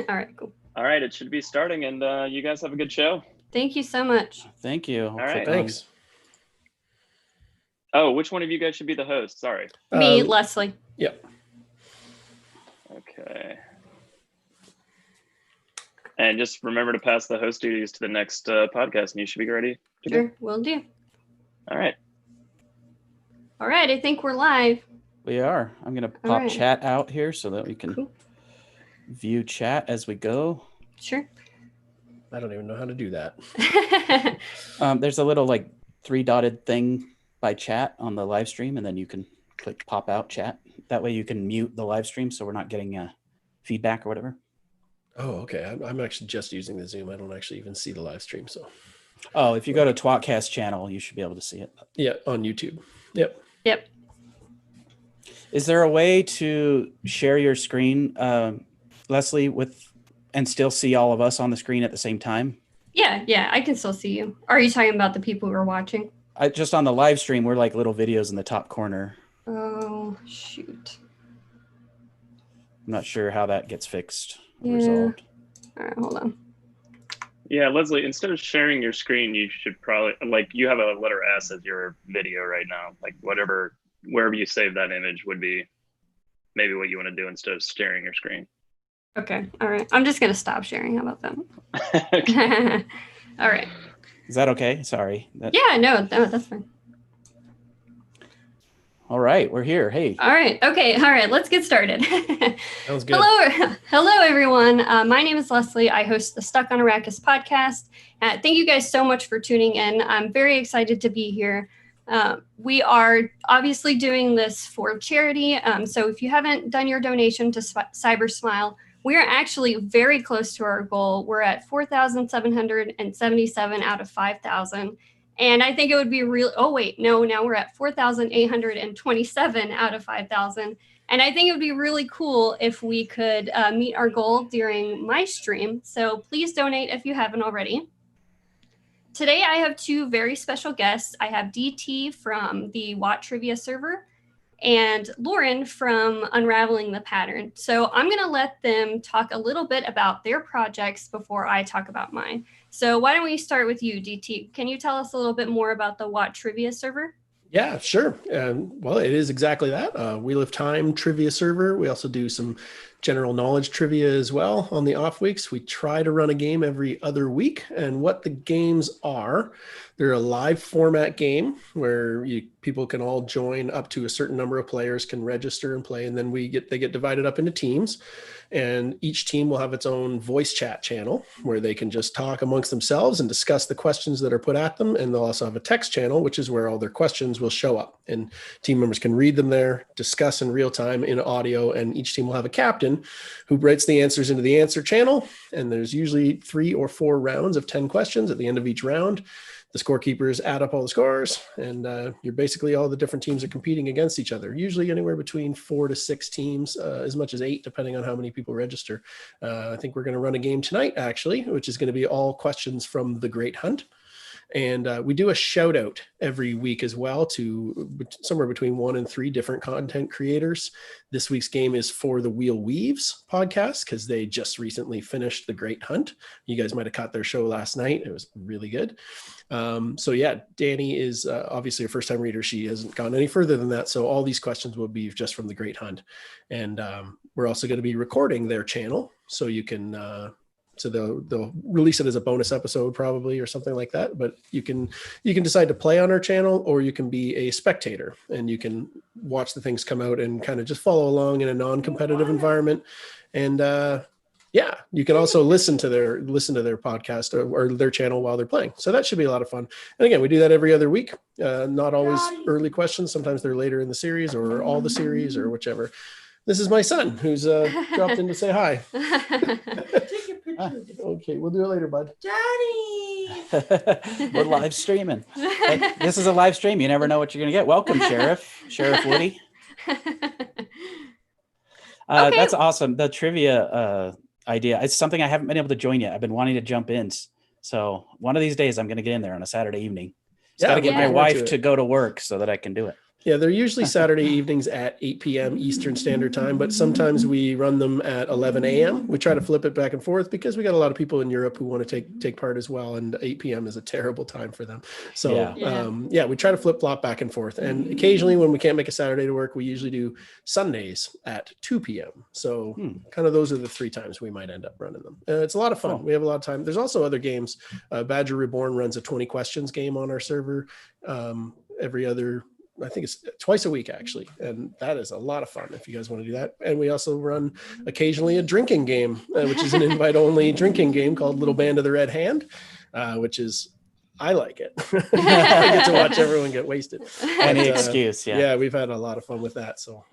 All right, cool. All right, it should be starting, and you guys have a good show. Thank you so much. Thank you. All right. Thanks. Oh, which one of you guys should be the host? Sorry. Me, Leslie. Yep. Okay. And just remember to pass the host duties to the next podcast, and you should be ready to go. Sure, will do. All right. All right, I think we're live. We are. I'm going to pop right. chat out here so that we can Cool. view chat as we go. Sure. I don't even know how to do that. There's a little like 3-dotted thing by chat on the live stream, and then you can click pop out chat. That way you can mute the live stream so we're not getting feedback or whatever. Oh, okay. I'm actually just using the Zoom. I don't actually even see the live stream. So, Oh, if you go to tWoTcast channel, you should be able to see it. yeah, on YouTube. Yep. Yep. Is there a way to share your screen, Leslie, and still see all of us on the screen at the same time? Yeah, I can still see you. Are you talking about the people who are watching? Just on the live stream, we're like little videos in the top corner. Oh, shoot. I'm not sure how that gets fixed or Yeah. resolved. All right, hold on. Yeah, Leslie, instead of sharing your screen, you should probably, you have a letter S as your video right now. Wherever you save that image would be maybe what you want to do instead of sharing your screen. Okay, all right. I'm just going to stop sharing. How about that? Okay. All right. Is that okay? Sorry. Yeah, no, that's fine. All right, we're here. Hey. All right. Okay. All right. Let's get started. That was good. Hello, everyone. My name is Leslie. I host the Stuck on Arrakis podcast. Thank you guys so much for tuning in. I'm very excited to be here. We are obviously doing this for charity. So if you haven't done your donation to Cyber Smile, we are actually very close to our goal. We're at 4,777 out of 5,000. And I think it would be now we're at 4,827 out of 5,000. And I think it would be really cool if we could meet our goal during my stream. So please donate if you haven't already. Today, I have two very special guests. I have DT from the WoT Trivia server and Lauren from Unraveling the Pattern. So I'm going to let them talk a little bit about their projects before I talk about mine. So why don't we start with you, DT? Can you tell us a little bit more about the WoT Trivia server? Yeah, sure. Well, it is exactly that. Wheel of Time trivia server. We also do some general knowledge trivia as well on the off weeks. We try to run a game every other week. And what the games are, they're a live format game where people can all join. Up to a certain number of players can register and play. And then they get divided up into teams. And each team will have its own voice chat channel where they can just talk amongst themselves and discuss the questions that are put at them. And they'll also have a text channel, which is where all their questions will show up. And team members can read them there, discuss in real time in audio. And each team will have a captain who writes the answers into the answer channel. And there's usually 3 or 4 rounds of 10 questions at the end of each round. The scorekeepers add up all the scores, and you're basically all the different teams are competing against each other, usually anywhere between 4 to 6 teams, as much as 8, depending on how many people register. I think we're going to run a game tonight, actually, which is going to be all questions from The Great Hunt. And we do a shout out every week as well to somewhere between 1 and 3 different content creators. This week's game is for the Wheel Weaves podcast because they just recently finished The Great Hunt. You guys might have caught their show last night. It was really good. So yeah, Danny is obviously a first time reader. She hasn't gone any further than that. So all these questions will be just from The Great Hunt. And we're also going to be recording their channel. So you can, so they'll release it as a bonus episode probably or something like that. But you can decide to play on our channel, or you can be a spectator and you can watch the things come out and kind of just follow along in a non-competitive environment. And yeah, you can also listen to their podcast or their channel while they're playing. So that should be a lot of fun. And again, we do that every other week. Not always early questions. Sometimes they're later in the series or all the series or whichever. This is my son who's dropped in to say hi. Take your picture. Okay, we'll do it later, bud. Daddy! We're live streaming. Hey, this is a live stream. You never know what you're going to get. Welcome, Sheriff Woody. Okay. That's awesome. The trivia idea. It's something I haven't been able to join yet. I've been wanting to jump in. So one of these days I'm going to get in there on a Saturday evening. Just got to get my wife to go to work so that I can do it. Yeah, they're usually Saturday evenings at 8 p.m. Eastern Standard Time, but sometimes we run them at 11 a.m. We try to flip it back and forth because we got a lot of people in Europe who want to take part as well, and 8 p.m. is a terrible time for them. So we try to flip flop back and forth. And occasionally, when we can't make a Saturday to work, we usually do Sundays at 2 p.m. So kind of those are the 3 times we might end up running them. It's a lot of fun. Cool. We have a lot of time. There's also other games. Badger Reborn runs a 20 questions game on our server every other. I think it's twice a week actually. And that is a lot of fun if you guys want to do that. And we also run occasionally a drinking game, which is an invite only drinking game called Little Band of the Red Hand, which is, I like it. I get to watch everyone get wasted. Any excuse. Yeah. We've had a lot of fun with that. So.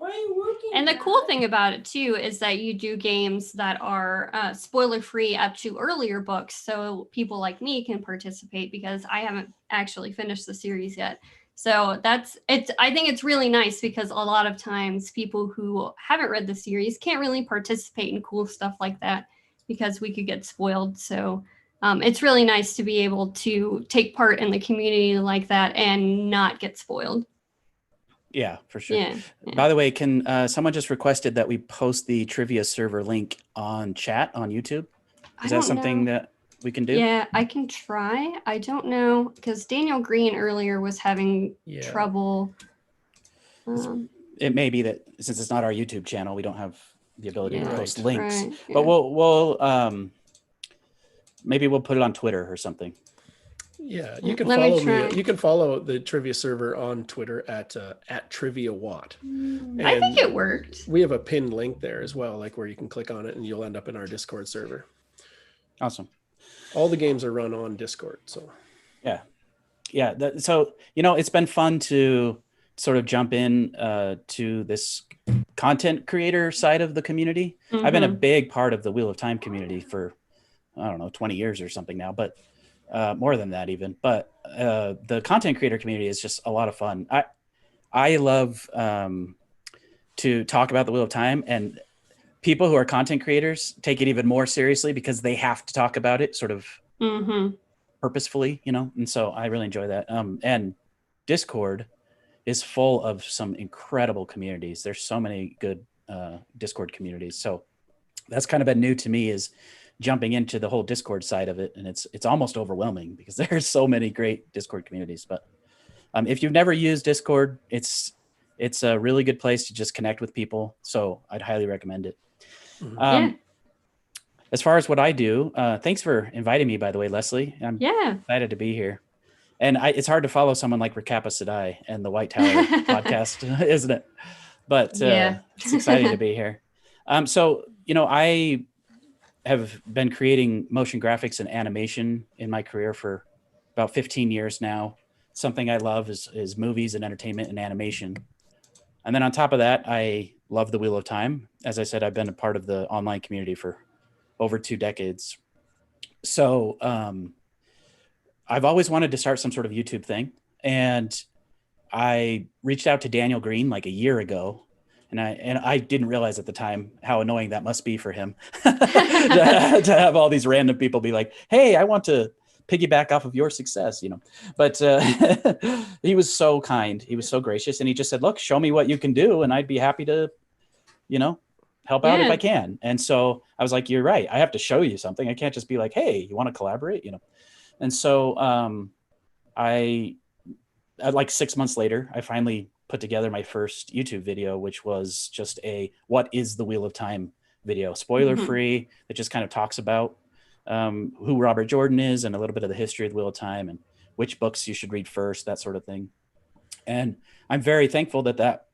And the cool thing about it too is that you do games that are spoiler free up to earlier books. So people like me can participate because I haven't actually finished the series yet. So I think it's really nice because a lot of times people who haven't read the series can't really participate in cool stuff like that because we could get spoiled. So it's really nice to be able to take part in the community like that and not get spoiled. Yeah, for sure. Yeah. By the way, can someone just requested that we post the trivia server link on chat on YouTube? Is that something that we can do? Yeah, I can try. I don't know because Daniel Green earlier was having trouble. It may be that since it's not our YouTube channel, we don't have the ability to post links. Right, but we'll maybe we'll put it on Twitter or something. Yeah, you can follow me. You can follow the trivia server on Twitter at tWoTcast. I think it worked. We have a pinned link there as well, like where you can click on it and you'll end up in our Discord server. Awesome. All the games are run on Discord. So yeah. So it's been fun to sort of jump in to this content creator side of the community. Mm-hmm. I've been a big part of the Wheel of Time community for 20 years or something now, but more than that even. But the content creator community is just a lot of fun. I love to talk about the Wheel of Time, and people who are content creators take it even more seriously because they have to talk about it sort of purposefully, and so I really enjoy that. And Discord is full of some incredible communities. There's so many good Discord communities. So that's kind of been new to me, is jumping into the whole Discord side of it. And it's almost overwhelming because there's so many great Discord communities. But if you've never used Discord, it's a really good place to just connect with people. So I'd highly recommend it. As far as what I do, thanks for inviting me, by the way, Leslie. I'm excited to be here. And it's hard to follow someone like Recapa Sedai and the White Tower podcast, isn't it? But it's exciting to be here. So, I have been creating motion graphics and animation in my career for about 15 years now. Something I love is movies and entertainment and animation. And then on top of that, I love the Wheel of Time. As I said, I've been a part of the online community for over 2 decades. So I've always wanted to start some sort of YouTube thing. And I reached out to Daniel Green like a year ago. And I didn't realize at the time how annoying that must be for him to have all these random people be like, hey, I want to piggyback off of your success, But he was so kind. He was so gracious. And he just said, look, show me what you can do. And I'd be happy to, help out if I can. And so I was like, you're right. I have to show you something. I can't just be like, hey, you want to collaborate? And so I like 6 months later, I finally put together my first YouTube video, which was just a what is the Wheel of Time video, spoiler free. It just kind of talks about who Robert Jordan is and a little bit of the history of the Wheel of Time and which books you should read first, that sort of thing. And I'm very thankful that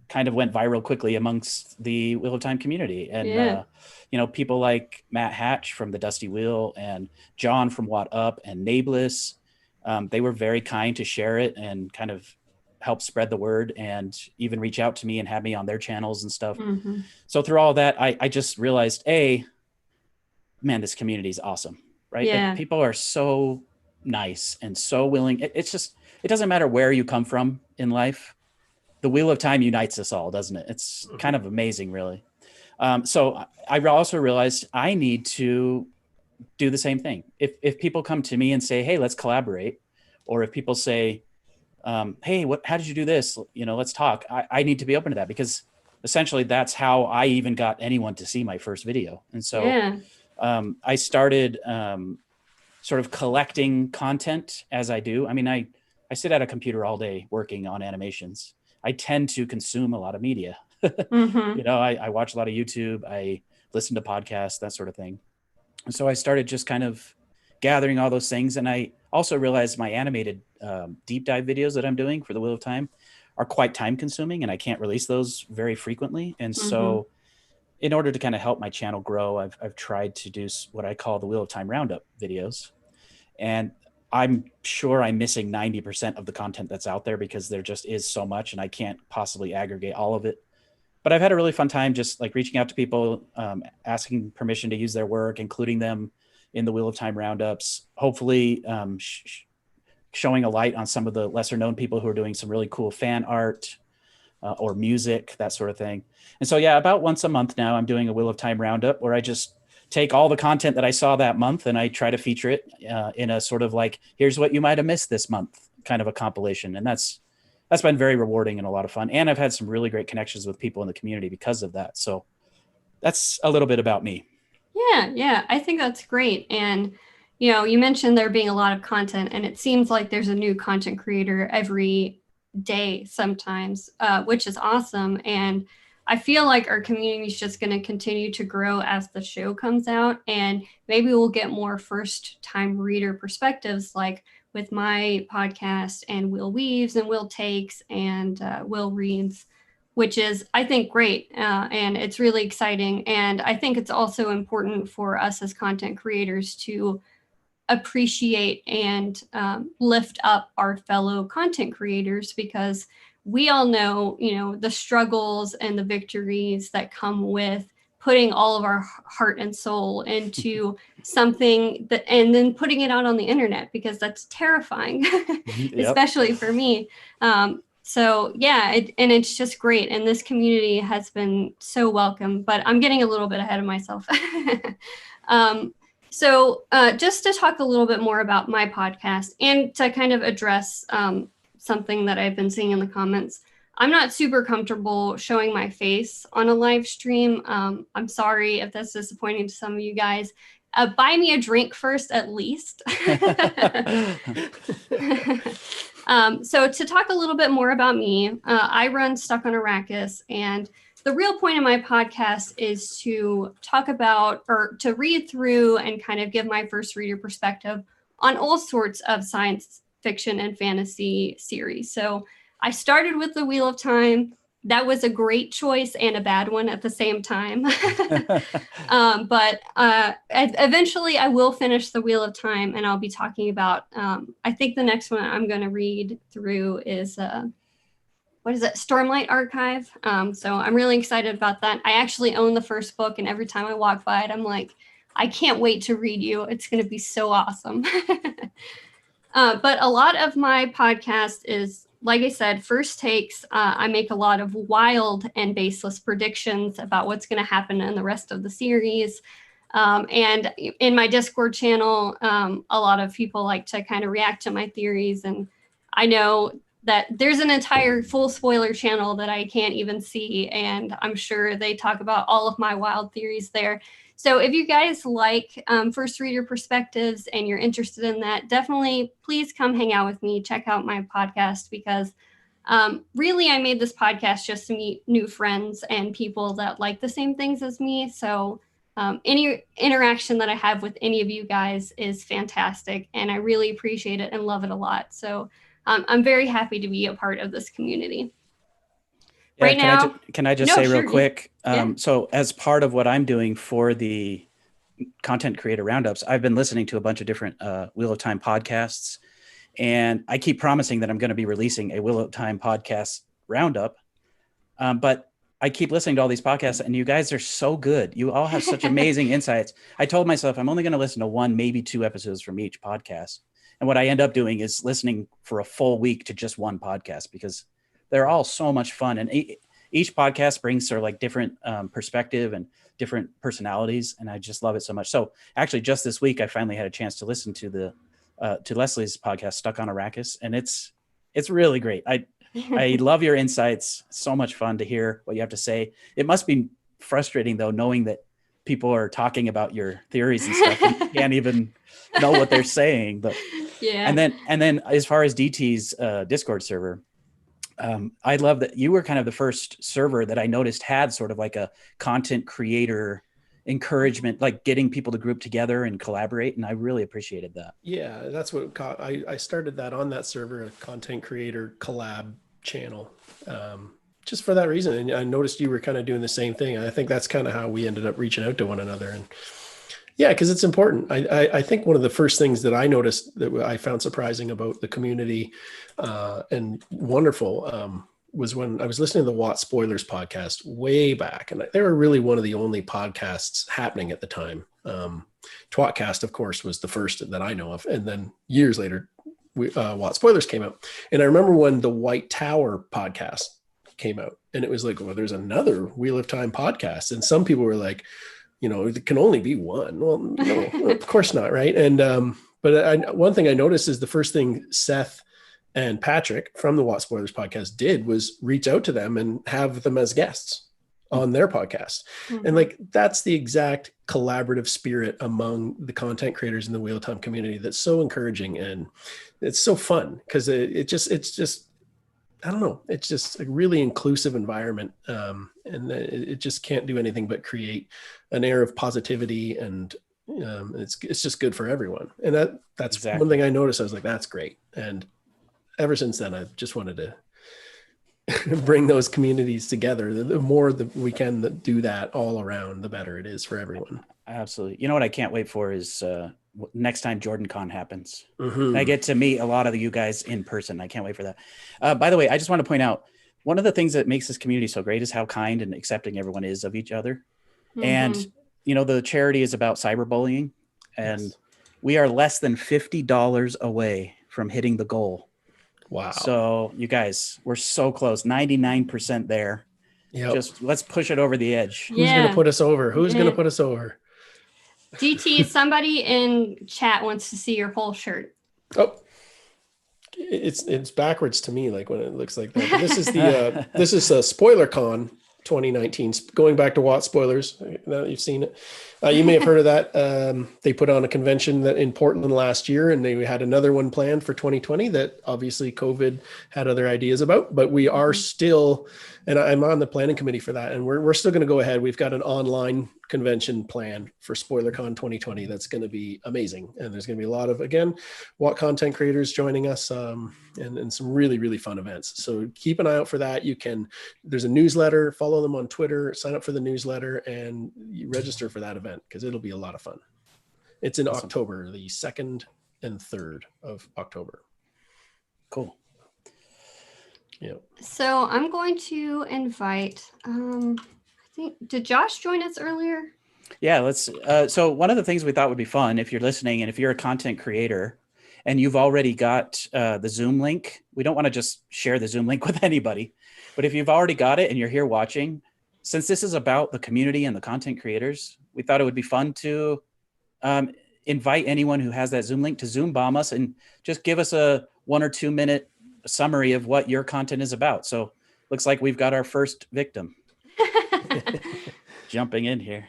kind of went viral quickly amongst the Wheel of Time community. And, people like Matt Hatch from the Dusty Wheel and John from What Up and Nablus, they were very kind to share it and kind of help spread the word and even reach out to me and have me on their channels and stuff. So through all that, I just realized, man, this community is awesome, right? Like, people are so nice and so willing. It doesn't matter where you come from in life. The Wheel of Time unites us all, doesn't it? It's kind of amazing, really. So I also realized I need to do the same thing. If people come to me and say, hey, let's collaborate, or if people say, hey, how did you do this? Let's talk. I need to be open to that, because essentially that's how I even got anyone to see my first video. And so Yeah. I started sort of collecting content as I do. I mean, I sit at a computer all day working on animations. I tend to consume a lot of media. Mm-hmm. I watch a lot of YouTube. I listen to podcasts, that sort of thing. And so I started just kind of gathering all those things. And I also realized my animated deep dive videos that I'm doing for the Wheel of Time are quite time consuming, and I can't release those very frequently. And so in order to kind of help my channel grow, I've tried to do what I call the Wheel of Time Roundup videos. And I'm sure I'm missing 90% of the content that's out there, because there just is so much and I can't possibly aggregate all of it. But I've had a really fun time just like reaching out to people, asking permission to use their work, including them in the Wheel of Time roundups, hopefully showing a light on some of the lesser known people who are doing some really cool fan art or music, that sort of thing. And so, yeah, about once a month now, I'm doing a Wheel of Time roundup where I just take all the content that I saw that month and I try to feature it in a sort of like, here's what you might have missed this month kind of a compilation. And that's been very rewarding and a lot of fun. And I've had some really great connections with people in the community because of that. So that's a little bit about me. Yeah, I think that's great. And, you mentioned there being a lot of content, and it seems like there's a new content creator every day sometimes, which is awesome. And I feel like our community is just going to continue to grow as the show comes out, and maybe we'll get more first time reader perspectives, like with my podcast and Will Weaves and Will Takes and Will Reads, which is, I think, great. And it's really exciting. And I think it's also important for us as content creators to appreciate and lift up our fellow content creators, because we all know, the struggles and the victories that come with putting all of our heart and soul into something that, and then putting it out on the internet, because that's terrifying, especially for me. So yeah, and it's just great. And this community has been so welcome, but I'm getting a little bit ahead of myself. So just to talk a little bit more about my podcast and to kind of address something that I've been seeing in the comments, I'm not super comfortable showing my face on a live stream. I'm sorry if that's disappointing to some of you guys. Buy me a drink first, at least. So to talk a little bit more about me, I run Stuck on Arrakis, and the real point of my podcast is to talk about, or to read through and kind of give my first reader perspective on all sorts of science fiction and fantasy series. So I started with the Wheel of Time. That was a great choice and a bad one at the same time. But eventually I will finish the Wheel of Time, and I'll be talking about, I think the next one I'm going to read through is, what is it? Stormlight Archive. So I'm really excited about that. I actually own the first book, and every time I walk by it, I'm like, I can't wait to read you. It's going to be so awesome. But a lot of my podcast is, like I said, first takes. I make a lot of wild and baseless predictions about what's going to happen in the rest of the series. And in my Discord channel, a lot of people like to kind of react to my theories. And I know that there's an entire full spoiler channel that I can't even see, and I'm sure they talk about all of my wild theories there. So if you guys like first reader perspectives and you're interested in that, definitely please come hang out with me. Check out my podcast, because really I made this podcast just to meet new friends and people that like the same things as me. So any interaction that I have with any of you guys is fantastic, and I really appreciate it and love it a lot. So I'm very happy to be a part of this community. Yeah, Right now, can I just say real quick? So as part of what I'm doing for the content creator roundups, I've been listening to a bunch of different Wheel of Time podcasts, and I keep promising that I'm going to be releasing a Wheel of Time podcast roundup. But I keep listening to all these podcasts, and you guys are so good. You all have such amazing insights. I told myself I'm only going to listen to 1, maybe 2 episodes from each podcast. And what I end up doing is listening for a full week to just one podcast, because they're all so much fun. And each podcast brings sort of like different perspective and different personalities. And I just love it so much. So actually just this week, I finally had a chance to listen to to Leslie's podcast, Stuck on Arrakis. And it's It's really great. I love your insights. So much fun to hear what you have to say. It must be frustrating though, knowing that people are talking about your theories and stuff and you can't even know what they're saying. But Yeah. and then as far as DT's Discord server, I love that you were kind of the first server that I noticed had sort of like a content creator encouragement, like getting people to group together and collaborate. And I really appreciated that. Yeah, that's what I started that on that server, a content creator collab channel, just for that reason. And I noticed you were kind of doing the same thing. And I think that's kind of how we ended up reaching out to one another. And yeah, because it's important. I think one of the first things that I noticed that I found surprising about the community and wonderful was when I was listening to the Watt Spoilers podcast way back. And they were really one of the only podcasts happening at the time. tWoTcast, of course, was the first that I know of. And then years later, Watt Spoilers came out. And I remember when the White Tower podcast came out, and it was like, well, there's another Wheel of Time podcast. And some people were like, you know, it can only be one. Well, no, of course not. Right. And, but one thing I noticed is the first thing Seth and Patrick from the Watt Spoilers podcast did was reach out to them and have them as guests on their podcast. Mm-hmm. And like, that's the exact collaborative spirit among the content creators in the Wheel of Time community. That's so encouraging. And it's so fun because it's just, I don't know. It's just a really inclusive environment. And it just can't do anything but create an air of positivity, and it's just good for everyone. And that's exactly one thing I noticed. I was like, that's great. And ever since then, I've just wanted to bring those communities together. The more that we can do that all around, the better it is for everyone. Absolutely. You know what I can't wait for is next time JordanCon happens. Mm-hmm. I get to meet a lot of you guys in person. I can't wait for that. By the way, I just want to point out, one of the things that makes this community so great is how kind and accepting everyone is of each other. Mm-hmm. And, you know, the charity is about cyberbullying, and we are less than $50 away from hitting the goal. Wow. So you guys, we're so close, 99% there. Yep. Just let's push it over the edge. Who's going to put us over? Who's going to put us over? DT, somebody in chat wants to see your whole shirt. Oh, it's backwards to me, like when it looks like that. But this is the this is a SpoilerCon 2019, going back to Watt Spoilers. Now that you've seen it, you may have heard of that. They put on a convention that in Portland last year, and they had another one planned for 2020 that obviously COVID had other ideas about. But we are still, and I'm on the planning committee for that, and we're still going to go ahead. We've got an online convention planned for SpoilerCon 2020 that's going to be amazing, and there's going to be a lot of, again, Watt content creators joining us, and some really, really fun events. So keep an eye out for that. There's a newsletter, follow them on Twitter, sign up for the newsletter, and you register for that event because it'll be a lot of fun. It's in October, the 2nd and 3rd of October. Cool. Yeah. So I'm going to invite, did Josh join us earlier? Yeah, let's. So one of the things we thought would be fun, if you're listening and if you're a content creator and you've already got the Zoom link, we don't want to just share the Zoom link with anybody, but if you've already got it and you're here watching, since this is about the community and the content creators, we thought it would be fun to invite anyone who has that Zoom link to Zoom bomb us and just give us a 1 or 2 minute summary of what your content is about. So looks like we've got our first victim jumping in here.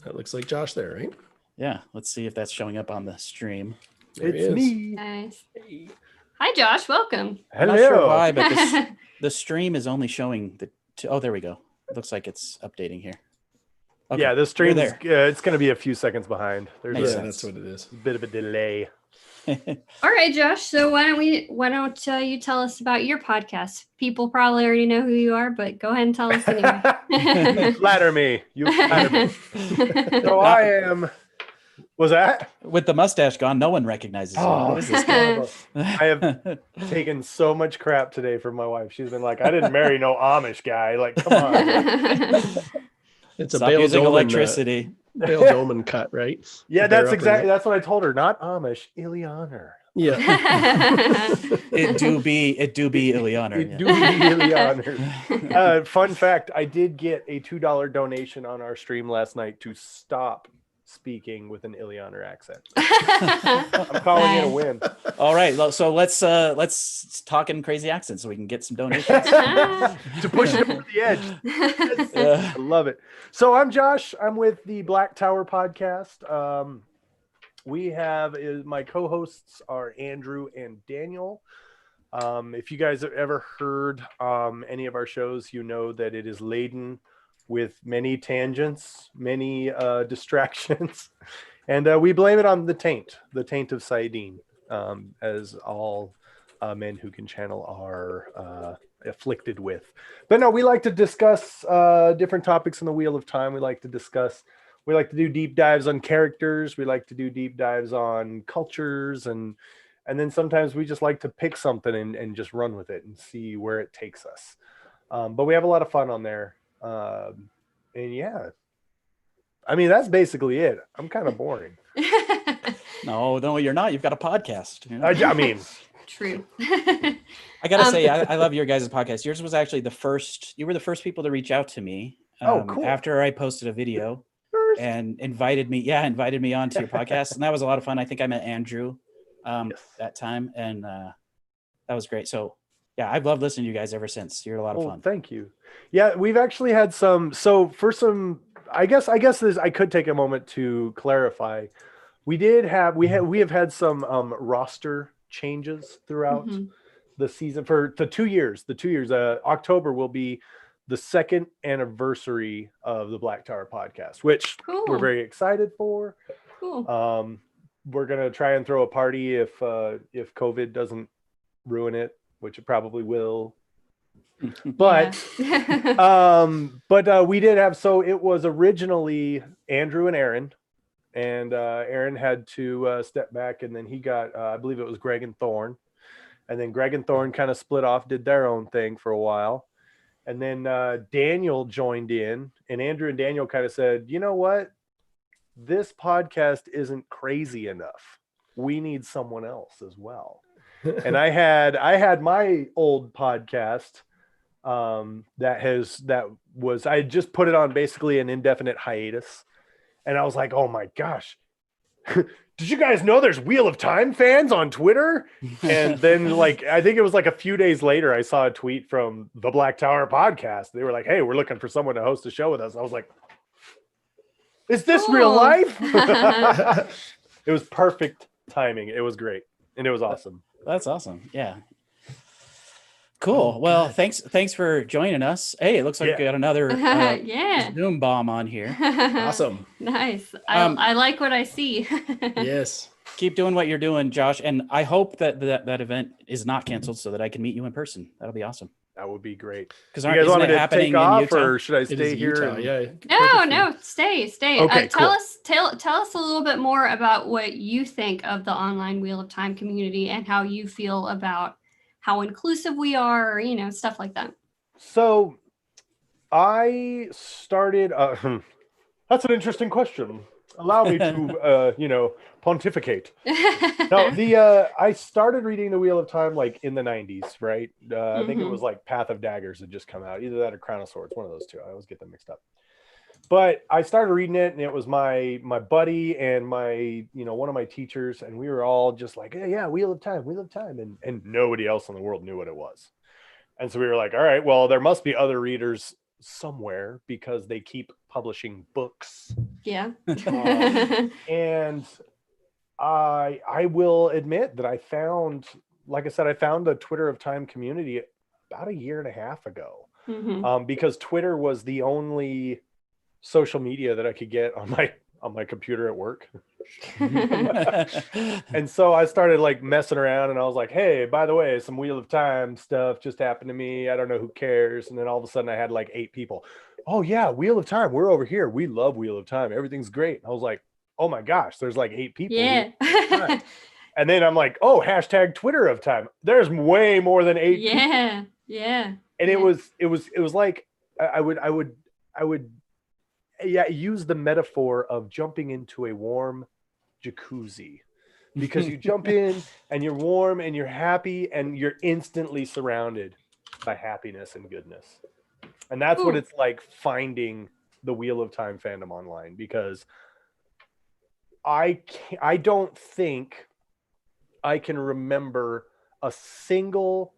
That looks like Josh there, right? Yeah, let's see if that's showing up on the stream. It's me. Nice. Hi, Josh. Welcome. I'm not sure why, but the stream is only showing oh, there we go. It looks like it's updating here. Okay, yeah, the stream there. It's going to be a few seconds behind. There's That's what it is. a bit of a delay. All right, Josh. So why don't you tell us about your podcast? People probably already know who you are, but go ahead and tell us anyway. Flatter me. You flatter me. So I am. Was that? With the mustache gone, no one recognizes you. Oh, What is this guy? I have taken so much crap today from my wife. She's been like, I didn't marry no Amish guy. Like, come on. It's a Stop Bale using Doman, electricity. Bale Doman cut, right? Yeah, They're that's up exactly. in That's what I told her. Not Amish, Ileaner. Yeah. It do be Ileana. It do be Ileaner. Fun fact: I did get a $2 donation on our stream last night to stop speaking with an Illianer accent. I'm calling it a win. All right, so let's talk in crazy accents so we can get some donations. To push it over the edge. I love it. So I'm Josh. I'm with the Black Tower podcast. We have my co-hosts are Andrew and Daniel. If you guys have ever heard any of our shows, you know that it is laden with many tangents, many distractions, and we blame it on the taint of Saidin, as all men who can channel are afflicted with. But no, we like to discuss different topics in the Wheel of Time. We like to do deep dives on characters. We like to do deep dives on cultures, and then sometimes we just like to pick something and just run with it and see where it takes us. But we have a lot of fun on there. And yeah, I mean, that's basically it. I'm kind of boring. No, you're not. You've got a podcast. You know? I mean, True. I gotta say, I love your guys' podcast. Yours was actually you were the first people to reach out to me. Cool. After I posted a video and invited me onto your podcast. And that was a lot of fun. I think I met Andrew that time, and that was great. So yeah, I've loved listening to you guys ever since. You're a lot of fun. Thank you. Yeah, we've actually had I could take a moment to clarify. We have had some roster changes throughout the season for the 2 years. October will be the second anniversary of the Black Tower podcast, which we're very excited for. Cool. We're gonna try and throw a party if COVID doesn't ruin it, which it probably will. But we did have, so it was originally Andrew and Aaron, and Aaron had to step back, and then he got I believe it was Greg and Thorne, and then Greg and Thorne kind of split off, did their own thing for a while, and then Daniel joined in, and Andrew and Daniel kind of said, you know what, this podcast isn't crazy enough, we need someone else as well. And I had my old podcast I had just put it on basically an indefinite hiatus, and I was like, oh my gosh, did you guys know there's Wheel of Time fans on Twitter? And then I think it was a few days later, I saw a tweet from the Black Tower podcast. They were like, hey, we're looking for someone to host a show with us. I was like, is this real life? It was perfect timing. It was great, and it was awesome. That's awesome. Yeah. Cool. Well, thanks for joining us. Hey, it looks like we got another Zoom bomb on here. Awesome. Nice. I like what I see. Yes. Keep doing what you're doing, Josh. And I hope that event is not canceled so that I can meet you in person. That'll be awesome. That would be great. Because you guys want me to take off, or should I stay here? No, stay. Okay, tell us a little bit more about what you think of the online Wheel of Time community and how you feel about how inclusive we are, or, stuff like that. So I started, that's an interesting question. Allow me to, pontificate. No, I started reading the Wheel of Time in the 90s, right? I think it was Path of Daggers had just come out. Either that or Crown of Swords, one of those two. I always get them mixed up. But I started reading it, and it was my buddy and my, one of my teachers, and we were all just like, hey, yeah, Wheel of Time, and nobody else in the world knew what it was. And so we were like, all right, well, there must be other readers somewhere because they keep publishing books. Yeah. And I will admit that I found a Twitter of Time community about a year and a half ago, because Twitter was the only social media that I could get on my computer at work. And so I started messing around, and I was like, hey, by the way, some Wheel of Time stuff just happened to me. I don't know who cares. And then all of a sudden I had 8 people. Oh yeah, Wheel of Time. We're over here. We love Wheel of Time. Everything's great. I was like, oh my gosh, there's 8 people. Yeah. And then I'm like, oh, hashtag Twitter of Time. There's way more than 8 people. Yeah. And it was like, I would use the metaphor of jumping into a warm jacuzzi, because you jump in and you're warm and you're happy and you're instantly surrounded by happiness and goodness. And that's what it's like finding the Wheel of Time fandom online, because I don't think I can remember a single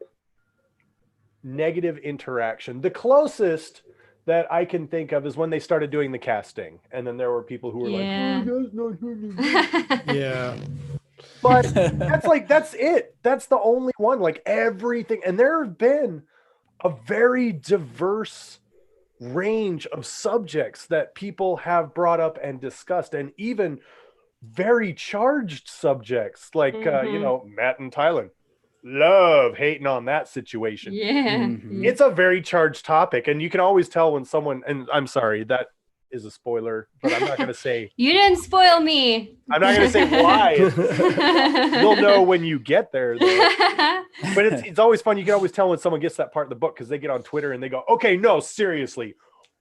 negative interaction. The closest that I can think of is when they started doing the casting, and then there were people who were like, "Oh, that's not good." Yeah. But that's it. That's the only one. Like everything, and there have been a very diverse range of subjects that people have brought up and discussed, and even very charged subjects like Matt and Tyler love hating on that situation. It's a very charged topic, and you can always tell when someone, and I'm sorry, that is a spoiler, but I'm not going to say. You didn't spoil me. I'm not going to say why. You'll know when you get there, though. But it's always fun. You can always tell when someone gets that part of the book, because they get on Twitter and they go, okay, no, seriously,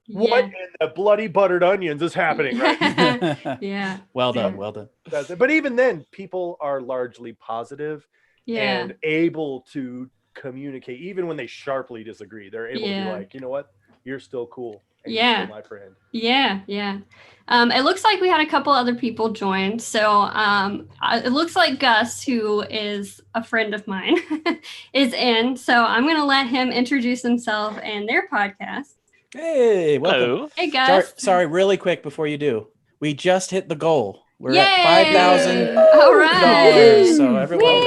what in the bloody buttered onions is happening right now? Yeah. Well done. That's it. But even then, people are largely positive and able to communicate. Even when they sharply disagree, they're able to be like, you know what, you're still cool. And you're still my friend. It looks like we had a couple other people join. So it looks like Gus, who is a friend of mine, is in. So I'm going to let him introduce himself and their podcast. Hey, welcome. Hello. Hey, Gus. Sorry, really quick before you do. We just hit the goal. We're Yay! at $5,000. All right. So everyone,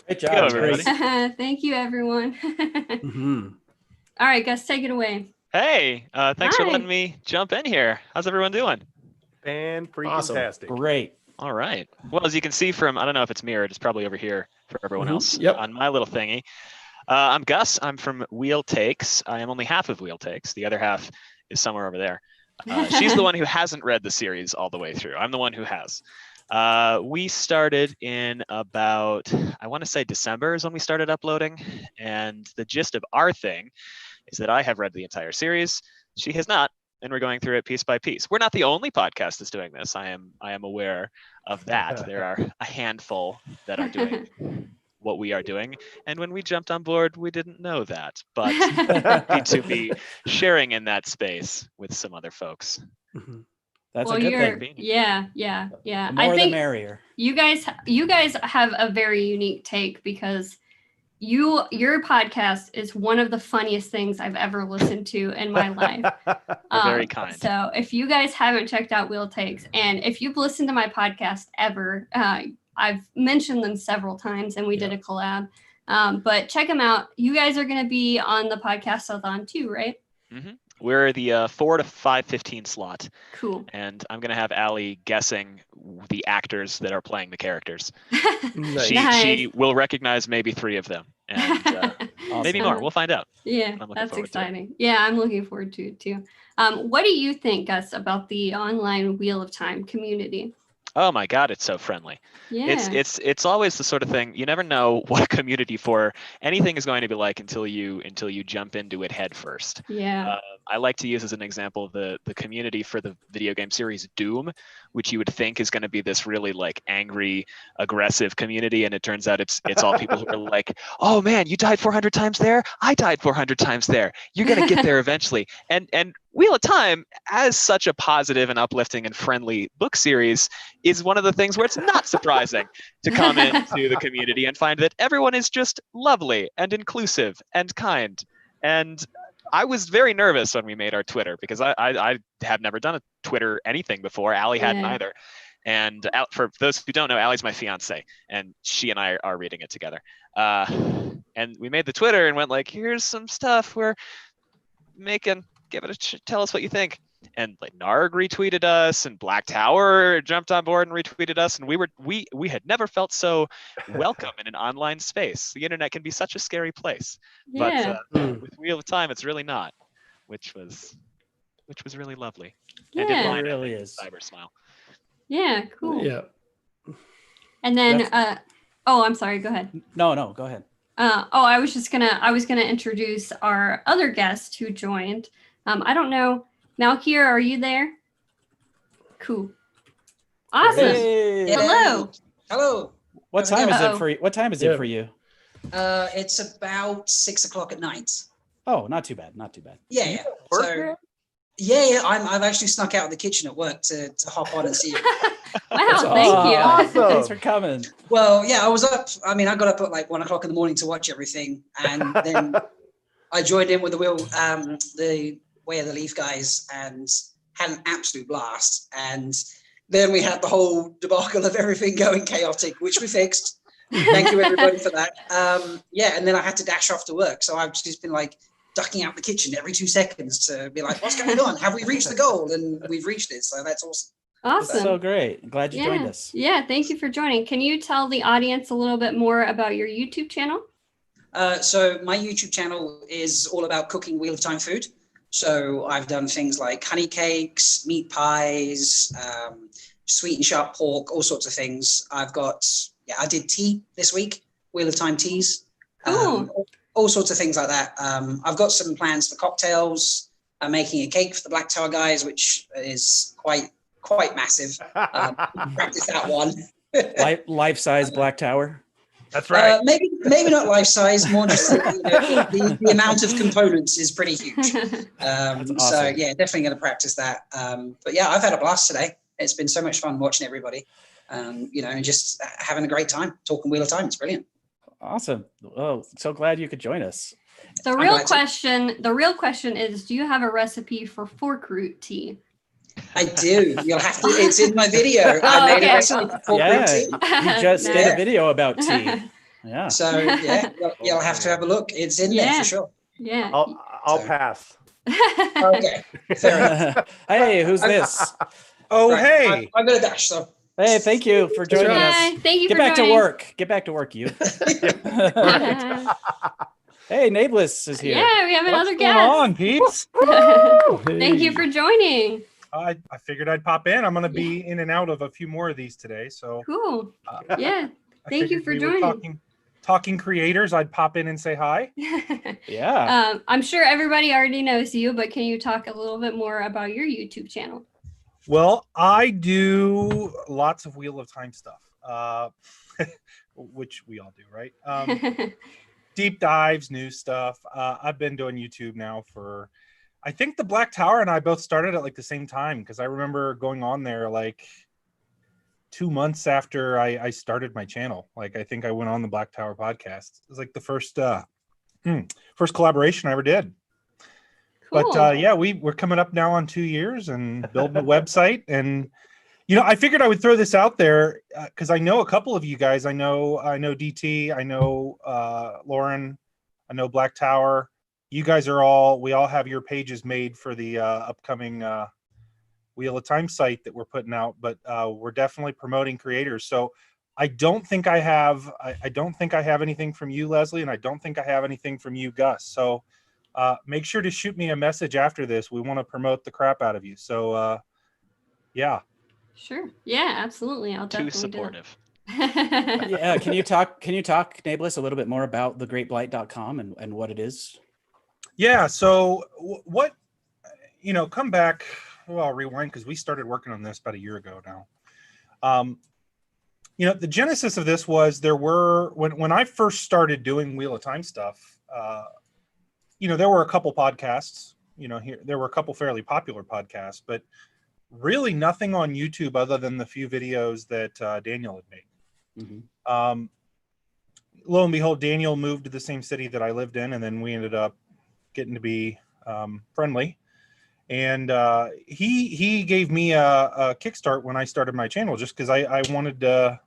great job, everybody. Thank you, everyone. All right, Gus, take it away. Hey, thanks for letting me jump in here. How's everyone doing? Fan-freaking-tastic. Great. All right. Well, as you can see from, I don't know if it's mirrored, it's probably over here for everyone else on my little thingy. I'm Gus. I'm from Wheel Takes. I am only half of Wheel Takes. The other half is somewhere over there. She's the one who hasn't read the series all the way through. I'm the one who has. We started in about, I want to say December is when we started uploading. And the gist of our thing is that I have read the entire series. She has not, and we're going through it piece by piece. We're not the only podcast that's doing this. I am aware of that. There are a handful that are doing what we are doing. And when we jumped on board, we didn't know that, but need to be sharing in that space with some other folks. That's a good thing. Yeah. The more the merrier. You guys have a very unique take, because your podcast is one of the funniest things I've ever listened to in my life. Very kind. So if you guys haven't checked out Wheel Takes, and if you've listened to my podcast ever, I've mentioned them several times, and we did a collab. But check them out. You guys are going to be on the Podcast-athon too, right? Mm-hmm. We're the 4 to 5:15 slot. Cool. And I'm going to have Allie guessing the actors that are playing the characters. Nice. She will recognize maybe 3 of them, and maybe more. We'll find out. Yeah, that's exciting. Yeah, I'm looking forward to it too. What do you think, Gus, about the online Wheel of Time community? Oh my God, it's so friendly. Yeah. It's always the sort of thing, you never know what a community for anything is going to be like until you jump into it head first. Yeah. I like to use as an example the community for the video game series Doom, which you would think is going to be this really like angry, aggressive community, and it turns out it's all people who are like, oh man, you died 400 times there, I died 400 times there. You're going to get there eventually. And Wheel of Time, as such a positive and uplifting and friendly book series, is one of the things where it's not surprising to come into the community and find that everyone is just lovely and inclusive and kind. And I was very nervous when we made our Twitter, because I have never done a Twitter anything before. Allie hadn't either. And for those who don't know, Allie's my fiance, and she and I are reading it together. And we made the Twitter and went like, here's some stuff we're making. Give it tell us what you think. And like Narg retweeted us, and Black Tower jumped on board and retweeted us, and we had never felt so welcome in an online space. The internet can be such a scary place, but with Wheel of Time, it's really not, which was really lovely. Yeah, and it really is. Cyber smile. Yeah, cool. Yeah. And then, I'm sorry. Go ahead. No, go ahead. I was gonna introduce our other guest who joined. I don't know. Malkier, are you there? Cool. Awesome. Hey. Hello. Hello. What time is it for you? What time is it for you? It's about 6 o'clock at night. Oh, not too bad. Not too bad. Yeah. So Yeah, I've actually snuck out of the kitchen at work to hop on and see you. Wow, thank you. Awesome. Thanks for coming. Well, yeah, I was up. I mean, I got up at like 1 o'clock in the morning to watch everything, and then I joined in with the Way of the Leaf guys, and had an absolute blast. And then we had the whole debacle of everything going chaotic, which we fixed. Thank you everybody for that. Yeah, and then I had to dash off to work, so I've just been like ducking out the kitchen every 2 seconds to be like, what's going on? Have we reached the goal? And we've reached it, so that's awesome. Awesome. So great. I'm glad you joined us. Yeah, thank you for joining. Can you tell the audience a little bit more about your YouTube channel? So my YouTube channel is all about cooking Wheel of Time food. So I've done things like honey cakes, meat pies, sweet and sharp pork, all sorts of things. I did tea this week, Wheel of Time teas. Cool. All sorts of things like that. I've got some plans for cocktails. I'm making a cake for the Black Tower guys, which is quite massive. Practice that one. Life-size Black Tower. That's right. Maybe not life size, more just the amount of components is pretty huge. Awesome. So yeah, definitely going to practice that. But yeah, I've had a blast today. It's been so much fun watching everybody, and just having a great time talking Wheel of Time. It's brilliant. Awesome. Oh, so glad you could join us. The real question is, do you have a recipe for fork root tea? I do. You'll have to. It's in my video. I made a recipe for fork root tea. You just did a video about tea. Yeah. So yeah, you'll have to have a look. It's in there for sure. Yeah. I'll pass. Okay. Fair enough. Hey, who's this? Oh, Right, hey. I'm gonna dash. So Hey, thank you for joining us. Thank you Get for back joining. to work. Get back to work, you. Hey, Nablus is here. Yeah, we have another What's guest. going on, peeps? Thank you for joining. I figured I'd pop in. I'm going to be in and out of a few more of these today. So Cool. uh, Yeah. I Thank you figured for we were joining. talking creators. I'd pop in and say hi. Yeah. I'm sure everybody already knows you, but can you talk a little bit more about your YouTube channel? Well, I do lots of Wheel of Time stuff, which we all do, right? Deep dives, new stuff. I've been doing YouTube now for, I think the Black Tower and I both started at like the same time, because I remember going on there like 2 months after I started my channel. Like I think I went on the Black Tower podcast. It was like the first collaboration I ever did. Cool. But yeah, we're coming up now on 2 years and building a website. And I figured I would throw this out there because I know a couple of you guys. I know DT, I know Lauren, I know Black Tower. You guys we all have your pages made for the upcoming Wheel of Time site that we're putting out, but we're definitely promoting creators. So I don't think I have anything from you, Leslie, and I don't think I have anything from you, Gus. So make sure to shoot me a message after this. We want to promote the crap out of you. So yeah. Sure. Yeah, absolutely. I'll Too definitely supportive. do that. Yeah. Can you talk, Nablus, a little bit more about thegreatblight.com and what it is? Yeah. So what, come back. Well, I'll rewind because we started working on this about a year ago now. The genesis of this was when I first started doing Wheel of Time stuff, there were a couple podcasts, there were a couple fairly popular podcasts, but really nothing on YouTube other than the few videos that Daniel had made. Mm-hmm. Lo and behold, Daniel moved to the same city that I lived in, and then we ended up getting to be friendly. And he gave me a kickstart when I started my channel, just because I wanted to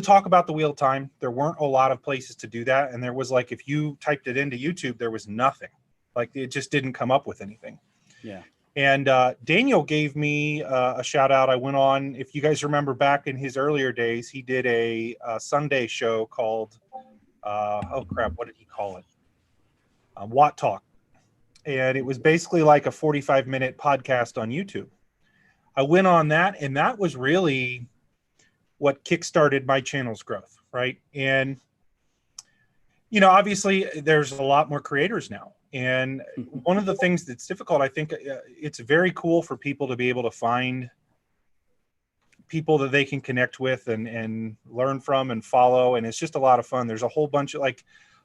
talk about the Wheel of Time. There weren't a lot of places to do that, and there was like, if you typed it into YouTube, there was nothing. Like it just didn't come up with anything. Yeah. And Daniel gave me a shout out. I went on, if you guys remember back in his earlier days, he did a Sunday show called, what did he call it? Watt Talk. And it was basically like a 45-minute podcast on YouTube. I went on that, and that was really what kickstarted my channel's growth, right? And, obviously there's a lot more creators now. And one of the things that's difficult, I think it's very cool for people to be able to find people that they can connect with and learn from and follow. And it's just a lot of fun. There's a whole bunch of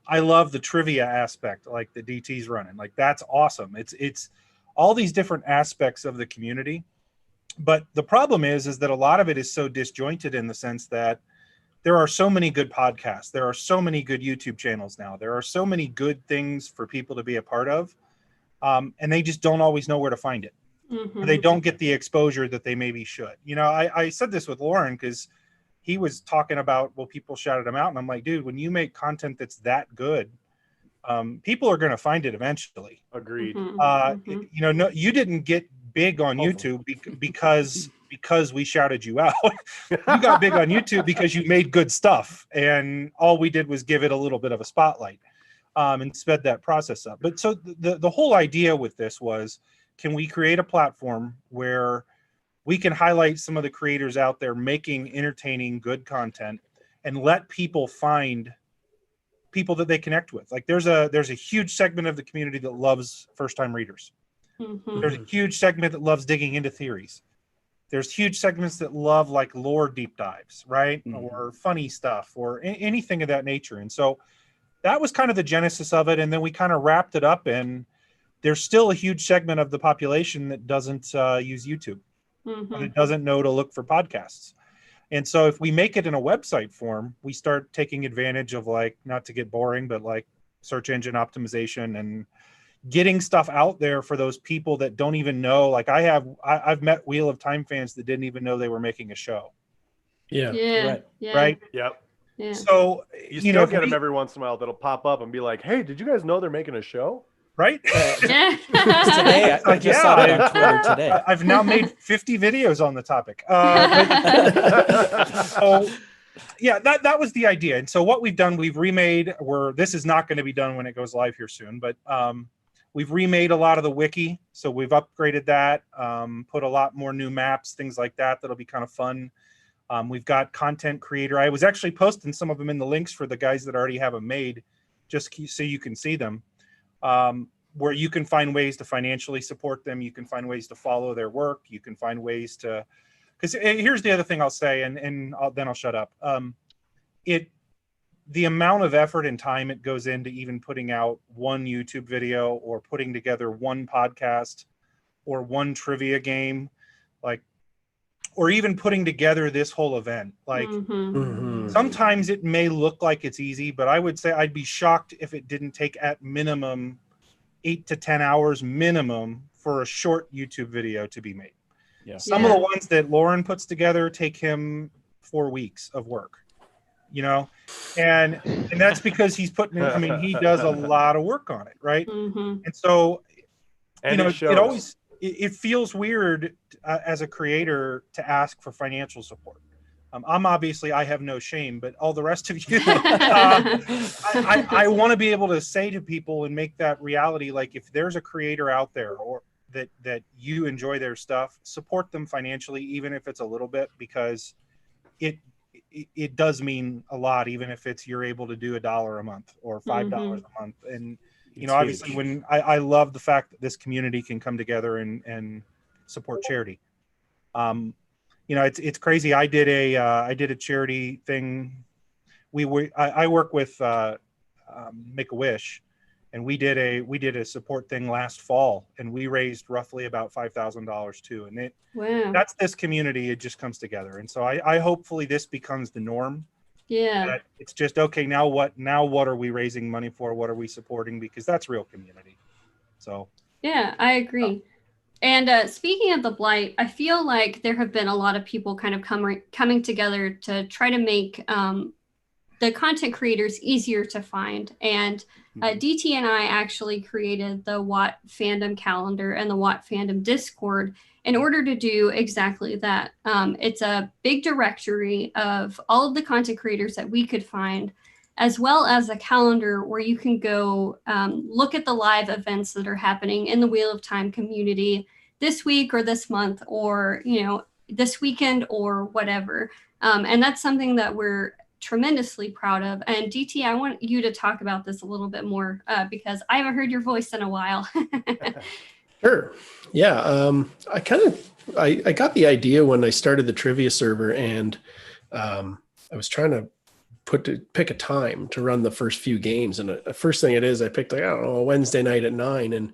I love the trivia aspect, like the DT's running. Like that's awesome. It's all these different aspects of the community. But the problem is that a lot of it is so disjointed in the sense that there are so many good podcasts. There are so many good YouTube channels now. There are so many good things for people to be a part of. And they just don't always know where to find it. Mm-hmm. Or they don't get the exposure that they maybe should. You know, I said this with Lauren because he was talking about, well, people shouted him out. And I'm like, dude, when you make content that's that good, people are going to find it eventually. Agreed. Mm-hmm. You know, no, you didn't get big on YouTube because we shouted you out. You got big on YouTube because you made good stuff, and all we did was give it a little bit of a spotlight, and sped that process up. But so the whole idea with this was, can we create a platform where we can highlight some of the creators out there making entertaining, good content, and let people find people that they connect with? Like there's a huge segment of the community that loves first-time readers. Mm-hmm. There's a huge segment that loves digging into theories. There's huge segments that love like lore deep dives, right? Mm-hmm. Or funny stuff or anything of that nature. And so that was kind of the genesis of it. And then we kind of wrapped it up, and there's still a huge segment of the population that doesn't use YouTube. Mm-hmm. And it doesn't know to look for podcasts. And so if we make it in a website form, we start taking advantage of, like, not to get boring, but like search engine optimization and getting stuff out there for those people that don't even know. Like I've met Wheel of Time fans that didn't even know they were making a show. Yeah. Yeah. Right. Yeah. Right. Yep. Yeah. So, You you still know, get them every once in a while that'll pop up and be like, hey, did you guys know they're making a show? right? Yeah. Today, I just saw that on Twitter today. I've now made 50 videos on the topic. So, yeah, that was the idea. And so what we've done, we've remade, this is not going to be done when it goes live here soon, but we've remade a lot of the wiki. So we've upgraded that, put a lot more new maps, things like that. That'll be kind of fun. We've got content creator. I was actually posting some of them in the links for the guys that already have them made, just so you can see them, where you can find ways to financially support them. You can find ways to follow their work. You can find ways to, because here's the other thing I'll say, and then I'll shut up. The amount of effort and time it goes into even putting out one YouTube video or putting together one podcast or one trivia game, like, or even putting together this whole event. Like, sometimes it may look like it's easy, but I would say I'd be shocked if it didn't take at minimum 8 to 10 hours minimum for a short YouTube video to be made. Yeah. Some of the ones that Lauren puts together take him 4 weeks of work, you know, and that's because he's putting in, I mean, he does a lot of work on it, right? And so, you know, it feels weird as a creator to ask for financial support. I have no shame, but all the rest of you, I want to be able to say to people and make that reality. Like, if there's a creator out there or that you enjoy their stuff, support them financially, even if it's a little bit, because it does mean a lot, even if it's you're able to do $1 a month or $5 a month. And you know, obviously, when I love the fact that this community can come together and support charity. You know, it's crazy. I did a charity thing. I work with Make-A-Wish, and we did a support thing last fall, and we raised roughly about $5,000 too. And that's this community. It just comes together, and so I hopefully this becomes the norm. Yeah. It's just, okay, now what are we raising money for? What are we supporting? Because that's real community. So yeah, I agree. And speaking of the Blight, I feel like there have been a lot of people kind of coming together to try to make the content creators easier to find. And DT and I actually created the WoT fandom calendar and the WoT fandom Discord in order to do exactly that. It's a big directory of all of the content creators that we could find, as well as a calendar where you can go look at the live events that are happening in the Wheel of Time community this week or this month, or, you know, this weekend or whatever. And that's something that we're tremendously proud of. And DT, I want you to talk about this a little bit more because I haven't heard your voice in a while. Sure. Yeah. I got the idea when I started the trivia server, and I was trying to pick a time to run the first few games. And the first thing it is, I picked, like, I don't know, a Wednesday night at 9. And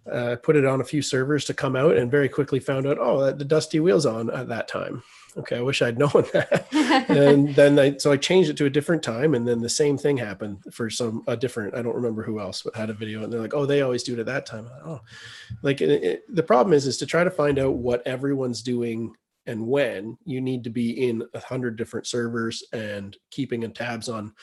put it on a few servers to come out, and very quickly found out, oh, the Dusty Wheel's on at that time. Okay, I wish I'd known that. And then I changed it to a different time, and then the same thing happened for a different, I don't remember who else, but had a video, and they're like, oh, they always do it at that time. Oh, like the problem is to try to find out what everyone's doing and when. You need to be in 100 different servers and keeping tabs on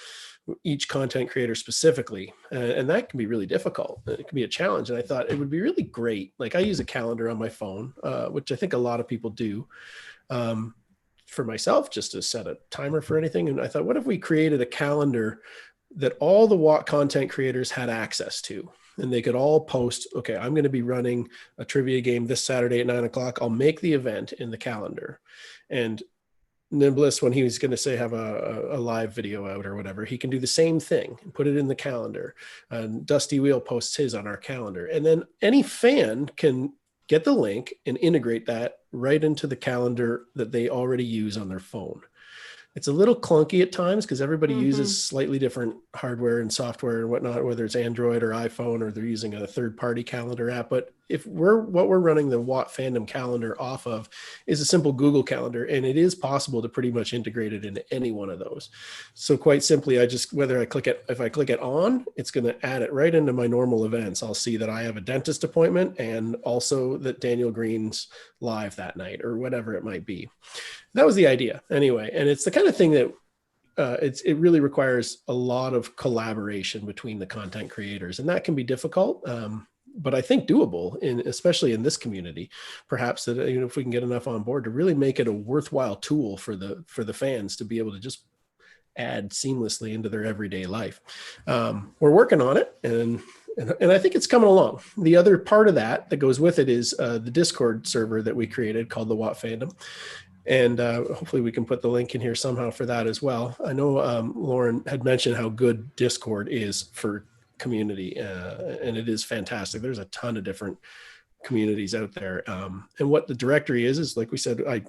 each content creator specifically. And that can be really difficult. It can be a challenge. And I thought it would be really great. Like, I use a calendar on my phone, which I think a lot of people do. For myself, just to set a timer for anything. And I thought, what if we created a calendar that all the WOT content creators had access to, and they could all post, okay, I'm going to be running a trivia game this Saturday at 9:00. I'll make the event in the calendar. And Nimblis, when he was going to say have a live video out or whatever, he can do the same thing and put it in the calendar. And Dusty Wheel posts his on our calendar. And then any fan can get the link and integrate that right into the calendar that they already use on their phone. It's a little clunky at times because everybody uses slightly different hardware and software and whatnot, whether it's Android or iPhone, or they're using a third-party calendar app. But if what we're running the WOT fandom calendar off of is a simple Google calendar, and it is possible to pretty much integrate it into any one of those. So quite simply, if I click it on, it's going to add it right into my normal events. I'll see that I have a dentist appointment, and also that Daniel Green's live that night, or whatever it might be. That was the idea anyway. And it's the kind of thing that it really requires a lot of collaboration between the content creators, and that can be difficult. But I think doable, especially in this community, perhaps that, if we can get enough on board to really make it a worthwhile tool for the fans to be able to just add seamlessly into their everyday life. We're working on it, and I think it's coming along. The other part of that goes with it is the Discord server that we created called the WOT Fandom. And hopefully we can put the link in here somehow for that as well. I know Lauren had mentioned how good Discord is for community, and it is fantastic. There's a ton of different communities out there. And what the directory is like we said, I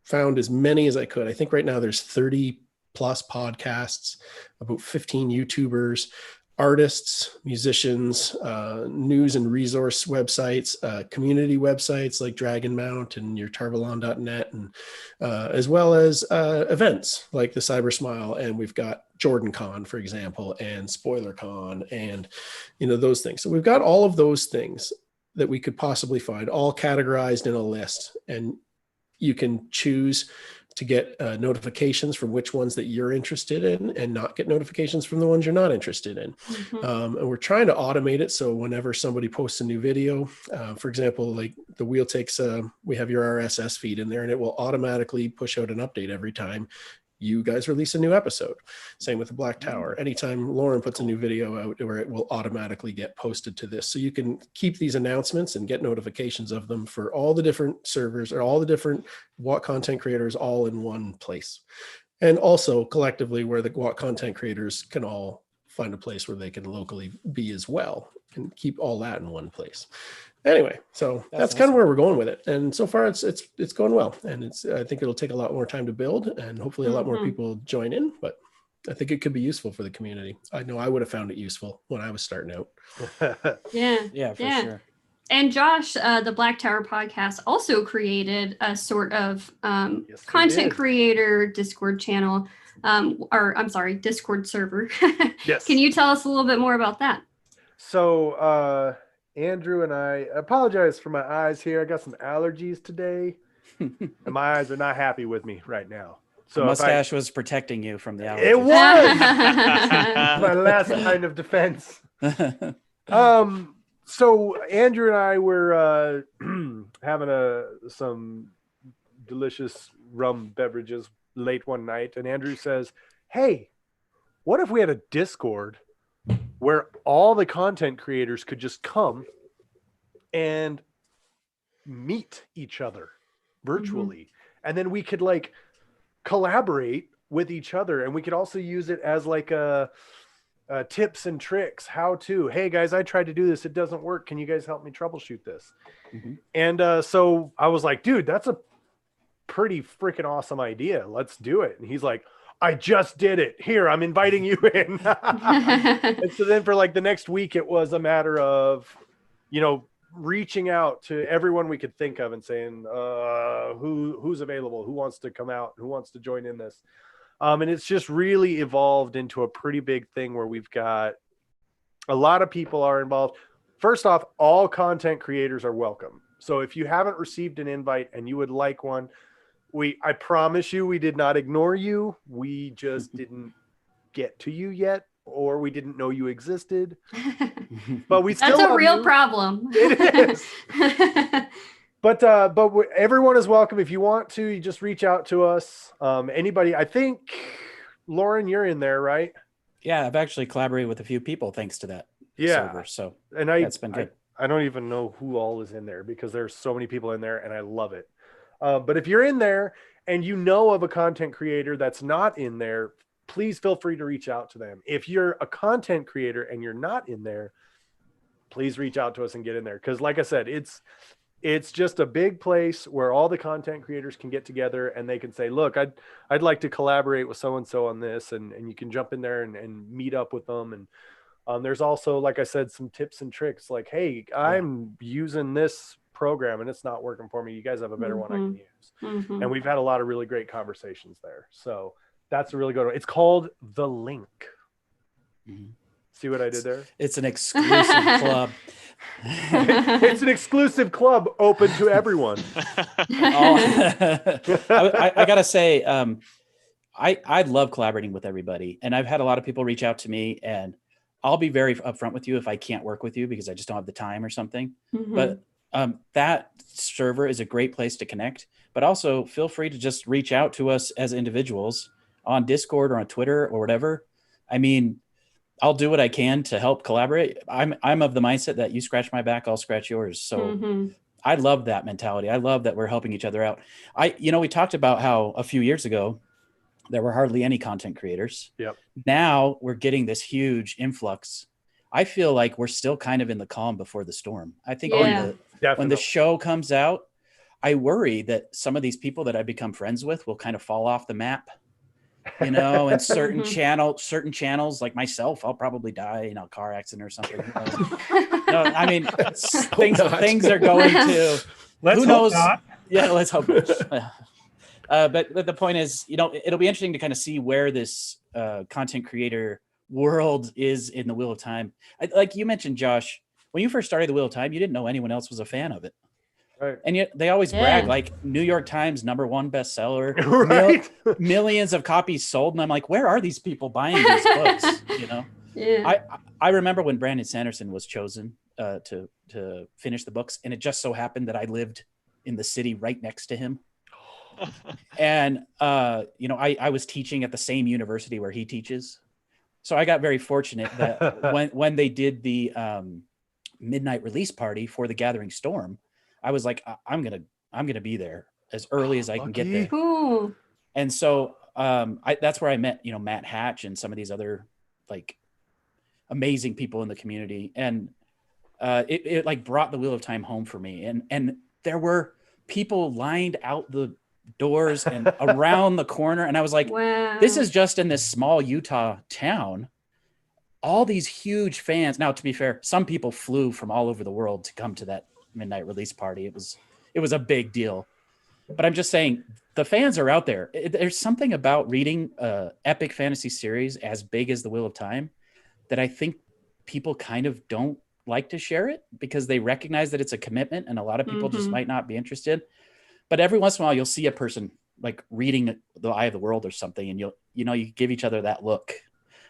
found as many as I could. I think right now there's 30 plus podcasts, about 15 YouTubers, artists, musicians, news and resource websites, community websites like Dragon Mount and your Tarvalon.net, and as well as events like the Cyber Smile, and we've got Jordan Con, for example, and Spoiler Con, and those things. So we've got all of those things that we could possibly find, all categorized in a list, and you can choose to get notifications from which ones that you're interested in, and not get notifications from the ones you're not interested in. And we're trying to automate it. So whenever somebody posts a new video, for example, like the Wheel Takes, we have your RSS feed in there, and it will automatically push out an update every time you guys release a new episode. Same with the Black Tower. Anytime Lauren puts a new video out, where it will automatically get posted to this. So you can keep these announcements and get notifications of them for all the different servers, or all the different WOT content creators, all in one place. And also collectively, where the WOT content creators can all find a place where they can locally be as well, and keep all that in one place. Anyway, so that's kind of where we're going with it, and so far it's going well, and I think it'll take a lot more time to build, and hopefully a lot more people join in, but I think it could be useful for the community. I know I would have found it useful when I was starting out. Yeah, for sure. And Josh, the Black Tower podcast, also created a sort of content creator Discord channel, Discord server. Yes. Can you tell us a little bit more about that? So Andrew and I apologize for my eyes here. I got some allergies today, and my eyes are not happy with me right now. So the mustache was protecting you from the allergies. It was my last line of defense. So Andrew and I were having some delicious rum beverages late one night, and Andrew says, "Hey, what if we had a Discord where all the content creators could just come and meet each other virtually, and then we could like collaborate with each other, and we could also use it as like a tips and tricks, how to, hey guys, I tried to do this, it doesn't work, can you guys help me troubleshoot this?" And so I was like, dude, that's a pretty freaking awesome idea, let's do it. And he's like, I just did it, here, I'm inviting you in. And so then for like the next week, it was a matter of reaching out to everyone we could think of and saying, who's available, who wants to come out, who wants to join in this. And it's just really evolved into a pretty big thing where we've got a lot of people are involved. First off, all content creators are welcome. So if you haven't received an invite and you would like one, I promise you, we did not ignore you. We just didn't get to you yet, or we didn't know you existed. But we still That's a real you. problem. It is. But everyone is welcome. If you want to, you just reach out to us. Anybody, I think, Lauren, you're in there, right? Yeah, I've actually collaborated with a few people thanks to that server. So and that's been good. I don't even know who all is in there because there's so many people in there and I love it. But if you're in there and you know of a content creator that's not in there, please feel free to reach out to them. If you're a content creator and you're not in there, please reach out to us and get in there. Because like I said, it's just a big place where all the content creators can get together and they can say, look, I'd like to collaborate with so-and-so on this. And you can jump in there and meet up with them. And there's also, like I said, some tips and tricks like, hey, I'm using this program and it's not working for me. You guys have a better one I can use. And we've had a lot of really great conversations there. So that's a really good one. It's called The Link. See what I did there? It's an exclusive club. It's an exclusive club open to everyone. I gotta say, I love collaborating with everybody, and I've had a lot of people reach out to me, and I'll be very upfront with you if I can't work with you because I just don't have the time or something. But that server is a great place to connect. But also feel free to just reach out to us as individuals on Discord or on Twitter or whatever. I mean, I'll do what I can to help collaborate. I'm of the mindset that you scratch my back, I'll scratch yours. So I love that mentality. I love that we're helping each other out. We talked about how a few years ago there were hardly any content creators. Yep. Now we're getting this huge influx. I feel like we're still kind of in the calm before the storm. I think when the show comes out, I worry that some of these people that I've become friends with will kind of fall off the map. And certain channels like myself, I'll probably die in a car accident or something. I mean, things are going to. Who knows? Not. Yeah, let's hope not. But the point is, it'll be interesting to kind of see where this content creator world is in the Wheel of Time. Like you mentioned, Josh, when you first started the Wheel of Time, you didn't know anyone else was a fan of it. Right. And yet they always brag like New York Times #1 bestseller, millions of copies sold. And I'm like, where are these people buying these books? Yeah. I remember when Brandon Sanderson was chosen to finish the books. And it just so happened that I lived in the city right next to him. And, I was teaching at the same university where he teaches. So I got very fortunate that when they did the midnight release party for The Gathering Storm, I was like, I'm gonna be there as early as I can get there. Cool. And so that's where I met, Matt Hatch and some of these other like amazing people in the community. And it like brought the Wheel of Time home for me. And there were people lined out the doors and around the corner. And I was like, wow, this is just in this small Utah town. All these huge fans. Now, to be fair, some people flew from all over the world to come to that midnight release party. It was a big deal. But I'm just saying, the fans are out there. There's something about reading a epic fantasy series as big as the Wheel of Time that I think people kind of don't like to share it because they recognize that it's a commitment and a lot of people just might not be interested. But every once in a while, you'll see a person like reading The Eye of the World or something, and you give each other that look.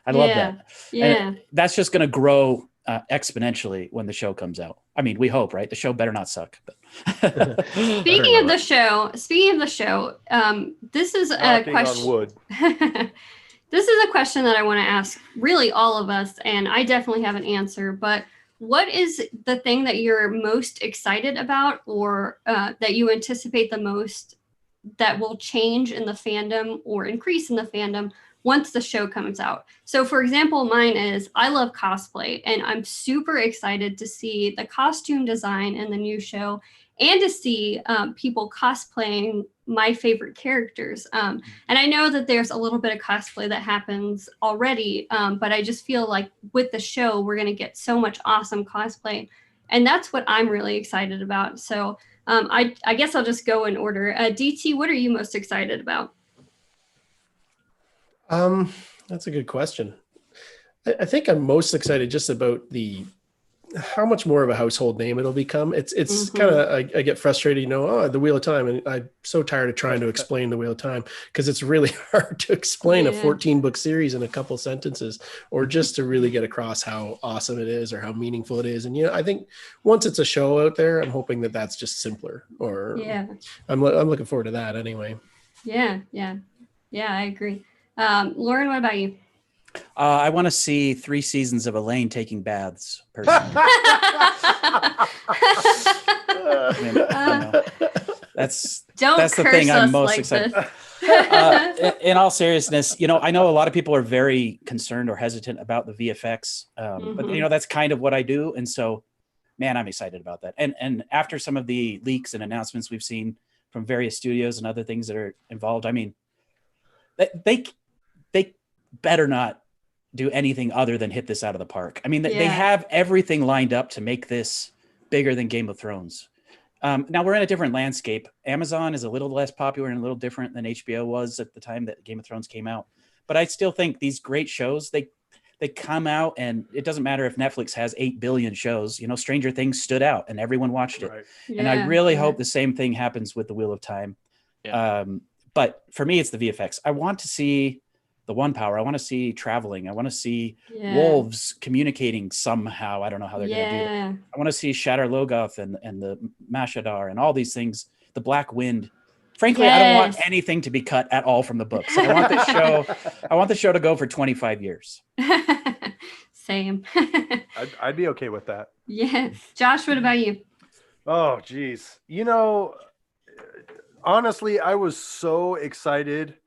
I love that. Yeah. And that's just going to grow exponentially when the show comes out. I mean, we hope, right? The show better not suck. But. Speaking of the show, this is a question. On wood. This is a question that I want to ask really all of us, and I definitely have an answer. But what is the thing that you're most excited about, or that you anticipate the most that will change in the fandom or increase in the fandom once the show comes out? So for example, mine is I love cosplay, and I'm super excited to see the costume design in the new show and to see people cosplaying my favorite characters. And I know that there's a little bit of cosplay that happens already, but I just feel like with the show, we're going to get so much awesome cosplay. And that's what I'm really excited about. So I guess I'll just go in order. DT, what are you most excited about? That's a good question. I think I'm most excited just about how much more of a household name it'll become. It's kind of, I get frustrated, the Wheel of Time, and I'm so tired of trying to explain the Wheel of Time, because it's really hard to explain a 14-book series in a couple sentences, or just to really get across how awesome it is or how meaningful it is. And I think once it's a show out there, I'm hoping that that's just simpler. Or I'm looking forward to that anyway. Yeah, I agree. Lauren, what about you? I want to see 3 seasons of Elaine taking baths, personally. That's the thing I'm most excited. In all seriousness, I know a lot of people are very concerned or hesitant about the VFX, but that's kind of what I do, and so, man, I'm excited about that. And after some of the leaks and announcements we've seen from various studios and other things that are involved, I mean, they better not do anything other than hit this out of the park. I mean, they have everything lined up to make this bigger than Game of Thrones. Now we're in a different landscape. Amazon is a little less popular and a little different than HBO was at the time that Game of Thrones came out. But I still think these great shows, they come out, and it doesn't matter if Netflix has 8 billion shows. Stranger Things stood out and everyone watched it. Right. And I really hope the same thing happens with the Wheel of Time. Yeah. But for me, it's the VFX. I want to see the One Power. I want to see traveling. I want to see wolves communicating somehow. I don't know how they're going to do that. I want to see Shadar Logoth and the Mashadar and all these things. The Black Wind. Frankly, I don't want anything to be cut at all from the books. I want the show to go for 25 years. Same. I'd be okay with that. Yeah. Josh, what about you? Oh, geez. Honestly, I was so excited.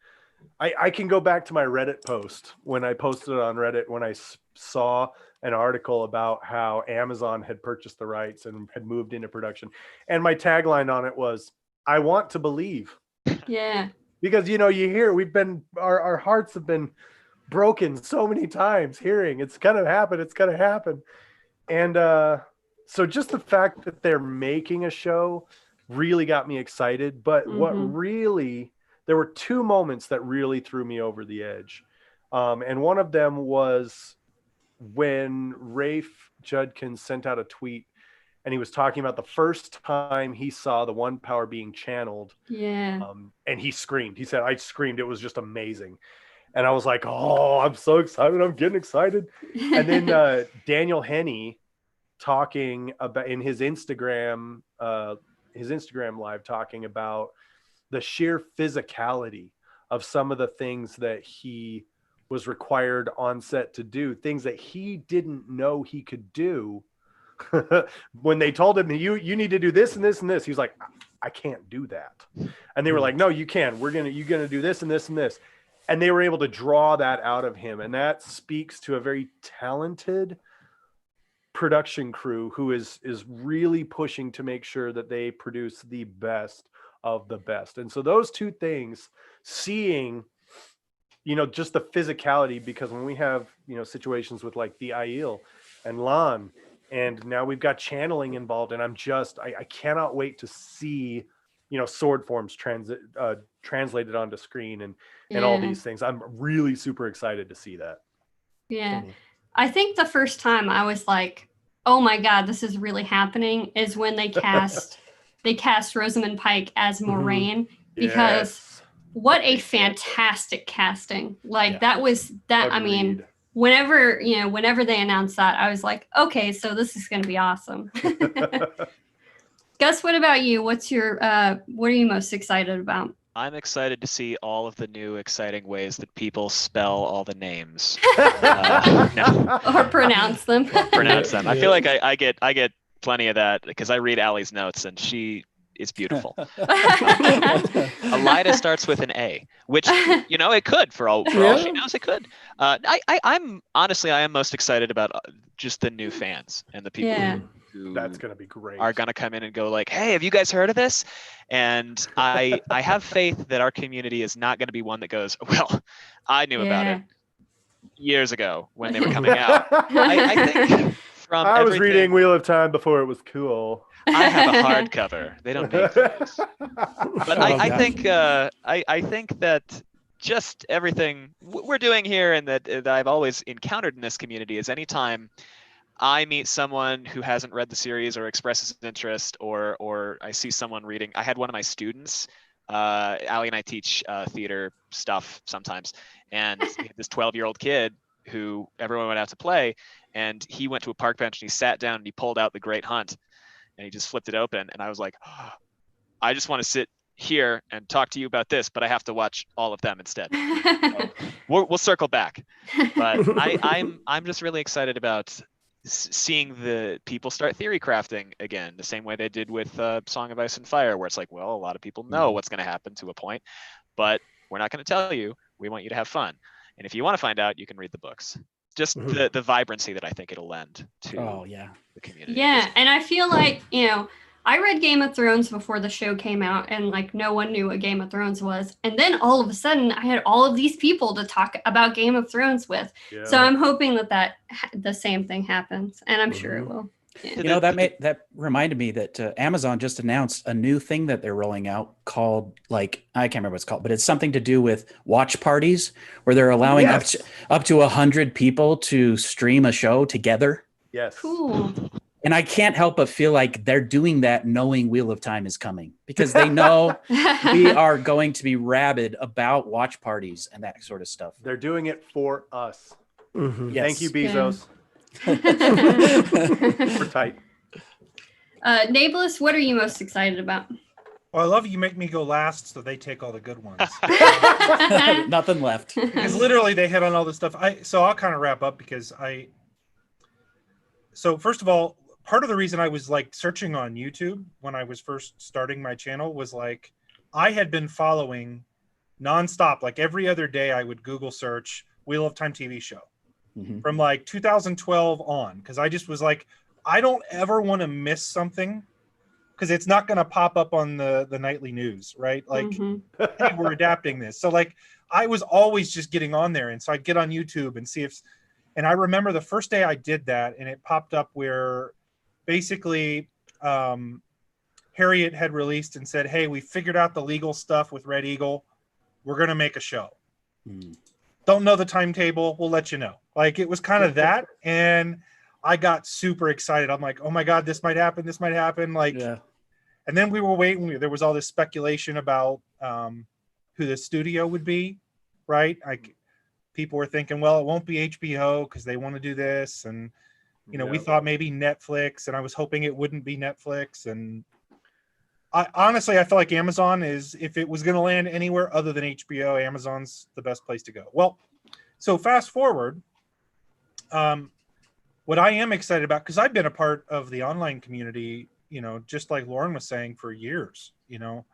I can go back to my Reddit post when I posted it on Reddit, when I saw an article about how Amazon had purchased the rights and had moved into production. And my tagline on it was, I want to believe. Yeah. Because, you hear, our hearts have been broken so many times hearing it's going to happen. And so just the fact that they're making a show really got me excited. But there were 2 moments that really threw me over the edge. And one of them was when Rafe Judkins sent out a tweet, and he was talking about the first time he saw the One Power being channeled. Yeah. And he screamed. He said, I screamed. It was just amazing. And I was like, oh, I'm so excited. I'm getting excited. And then Daniel Henney talking about in his Instagram live, talking about the sheer physicality of some of the things that he was required on set to do, things that he didn't know he could do. When they told him, you need to do this and this and this, he's like, I can't do that. And they were like, no, you can. You're going to do this and this and this. And they were able to draw that out of him. And that speaks to a very talented production crew who is really pushing to make sure that they produce the best of the best. And so those 2 things, seeing, just the physicality, because when we have, situations with like the Aiel and Lan, and now we've got channeling involved, and I cannot wait to see, sword forms translated onto screen and all these things. I'm really super excited to see that. Yeah. I think the first time I was like, oh my God, this is really happening, is when they cast Rosamund Pike as Moraine, because what a fantastic casting. That was that. Agreed. I mean, whenever they announced that, I was like, okay, so this is going to be awesome. Gus, what about you? What are you most excited about? I'm excited to see all of the new exciting ways that people spell all the names. Or pronounce them. I feel like I get plenty of that because I read Allie's notes, and she is beautiful. Elida starts with an A, which it could for all she knows, it could. I'm honestly, I am most excited about just the new fans and the people who that's gonna be great, are gonna come in and go like, hey, have you guys heard of this? And I have faith that our community is not going to be one that goes, well, I knew about it years ago when they were coming out. I think From I was everything- reading Wheel of Time before it was cool. I have a hardcover. They don't make those. But I gosh. think I think that just everything we're doing here and that I've always encountered in this community is anytime I meet someone who hasn't read the series or expresses interest, or I see someone reading. I had one of my students, Allie and I teach theater stuff sometimes, and this 12-year-old kid who everyone went out to play, and he went to a park bench and he sat down and he pulled out The Great Hunt, and he just flipped it open, and I was like, oh, I just want to sit here and talk to you about this, but I have to watch all of them instead. So we'll circle back, but I'm just really excited about seeing the people start theory crafting again, the same way they did with Song of Ice and Fire, where it's like, well, a lot of people know what's going to happen to a point, but we're not going to tell you. We want you to have fun, and if you want to find out, you can read the books. Just the vibrancy that I think it'll lend to the community. Yeah, and I feel like, I read Game of Thrones before the show came out, and like no one knew what Game of Thrones was. And then all of a sudden I had all of these people to talk about Game of Thrones with. Yeah. So I'm hoping that the same thing happens, and I'm sure it will. Yeah. That reminded me that Amazon just announced a new thing that they're rolling out called, like, I can't remember what it's called, but it's something to do with watch parties where they're allowing up to 100 people to stream a show together. Yes. Cool. And I can't help but feel like they're doing that knowing Wheel of Time is coming, because they know we are going to be rabid about watch parties and that sort of stuff. They're doing it for us. Mhm. Yes. Thank you, Bezos. We're tight. Nablus, what are you most excited about? Well, I love you make me go last, so they take all the good ones. Nothing left. Because literally they hit on all this stuff. So I'll kind of wrap up because so first of all, part of the reason I was like searching on YouTube when I was first starting my channel was like, I had been following nonstop. Like every other day I would Google search Wheel of Time TV show from like 2012 on. Because I just was like, I don't ever want to miss something because it's not going to pop up on the nightly news, right? Like, hey, we're adapting this. So like, I was always just getting on there. And so I'd get on YouTube and see if, and I remember the first day I did that and it popped up where basically Harriet had released and said, hey, we figured out the legal stuff with Red Eagle. We're going to make a show. Don't know the timetable. We'll let you know. Like it was kind of that. And I got super excited. I'm like, oh my God, this might happen. This might happen. Like, and then we were waiting. There was all this speculation about who the studio would be, right? Like people were thinking, well, it won't be HBO because they want to do this. And, you know, we thought maybe Netflix, and I was hoping it wouldn't be Netflix. And I honestly felt like Amazon is, if it was going to land anywhere other than HBO, Amazon's the best place to go. Well, so fast forward, what I am excited about, because I've been a part of the online community, you know, just like Lauren was saying, for years. You know,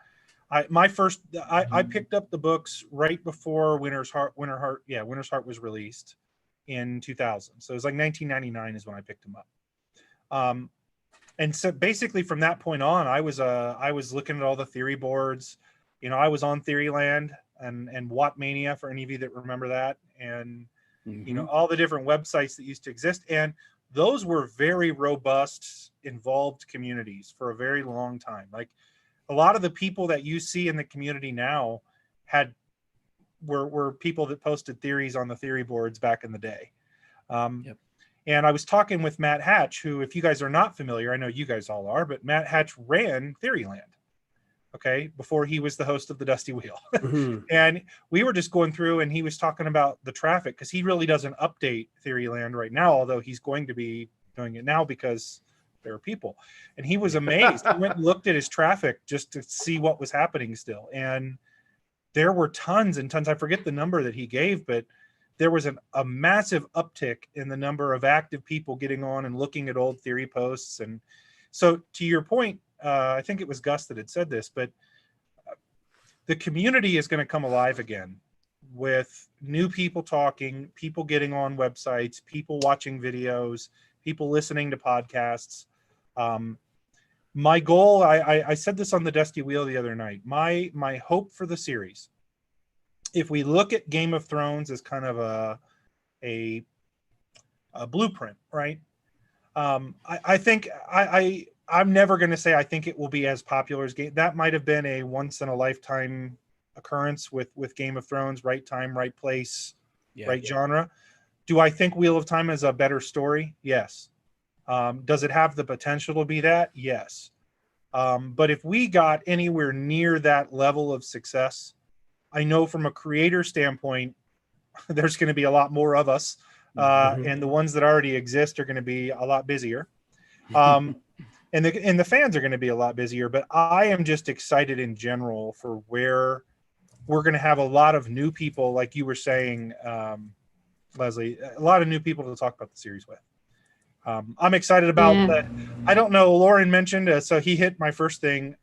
I picked up the books right before Winter's Heart was released in 2000. So it was like 1999 is when I picked them up. And so basically from that point on, I was looking at all the theory boards. You know, I was on Theoryland and Wattmania, for any of you that remember that, and you know, all the different websites that used to exist. And those were very robust, involved communities for a very long time. Like a lot of the people that you see in the community now were people that posted theories on the theory boards back in the day. And I was talking with Matt Hatch, who, if you guys are not familiar, I know you guys all are, but Matt Hatch ran Theoryland, okay, before he was the host of the Dusty Wheel. And we were just going through, and he was talking about the traffic, because he really doesn't update Theoryland right now, although he's going to be doing it now because there are people. And he was amazed. He went and looked at his traffic just to see what was happening still. And there were tons and tons. I forget the number that he gave, but there was a massive uptick in the number of active people getting on and looking at old theory posts. And so to your point, I think it was Gus that had said this, but the community is going to come alive again with new people talking, people getting on websites, people watching videos, people listening to podcasts. My goal, I said this on the Dusty Wheel the other night, my hope for the series, if we look at Game of Thrones as kind of a blueprint, right? I think I'm never going to say I think it will be as popular as Game. That might have been a once in a lifetime occurrence with Game of Thrones. Right time, right place, right genre. Do I think Wheel of Time is a better story? Yes. Does it have the potential to be that? Yes. But if we got anywhere near that level of success, I know from a creator standpoint, there's going to be a lot more of us, and the ones that already exist are going to be a lot busier, and the fans are going to be a lot busier. But I am just excited in general for where we're going to have a lot of new people, like you were saying, Leslie, a lot of new people to talk about the series with. I'm excited about that. I don't know. Lauren mentioned, so he hit my first thing.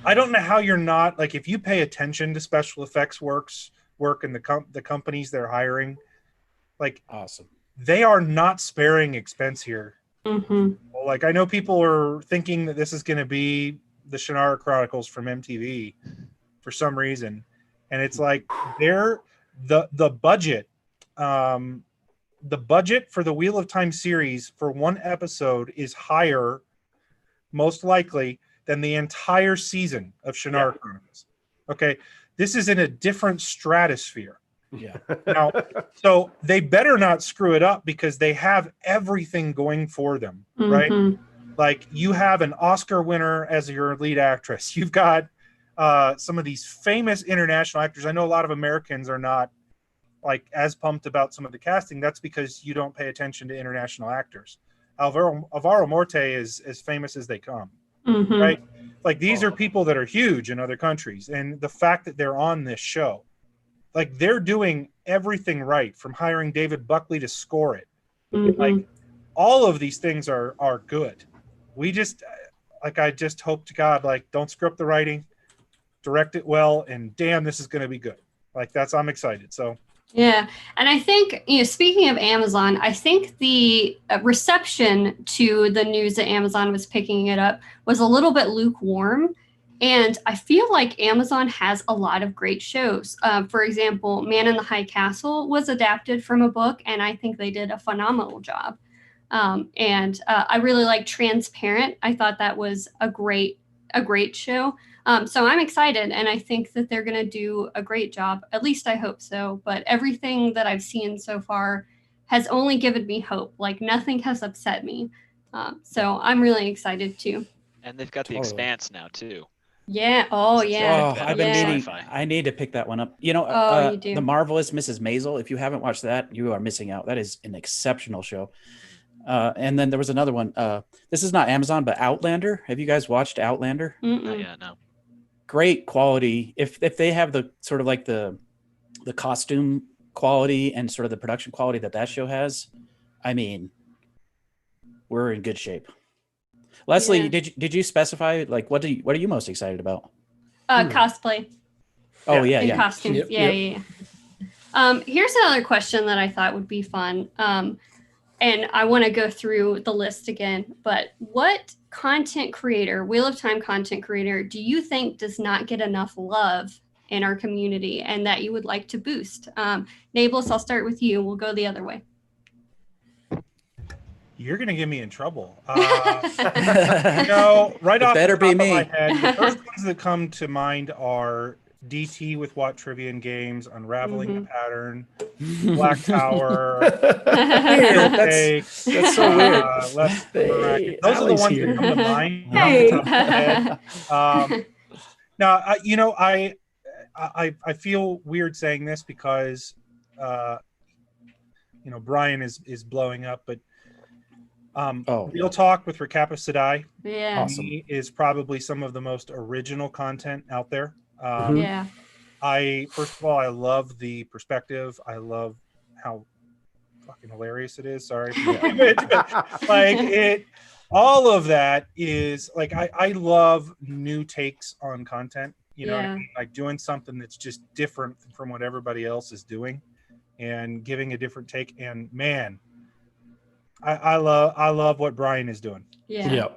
I don't know how you're not, like, if you pay attention to special effects work and the companies they're hiring, like, awesome. They are not sparing expense here. Mm-hmm. Like, I know people are thinking that this is going to be the Shannara Chronicles from MTV for some reason, and it's like the budget. The budget for the Wheel of Time series for one episode is higher, most likely, than the entire season of Shannara Chronicles. Okay, this is in a different stratosphere. Yeah. Now, so they better not screw it up because they have everything going for them, right? Like, you have an Oscar winner as your lead actress. You've got some of these famous international actors. I know a lot of Americans are not like as pumped about some of the casting. That's because you don't pay attention to international actors. Alvaro Morte is as famous as they come, right? Like, these are people that are huge in other countries, and the fact that they're on this show, like, they're doing everything right, from hiring David Buckley to score it. Like, all of these things are good. We just, like, I just hope to God, like, don't screw up the writing, direct it well, and damn, this is going to be good. Like, I'm excited. So. Yeah. And I think, speaking of Amazon, I think the reception to the news that Amazon was picking it up was a little bit lukewarm. And I feel like Amazon has a lot of great shows. For example, Man in the High Castle was adapted from a book, and I think they did a phenomenal job. And I really like Transparent. I thought that was a great show. So I'm excited, and I think that they're going to do a great job. At least I hope so. But everything that I've seen so far has only given me hope. Like, nothing has upset me. So I'm really excited too. And they've got the Expanse now too. Yeah. Oh, yeah. Oh, I've been meaning. I need to pick that one up. You do. The Marvelous Mrs. Maisel. If you haven't watched that, you are missing out. That is an exceptional show. And then there was another one. This is not Amazon, but Outlander. Have you guys watched Outlander? Not yet, no. Great quality. If they have the sort of like the costume quality and sort of the production quality that show has, I mean, we're in good shape. Leslie, did you specify, like, what are you most excited about? Cosplay. Oh yeah. Costumes. Yeah. Here's another question that I thought would be fun. And I want to go through the list again, but what content creator, Wheel of Time content creator, do you think does not get enough love in our community and that you would like to boost? Nablus, I'll start with you. We'll go the other way. You're going to get me in trouble. Right off the top of my head, the first ones that come to mind are DT with What Trivia and Games, Unraveling the Pattern, Black Tower. That's so weird. Those are the ones that come to mind. Hey. Off the top of my head. Now, I feel weird saying this because, Brian is blowing up, but Real Talk with Recap of Sedai is probably some of the most original content out there. First of all, I love the perspective. I love how fucking hilarious it is. Sorry. All of that is like, I love new takes on content, you know what I mean? Like, doing something that's just different from what everybody else is doing and giving a different take. And man, I love what Brian is doing. Yeah.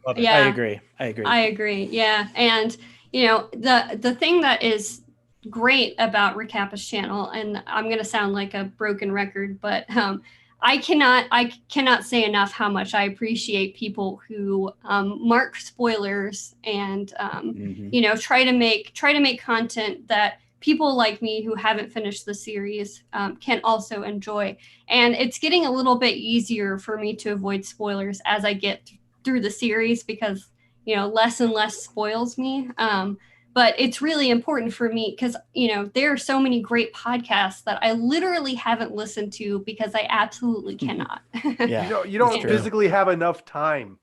I agree. Yeah. And the thing that is great about Recap's channel, and I'm going to sound like a broken record, but I cannot say enough how much I appreciate people who mark spoilers and try to make content that people like me who haven't finished the series can also enjoy. And it's getting a little bit easier for me to avoid spoilers as I get through the series because less and less spoils me. But it's really important for me because, there are so many great podcasts that I literally haven't listened to because I absolutely cannot. Yeah. You don't physically have enough time.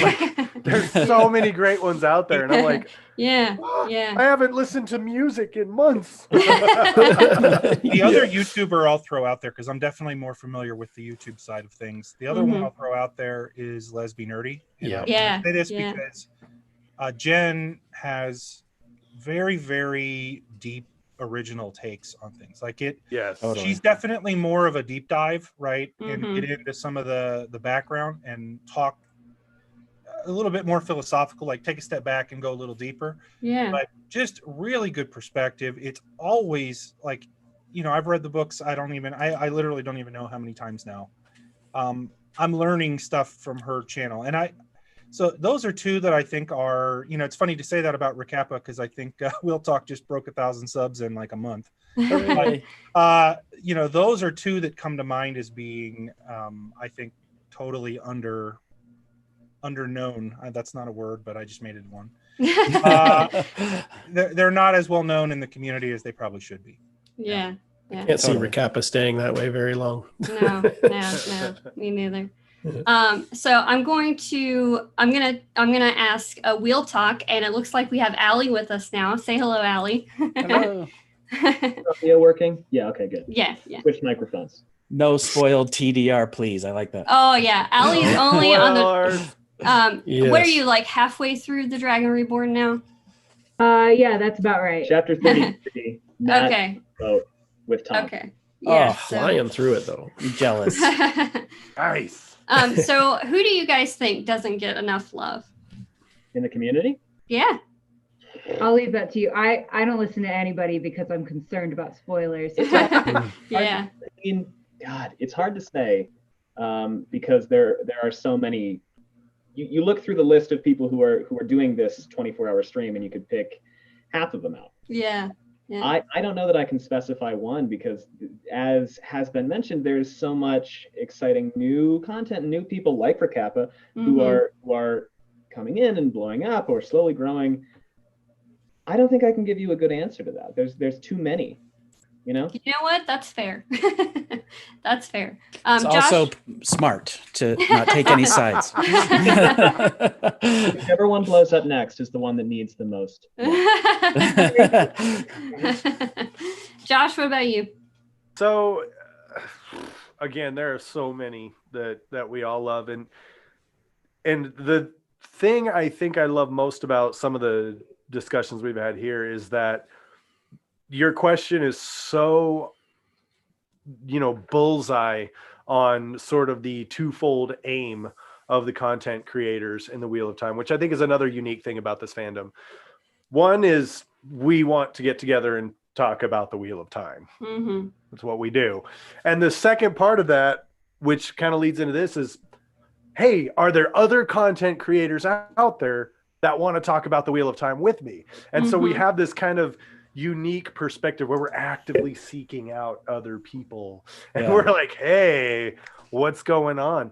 Like, there's so many great ones out there. And I'm like, I haven't listened to music in months. The other YouTuber I'll throw out there, because I'm definitely more familiar with the YouTube side of things. The other one I'll throw out there is Lesbian Nerdy. I say this because Jen has very, very deep original takes on things like it. Yes, totally. She's definitely more of a deep dive, right? And get into some of the background and talk a little bit more philosophical, like take a step back and go a little deeper. But just really good perspective. It's always like, I've read the books. I literally don't even know how many times now. I'm learning stuff from her channel, and so those are two that I think are, it's funny to say that about Recappa because I think Will Talk just broke 1,000 subs in like a month. But, those are two that come to mind as being, I think, totally underknown. That's not a word, but I just made it one. They're not as well known in the community as they probably should be. Yeah. Can't see Recappa staying that way very long. No, me neither. So I'm gonna ask a Wheel Talk, and it looks like we have Allie with us now. Say hello, Allie. Hello. Audio working? Yeah. Okay. Good. Yeah. Switch microphones. No spoiled TDR, please. I like that. Oh yeah, Allie's only on the. Yes. What are you, like halfway through the Dragon Reborn now? Yeah, that's about right. Chapter 33. Okay. With Tom. Okay. Yeah. Flying through it though. I'm jealous. Nice. So who do you guys think doesn't get enough love in the community? Yeah. I'll leave that to you. I don't listen to anybody because I'm concerned about spoilers. Yeah. I mean, God, it's hard to say because there are so many. You look through the list of people who are doing this 24-hour stream, and you could pick half of them out. Yeah. I don't know that I can specify one because, as has been mentioned, there's so much exciting new content and new people like Recappa who are coming in and blowing up or slowly growing. I don't think I can give you a good answer to that. There's too many. You know what? That's fair. That's fair. It's Josh? also smart to not take any sides. Whichever one blows up next is the one that needs the most. Josh, what about you? So, again, there are so many that we all love, and the thing I think I love most about some of the discussions we've had here is that your question is so, bullseye on sort of the twofold aim of the content creators in the Wheel of Time, which I think is another unique thing about this fandom. One is we want to get together and talk about the Wheel of Time. Mm-hmm. That's what we do. And the second part of that, which kind of leads into this, is, hey, are there other content creators out there that want to talk about the Wheel of Time with me? And so we have this kind of unique perspective where we're actively seeking out other people, and we're like, hey, what's going on?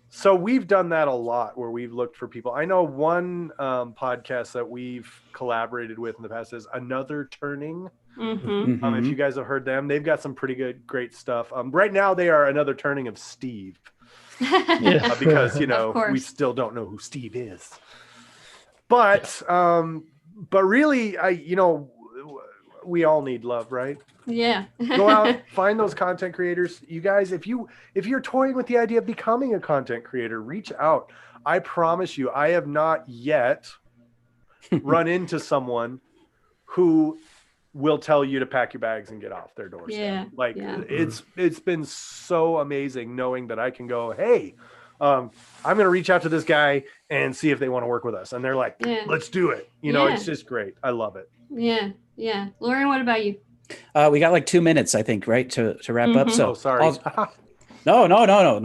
So we've done that a lot where we've looked for people. I know one podcast that we've collaborated with in the past is Another Turning. If you guys have heard them, they've got some pretty great stuff. Right now they are Another Turning of Steve. Because we still don't know who Steve is. But really, we all need love, right? Yeah. Go out, find those content creators. You guys, if you're toying with the idea of becoming a content creator, reach out. I promise you, I have not yet run into someone who will tell you to pack your bags and get off their doorstep. It's been so amazing knowing that I can go, hey, I'm going to reach out to this guy and see if they want to work with us. And they're like, let's do it. It's just great. I love it. Yeah. Lauren, what about you? We got like 2 minutes, I think, right, to wrap up. So sorry. No, not at all.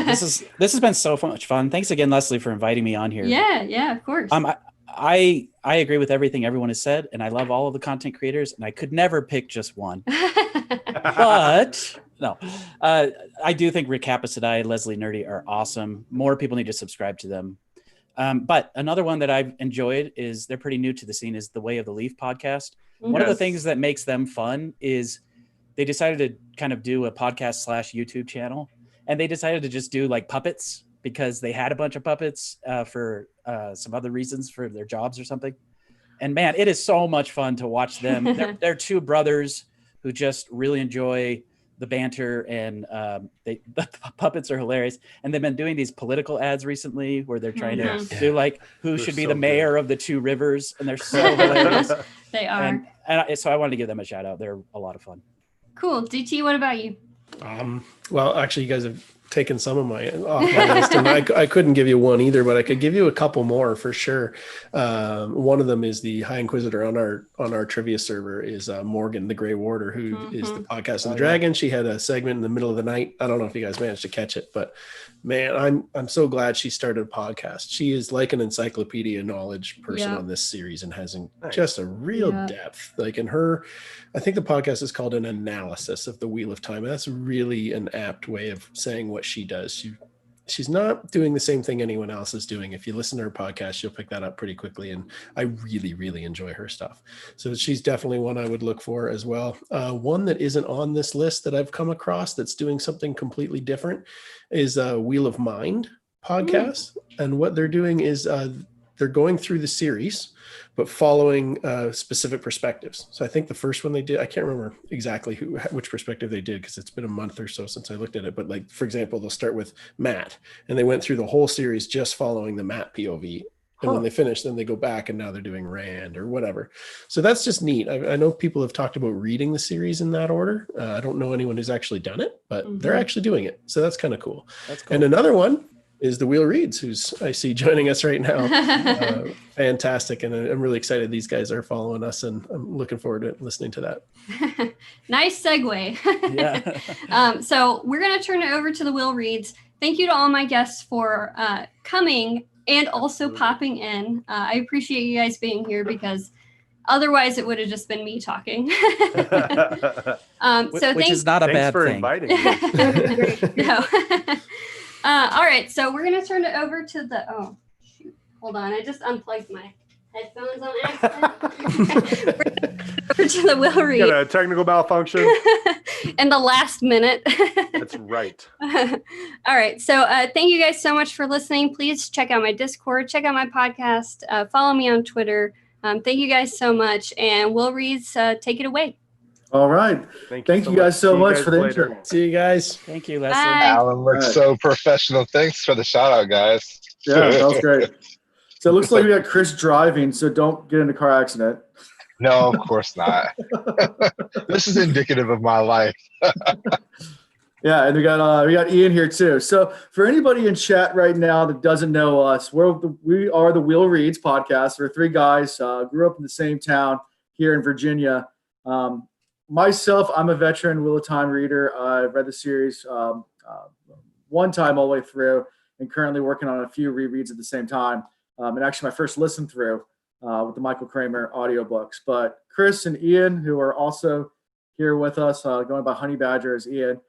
This has been so much fun. Thanks again, Leslie, for inviting me on here. Yeah, of course. I agree with everything everyone has said, and I love all of the content creators, and I could never pick just one. But no, I do think Rick Capacity, Leslie Nerdy are awesome. More people need to subscribe to them. But another one that I've enjoyed is they're pretty new to the scene is the Way of the Leaf podcast. One of the things that makes them fun is they decided to kind of do a podcast / YouTube channel, and they decided to just do like puppets because they had a bunch of puppets for some other reasons for their jobs or something. And man, it is so much fun to watch them. They're two brothers who just really enjoy the banter, and the puppets are hilarious. And they've been doing these political ads recently where they're trying to do like who should be the mayor of the two rivers, and they're so hilarious. They are. And so I wanted to give them a shout out. They're a lot of fun. Cool. DT, what about you? Well, actually, you guys have taken some of my off my list, and I couldn't give you one either, but I could give you a couple more for sure. One of them is the High Inquisitor on our trivia server is Morgan the Grey Warder, who is the podcast of the Dragon. She had a segment in the middle of the night. I don't know if you guys managed to catch it, but man, I'm so glad she started a podcast. She is like an encyclopedia knowledge person on this series and has just a real depth. Like in her, I think the podcast is called An Analysis of the Wheel of Time. That's really an apt way of saying what she does. She's not doing the same thing anyone else is doing. If you listen to her podcast, you'll pick that up pretty quickly. And I really, really enjoy her stuff. So she's definitely one I would look for as well. One that isn't on this list that I've come across that's doing something completely different is Wheel of Mind podcast. And what they're doing is they're going through the series, but following specific perspectives. So I think the first one they did, I can't remember exactly which perspective they did because it's been a month or so since I looked at it. But like, for example, they'll start with Matt, and they went through the whole series just following the Matt POV. And when they finish, then they go back and now they're doing Rand or whatever. So that's just neat. I know people have talked about reading the series in that order. I don't know anyone who's actually done it, but they're actually doing it. So that's kind of cool. That's cool. And another one is the Wheel Reads, who's I see joining us right now. Fantastic. And I'm really excited these guys are following us, and I'm looking forward to listening to that. Nice segue. So we're going to turn it over to the Wheel Reads. Thank you to all my guests for coming and also popping in. I appreciate you guys being here because otherwise it would have just been me talking. Which is not a bad thing. Thanks for inviting me. No. All right, so we're going to turn it over to the, hold on, I just unplugged my headphones on accident. Over to the Will Read. Got a technical malfunction. In the last minute. That's right. All right, so thank you guys so much for listening. Please check out my Discord, check out my podcast, follow me on Twitter. Thank you guys so much, and Will Reads, take it away. All right. Thank you guys so much for the intro. See you guys. Thank you, Leslie. Bye. Alan looks so professional. Thanks for the shout out, guys. Yeah, that was great. So it looks like we got Chris driving, so don't get in a car accident. No, of course not. This is indicative of my life. Yeah, and we got Ian here too. So for anybody in chat right now that doesn't know us, we are the Will Reads podcast. We're three guys, grew up in the same town here in Virginia. Myself, I'm a veteran Wheel of Time reader. I've read the series one time all the way through, and currently working on a few rereads at the same time. And actually my first listen through with the Michael Kramer audiobooks. But Chris and Ian, who are also here with us, going by Honey Badger as Ian,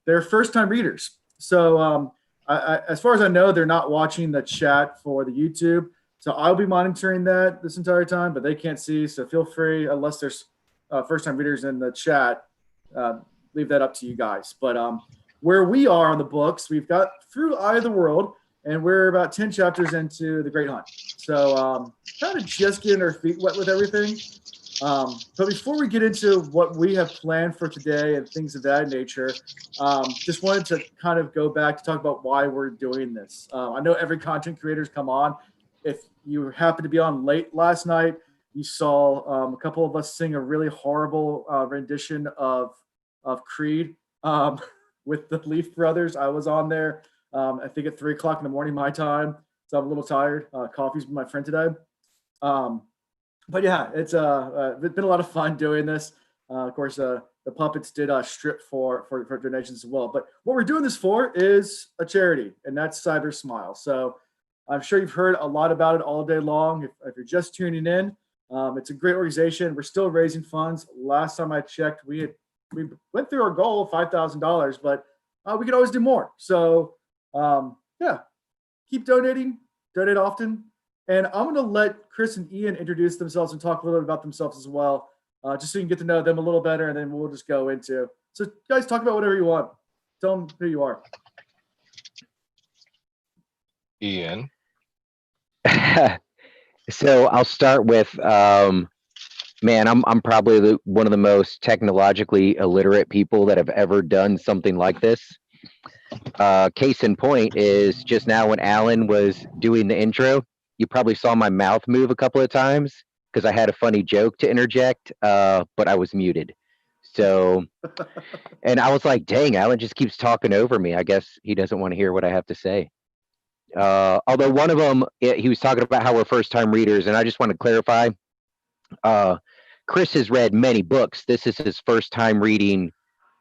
they're first-time readers. So as far as I know, they're not watching the chat for the YouTube. So I'll be monitoring that this entire time, but they can't see. So feel free, unless there's first-time readers in the chat, leave that up to you guys. But where we are on the books, we've got through Eye of the World, and we're about 10 chapters into The Great Hunt. So kind of just getting our feet wet with everything. But before we get into what we have planned for today and things of that nature, just wanted to kind of go back to talk about why we're doing this. I know every content creator's come on. If you happen to be on late last night, you saw a couple of us sing a really horrible rendition of Creed with the Leaf Brothers. I was on there, I think at 3:00 in the morning, my time. So I'm a little tired. Coffee's been my friend today. But yeah, it's been a lot of fun doing this. Of course, the the puppets did strip for donations as well. But what we're doing this for is a charity, and that's Cyber Smile. So I'm sure you've heard a lot about it all day long. If you're just tuning in, it's a great organization. We're still raising funds. Last time I checked, we went through our goal of $5,000, but we could always do more. So yeah, keep donating, donate often. And I'm going to let Chris and Ian introduce themselves and talk a little bit about themselves as well, just so you can get to know them a little better, and then we'll just go into. So guys, talk about whatever you want. Tell them who you are. Ian. So I'll start with, man, I'm probably one of the most technologically illiterate people that have ever done something like this. Case in point is just now when Alan was doing the intro, you probably saw my mouth move a couple of times because I had a funny joke to interject, but I was muted. So, and I was like, dang, Alan just keeps talking over me. I guess he doesn't want to hear what I have to say. Although one of them, he was talking about how we're first-time readers, and I just want to clarify. Chris has read many books. This is his first time reading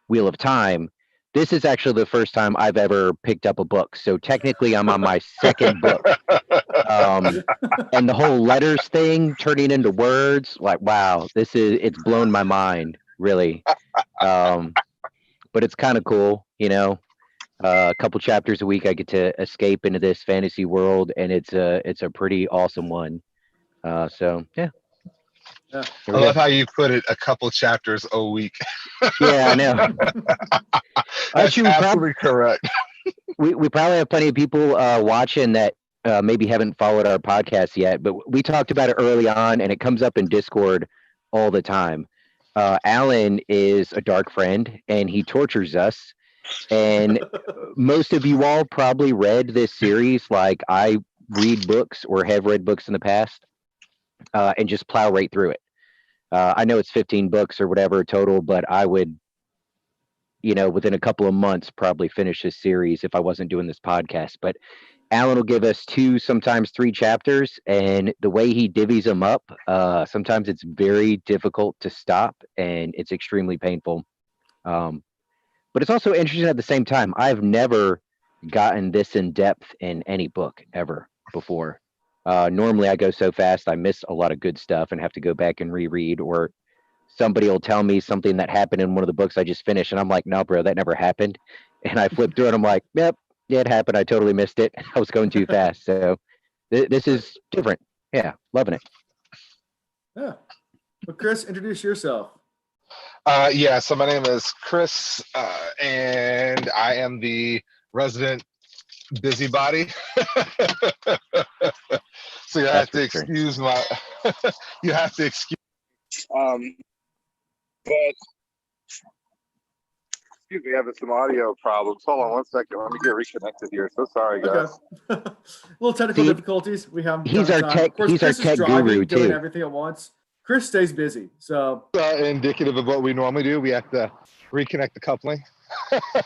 Wheel of Time. This is actually the first time I've ever picked up a book. So technically I'm on my second book. And the whole letters thing turning into words, like, wow, it's blown my mind, really. But it's kind of cool, you know. A couple chapters a week I get to escape into this fantasy world, and it's a pretty awesome one. So yeah. I love how you put it, a couple chapters a week. Yeah, I know. That's absolutely correct. We probably have plenty of people watching that maybe haven't followed our podcast yet, but we talked about it early on, and it comes up in Discord all the time. Alan is a dark friend, and he tortures us. And most of you all probably read this series like I read books or have read books in the past, and just plow right through it. I know it's 15 books or whatever total, but I would, within a couple of months, probably finish this series if I wasn't doing this podcast. But Alan will give us 2, sometimes 3 chapters, and the way he divvies them up, sometimes it's very difficult to stop, and it's extremely painful. But it's also interesting at the same time. I've never gotten this in depth in any book ever before. Normally I go so fast I miss a lot of good stuff and have to go back and reread, or somebody will tell me something that happened in one of the books I just finished, and I'm like, no, bro, that never happened. And I flip through it, I'm like, yep, yeah, it happened. I totally missed it. I was going too fast. So this is different. Yeah, loving it. Yeah. Well, Chris, introduce yourself. Yeah, so my name is Chris, and I am the resident busybody. So you have to excuse my you have to excuse but excuse me, having some audio problems. Hold on one second, let me get reconnected here. So sorry, guys. Okay. A little technical difficulties. We have he's our tech, of course, he's Chris our tech driving, guru doing too. everything at once. Chris stays busy, so indicative of what we normally do. We have to reconnect the coupling.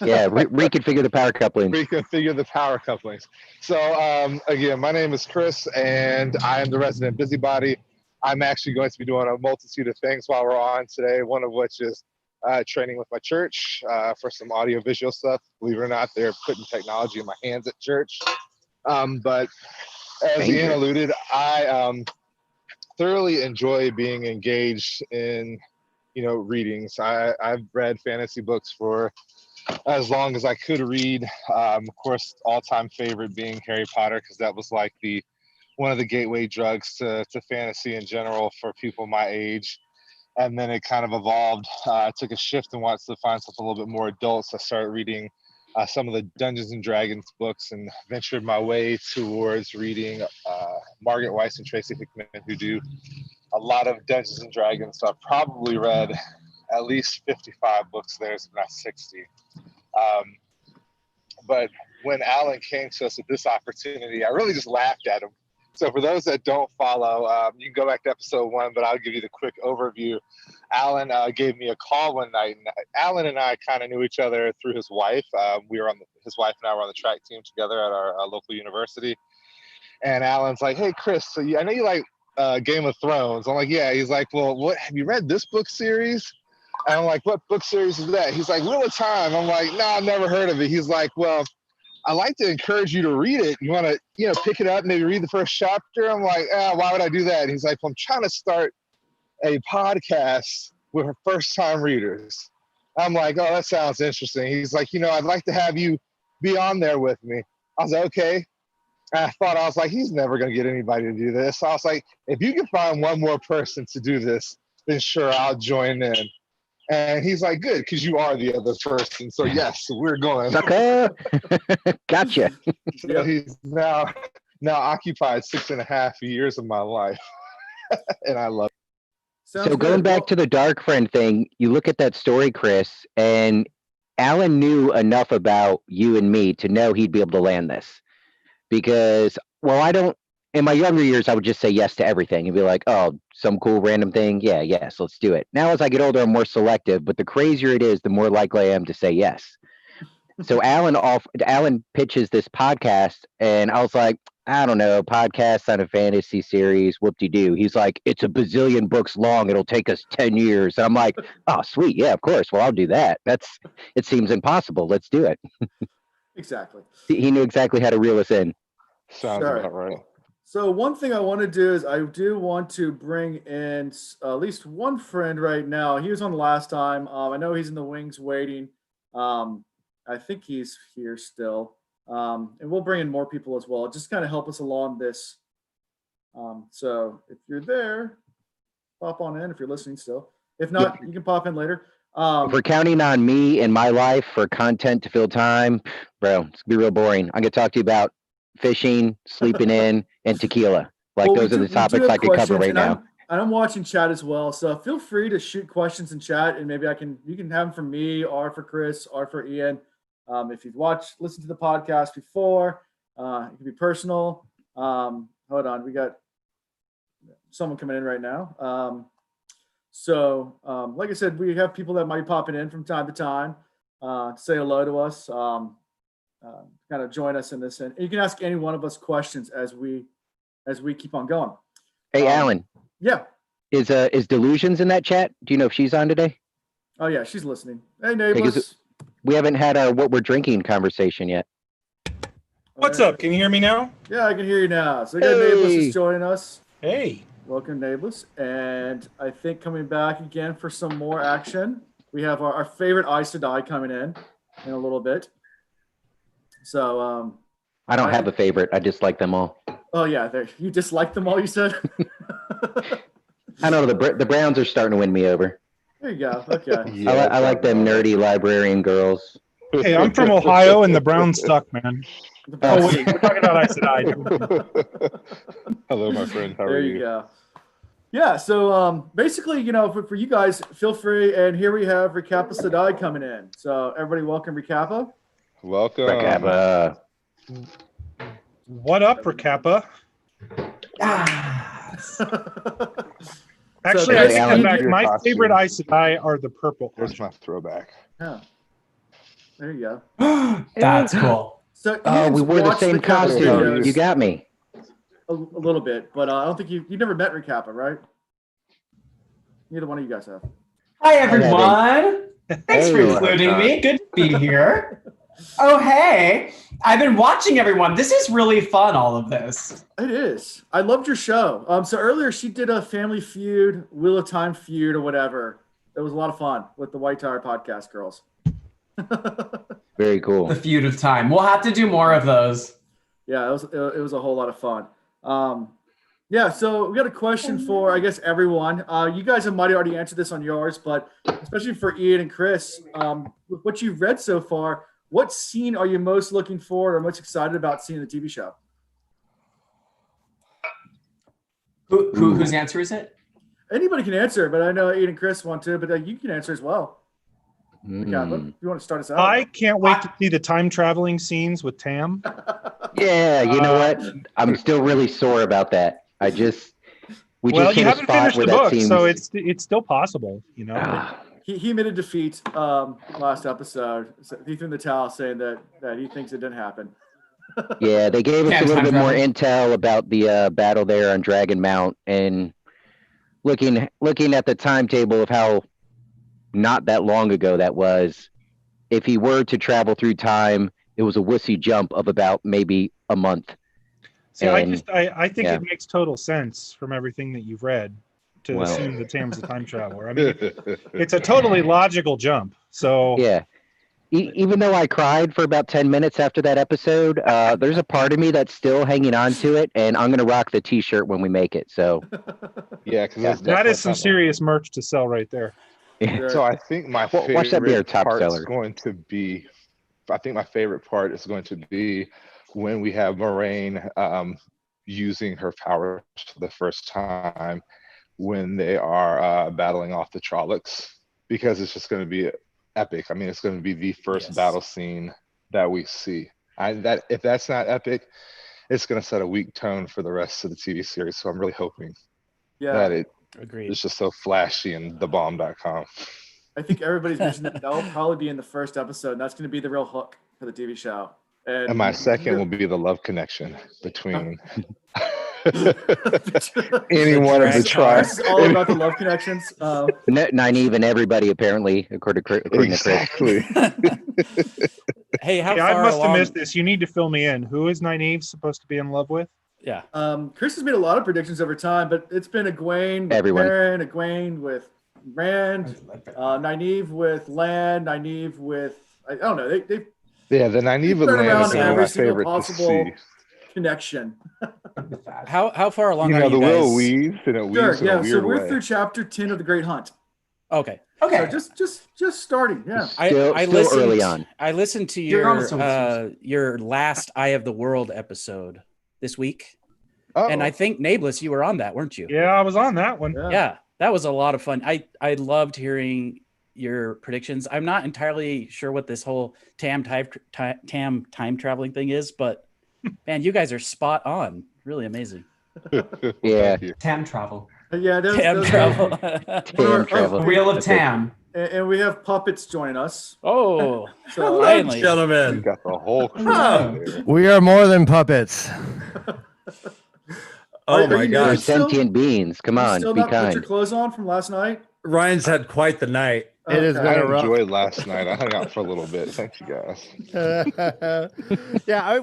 Yeah, reconfigure the power couplings. Reconfigure the power couplings. So again, my name is Chris, and I am the resident busybody. I'm actually going to be doing a multitude of things while we're on today, one of which is training with my church for some audio visual stuff. Believe it or not, they're putting technology in my hands at church. But as Ian alluded, I thoroughly enjoy being engaged in readings. I've read fantasy books for as long as I could read. Of course, all-time favorite being Harry Potter, because that was like one of the gateway drugs to fantasy in general for people my age. And then it kind of evolved. I took a shift and wanted to find something a little bit more adult, so I started reading some of the Dungeons and Dragons books and ventured my way towards reading Margaret Weiss and Tracy Hickman, who do a lot of Dungeons and Dragons. So I've probably read at least 55 books there, if not 60. But when Alan came to us with this opportunity, I really just laughed at him. So for those that don't follow, you can go back to episode 1, but I'll give you the quick overview. Alan gave me a call one night, and Alan and I kind of knew each other through his wife. His wife and I were on the track team together at our local university. And Alan's like, hey, Chris, so I know you like Game of Thrones. I'm like, yeah. He's like, well, what have you read this book series? And I'm like, what book series is that? He's like, Wheel of Time. I'm like, no, I've never heard of it. He's like, well, I like to encourage you to read it. You want to, pick it up, maybe read the first chapter? I'm like, why would I do that? And he's like, well, I'm trying to start a podcast with first-time readers. I'm like, oh, that sounds interesting. He's like, I'd like to have you be on there with me. I was like, okay. And I was like, he's never going to get anybody to do this. So I was like, if you can find one more person to do this, then sure, I'll join in. And he's like, good, because you are the other person. So yes, we're going. Sucker. Gotcha. So he's now occupied 6.5 years of my life. And I love it. So going back to the dark friend thing, you look at that story, Chris, and Alan knew enough about you and me to know he'd be able to land this. Because, in my younger years, I would just say yes to everything and be like, oh, some cool random thing. Yeah, yes, let's do it. Now, as I get older, I'm more selective, but the crazier it is, the more likely I am to say yes. So Alan pitches this podcast, and I was like, I don't know, podcast on a fantasy series, whoop-de-doo. He's like, it's a bazillion books long. It'll take us 10 years. And I'm like, oh, sweet. Yeah, of course. Well, I'll do that. It seems impossible. Let's do it. Exactly. He knew exactly how to reel us in. Sounds about right. So one thing I want to do is I do want to bring in at least one friend right now. He was on last time. I know he's in the wings waiting. I think he's here still. And we'll bring in more people as well. Just kind of help us along this. So if you're there, pop on in if you're listening still. If not, you can pop in later. If we're counting on me and my life for content to fill time, bro, it's gonna be real boring. I'm gonna talk to you about fishing, sleeping in, and tequila. Those are the topics I could cover right now. I'm watching chat as well, so feel free to shoot questions in chat, and maybe you can have them for me or for Chris or for Ian. If you've listened to the podcast before, it can be personal. Hold on, we got someone coming in right now. So like I said, we have people that might be popping in from time to time to say hello to us, kind of join us in this. And you can ask any one of us questions as we keep on going. Hey, Alan. Yeah. Is Delusions in that chat? Do you know if she's on today? Oh, yeah, she's listening. Hey, neighbors. We haven't had our what we're drinking conversation yet. What's up? Can you hear me now? Yeah, I can hear you now. So we got Nameless is joining us. Hey. Welcome, Nameless. And I think coming back again for some more action, we have our favorite Ice to Die coming in a little bit. So I don't have a favorite. I dislike them all. Oh, yeah. You dislike them all, you said? I know the Browns are starting to win me over. There you go. Okay. Yeah, I like them nerdy librarian girls. Hey, I'm from Ohio, and the Browns suck, man. Oh, wait, we're talking about Ice to Die. Hello, my friend. How are you? There you go. Yeah, so basically, for you guys, feel free. And here we have Recappa Sadai coming in. So everybody welcome Recappa. Welcome. Recappa. What up, Recappa? Actually, I take that back. My favorite Ice to Die are the purple. There's my throwback. Yeah. There you go. That's cool. So we wore the same costume. You got me. A little bit, but I don't think you never met Recappa, right? Neither one of you guys have. Hi, everyone. Thanks for including me. Good to be here. Oh, hey. I've been watching everyone. This is really fun, all of this. It is. I loved your show. So earlier she did a Family Feud, Wheel of Time feud or whatever. It was a lot of fun with the White Tower Podcast girls. Very cool. The Feud of Time. We'll have to do more of those. Yeah, it was a whole lot of fun. Yeah, so we got a question for, I guess, everyone. You guys have might already answered this on yours, but especially for Ian and Chris, with what you've read so far, what scene are you most looking for or most excited about seeing in the TV show? Whose answer is it? Anybody can answer, but I know Ian and Chris want to, but you can answer as well. Yeah, if you want to start us out. I can't wait to see the time traveling scenes with Tam. Yeah, you know what? I'm still really sore about that. We just you haven't finished the book, so it's still possible, He made a defeat last episode. So he threw in the towel saying that he thinks it didn't happen. Yeah, they gave us a little bit more intel about the battle there on Dragon Mount, and looking at the timetable of how not that long ago that was, if he were to travel through time, it was a wussy jump of about maybe a month. See, I think yeah. it makes total sense from everything that you've read to Well. assume that Tam's a time traveler. I mean, it's a totally logical jump. So yeah. Even though I cried for about 10 minutes after that episode, there's a part of me that's still hanging on to it, and I'm going to rock the t-shirt when we make it. So Yeah, because that is some serious merch to sell right there. So I think my watch that be our favorite top part is seller. going to be, I think my favorite part is going to be when we have Moraine using her powers for the first time when they are battling off the Trollocs, because it's just going to be epic. I mean, it's going to be the first battle scene that we see. If that's not epic, it's going to set a weak tone for the rest of the TV series. So I'm really hoping that it's just so flashy and thebomb.com. I think everybody's mentioned that that'll probably be in the first episode. And that's going to be the real hook for the TV show. And my second will be the love connection between any one of the tribes. It's all about the love connections. Nynaeve and everybody, apparently, according to Chris. Exactly. Hey, how I far must along? have missed this. You need to fill me in. Who is Nynaeve supposed to be in love with? Yeah. Chris has made a lot of predictions over time, but it's been Egwene with Everyone. Perrin, Egwene with Rand, Nynaeve with Lan, Nynaeve with I don't know. They Yeah, the Nynaeve turn Land around is to one of every my single favorite to possible see. connection. How far along You are know, you the guys? will weaves and it Sure, weaves in yeah. a So weird we're way. through chapter 10 of the Great Hunt. Okay. So just starting. Yeah. Still listened, early on. I listened to You're almost almost. your last Eye of the World episode this week, Oh. and I think Nablus, you were on that, weren't you? Yeah, I was on that one. Yeah, that was a lot of fun. I loved hearing your predictions. I'm not entirely sure what this whole Tam time traveling thing is, but man, you guys are spot on. Really amazing. Yeah. Tam travel. Yeah, Tam travel. Tam travel. The Wheel of Tam. And we have puppets join us. Oh, So finally. You Gentlemen, got the whole crew Oh. there. we are more than puppets. Oh Are my you They're naked gosh. still? sentient beings. Come You on, still be not put your kind. clothes on from last night? Ryan's had quite the night. It has Okay. I been a rough. enjoyed last night. I hung out for a little bit. Thank you guys.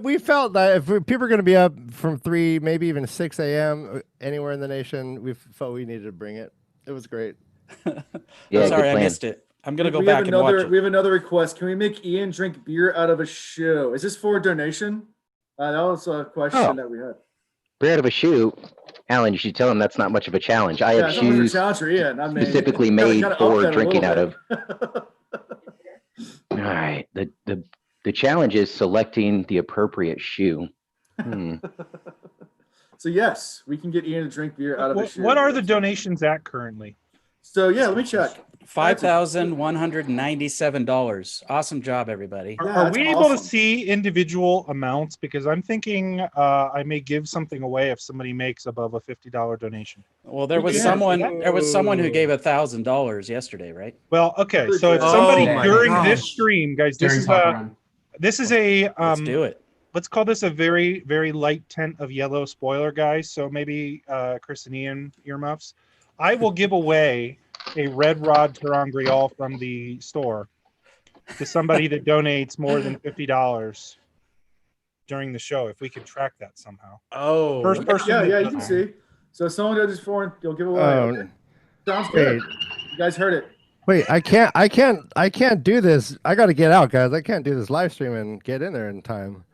We felt that if people are going to be up from 3, maybe even 6 a.m. anywhere in the nation, we felt we needed to bring it. It was great. Yeah, I'm good sorry I plan. missed it. I'm gonna go we back have and watch another. it. We have another request. Can we make Ian drink beer out of a shoe? Is this for a donation? That was a question Oh. that we had. Beer out of a shoe. Alan, you should tell him that's not much of a challenge. I Yeah, have it's not much of a shoes challenge for Ian. I mean, specifically gotta- made gotta up for that a drinking out little of. All right. The challenge is selecting the appropriate shoe. So yes, we can get Ian to drink beer out of a shoe. What are the donations at currently? So yeah, let me check. $5,197. Awesome job, everybody. Are, Yeah, are that's we able to awesome. see individual amounts? Because I'm thinking I may give something away if somebody makes above a $50 donation. Well, there was Yeah. someone who gave $1,000 yesterday, right? Well, okay, so if somebody Oh my during gosh. this stream, guys, During top run. this is a Let's do it. let's call this a very, very light tint of yellow spoiler, guys. So maybe Chris and Ian earmuffs. I will give away a red rod terangrial from the store to somebody that donates more than $50 during the show. If we could track that somehow. Oh. First person. Yeah, that yeah, you does can it. see. So if someone does this for, you'll give away. Oh. Okay. Sounds good. Wait. You guys heard it. Wait, I can't do this. I got to get out, guys. I can't do this live stream and get in there in time.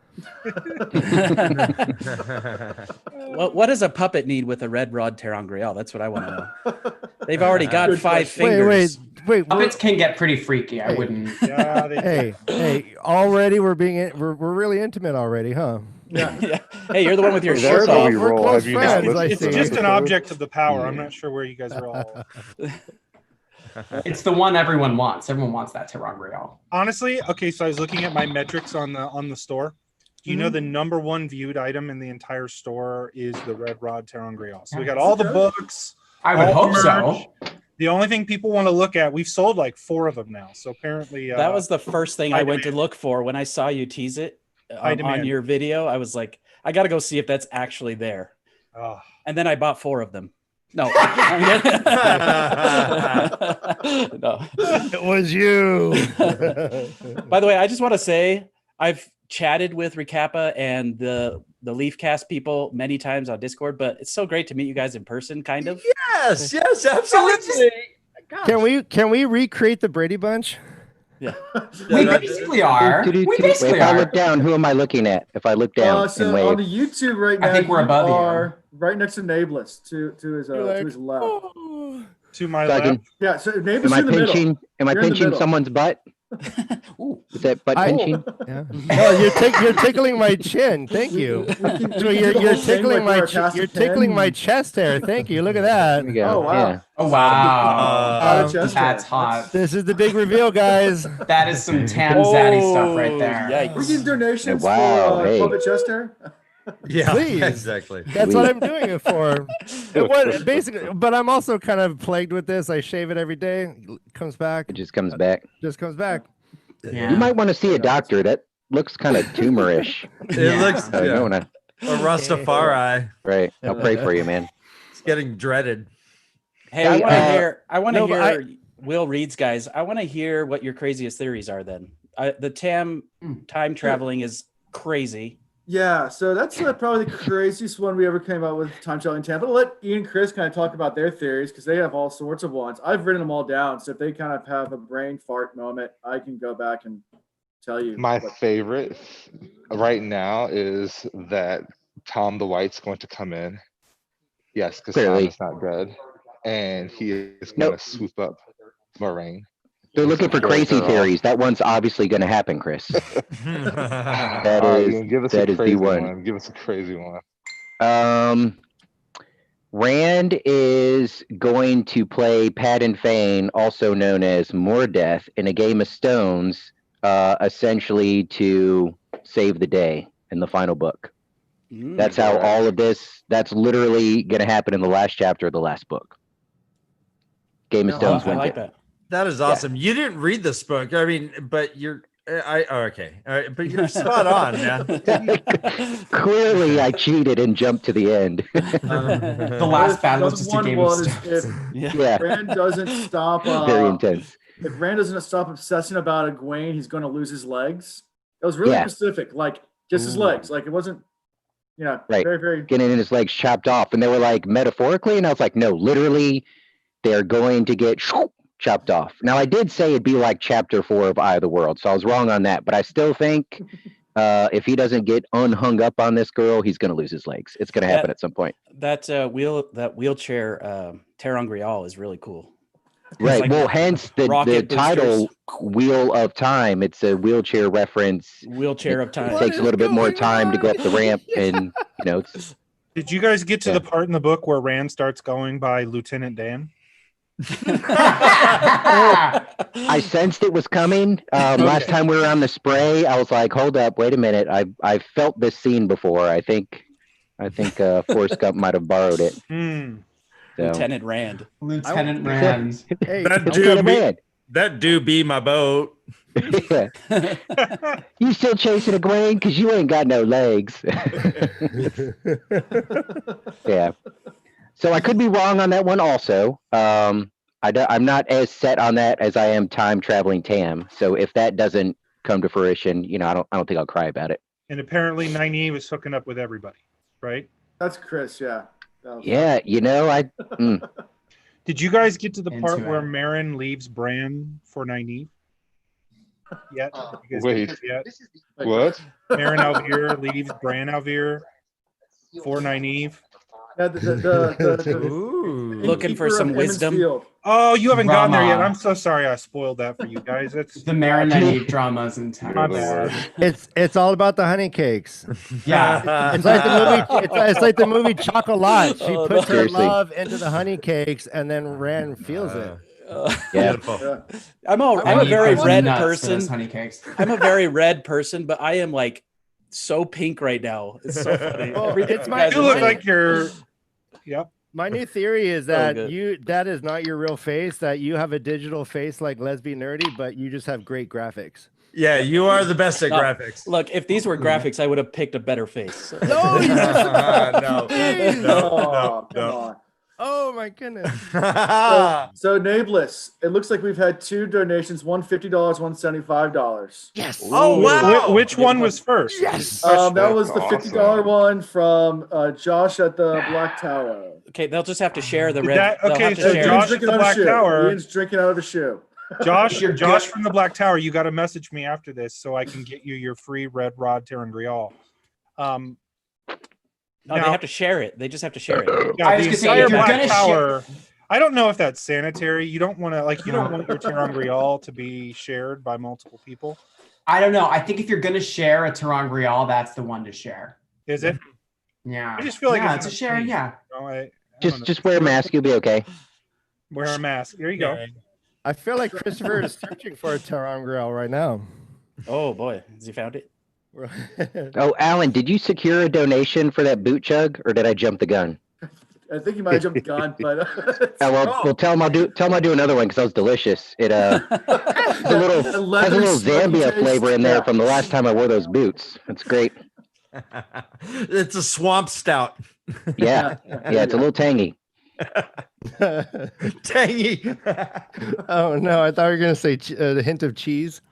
What does a puppet need with a red rod terangrial? That's what I want to know. They've already got Good 5 question. fingers. Wait. Puppets can get pretty freaky. I wouldn't. Yeah, they- Hey, already we're really intimate already, huh? Yeah. Hey, you're the one with your That's shirt how off. we We're roll. close Have you not friends, listened I to It's see. the just an episode? object of the power. I'm not sure where you guys are all. It's the one everyone wants. Everyone wants that terangrial. Honestly, okay, so I was looking at my metrics on the store. Do you know the number one viewed item in the entire store is the red rod terangrial? So we got all the books. I would all hope the so. merch. The only thing people want to look at, we've sold like 4 of them now. So apparently, That was the first thing I I went to look for when I saw you tease it I on demand. your video. I was like, I got to go see if that's actually there. Oh. And then I bought 4 of them. No. No. It was you. By the way, I just want to say I've chatted with Recappa and the Leafcast people many times on Discord, but it's so great to meet you guys in person, kind of. Yes, absolutely. Can we recreate the Brady Bunch? Yeah. We basically are. We basically If I are. look down, who am I looking at? If I look down and So wave. on the YouTube right now, I think we're above you. are right next to Nablus to his left. To my So I left. can- Yeah, so Nablus Am I in the pinching? middle. Am I You're in the pinching middle. someone's butt? Is that butt pinching? Yeah. No, you're tickling my chin. Thank you. So you're tickling my you're tickling my chest hair. Thank you. Look at that. There we go. Oh, wow. Yeah. Oh wow, chest that's hair. hot. This is the big reveal, guys. That is some Tam Zaddy stuff right there. Yikes. We're getting donations Wow, for hey. puppet chest hair. Yeah, Please. exactly. That's what I'm doing it for. And what basically, but I'm also kind of plagued with this. I shave it every day. It comes back. It just comes back. Just comes back. Yeah. You might want to see a doctor. That looks kind of tumorish. It looks I don't know. a Rastafari. Right. I'll pray for you, man. It's getting dreaded. Hey, I want to hear. I want to no, but hear Will Reed's guys. I want to hear what your craziest theories are. Then the time traveling is crazy. Yeah, so that's probably the craziest one we ever came out with, time traveling Tam. But I'll let Ian and Chris kind of talk about their theories because they have all sorts of ones. I've written them all down, so if they kind of have a brain fart moment, I can go back and tell you. My favorite right now is that Tom the White's going to come in. Yes, because Tom Clearly. is not good. And he is going to swoop up Moraine. They're looking for Kill crazy her off. theories. That one's obviously going to happen, Chris. That All right, is Ian, give us that a is crazy the one. Give us a crazy one. Rand is going to play Padden Fane, also known as Mordeth, in a game of stones, essentially to save the day in the final book. That's how all of this, that's literally going to happen in the last chapter of the last book. Game of Stones I wins like it. that. That is awesome. You didn't read this book. I mean, but you're okay. All right, but you're spot on, man. Clearly, I cheated and jumped to the end. The last battle was just a game of stones. If Rand doesn't stop, Very intense. if Rand doesn't stop obsessing about Egwene, he's going to lose his legs. It was really Yeah. specific, like just his legs. Like it wasn't, Right. very, very. Getting in his legs chopped off. And they were like, metaphorically? And I was like, no, literally, they're going to get chopped off. Now, I did say it'd be like chapter 4 of Eye of the World, so I was wrong on that. But I still think if he doesn't get unhung up on this girl, he's going to lose his legs. It's going to happen at some point. That wheelchair Terangrial is really cool. Right. like Well, hence the rocket title Wheel of Time. It's a wheelchair reference. Wheelchair of Time. It takes a little bit more time to go up the ramp, and it's Did you guys get to the part in the book where Rand starts going by Lieutenant Dan? I sensed it was coming. Last time we were on the spray, I was like, "Hold up, wait a minute! I've felt this scene before. I think Forrest Gump might have borrowed it." So. Lieutenant Rand. Lieutenant Rand. Hey, That do be my boat. You still chasing Egwene? Because you ain't got no legs. Yeah. So I could be wrong on that one also. I'm not as set on that as I am time traveling Tam. So if that doesn't come to fruition, I don't think I'll cry about it. And apparently Nynaeve was hooking up with everybody, right? That's Chris, yeah. Yeah, Did you guys get to the part Into where it. Meryn leaves Bran for Nynaeve? Yet? You guys Wait. get there yet? What? Meryn Alvear leaves Bran Alvear for Nynaeve. Yeah, Looking for some wisdom. Oh, you haven't gotten there yet. Drama. I'm so sorry I spoiled that for you guys. It's The Meryn Nynaeve dramas in town. my bad. It's all about the honey cakes. Yeah. It's like the movie. It's like the movie Chocolat. She Oh, puts her seriously. love into the honey cakes, and then Rand feels it. Yeah. Beautiful. I'm a Nynaeve very goes red nuts for person. those honey cakes. I'm a very red person, but I am like so pink right now. It's so funny. Well, Everything it's you my- guys You are look saying. like you're. Yep. My new theory is So that good. that is not your real face. That you have a digital face like Lesbian Nerdy, but you just have great graphics. Yeah, you are the best at No. graphics. Look, if these were graphics, I would have picked a better face. No, you no, Oh, come on. Oh my goodness. So Nameless, it looks like we've had 2 donations, one $50, one $75. Yes. Oh wow! Which one was first? Yes. That was the $50 one from Josh at the Black Tower. Okay, they'll just have to share the Did red. that- they'll okay, have to so share. Josh at the Black Tower. Ian's drinking out of a shoe. Josh from the Black Tower, you got to message me after this so I can get you your free Red Rod Terran No, they have to share it. They just have to share it. Yeah, the entire Black Tower. I don't know if that's sanitary. You don't want to you don't want your Terran Grial to be shared by multiple people. I don't know. I think if you're gonna share a Terran Grial, that's the one to share. Is it? Yeah. I just feel like it's a share. Yeah. Just wear a mask. You'll be okay. Wear a mask. There you go. I feel like Christopher is searching for a Terran Grial right now. Oh boy, has he found it? Oh, Alan, did you secure a donation for that boot chug, or did I jump the gun? I think you might have jumped the gun, but Well, tell him I'll do another one because that was delicious. It has a little Zambia flavor in there from the last time I wore those boots. That's great. It's a swamp stout. Yeah, it's a little tangy. Tangy. Oh no, I thought you were gonna say a hint of cheese.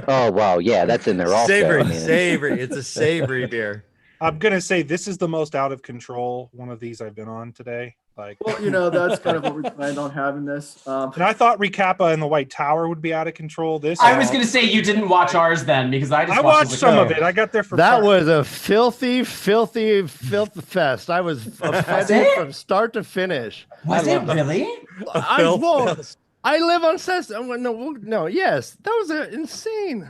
Oh wow, yeah, that's in there also. Savory. It's a savory beer. I'm gonna say this is the most out of control one of these I've been on today. Well, that's kind of what we planned on having this. And I thought Recappa and the White Tower would be out of control. I was gonna say you didn't watch ours then because I watched some of it. I got there for that was a filthy fest. I was offended from start to finish. Was it really? I live on Cessna. Yes, that was insane.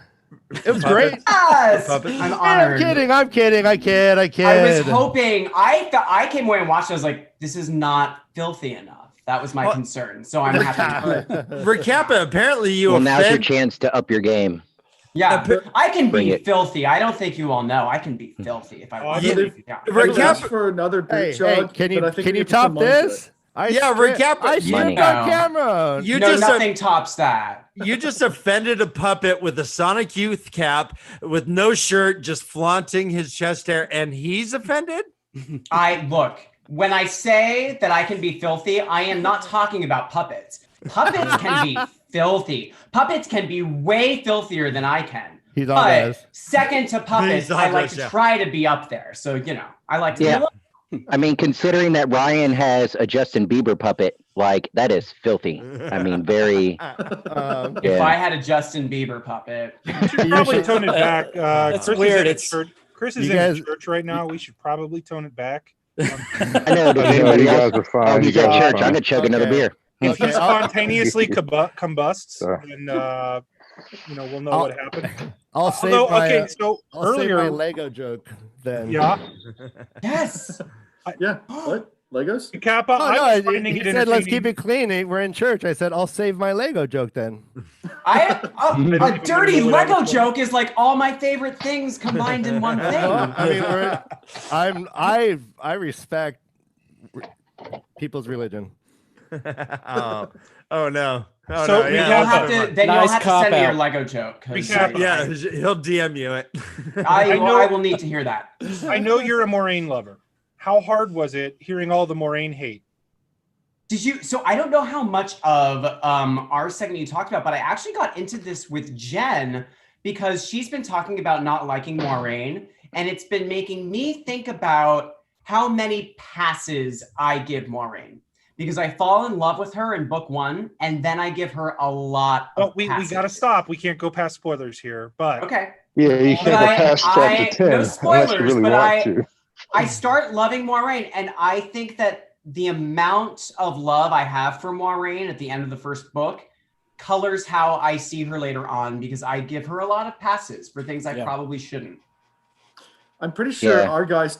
It was great. Yes, I'm honored. I'm kidding. I kid. I was hoping. I came away and watched. I was like, this is not filthy enough. That was my concern. So I'm happy. Recappa, apparently you. Well, now's your chance to up your game. Yeah, I can be filthy. I don't think you all know. I can be filthy if I want to. Recappa for another boot chug. Can you top this? Recappa. I stripped on camera. Nothing tops that. You just offended a puppet with a Sonic Youth cap, with no shirt, just flaunting his chest hair, and he's offended? When I say that I can be filthy, I am not talking about puppets. Puppets can be filthy. Puppets can be way filthier than I can. Second to puppets, I like to try to be up there. So, I like to be a little. I mean, considering that Ryan has a Justin Bieber puppet, that is filthy. I mean, very. If I had a Justin Bieber puppet, you should probably tone it back. It's weird. Chris is in church right now. We should probably tone it back. I know. You guys are fine. Oh, he's at church. I'm gonna chug another beer. If he spontaneously combusts, then we'll know what happened. I'll save my Lego joke then. Yeah. Yes. What? Legos? Kappa, he said, let's keep it clean. We're in church. I said, I'll save my Lego joke then. A dirty Lego joke is like all my favorite things combined in one thing. I mean, I respect people's religion. Oh no. Oh, so no, you'll have to send me your Lego joke. Yeah, he'll DM you it. I will need to hear that. I know you're a Moraine lover. How hard was it hearing all the Moraine hate? So I don't know how much of our segment you talked about, but I actually got into this with Jen because she's been talking about not liking Moraine, and it's been making me think about how many passes I give Moraine. Because I fall in love with her in book 1, and then I give her a lot of we got to stop. We can't go past spoilers here, but... Okay. Yeah, you can't go past chapter 10. No spoilers, unless you really but want to. I start loving Moraine, and I think that the amount of love I have for Moraine at the end of the first book colors how I see her later on, because I give her a lot of passes for things I probably shouldn't. I'm pretty sure our guys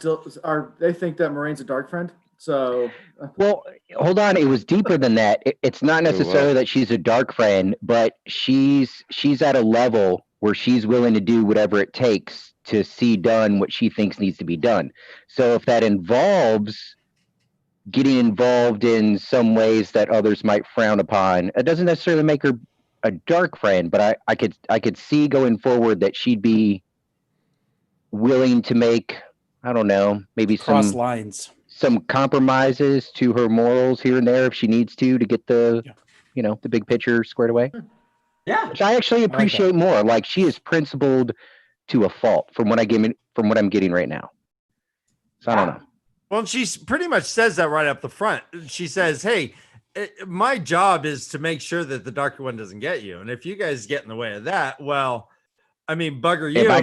they think that Moraine's a dark friend. So, well, hold on. It was deeper than that. It's not necessarily that she's a dark friend, but she's at a level where she's willing to do whatever it takes to see done what she thinks needs to be done. So if that involves getting involved in some ways that others might frown upon, it doesn't necessarily make her a dark friend, but I could see going forward that she'd be willing to make, I don't know, maybe cross lines. some compromises to her morals here and there if she needs to get the, the big picture squared away. Yeah, which I actually appreciate more. Like she is principled to a fault from what I'm getting right now. So I don't know. Well, she pretty much says that right up the front. She says, "Hey, my job is to make sure that the darker one doesn't get you, and if you guys get in the way of that, well, I mean, bugger you. If I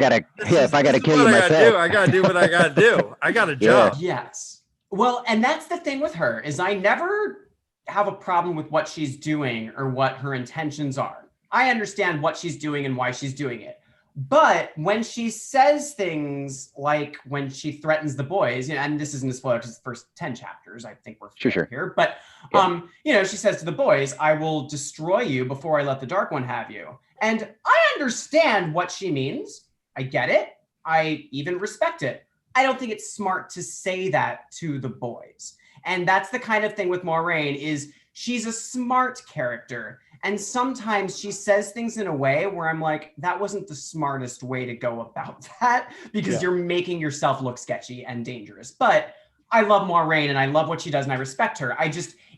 gotta kill you myself, I gotta do what I gotta do. I got a job." Yes. Well, and that's the thing with her is I never have a problem with what she's doing or what her intentions are. I understand what she's doing and why she's doing it. But when she says things like when she threatens the boys, and this isn't a spoiler because it's the first 10 chapters, I think we're sure here. But she says to the boys, "I will destroy you before I let the Dark One have you." And I understand what she means. I get it. I even respect it. I don't think it's smart to say that to the boys. And that's the kind of thing with Moiraine is she's a smart character. And sometimes she says things in a way where I'm like, that wasn't the smartest way to go about that because you're making yourself look sketchy and dangerous. But I love Moiraine and I love what she does and I respect her.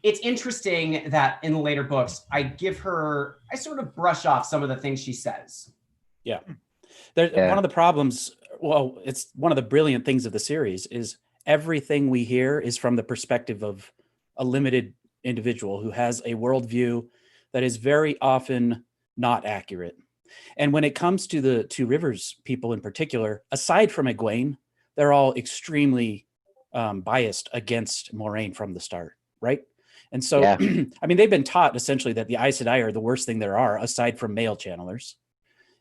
It's interesting that in the later books, I sort of brush off some of the things she says. Yeah. One of the problems, well, it's one of the brilliant things of the series is everything we hear is from the perspective of a limited individual who has a worldview that is very often not accurate. And when it comes to the Two Rivers people in particular, aside from Egwene, they're all extremely biased against Moiraine from the start, right? And so, I mean, they've been taught essentially that the Aes Sedai are the worst thing there are, aside from male channelers.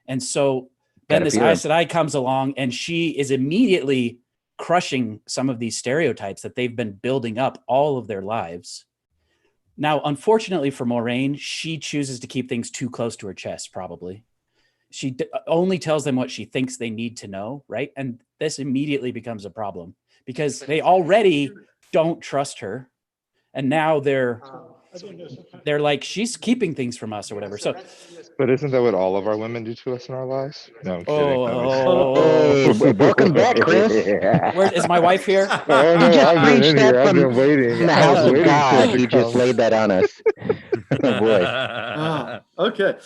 And so then this Aes Sedai comes along and she is immediately crushing some of these stereotypes that they've been building up all of their lives. Now, unfortunately for Moiraine, she chooses to keep things too close to her chest, probably. She only tells them what she thinks they need to know, right? And this immediately becomes a problem because they already don't trust her. And now they're like, she's keeping things from us or whatever. So, but isn't that what all of our women do to us in our lives? No, I'm kidding. Welcome back, Chris. Where is my wife here? Oh, no, I've been in here. I've been waiting. In the house of God, he just laid that on us. Oh, boy. Okay.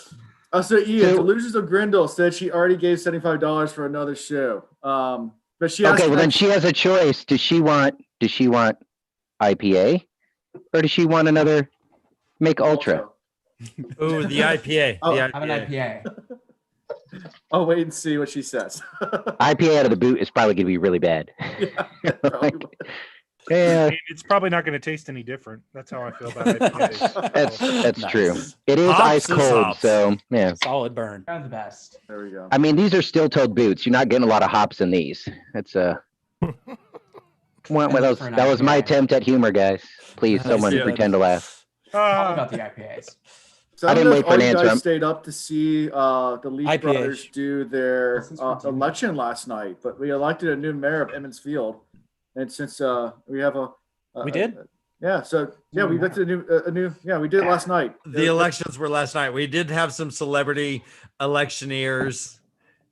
So Ian, Delusions of Grendel said she already gave $75 for another show. But she well then she has a choice. Does she want IPA? Or does she want another Make Ultra? Oh, the IPA. Have an IPA. I'll wait and see what she says. IPA out of the boot is probably going to be really bad. Yeah, it's probably not going to taste any different. That's how I feel about IPAs. That's true. It is ice cold, so yeah. Solid burn. They're the best. There we go. I mean, these are steel-toed boots. You're not getting a lot of hops in these. That's that was my attempt at humor, guys. Please, someone pretend to laugh. About the IPAs. So I don't know if all you guys stayed up to see the Leaf brothers do their election last night, but we elected a new mayor of Emmons Field, and since we have we did. We elected a new. Yeah, we did it last night. The elections were last night. We did have some celebrity electioneers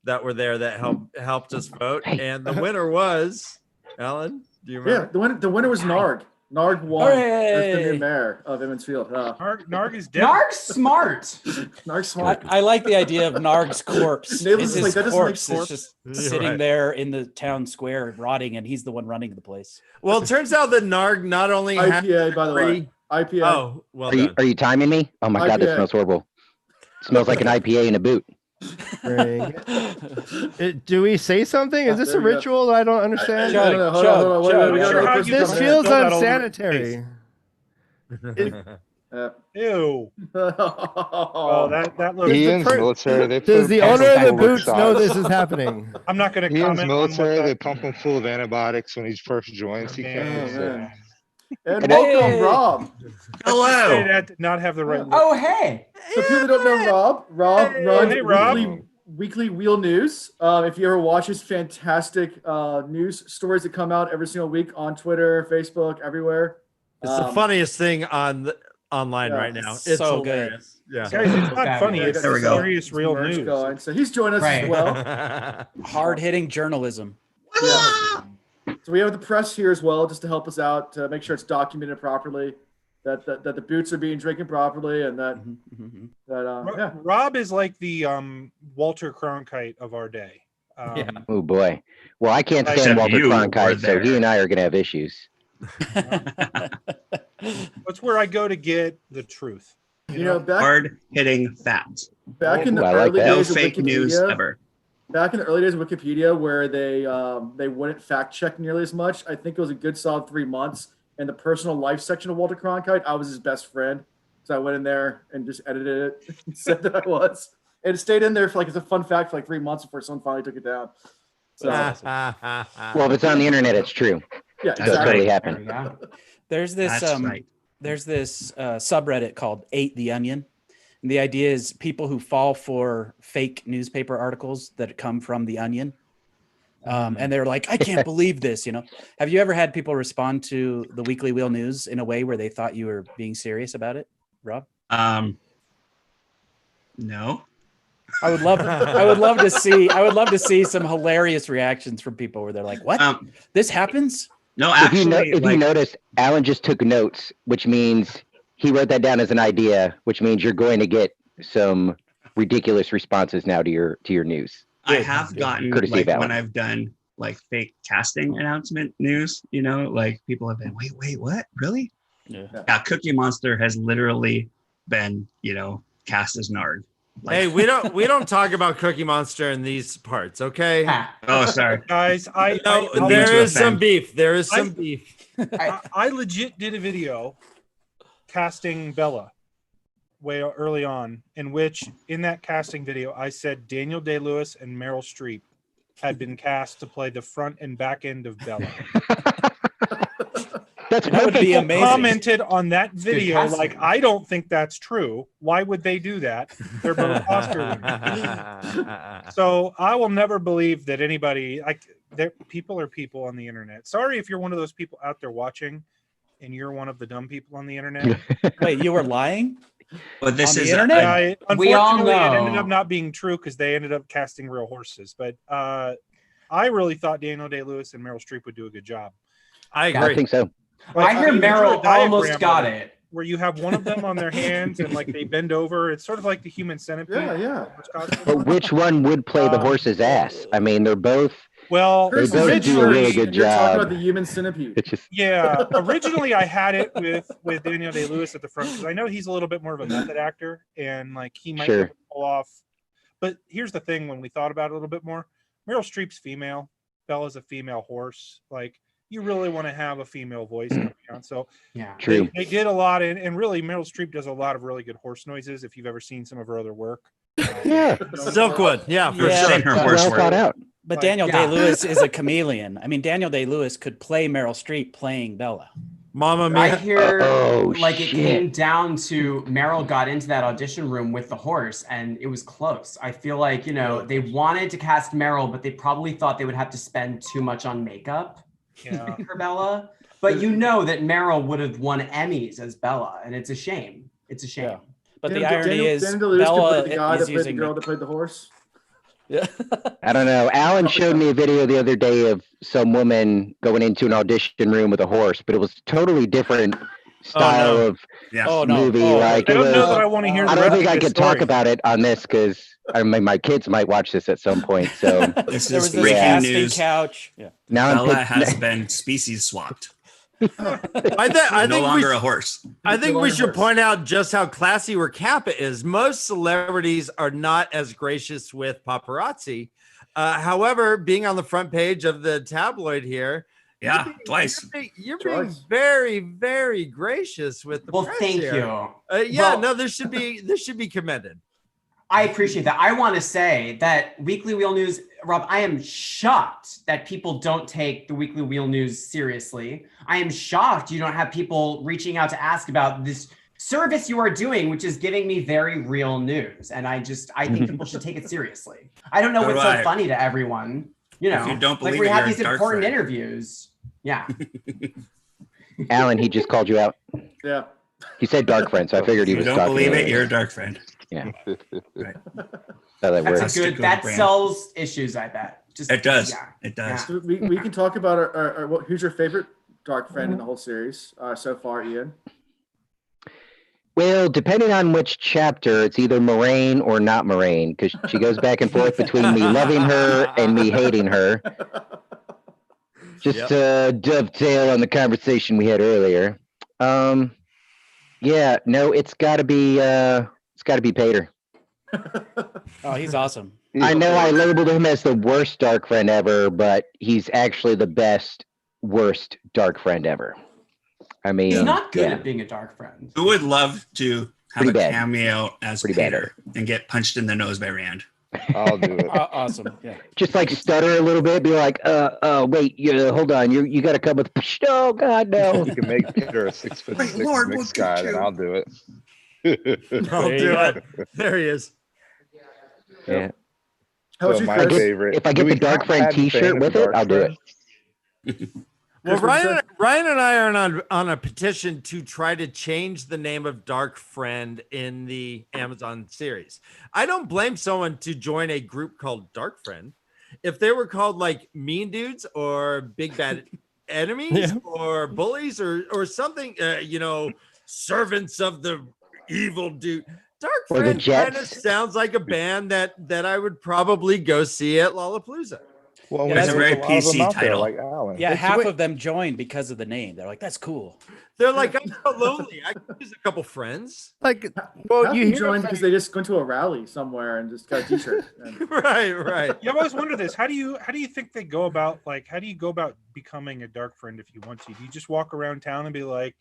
that were there that helped us vote, and the winner was Alan. Do you remember? Yeah, the winner was Narg. Narg won as the new mayor of Emmons Field. Narg is dead. Narg's smart. Narg's smart. I like the idea of Narg's corpse. His corpse is just sitting there in the town square rotting, and he's the one running the place. Well, it turns out that Narg not only IPA, by the way. IPA. Oh, well Are you timing me? Oh my God, that smells horrible. It smells like an IPA in a boot. Do we say something? Is this a ritual that I don't understand? This feels unsanitary. Ew. Oh, that looks. Ian's military. Does the owner of the boots know this is happening? I'm not going to comment. Ian's military. They pump him full of antibiotics when he first joins. He can't. And welcome, Rob. Hello. That did not have the right look. Oh, hey. So people that don't know Rob runs weekly Wheel News. If you ever watch his fantastic news stories that come out every single week on Twitter, Facebook, everywhere. It's the funniest thing online right now. It's so hilarious. good. Yeah. Guys, it's not funny. It's serious, real news. Going. So he's joined us as well. Hard-hitting journalism. Yeah. So we have the press here as well, just to help us out, to make sure it's documented properly, that the boots are being drinking properly, and that yeah. Rob is like the Walter Cronkite of our day. Oh boy. Well, I can't stand Walter Cronkite, so he and I are going to have issues. That's where I go to get the truth. You know, hard hitting facts. Back in the I early like that. days No of fake news Wikipedia, ever. back in the early days of Wikipedia, where they wouldn't fact check nearly as much, I think it was a good solid 3 months. In the personal life section of Walter Cronkite, I was his best friend. So I went in there and just edited it and said that I was. And it stayed in there for like, it's a fun fact, for like 3 months before someone finally took it down. So, Well, if it's on the internet, it's true. Yeah, So it totally happened. There's this there's this subreddit called Ate the Onion. And the idea is people who fall for fake newspaper articles that come from the Onion. And they're like, I can't believe this, you know. Have you ever had people respond to the Weekly Wheel News in a way where they thought you were being serious about it, Rob? No. I would love to see some hilarious reactions from people where they're like, what? This happens? No, If you notice, Alan just took notes, which means he wrote that down as an idea, which means you're going to get some ridiculous responses now to your news. I have gotten, Courtesy of like, Alan. when I've done like fake casting announcement news, you know, like people have been, wait, what? Really? Yeah, Cookie Monster has literally been, you know, cast as Nard. Like, Hey, we don't talk about Cookie Monster in these parts, okay? Oh, sorry. Guys, there is some beef. There is some beef. I legit did a video casting Bella way early on, in which in that casting video I said Daniel Day-Lewis and Meryl Streep had been cast to play the front and back end of Bella. That would be amazing. Commented on that video casting. like, I don't think that's true. Why would they do that? They're both Oscar winners. So I will never believe that anybody, people are people on the internet. Sorry if you're one of those people out there watching and you're one of the dumb people on the internet. Wait, you were lying? But this on is the internet? Unfortunately, We all it ended know. up not being true because they ended up casting real horses. But I really thought Daniel Day-Lewis and Meryl Streep would do a good job. I agree. I think so. I hear mean, Meryl there's a almost diagram got of it. where you have one of them on their hands and like they bend over. It's sort of like the human centipede. Yeah. But which one would play the horse's ass? I mean, they're both. Well, they both do a really good You're talking job. about the human centipede. It's just yeah. Originally, I had it with Daniel Day-Lewis at the front because I know he's a little bit more of a method actor and like he might be able to pull off. But here's the thing: when we thought about it a little bit more, Meryl Streep's female, Bella's a female horse. Like you really want to have a female voice coming on. So yeah, true. They did a lot, and really Meryl Streep does a lot of really good horse noises. If you've ever seen some of her other work, yeah, Silkwood, yeah, for Yeah, sure. her horse well work. thought out. But Daniel Day-Lewis is a chameleon. I mean, Daniel Day-Lewis could play Meryl Streep playing Bella. Mama I Mia. hear Oh, like it shit. came down to Meryl got into that audition room with the horse and it was close. I feel like, you know, they wanted to cast Meryl, but they probably thought they would have to spend too much on makeup for Bella. But you know that Meryl would have won Emmys as Bella, and it's a shame. It's a shame. Yeah. But the irony is Daniel Day-Lewis Bella could play the guy is that played the using girl that played the horse. Yeah. I don't know. Alan showed me a video the other day of some woman going into an audition room with a horse, but it was totally different style of movie. Like I it don't was, know that I want to hear. I the don't rest think of I this could talk story. about it on this because I mean my kids might watch this at some point. So This There is was this breaking casting news. couch. Yeah. now Bella I'm has been species swapped. I No think longer a horse. I think we should point out just how classy where Kappa is. Most celebrities are not as gracious with paparazzi. However, being on the front page of the tabloid here, Yeah, twice. you're being very, very gracious with the Well, press thank here. you. Yeah, Well- no, this should be commended. I appreciate that. I want to say that Weekly Wheel News, Rob, I am shocked that people don't take the Weekly Wheel News seriously. I am shocked you don't have people reaching out to ask about this service you are doing, which is giving me very real news. And I think people should take it seriously. I don't know So what's do so I. funny to everyone. You know, If you don't like believe we it, have you're a these dark important friend. interviews. Yeah. Alan, he just called you out. Yeah. He said dark friend, so I figured he If you was don't talking. believe to it, you. you're a dark friend. Yeah. Right. How that That's works. a good, that sells issues, I bet. Just It does. Yeah. It does. So we can talk about who's your favorite dark friend in the whole series so far, Ian? Well, depending on which chapter, it's either Moraine or not Moraine, because she goes back and forth between me loving her and me hating her. Just to dovetail on the conversation we had earlier. Yeah, no, it's gotta be Pater. Oh, he's awesome. I know I labeled him as the worst dark friend ever, but he's actually the best, worst dark friend ever. I mean, He's not good at being a dark friend. Who would love to have Pretty a bad. cameo as Pretty bad. Peter and get punched in the nose by Rand? I'll do it. Awesome. Yeah. Just like stutter a little bit, be like, wait, hold on, you got to come with, oh God, no. You can make Peter a 6'6" Lord, mixed guy, then I'll do it. I'll do it. There he is. Yeah. How's So your my Chris? favorite. If I get do the we Dark count Friend Pat and T-shirt Fane as with a it, dark I'll do friend? it. Well, Chris, what you Ryan and I are on a petition to try to change the name of Dark Friend in the Amazon series. I don't blame someone to join a group called Dark Friend. If they were called like Mean Dudes or Big Bad Enemies or Bullies or something, servants of the evil dude. Dark Or the Friend kind of Jets. sounds like a band that I would probably go see at Lollapalooza. Well, Yeah, we that's a know very a lot of them PC out there, title. like Alan. Yeah, It's half wait- of them joined because of the name. They're like, that's cool. They're like, I'm so lonely. I could use a couple friends. Like, well, Half you them hear joined because they just went to a rally somewhere and just got a T-shirt. And Right. Yeah, I've always wondered this. How do you think they go about how do you go about becoming a dark friend if you want to? Do you just walk around town and be like,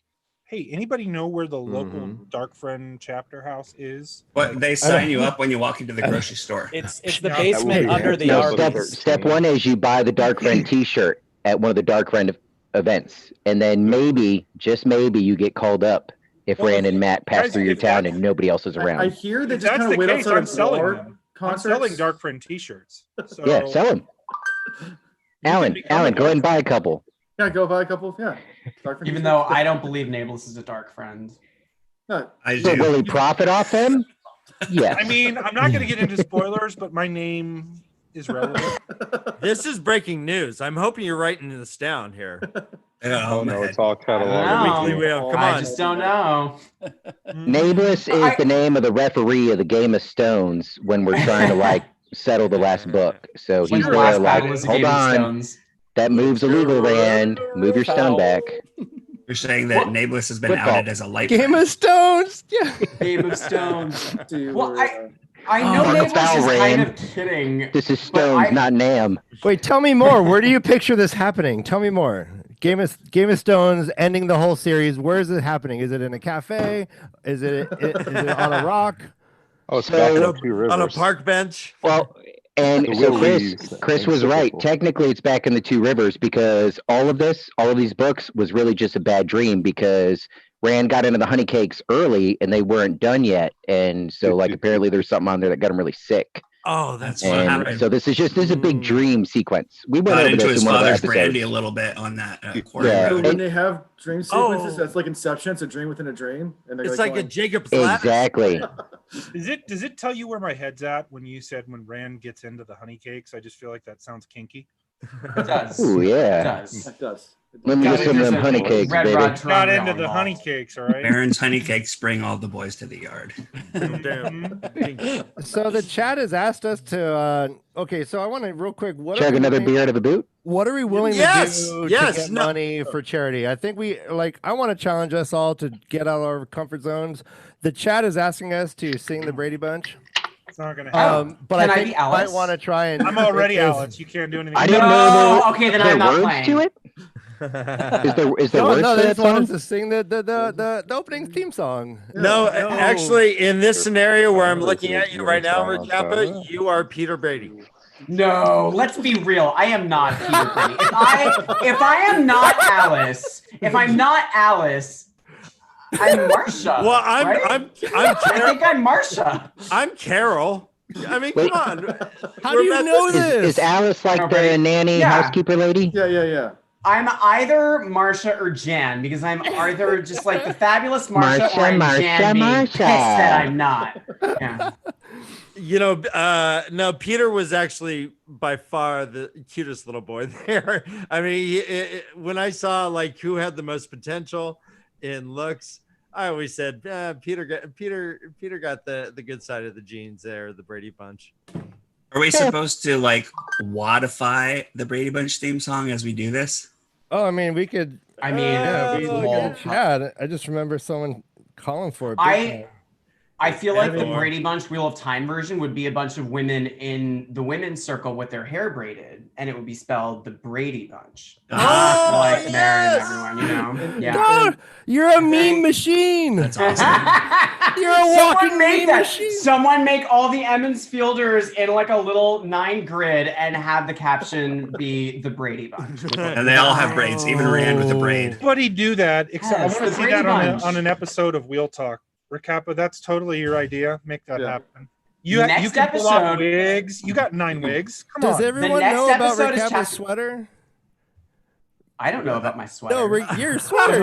hey, anybody know where the local dark friend chapter house is? But they sign you up when you walk into the grocery store. It's the Yeah. basement under the No, Arby's. step one is you buy the Dark Friend T-shirt at one of the Dark Friend events, and then maybe, just maybe, you get called up if Well, Rand and Matt pass guys, through your if town that's- and nobody else is I around. hear they If just that's kind the of wait case, outside I'm of selling war them. concerts. I'm selling dark friend T-shirts. So Yeah, sell them. Alan, become a go ahead and buy a couple. Yeah, go buy a couple. Yeah. Dark Friend Even T-shirts. though I don't believe Nablus is a dark friend. No, I So do. will he profit off them? Yes. I mean, I'm not going to get into spoilers, but my name is relevant. This is breaking news. I'm hoping you're writing this down here. Oh no, it's all I cataloged. don't know. Weekly wheel. Come I on. just don't know. Nameless is the name of the referee of the Game of Stones when we're trying to settle the last book. So When he's your there last like, battle is a hold Game of on, Stones. that move's illegal, Rand. Move your stone back. You're saying that Nablus has been Football. outed as a light Game friend. of Stones. Yeah. Game of Stones. dude, Well, we're, I know Oh, Nablus foul, is kind Rand. of kidding. This is But Stones, I- not Nam. Wait, tell me more. Where do you picture this happening? Tell me more. Game of Stones ending the whole series. Where is it happening? Is it in a cafe? Is it on a rock? Oh, it's So- back up Two Rivers. On a park bench. Well, and The so Will Reeves Chris was right. encyclical. Technically, it's back in the Two Rivers because all of these books was really just a bad dream because Rand got into the honey cakes early and they weren't done yet, and so apparently there's something on there that got him really sick. Oh, that's what And happened. so this is a big dream sequence. We went Got over into this his in one of our father's episodes. brandy a little bit on that quarter. Yeah. so road. when they have dream sequences, Oh. that's like Inception. It's a dream within a dream, and they're It's like a going, Jacob's ladder. Exactly. Does it tell you where my head's at when you said when Rand gets into the honey cakes? I just feel like that sounds kinky. It does. Ooh, It yeah. does. It does. Let me Got get some of into them honey some cakes, Red baby. Rod Not Toronto into the involved. honey cakes, all right? Baron's honey cakes bring all the boys to the yard. So the chat has asked us to. Okay, so I want to real quick. Chug another beer out of a boot. What are we willing Yes, to do yes, to get no. money for charity? I think I want to challenge us all to get out of our comfort zones. The chat is asking us to sing the Brady Bunch. It's not going to happen. But Can I I think be we might Alice? want to try and. I'm already is- Alex. You can't do anything. I didn't No, know there, okay, then is there I'm not words playing. to it. Is there words No, to they that just wanted song? to sing the opening theme song. No, actually, in this scenario where I'm looking at you right now, Sounds Recappa, better. you are Peter Brady. No, let's be real. I am not Peter Brady. If I am not Alice, I'm Marsha. Well, right? I'm I think I'm Marsha. I'm Carol. I mean, Wait. come on. How do you know this? Is Alice like Nobody- the nanny Yeah. housekeeper lady? Yeah. I'm either Marsha or Jan because I'm either just like the fabulous Marsha, or I'm Marsha, Jan being Marsha. pissed that I'm not. Yeah. No, Peter was actually by far the cutest little boy there. I mean, when I saw like who had the most potential in looks, I always said Peter got the good side of the genes there, the Brady Bunch. Are we supposed to like wodify the Brady Bunch theme song as we do this? Oh, I mean, we could. I mean, we could chat. I just remember someone calling for it. I feel like the Brady Bunch Wheel of Time version would be a bunch of women in the women's circle with their hair braided, and it would be spelled the Brady Bunch. Like Mary and everyone, you know? Yeah. God, you're a meme machine. That's awesome. You're a walking meme that. machine. Someone make all the Emmons Fielders in like a little 9 grid and have the caption be the Brady Bunch. And they all have braids, even Rand with a braid. Everybody do that, except Yes, I want the to see that Brady on an episode of Wheel Talk. Recapa, that's totally your idea. Make that happen. You Next can pull off episode- wigs. You got 9 wigs. Come Does on. everyone next know about episode is Recapa's sweater? I don't know about my sweater. No, your sweater.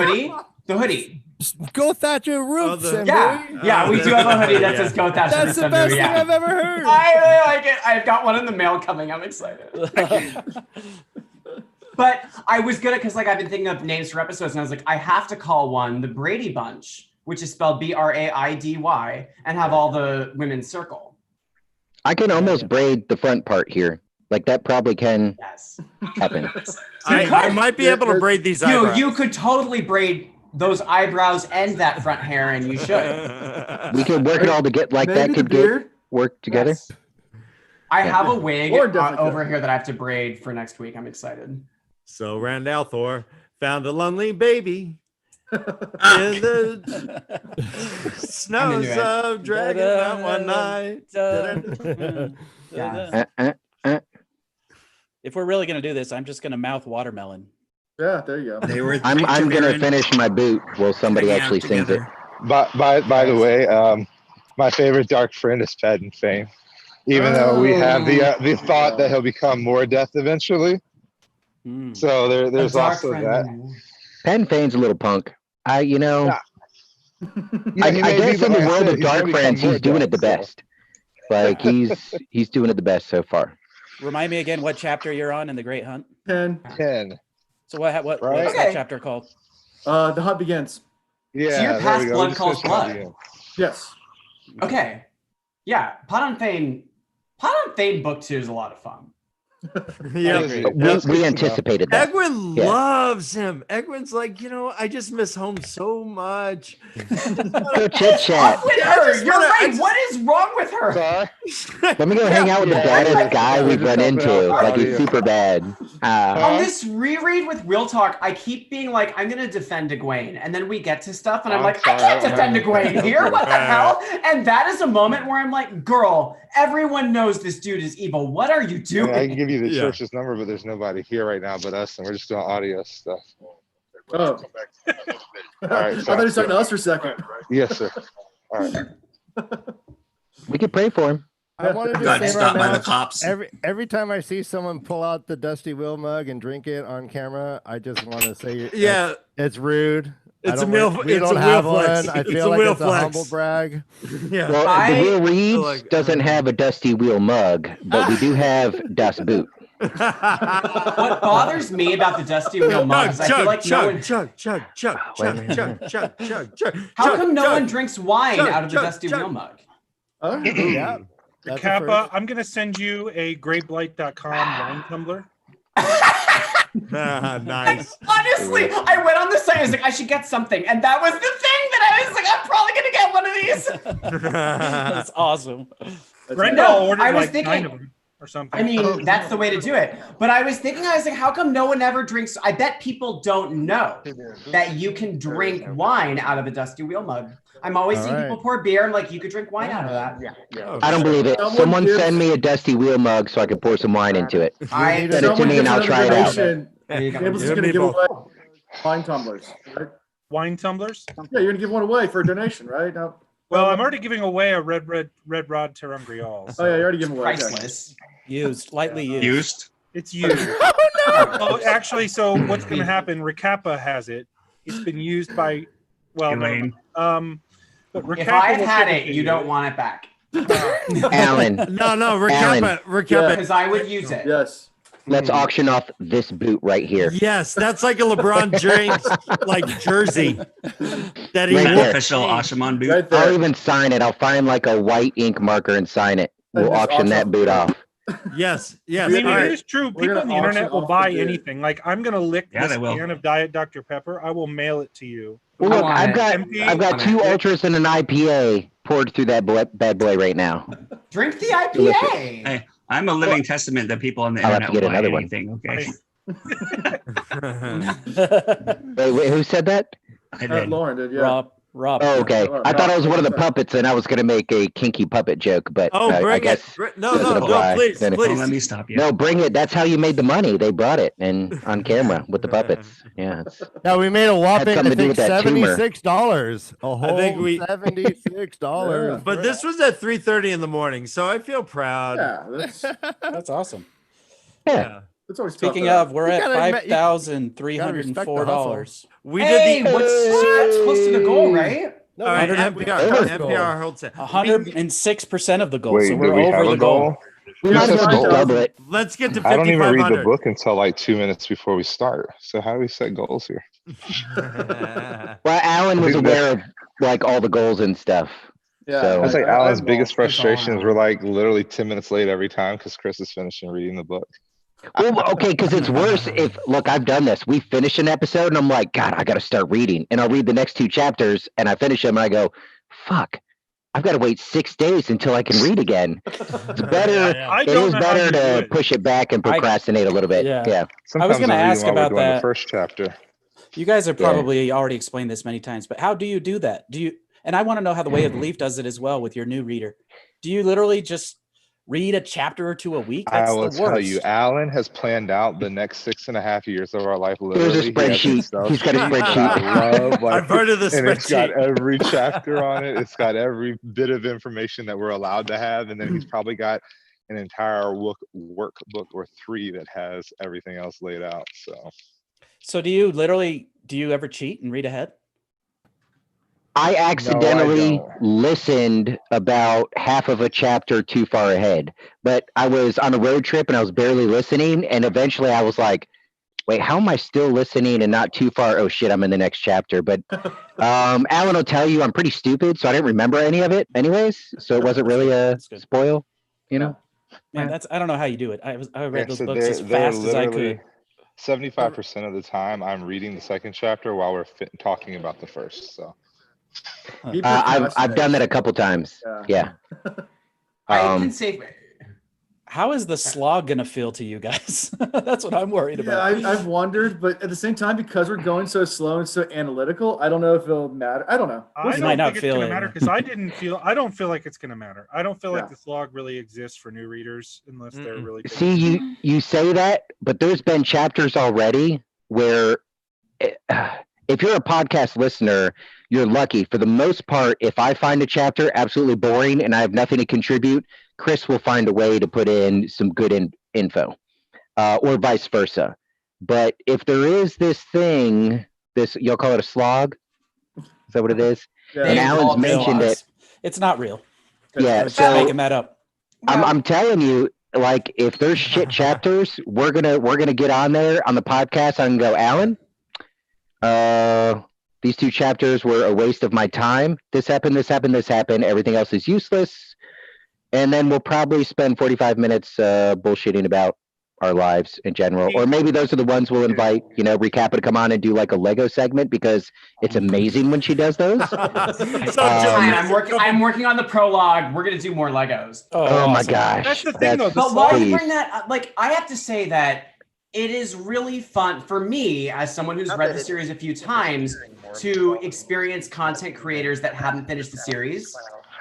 The hoodie. Go Thatcher Roof. Yeah, we do have a hoodie that says Go Thatcher. That's the best thing I've ever heard. I really like it. I've got one in the mail coming. I'm excited. But I was gonna, because like I've been thinking of names for episodes, and I was like, I have to call one the Brady Bunch, which is spelled BRAIDY, and have all the women's circle. I can almost braid the front part here. Like that probably can happen. I might be able to braid these eyebrows. You could totally braid those eyebrows and that front hair, and you should. We could work it all to get like Maybe that the could beard? work together. Yes. I Yeah. have a wig Or definitely over here that I have to braid for next week. I'm excited. So Rand Althor found a lonely baby in the snows it. of Dragon that one night. If we're really gonna do this, I'm just gonna mouth watermelon. Yeah, there you go. They were I'm gonna finish my boot while somebody Hanging out actually sings it. together. By the way, my favorite dark friend is Fed and Fame. Even though we have the thought that he'll become more death eventually. So there's also that. Pen Fane's a little punk. I Yeah, I he may guess be, in but the like I world said, of he's Dark gonna Friends, become he's doing more it the death, best. Like he's doing it the best so far. Remind me again what chapter you're on in the Great Hunt. 10. So what's Right. that chapter called? The hunt begins. Yeah. So you're past Blood Calls Blood. Yes. Okay. Yeah. Pot on Fane book 2 is a lot of fun. Yeah, We anticipated that. Egwin Yeah. loves him. Egwin's like, I just miss home so much. Go chit chat. With her, you're right. What is wrong with her? Let me go hang out with the baddest guy we've run into. Like he's super bad. On this reread with Real Talk, I keep being like, I'm gonna defend Egwene, and then we get to stuff, and I'm like, I can't defend Egwene here. What the hell? And that is a moment where I'm like, girl, everyone knows this dude is evil. What are you doing? I can give you the church's number, but there's nobody here right now but us, and we're just doing audio stuff. Oh. All right. I thought he was talking to us for a second. Yes, sir. All right. We could pray for him. I wanted to Got say stopped right by now, the cops. every time I see someone pull out the Dusty Will mug and drink it on camera, I just want to say, Yeah. it's rude. It's I a don't wheel- like- we it's don't a have wheel flex. one. I It's feel a like wheel it's a flex. humble brag. Yeah. Well, the Will Reeds doesn't have a Dusty Wheel mug, but we do have Das Boot. What bothers me about the Dusty Wheel mug is I feel like no one. chug. How come no one drinks wine out of the Dusty Wheel mug? Yeah. That's the Kappa, first. I'm gonna send you a greatblight.com wine tumbler. Nice. Honestly, I went on the site. I was like, I should get something, and that was the thing that I was like, I'm probably gonna get one of these. That's awesome. Brenda ordered I was like 9 thinking. of them or something. I mean, that's the way to do it. But I was thinking, I was like, how come no one ever drinks? I bet people don't know that you can drink wine out of a Dusty Wheel mug. I'm always seeing people pour beer. I'm like, you could drink wine out of that. I don't believe it. Someone send me a Dusty Wheel mug so I can pour some wine into it. I Send it to me and I'll try it out. Gables is going to give away wine tumblers. Right? Wine tumblers? Yeah, you're going to give one away for a donation, right? Now, Well, I'm already giving away a red rod Terumbrial. Oh, yeah, you already gave them away. Priceless. Used, lightly used. Used? It's used. Oh no! Oh, actually, so what's going to happen? Recappa has it. It's been used by, well, no, Elaine. but Recappa If I've will had ship it, to you don't want it back. Alan. No, recap Alan. it. Recap it. Because I would use it. Yes. Let's auction off this boot right here. Yes, that's like a LeBron James like jersey that he Right wore. there. Official Ashaman boot. Right there. I'll even sign it. I'll find like a white ink marker and sign it. We'll Just auction that boot off. Yes, yes. I mean, All it right. is true. We're People gonna on the internet auction will off buy the dude. anything. Like, I'm gonna lick Yeah, this they will. can of Diet Dr. Pepper. I will mail it to you. Well, look, want I've it. got Empty. I've got 2 ultras and an IPA poured through that bad boy right now. Drink the IPA. Hey, I'm a living testament that people on the I'll have internet to will get buy another one. anything. Okay. Wait, who said that? I did. Lauren did, yeah. Rob. Oh, okay. Rob, I thought I was one of the Rob. puppets, and I was going to make a kinky puppet joke, but Oh, I bring guess it. No, doesn't no, apply. please, Then it- Don't please. let me stop you. No, bring it. That's how you made the money. They brought it and on camera with the puppets. Yeah. Now we made a whopping, something I to do think, with that tumor. $76. A whole think we- $76. But this was at 3:30 in the morning, so I feel proud. Yeah, That's awesome. Yeah. that's always tough. Speaking though. of, we're You at gotta admit- you $5,304. We Hey, did the that's close to the goal, right? all right, 100 NPR holds it. 106% of the goal. Wait, so did we're we over have the a goal? We might as well just double it. Let's get to I don't even read the 5,500. book until like 2 minutes before we start. So how do we set goals here? Well, Alan was aware of like all the goals and stuff. Yeah, So That's like I- Alan's I'm biggest lost. frustrations were like literally 10 minutes late every time because Chris is finishing reading the book. well, okay, because it's worse if look, I've done this. We finish an episode and I'm like, God, I got to start reading, and I'll read the next 2 chapters and I finish them and I go, fuck, I've got to wait 6 days until I can read again. It's better. I It don't is know how better you do to it. push it back and procrastinate a little bit. Yeah. Yeah. Sometimes gonna I read ask while we're about doing that. the first chapter. You guys have probably already explained this many times, but how do you do that? Do you? And I want to know how the Way of the Leaf does it as well with your new reader. Do you literally just read a chapter or 2 a week? That's I will the tell worst. you, Alan has planned out the next 6.5 years of our life. There's a Literally, He has spreadsheet. Excel He's got a sheet that spreadsheet. I love, like, I've heard of the and it's got spreadsheet. every chapter on it. It's got every bit of information that we're allowed to have, and then he's probably got an entire workbook or 3 that has everything else laid out. So do you ever cheat and read ahead? I accidentally don't. listened about half of a chapter too far ahead, but I was on a road trip and I was barely listening. And eventually I was like, wait, how am I still listening and not too far? Oh shit, I'm in the next chapter. But Alan will tell you I'm pretty stupid, so I didn't remember any of it anyways. So it wasn't really a spoil, you know? Man, I don't know how you do it. I read Yeah, those so books as they're fast as I literally could. 75% of the time I'm reading the second chapter while we're talking about the first. So I've done that a couple times. Yeah. I can say How is the slog gonna feel to you guys? That's what I'm worried Yeah, about. I've wondered, but at the same time, because we're going so slow and so analytical, I don't know if it'll matter. I don't know. I don't think it's gonna matter because I don't feel like it's gonna matter. I don't feel like the slog really exists for new readers unless they're really good. See, you say that, but there's been chapters already where if you're a podcast listener, you're lucky. For the most part, if I find a chapter absolutely boring and I have nothing to contribute, Chris will find a way to put in some good info, or vice versa. But if there is this thing, you'll call it a slog? Is that what it is? Yeah. And Alan's mentioned it. It's not real. Yeah, Just so making that up. I'm telling you, like, if there's shit chapters, we're gonna get on there on the podcast. I can go, Alan, these 2 chapters were a waste of my time. This happened. Everything else is useless. And then we'll probably spend 45 minutes bullshitting about our lives in general. Or maybe those are the ones we'll invite, Recap to come on and do like a Lego segment because it's amazing when she does those. I'm working on the prologue. We're gonna do more Legos. Oh my gosh. That's the thing, though. But while you please. bring that, like, I have to say that it is really fun for me as someone who's read the series a few times to experience content creators that haven't finished the series,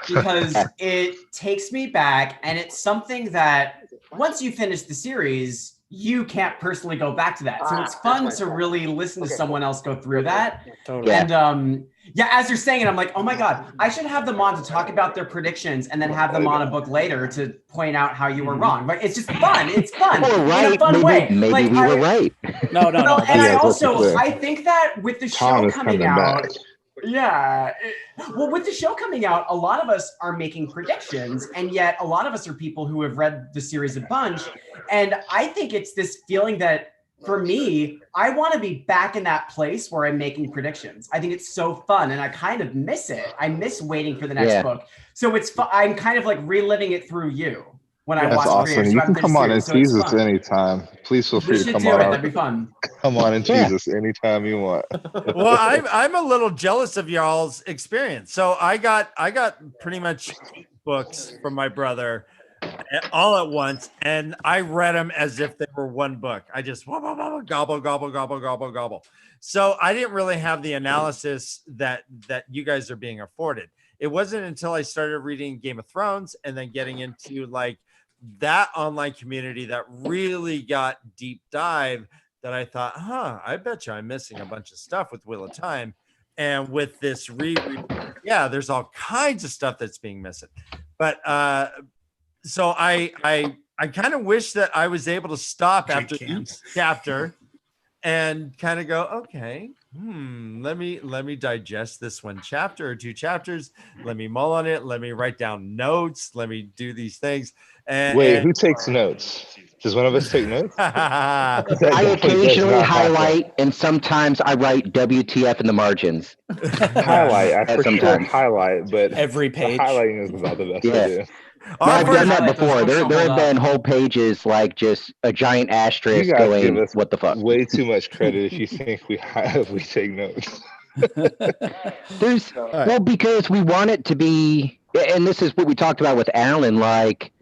because it takes me back, and it's something that once you finish the series, you can't personally go back to that. So it's fun to really listen to someone else go through that. Totally. And as you're saying it, I'm like, oh my God, I should have them on to talk about their predictions and then have them on a book later to point out how you were wrong. But it's just fun. It's fun We're in right. a fun way. Maybe Like, we were right. No. And I think that with the show coming out, Yeah. Well, with the show coming out, a lot of us are making predictions, and yet a lot of us are people who have read the series a bunch. And I think it's this feeling that, for me, I want to be back in that place where I'm making predictions. I think it's so fun, and I kind of miss it. I miss waiting for the next book. So it's I'm kind of like reliving it through you when I watch. That's awesome. You can come on and tease us anytime. Please feel free to come on. That'd be fun. Come on and tease us anytime you want. Well, I'm a little jealous of y'all's experience. So I got pretty much 8 books from my brother all at once, and I read them as if they were one book. I just gobble. So I didn't really have the analysis that you guys are being afforded. It wasn't until I started reading Game of Thrones and then getting into like that online community that really got deep dive that I thought, I bet you I'm missing a bunch of stuff with Wheel of Time. And with this reread, there's all kinds of stuff that's being missing. But so I kind of wish that I was able to stop after each chapter and kind of go, okay, let me digest this one chapter or 2 chapters. Let me mull on it. Let me write down notes. Let me do these things. And who takes notes? Does one of us take notes? I occasionally highlight, and sometimes I write WTF in the margins. Highlight. I sometimes highlight, but every page. Highlighting is not the best idea. No, I've done that before. There have been whole pages like just a giant asterisk going, what the fuck? Way too much credit if you think we take notes. Well, because we want it to be, and this is what we talked about with Alan, like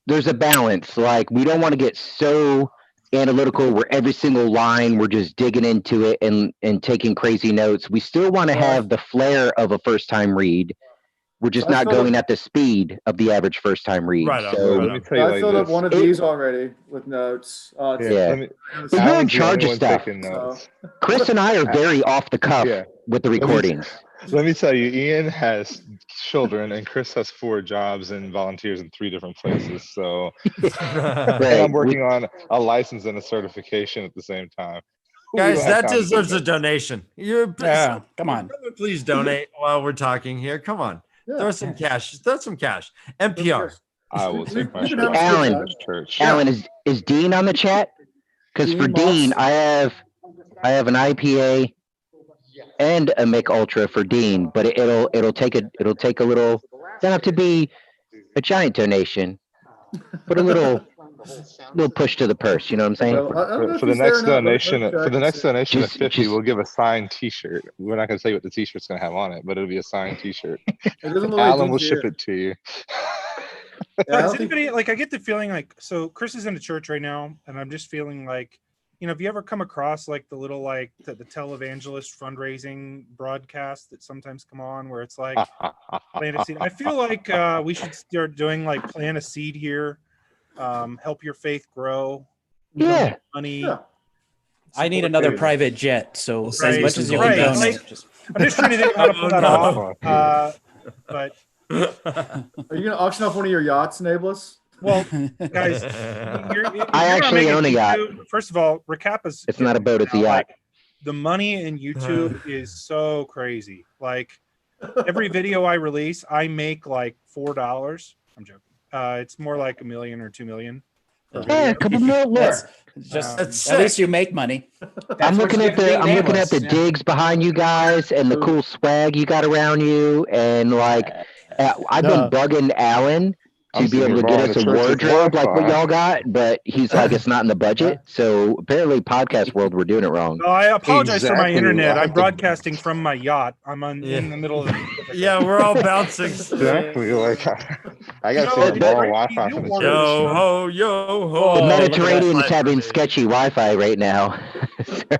there's a balance. Like we don't want to get so analytical where every single line we're just digging into it and taking crazy notes. We still want to have the flair of a first time read. We're just not going at the speed of the average first time read. Right on, so let me tell you, I filled up one of these already with notes. But you're in charge of stuff. Chris and I are very off the cuff with the recordings. Let me tell you, Ian has children and Chris has 4 jobs and volunteers in 3 different places. So and I'm working on a license and a certification at the same time. Guys, that deserves a donation. Come on. Please donate while we're talking here. Come on. Throw some cash. NPR. I will take my shirt Alan, Alan, is Dean on the chat? Because for Dean, I have an IPA and a Mick Ultra for Dean, but it'll take a little. Doesn't have to be a giant donation, but a little push to the purse. You know what I'm saying? For the next donation of 50, we'll give a signed T-shirt. We're not going to tell you what the T-shirt's going to have on it, but it'll be a signed T-shirt. Alan will ship it to you. Does anybody I get the feeling like, so Chris is in the church right now, and I'm just feeling like, have you ever come across like the little the televangelist fundraising broadcast that sometimes come on where it's like plant a seed? I feel like we should start doing like plant a seed here, help your faith grow. Money. Yeah. I need another private jet, so as much as you can donate. I'm just trying to think how to pull that off. But are you going to auction off one of your yachts, Nablus? Well, guys, I actually own a yacht. First of all, Recappa's. It's not a boat; it's a yacht. The money in YouTube is so crazy. Like every video I release, I make like $4. I'm joking. It's more like $1 million or $2 million. Yeah, a couple million more. At least you make money. I'm looking at the digs behind you guys and the cool swag you got around you, and like I've been bugging Alan to be able to get us a wardrobe like what y'all got, but he's like, it's not in the budget. So apparently, podcast world, we're doing it wrong. No, I apologize for my internet. I'm broadcasting from my yacht. I'm in the middle of yeah, we're all bouncing. Exactly. Like I got to borrow Wi-Fi from the church. Yo ho, yo ho. The Mediterranean is having sketchy Wi-Fi right now. Sorry.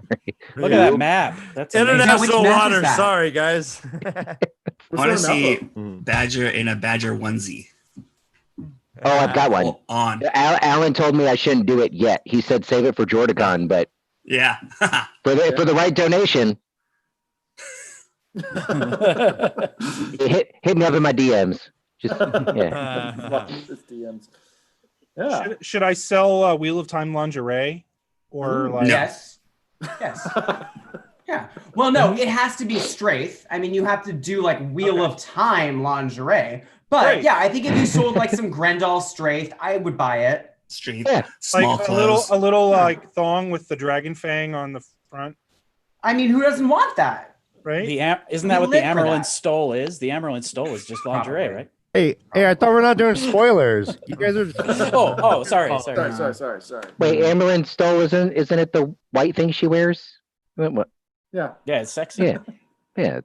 Look at that map. That's international water. Sorry, guys. I want to see Badger in a Badger onesie. Oh, I've got one. On. Alan told me I shouldn't do it yet. He said save it for JordanCon, but yeah, for the right donation, hit me up in my DMs. Just DMs. Yeah. Should I sell Wheel of Time lingerie or like? Yes. Yeah. Well, no, it has to be Strafe. I mean, you have to do like Wheel of Time lingerie. But Right. yeah, I think if you sold like some Grendel Strafe, I would buy it. Street, Like a little like thong with the dragon fang on the front. I mean, who doesn't want that? Right? Isn't We that what the live for Amaryllis that. stole is? The Amaryllis stole is just lingerie, right? Hey, I thought we're not doing spoilers. You guys are. Sorry. Wait, Amaranth Stoll isn't it the white thing she wears? What? Yeah. Yeah, it's sexy. Yeah, yeah.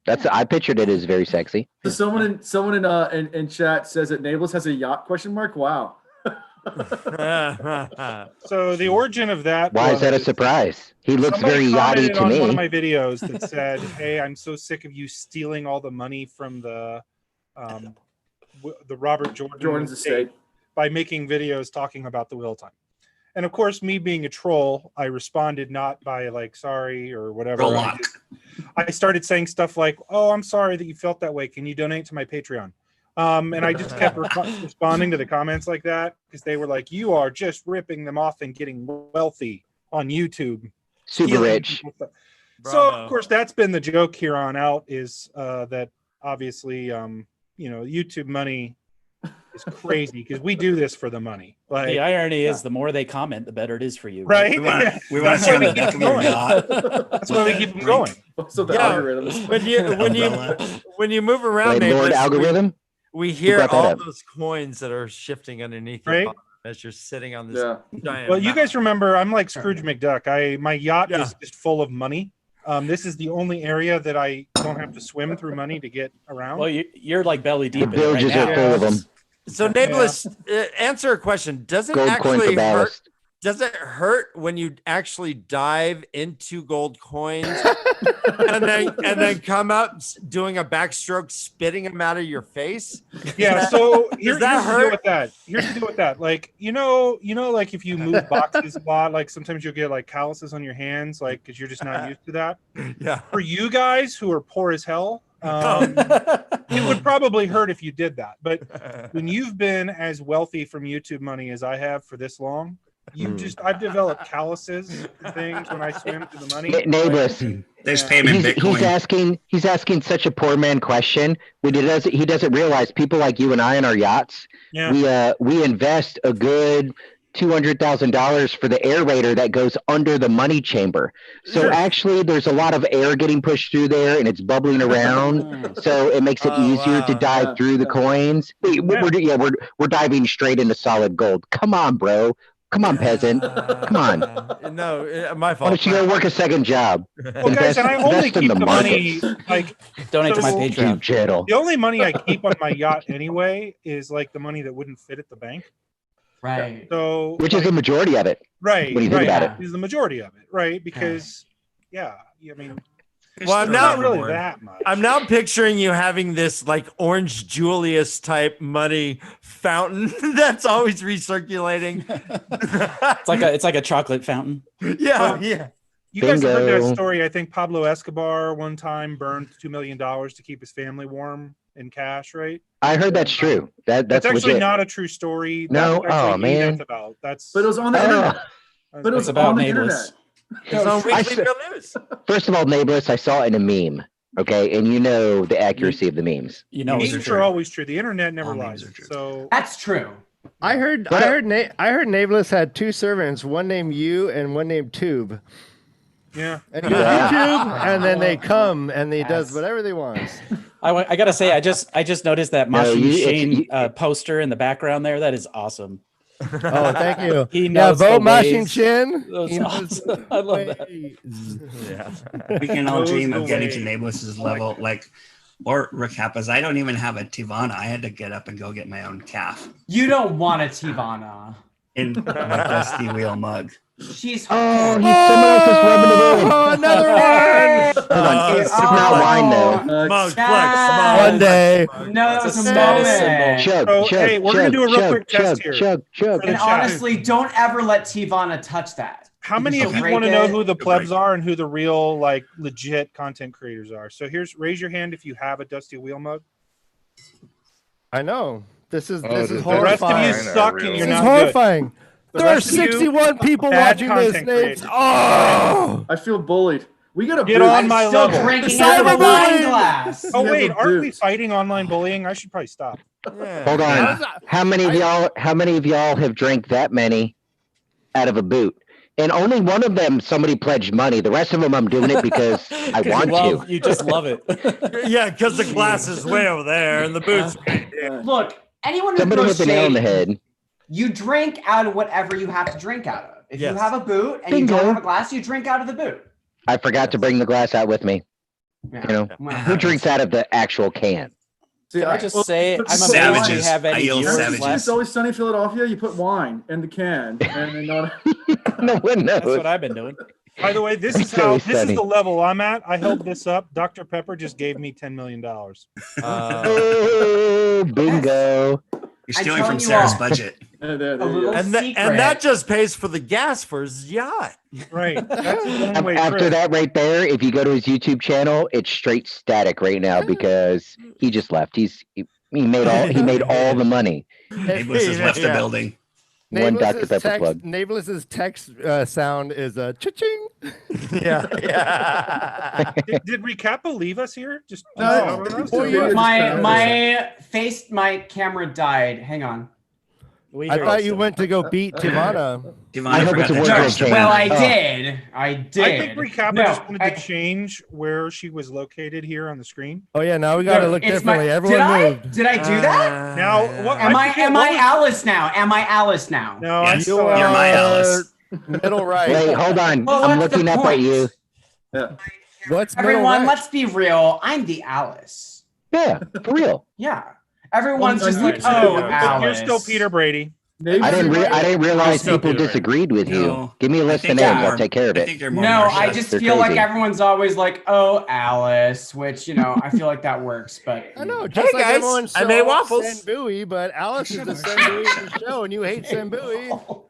That's I pictured it as very sexy. So someone in chat says that Nablus has a yacht question mark. Wow. So the origin of that. Why is that a surprise? He looks Somebody very yachty commented to on me. one of my videos that said, "Hey, I'm so sick of you stealing all the money from the Robert Jordan's estate by making videos talking about the Wheel of Time." And of course, me being a troll, I responded not by like sorry or whatever. I started saying stuff like, "Oh, I'm sorry that you felt that way. Can you donate to my Patreon?" And I just kept responding to the comments like that because they were like, "You are just ripping them off and getting wealthy on YouTube, super rich." So of course, that's been the joke here on out is that obviously, YouTube money is crazy because we do this for the money. Like the irony is, the more they comment, the better it is for you. Right? We want to see the deck of your yacht. That's why we keep them going. So the algorithms. When you move around, Wait, Lord algorithm. We Who hear brought that all up? those coins that are shifting underneath your Right? bottom as you're sitting on this giant. Well, you guys remember, I'm like Scrooge McDuck. My yacht is just full of money. This is the only area that I don't have to swim through money to get around. Well, you're like belly deep. The villages are full of them. So, Nablus, answer a question. Does it Gold coin for actually hurt? ballast. Does it hurt when you actually dive into gold coins and then come up doing a backstroke, spitting them out of your face? Yeah, so here's that the deal hurt? with that. Here's the deal with that. Like, like if you move boxes a lot, like sometimes you'll get like calluses on your hands, like because you're just not used to that. Yeah. For you guys who are poor as hell, it would probably hurt if you did that. But when you've been as wealthy from YouTube money as I have for this long, I've developed calluses and things when I swim through the money. Nablus. There's payment Bitcoin. He's asking such a poor man question. He doesn't realize people like you and I in our yachts. Yeah. We invest a good $200,000 for the aerator that goes under the money chamber. So actually, there's a lot of air getting pushed through there, and it's bubbling around. So it makes it easier to dive through the coins. We're diving straight into solid gold. Come on, bro. Come on, peasant. Come on. No, my Why fault. don't you go work a second job? Well, guys, and I only keep the money like donate to my so- Patreon channel. The only money I keep on my yacht anyway is like the money that wouldn't fit at the bank. Right. So Which is the majority of it. right, When you think right, about it. is the majority of it, right? Because I mean, Well, I'm not now really that much. I'm now picturing you having this like Orange Julius type money fountain that's always recirculating. It's like a chocolate fountain. Yeah. You guys have heard Bingo. that story? I think Pablo Escobar one time burned $2 million to keep his family warm in cash, right? I heard that's true. That's actually legit. not a true story. No? That's actually Oh, man. that's about. That's But it was on the internet. But it was about on the Nablus. internet. It's on I Weekly said- Real News. First of all, Nablus, I saw it in a meme. Okay, and you know the accuracy of the memes. memes are always true. The internet never lies. So That's true. I heard Nablus had two servants, one named you and one named Tube. yeah. And you YouTube, and then they come and he does whatever they want. I gotta say, I just noticed that No, Machine you- Shane poster in the background there. That is awesome. Oh, thank you. He Yeah, knows the vote Machine ways. Shin. That's He knows awesome. the I love that. ways. We can all Knows dream the of getting way. to Nablus's level, or Rick Kappa's. I don't even have a Tivana. I had to get up and go get my own calf You don't want a Tivana. in my dusty wheel mug. She's Oh, someone else is rubbing it in. Oh, another one. Hold on, it's not wine though. Mug, Yes. One day. No, that It's was a a status moment. Chug, So, chug, hey, we're gonna chug, do a real chug, quick test chug, here. chug, chug. For the And chat. honestly, don't ever let Tivana touch that. How many She'll of you break want to know it. who the plebs are and who the real, like, legit content creators are? So raise your hand if you have a Dusty Wheel mug. I know. This is The rest of you horrifying. suck and This you're is not horrifying. The There are rest of you, 61 people bad watching this. content Nate. creators. Oh, I feel bullied. We got a Get on my Still level. drinking out of a wine glass. Oh We wait, have a aren't we boot. fighting online bullying? I should probably stop. Hold on. How many of y'all have drank that many out of a boot? And only one of them somebody pledged money. The rest of them I'm doing it because I want to. You just love it. Yeah, because the glass is way over there and the boot's right there. Look, anyone who Somebody throws hit the nail on the shade, head. you drink out of whatever you have to drink out of. If you Yes. have a boot and you Bingo. don't have a glass, you drink out of the boot. I forgot to bring the glass out with me. Yeah. You know, Well, who drinks out of the actual can? See, Can I just say, I'm amazed Savages. we have any I yell viewers savages. left. It's Always Sunny Philadelphia. You put wine in the can, and then not. No one knows. That's what I've been doing. By the way, this is So how this funny. is the level I'm at. I held this up. Dr. Pepper just gave me $10 million. Oh, bingo. You're stealing from telling you Sarah's all. budget. a little And secret. that just pays for the gas for his yacht. Right. That's a one-way After trip. that right there, if you go to his YouTube channel, it's straight static right now because he just left. He made all the money. Nameless has left the building. One Dr. Nameless's Pepper text, plug. Nameless's text sound is a cha-ching. Yeah. Did Recappa leave us here? Just No, my camera died. Hang on. I thought you went to go beat Tivana. I hope it's a wardrobe change. Well, I Oh. did. I did. I think Recappa No, just wanted to change where she was located here on the screen. Oh yeah, now we got to No, look it's differently. my- Everyone moved. Did I do that? Now, what? Am I forget what was- Alice now? Am I Alice now? No, Yes, I'm you're sorry. my Alice. Middle right. Wait, hold on. Well, I'm what's the looking up at point? you. What's middle Everyone, right? let's be real. I'm the Alice. Yeah, for real. Yeah. Everyone's On just like, YouTube, oh, but Alice. You're still Peter Brady. I didn't realize still people do it. disagreed with you. No. Give me a list of think names. they're I'll more- take care of I it. think they're more No, Marsha. I just They're feel like crazy. everyone's always like, oh, Alice, which, I feel like that works, but. I know, just like guys, everyone's I so made waffles. Senbui, but Alice is the Senbui of the show, and you hate Senbui.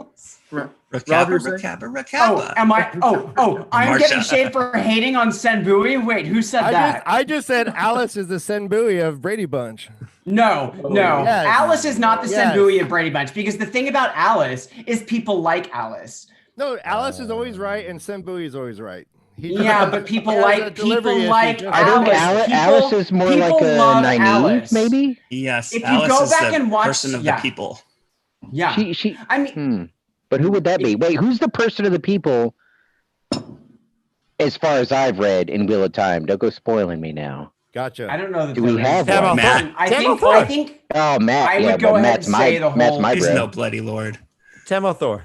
Recappa. Oh, am I? I'm Marsha. getting shade for hating on Senbui. Wait, who said that? I just said Alice is the Senbui of Brady Bunch. No. Yes. Alice is not the Yes. Senbui of Brady Bunch because the thing about Alice is people like Alice. No, Alice is always right, and Senbui is always right. Yeah, but people He has a like delivery issue, Alice. just- I think People- Alice is more like people a love naive, Alice. maybe. Yes, If you Alice go is back the and watch- person of yeah. the people. Yeah, She. I mean, But who would that be? Wait, who's the person of the people? As far as I've read in Wheel of Time, don't go spoiling me now. Gotcha. I don't know that Do we there have is- one? Matt. I Thor. think Oh, Matt. I yeah, would go well, ahead Matt's and my say the Matt's whole- my He's bro. no bloody lord. Temothor.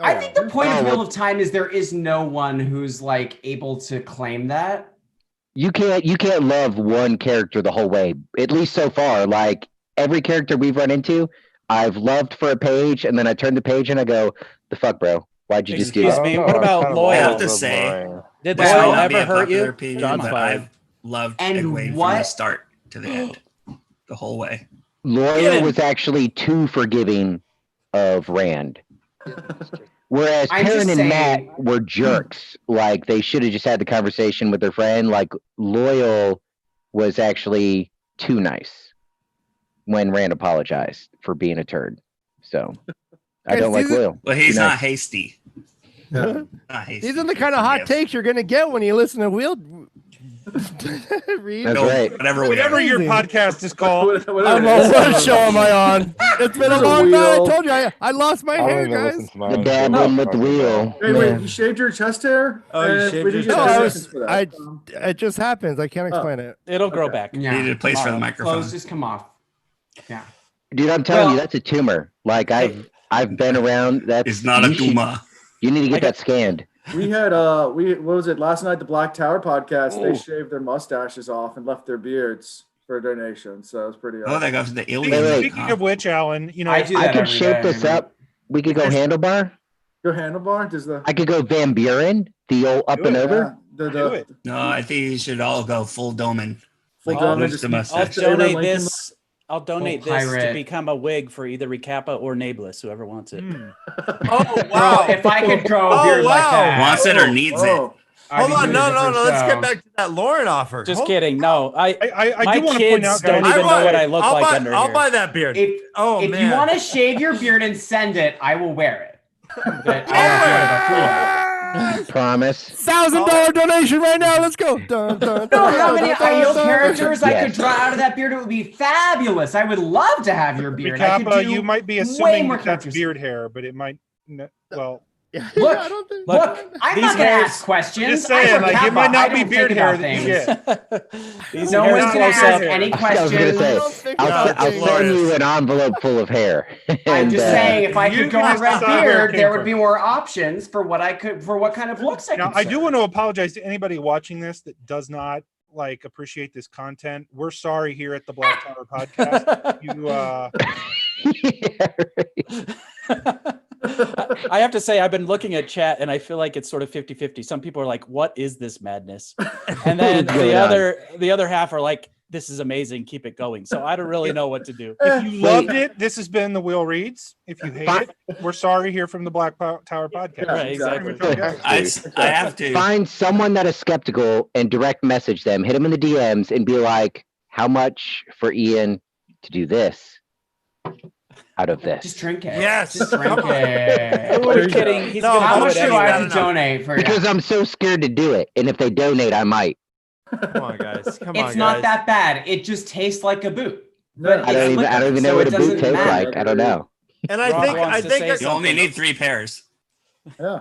I think the point of Oh, Wheel well- of Time is there is no one who's like able to claim that. You can't love one character the whole way. At least so far. Like every character we've run into, I've loved for a page, and then I turn the page and I go, "The fuck, bro? Why'd you just do Excuse that?" me. What about I loyal? have to say, Did this loyal might not be ever a hurt popular you? opinion, Shots but fired. I've loved And Egwene from the what- start to the end, the whole way. Loyal was actually too forgiving of Rand. Whereas I'm just Perrin and saying- Matt were jerks. Like they should have just had the conversation with their friend. Like Loyal was actually too nice when Rand apologized for being a turd. So I don't like Loyal. Well, he's Too not nice. hasty. Yeah. Not hasty. These are the kind of hot takes you're gonna get when you listen to Wheel. Read. That's right. Whatever your podcast is called. I'm on what show am I on? It's been a long time. I told you I lost my hair, guys. The dabbling with the wheel. Hey, wait, you shaved your chest hair? Oh, you shaved we your didn't get No, the I seconds was. for that. It just happens. I can't explain it. It'll grow back. Yeah. Needed a place for the Tomorrow. microphone. Clothes just come off. Yeah. Dude, I'm telling Well- you, that's a tumor. Like I've been around. That's It's not a you should- tumor. You need to get that scanned. We had what was it last night? The Black Tower podcast. Oh. They shaved their mustaches off and left their beards for a donation. So it was pretty. Oh, that goes to the Speaking, alien. speaking of which, Alan, I do I that could every shape day. this up. We could go handlebar. Go handlebar. Does the I could go Van Buren, the old up and over. the Do it. No, I think you should all go full Doman. full Like, dome lose just the I'll mustache. Abraham donate Lincoln this. I'll donate Full this to pirate. become a wig for either Recappa or Nablus, whoever wants it. Oh Bro, wow! if I could grow a Oh, beard like wow. that. Wants it or needs it. Oh, I'd Hold be on, doing a no. different Let's show. get back to that Lauren offer. Just Hold- kidding. No, I my do want to kids point out, don't guys. even know what I look I'll like buy, under I'll here. buy that beard. If man. you want to shave your beard and send it, I will wear it. But I won't do it before. Promise. $1,000 donation right now. Let's go. Dun, dun, You know how dun, many dun, dun, ideal dun. characters I Yes. could draw out of that beard? It would be fabulous. I would love to have your beard. I could Kappa, do you might be way assuming more that that's characters. beard hair, but it might. Well, Look, I don't think- look, I'm these not going to hairs- ask questions. just saying, I'm like, it Kappa. might not I be don't beard think hair about that you things. get. These No hairs one's going to close ask up. any I was gonna questions. say, I'll send you an envelope full of hair. I'm And, just saying, if I you could go can on just red decide where it beard, came there would from. be more options for what kind of looks I Now, could I do serve. want to apologize to anybody watching this that does not like appreciate this content. We're sorry here at the Black Tower Podcast. I have to say, I've been looking at chat and I feel like it's sort of 50-50. Some people are like, what is this madness? And then the other half are like, this is amazing. Keep it going. So I don't really know what to do. If you loved it, this has been the Will Reads. If you hate it, we're sorry here from the Black Tower Podcast. Right, exactly. I have to Find someone that is skeptical and direct message them. Hit them in the DMs and be like, how much for Ian to do this out of this? Just drink it. Yes. Just drink it. Who are we kidding? He's No, gonna How do much it do I anyway. have to donate for you? Because I'm so scared to do it. And if they donate, I might. Come on, guys. Come on, It's guys. not that bad. It just tastes like a boot. But I don't even know what a boot tastes like. I don't know. And Rob I wants to say think You only need 3 pairs. Yeah.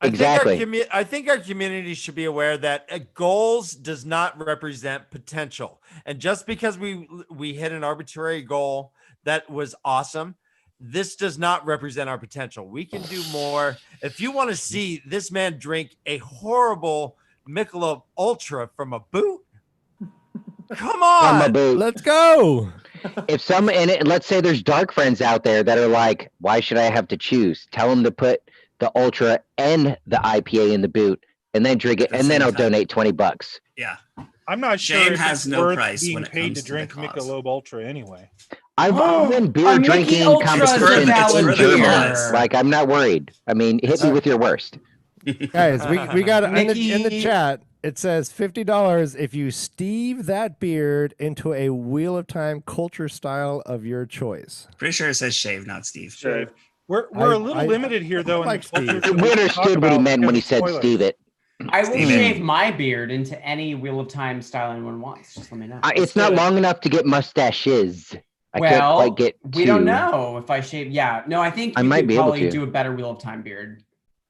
Exactly. I think our community should be aware that goals does not represent potential. And just because we hit an arbitrary goal that was awesome, this does not represent our potential. We can do more. If you want to see this man drink a horrible Michelob Ultra from a boot, come on. From a boot. Let's go. If some let's say there's dark friends out there that are like, why should I have to choose? Tell them to put the Ultra and the IPA in the boot and then drink it, At the and then same I'll time. donate $20. Yeah. I'm not Shame sure if has it's no worth price being when it paid comes to to the drink cause. Michelob Ultra anyway. I've been a beer Mickey drinking Ultra is a competitions valid in beer. junior. Like, I'm not worried. I mean, hit me with your worst. Guys, we got in the Mickey. chat. It says $50 if you Steve that beard into a Wheel of Time culture style of your choice. Pretty sure it says shave, not Steve. Shave. We're a little I limited here, though. like in the Steve. culture We to understood talk what he about meant when he because said spoilers. Steve it. I will Steven. shave my beard into any Wheel of Time style anyone wants. Just let me know. It's not long enough to get mustaches. I can't Well, quite get we don't two. know if I shave. Yeah, no, I think I you might could be able probably to. do a better Wheel of Time beard.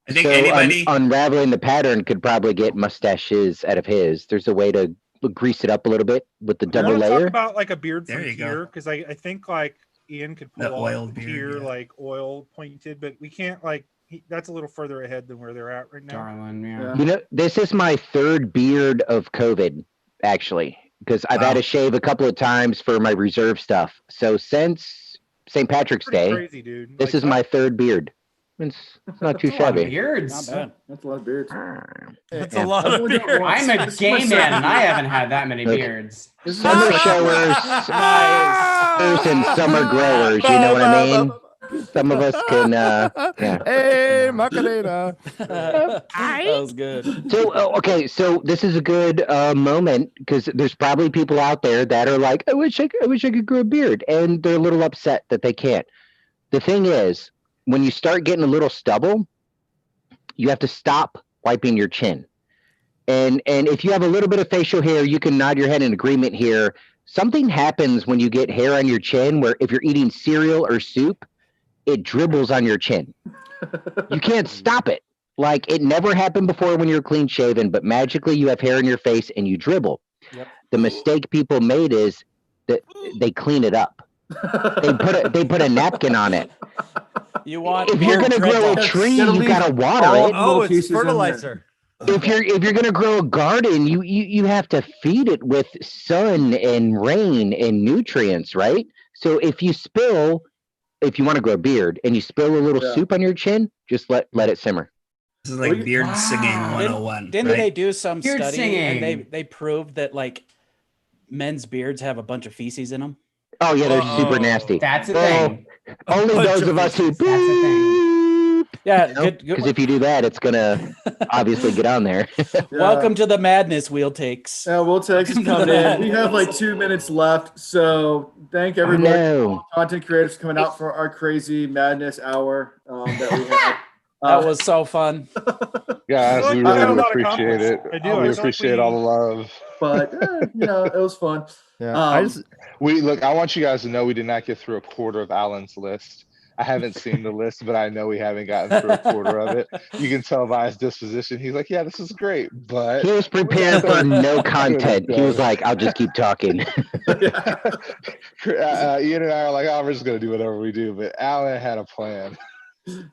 I think So anybody. unraveling the pattern could probably get mustaches out of his. There's a way to grease it up a little bit with the I double want to layer. talk about like a beard There you go. frontier because I think like Ian could pull The off oiled a beard, tier yeah. like oil pointed, but we can't like that's a little further ahead than where they're at right now. Darling, yeah. You know, this is my third beard of COVID, actually, because I've had Wow. to shave a couple of times for my reserve stuff. So since St. Patrick's Pretty Day, crazy, dude. this Like, is my third beard. It's not too That's a lot of shabby. beards. Not bad. That's a lot of beards. It's Yeah. a lot of I've only got beer. one. I'm a This is gay my man second and I beard. haven't had that many Okay. beards. This is my Summer second- showers Nice. and summer growers, you know what I mean? Some of us can, yeah. Hey, Macarena. That was good. So, okay, so this is a good moment because there's probably people out there that are like, I wish I could grow a beard, and they're a little upset that they can't. The thing is, when you start getting a little stubble, you have to stop wiping your chin. And if you have a little bit of facial hair, you can nod your head in agreement here. Something happens when you get hair on your chin where if you're eating cereal or soup, it dribbles on your chin. You can't stop it. Like, it never happened before when you're clean shaven, but magically you have hair in your face and you dribble. Yep. The mistake people made is that they clean it up. They put a napkin on it. You want If you're beard gonna grow a dreadlocks. tree, Gotta you leave gotta water all it. the Oh, little it's pieces in there. fertilizer. If you're gonna grow a garden, you have to feed it with sun and rain and nutrients, right? So if you want to grow a beard and you spill a little Yeah. soup on your chin, just let it simmer. This is like beard singing 101. Didn't right? they do some Beard study singing. and they proved that like men's beards have a bunch of feces in them? Oh yeah, they're Uh-oh. super nasty. That's a Oh, thing. only Bunch those of of us who That's a thing. Yeah, good. because if you do that, it's gonna obviously get on there. Yeah. Welcome to the madness. Wheel takes. Yeah, Will Tex is coming in. We have like 2 minutes left, so thank everybody, No. content creators coming out for our crazy madness hour that we have. That was so fun. Guys, we really appreciate it. I do. We appreciate all the love. But it was fun. Yeah, I want you guys to know we did not get through a quarter of Alan's list. I haven't seen the list, but I know we haven't gotten through a quarter of it. You can tell by his disposition. He's like, yeah, this is great, but he was prepared for no content. He was like, I'll just keep talking. Ian and I are like, oh, we're just gonna do whatever we do. But Alan had a plan.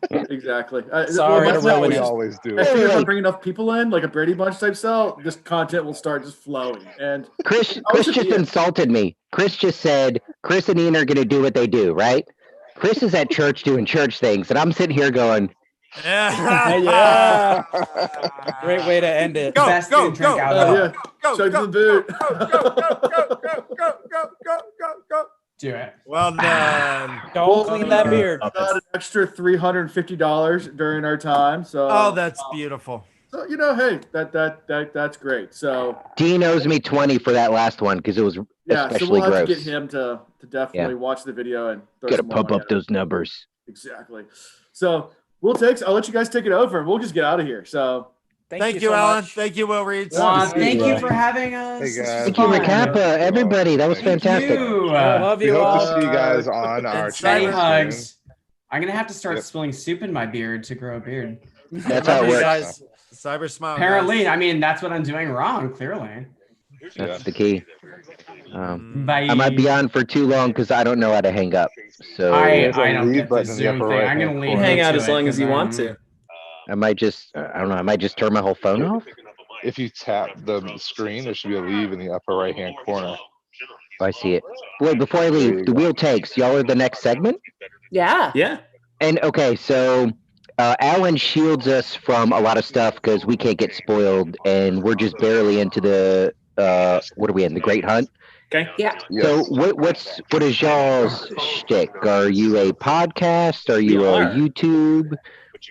Exactly. Sorry to ruin we it. always do. If we bring enough people in, like a Brady Bunch type style, this content will start just flowing. And Chris just insulted me. Chris just said Chris and Ian are going to do what they do, right? Chris is at church doing church things, and I'm sitting here going, Yeah. Great way to end it. Go, go, go, go, go, the boot. go. Do it. Well done. Don't clean that beard. Got an extra $350 during our time. So oh, that's beautiful. So hey, that's great. So Dean owes me 20 for that last one because it was especially so we'll have gross. to get him to definitely watch the video and gotta pump up those numbers. Exactly. So I'll let you guys take it over and we'll just get out of here. So thank you, so Alan. much. Thank you, Will Reeds. Thank you for having us. Hey, guys. Thank you, Recappa, everybody. That was fantastic. Love We you hope all. to see you guys on our Many channel. hugs. I'm gonna have to start spilling soup in my beard to grow a beard. That's how it works. Guys. Cyber smile. Apparently, guys. I mean that's what I'm doing wrong. Clearly, That's the key. Bye. I might be on for too long because I don't know how to hang up. So I don't get the Zoom thing. I'm gonna leave. Hang out as long as you want to. I might just, I don't know, I might just turn my whole phone off. If you tap the screen, there should be a leave in the upper right-hand corner. I see it. Wait, before I leave, the wheel takes. Y'all are the next segment? Yeah. And okay, so Alan shields us from a lot of stuff because we can't get spoiled, and we're just barely into the, what are we in, the Great Hunt? Okay. Yeah. So what is y'all's shtick? Are you a podcast? Are you a YouTube?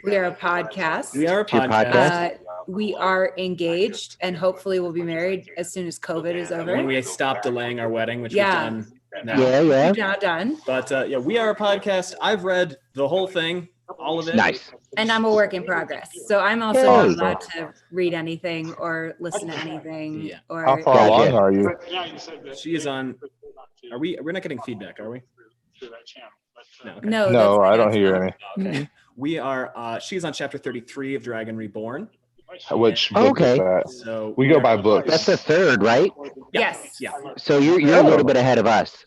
We are a podcast. We are a podcast. We are engaged and hopefully we'll be married as soon as COVID is over. When we stop delaying our wedding, which we've done now. We've now done. But we are a podcast. I've read the whole thing, all of it. Nice. And I'm a work in progress. So I'm also not allowed to read anything or listen to anything. Yeah. Or How far along are you? She is on. We're not getting feedback, are we? No. Okay. No, I don't hear any. Okay. We are. She's on chapter 33 of Dragon Reborn. Which book is that? So we go by books. That's the third, right? Yes. Yeah. So you're a little bit ahead of us.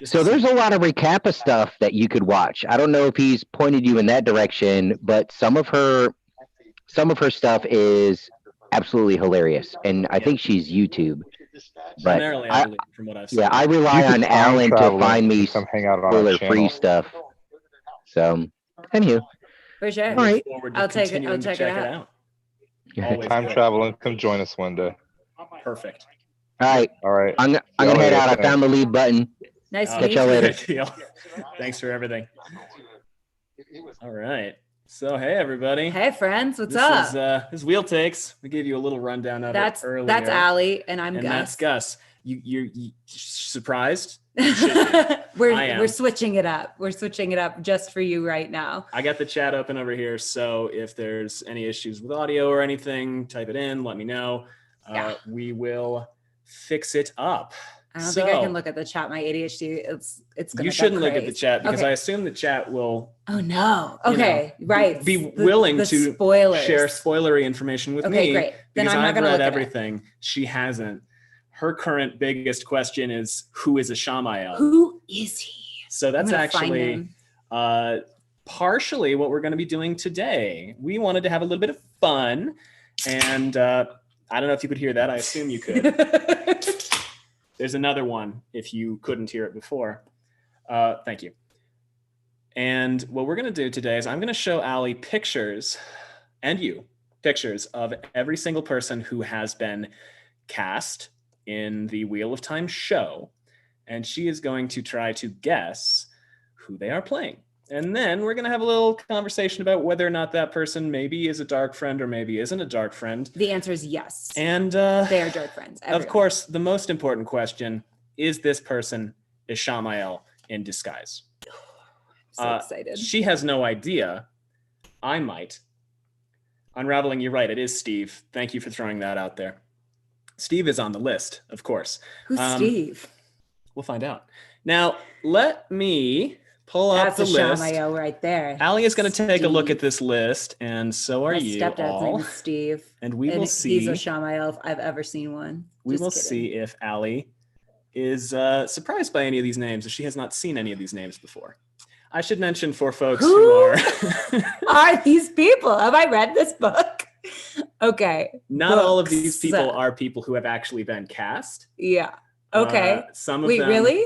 So there's a lot of Recappa stuff that you could watch. I don't know if he's pointed you in that direction, but some of her stuff is absolutely hilarious, and I think she's YouTube. But Primarily, I believe, from what I've seen. yeah, I rely on Alan to find me spoiler-free stuff. So, anywho, For sure. all right. I'll check it out. Time traveling. Come join us one day. Perfect. All right. I'm gonna head out. I found the leave button. Nice to Catch meet y'all you. later. Thanks for everything. All right. So hey everybody. Hey friends, what's This up? is, this is Wheel Takes. We gave you a little rundown of That's it earlier. that's Allie and I'm and Gus. that's Gus. You surprised? We're switching it up. We're switching it up just for you right now. I got the chat open over here, so if there's any issues with audio or anything, type it in. Let me know. We will fix it up. I don't think I can look at the chat. My ADHD, it's gonna. You go shouldn't look at the crazy. chat because Okay. I assume the chat will. Oh no. you Okay. know, Right. Be The- willing the to spoilers. share spoilery information with Okay, me. great. Then Because I'm not I've gonna read look at it. everything. She hasn't. Her current biggest question is who is a Shamael? Who is he? So that's I'm gonna find actually him. partially what we're going to be doing today. We wanted to have a little bit of fun, and I don't know if you could hear that. I assume you could. There's another one if you couldn't hear it before. Thank you. And what we're going to do today is I'm going to show Allie pictures, and you, pictures of every single person who has been cast in the Wheel of Time show. And she is going to try to guess who they are playing. And then we're going to have a little conversation about whether or not that person maybe is a dark friend or maybe isn't a dark friend. The answer is yes. And they are dark friends. of everyone. course, the most important question is this person is Shamael in disguise? So excited. She has no idea. I might, Unraveling, you're right. It is Steve. Thank you for throwing that out there. Steve is on the list, of course. Who's Steve? We'll find out. Now, let me pull up the That's a list. Shamayo right there. Allie is going to take a look at this list, and so are My you stepdad's name all. is Steve. And we will see. He's a Shamayo if I've ever seen one. We Just will kidding. see if Allie is surprised by any of these names, if she has not seen any of these names before. I should mention for folks who are these people? Have I read this book? Okay. Not all of Books. these people are people who have actually been cast. Yeah. Okay. Some of Wait, them. really?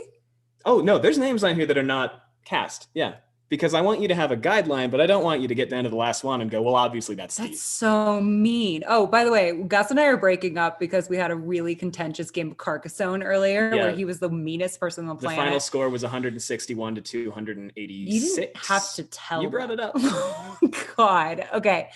Oh no, there's names on here that are not cast. Yeah, because I want you to have a guideline, but I don't want you to get down to the last one and go, well, obviously that's Steve. That's so mean. Oh, by the way, Gus and I are breaking up because we had a really contentious game of Carcassonne earlier Yeah. where he was the meanest person on the The planet. final score was 161 to 286. You didn't have to tell You brought them. it up. Oh, God. Okay.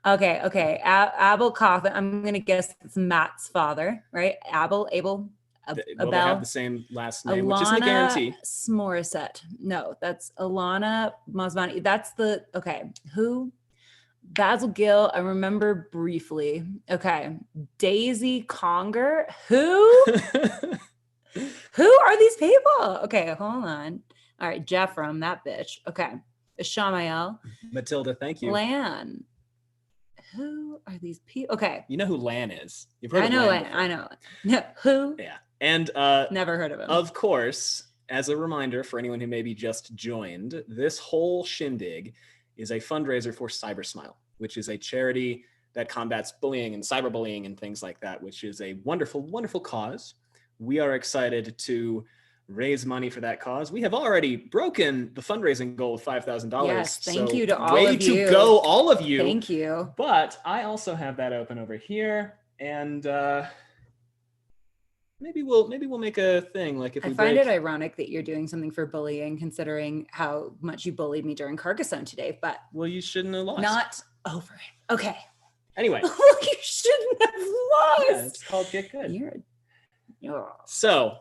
Abel Coffin. I'm gonna guess it's Matt's father, right? Abel. Well, they Abel. have the same last name, which isn't a Alana guarantee. Smorset. No, that's Alana Masvani. That's the Who? Basil Gill. I remember briefly. Okay. Daisy Conger. Who? Who are these people? Okay, hold on. All right, Jephram, that bitch. Okay. Shamael. Matilda, thank you. Lan. Who are these people? Okay. You know who Lan is. You've heard I of know Lan it. before. I know it. No, who? Yeah. And Never heard of him. Of course, as a reminder for anyone who maybe just joined, this whole shindig is a fundraiser for CyberSmile, which is a charity that combats bullying and cyberbullying and things like that, which is a wonderful, wonderful cause. We are excited to raise money for that cause. We have already broken the fundraising goal of $5,000. Yes, thank you to all way of you. to go, all of you. Thank you. But I also have that open over here, and maybe we'll make a thing like if I we find break. it ironic that you're doing something for bullying, considering how much you bullied me during Carcassonne today. But well, you shouldn't have lost. Not over it. Okay. Anyway, you shouldn't have lost. yeah, it's called Get Good. You're So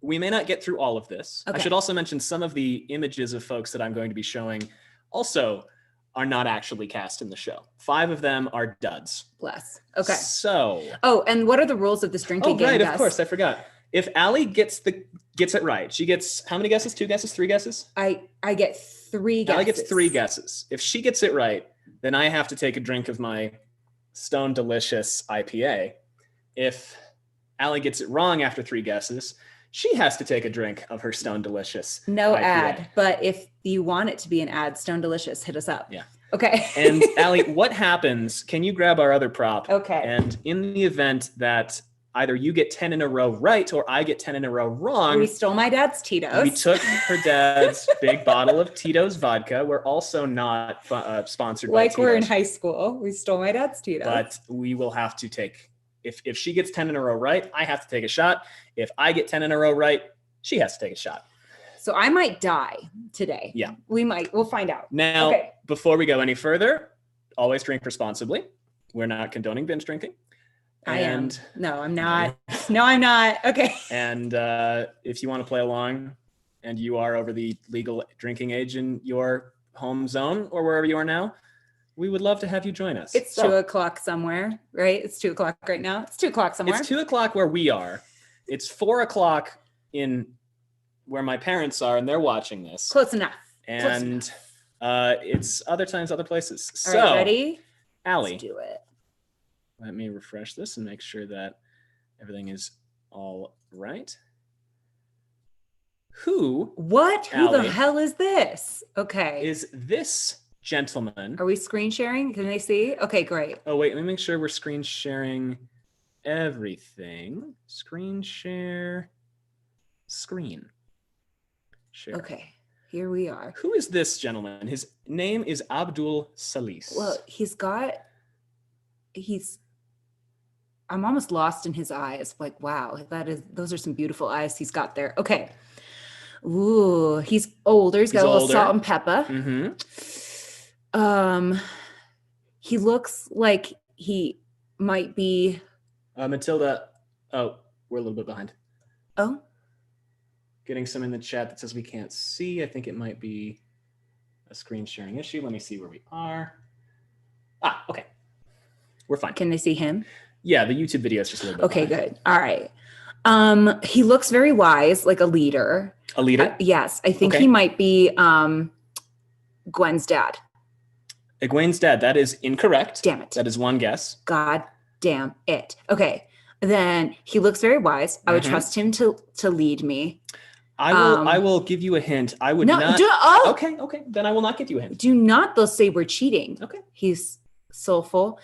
we may not get through all of this. I Okay. should also mention some of the images of folks that I'm going to be showing also are not actually cast in the show. 5 of them are duds. bless. Okay. So. Oh, and what are the rules of this drinking game? Right, Gus? of course, I forgot. If Allie gets it right, she gets how many guesses? 2 guesses? 3 guesses? I get 3 guesses. Allie gets 3 guesses. If she gets it right, then I have to take a drink of my Stone Delicious IPA. If Allie gets it wrong after 3 guesses, she has to take a drink of her Stone Delicious. No IPA. ad, but if you want it to be an ad, Stone Delicious, hit us up. Yeah. Okay. And Allie, what happens? Can you grab our other prop? Okay. And in the event that either you get 10 in a row right or I get 10 in a row wrong, We stole my dad's Tito's. we took her dad's big bottle of Tito's vodka. We're also not sponsored by like we're in Tito's, high school. We stole my dad's Tito's. but we will have to take. If she gets 10 in a row right, I have to take a shot. If I get 10 in a row right, she has to take a shot. So I might die today. Yeah. We'll find out. Now, Okay. before we go any further, always drink responsibly. We're not condoning binge drinking. I am. And No, I'm not. No, I'm not. Okay. And if you want to play along and you are over the legal drinking age in your home zone or wherever you are now, we would love to have you join us. It's 2:00 somewhere, right? It's 2:00 right now. It's 2:00 somewhere. It's 2:00 where we are. It's 4:00 in where my parents are, and they're watching this. Close enough. And it's other times, other places. All So, right, ready? Allie, Let's do it. let me refresh this and make sure that everything is all right. Who? What? Who the Allie, hell is this? Okay. is this gentleman? Are we screen sharing? Can they see? Okay, great. Oh, wait, let me make sure we're screen sharing everything. Screen share, screen share. Okay, here we are. Who is this gentleman? His name is Abdul Salis. Well, I'm almost lost in his eyes. Like, wow, those are some beautiful eyes he's got there. Okay. Ooh, he's older. He's got a little older. salt and pepper. Mm-hmm. He looks like he might be. Matilda. Oh, we're a little bit behind. Oh. Getting some in the chat that says we can't see. I think it might be a screen sharing issue. Let me see where we are. Ah, okay. We're fine. Can they see him? Yeah, the YouTube video is just a little bit. Okay, good. All right. He looks very wise, like a leader. A leader? Yes. I think Okay. he might be Gwen's dad. Egwene's dad. That is incorrect. Damn it. That is one guess. God damn it. Okay. Then he looks very wise. I would Mhm. trust him to lead me. I will give you a hint. I would No, not. oh! Okay. Then I will not give you a hint. Do not, they'll say we're cheating. Okay. He's soulful.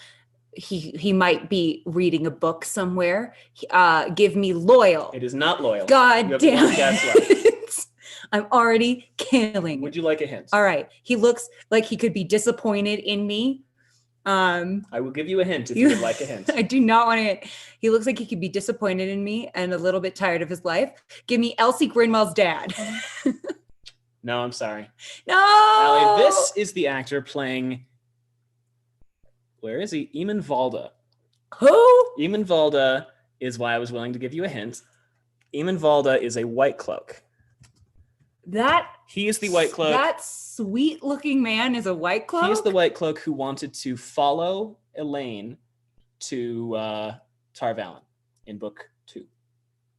He might be reading a book somewhere. Give me loyal. It is not loyal. God You have damn one guess left. it. I'm already killing. Would you like a hint? All right. He looks like he could be disappointed in me. I will give you a hint if you would like a hint. I do not want to. He looks like he could be disappointed in me and a little bit tired of his life. Give me Elsie Grinwell's dad. No, I'm sorry. No. Allie, this is the actor playing. Where is he? Eamon Valda. Who? Eamon Valda is why I was willing to give you a hint. Eamon Valda is a white cloak. He is the white cloak. That sweet looking man is a white cloak. He is the white cloak who wanted to follow Elaine to Tar Valon in book 2.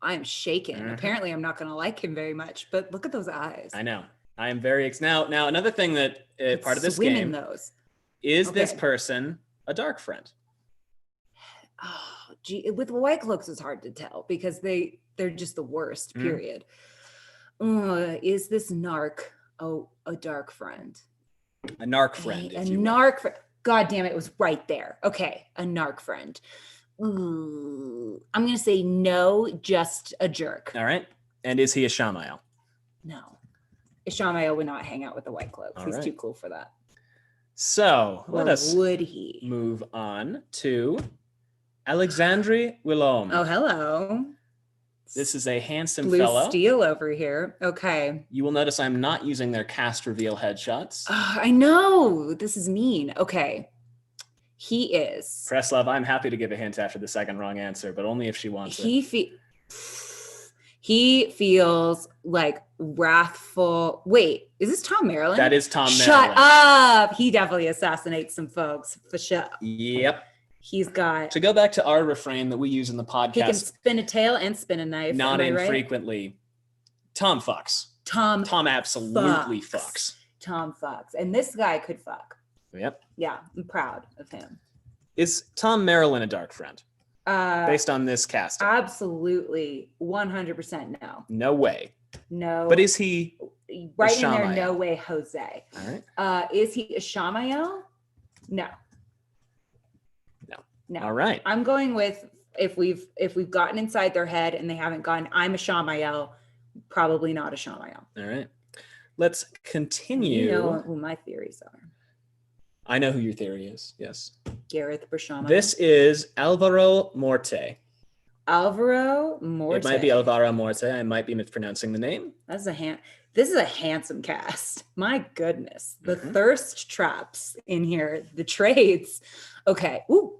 I'm shaken. Mhm. Apparently, I'm not going to like him very much. But look at those eyes. I know. I am very now. Another thing that part of this Swim in game those. is this Okay. person a dark friend? Oh, gee, with white cloaks, it's hard to tell because they're just the worst. Mm. Period. Is this narc a dark friend? A narc friend. A if you will. narc friend. God damn it, it was right there. Okay, a narc friend. Ooh, I'm gonna say no, just a jerk. All right. And is he a Shamael? No, Ishamael would not hang out with the white cloaks. All He's right. too cool for that. So Or let us would he? move on to Alexandre Willaume. Oh, hello. This is a handsome Blue fellow. steel over here. Okay. You will notice I'm not using their cast reveal headshots. I know. This is mean. Okay. He is. Preslove, I'm happy to give a hint after the second wrong answer, but only if she wants it. He feels like wrathful. Wait, is this Tom Maryland? That is Tom Shut Maryland. up. He definitely assassinates some folks for sure. Yep. He's got. To go back to our refrain that we use in the He can podcast spin a tail and spin a knife. not Am I right? infrequently, Tom fucks. Tom absolutely fucks. Tom fucks. And this guy could fuck. Yep. Yeah, I'm proud of him. Is Tom Maryland a dark friend? Based on this cast? Absolutely. 100% no. No way. No. But is he right in there? Ishamael? No way, Jose. All right. Is he a Shamael? No. No. No. All right. I'm going with if we've gotten inside their head and they haven't gone, I'm a Shamael, probably not a Shamael. All right. Let's continue. You know who my theories are. I know who your theory is. Yes. Gareth Brashama. This is Alvaro Morte. Alvaro Morte. It might be Alvaro Morte. I might be mispronouncing the name. This is a handsome cast. My goodness. The Mm-hmm. thirst traps in here, the trades. Okay. Ooh.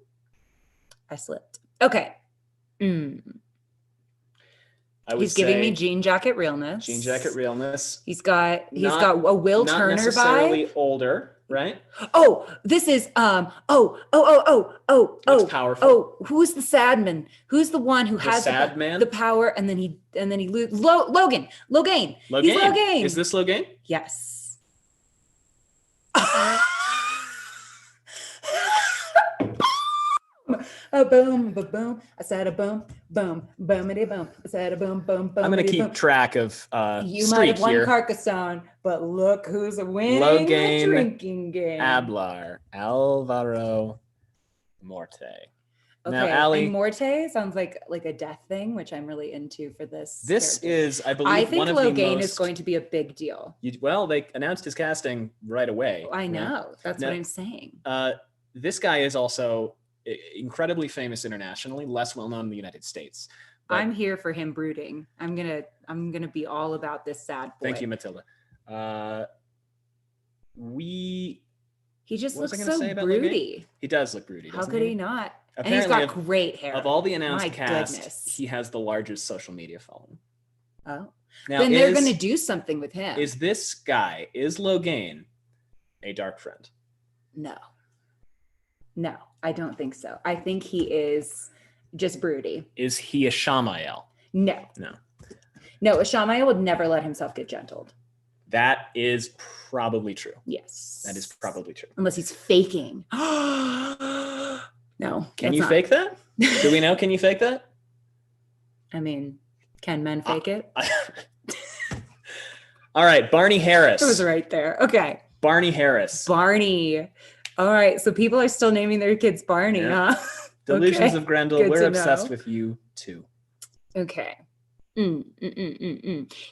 I slipped. Okay. He's giving me jean jacket realness. Jean jacket realness. He's got Not- a Will not Turner necessarily vibe. older, right? Oh, this is That's powerful. Oh, who's the sad man? Who's the one who The has sad man? the power and then he loses Logan. He's Logan. Is this Logan? Yes. A boom, ba boom. I said a boom, boom, boomity boom. I said a boom, boom, boom. I'm going to keep track of You might streak have won here. Carcassonne, but look who's winning the Logan drinking game. Ablar, Alvaro Morte. Okay, Now, Allie, and Morte sounds like a death thing, which I'm really into for this. this character. is, I believe, I think one of the Logain most. is going to be a big deal. Well, they announced his casting right away. I right? know. That's Now, what I'm saying. This guy is also incredibly famous internationally, less well known in the United States. But- I'm here for him brooding. I'm gonna be all about this sad boy. Thank you, Matilda. He just what was looks I gonna so say about broody. Logan? He does look broody. How doesn't could he not? And Apparently, he's got great hair. Of all the announced My cast, goodness. he has the largest social media following. Oh. Now, Then they're going to do something with him. Is this guy, is Logain, a dark friend? No. No. I don't think so. I think he is just broody. Is he a Shamael? No. No, a Shamael would never let himself get gentled. That is probably true. Yes. That is probably true. Unless he's faking. No. Can that's you not. fake that? Do we know? Can you fake that? I mean, can men fake it? All right, Barney Harris. It was right there. Okay. Barney Harris. Barney. All right. So people are still naming their kids Barney, huh? Delusions Okay. of Grendel. Good We're to obsessed know. with you too. Okay.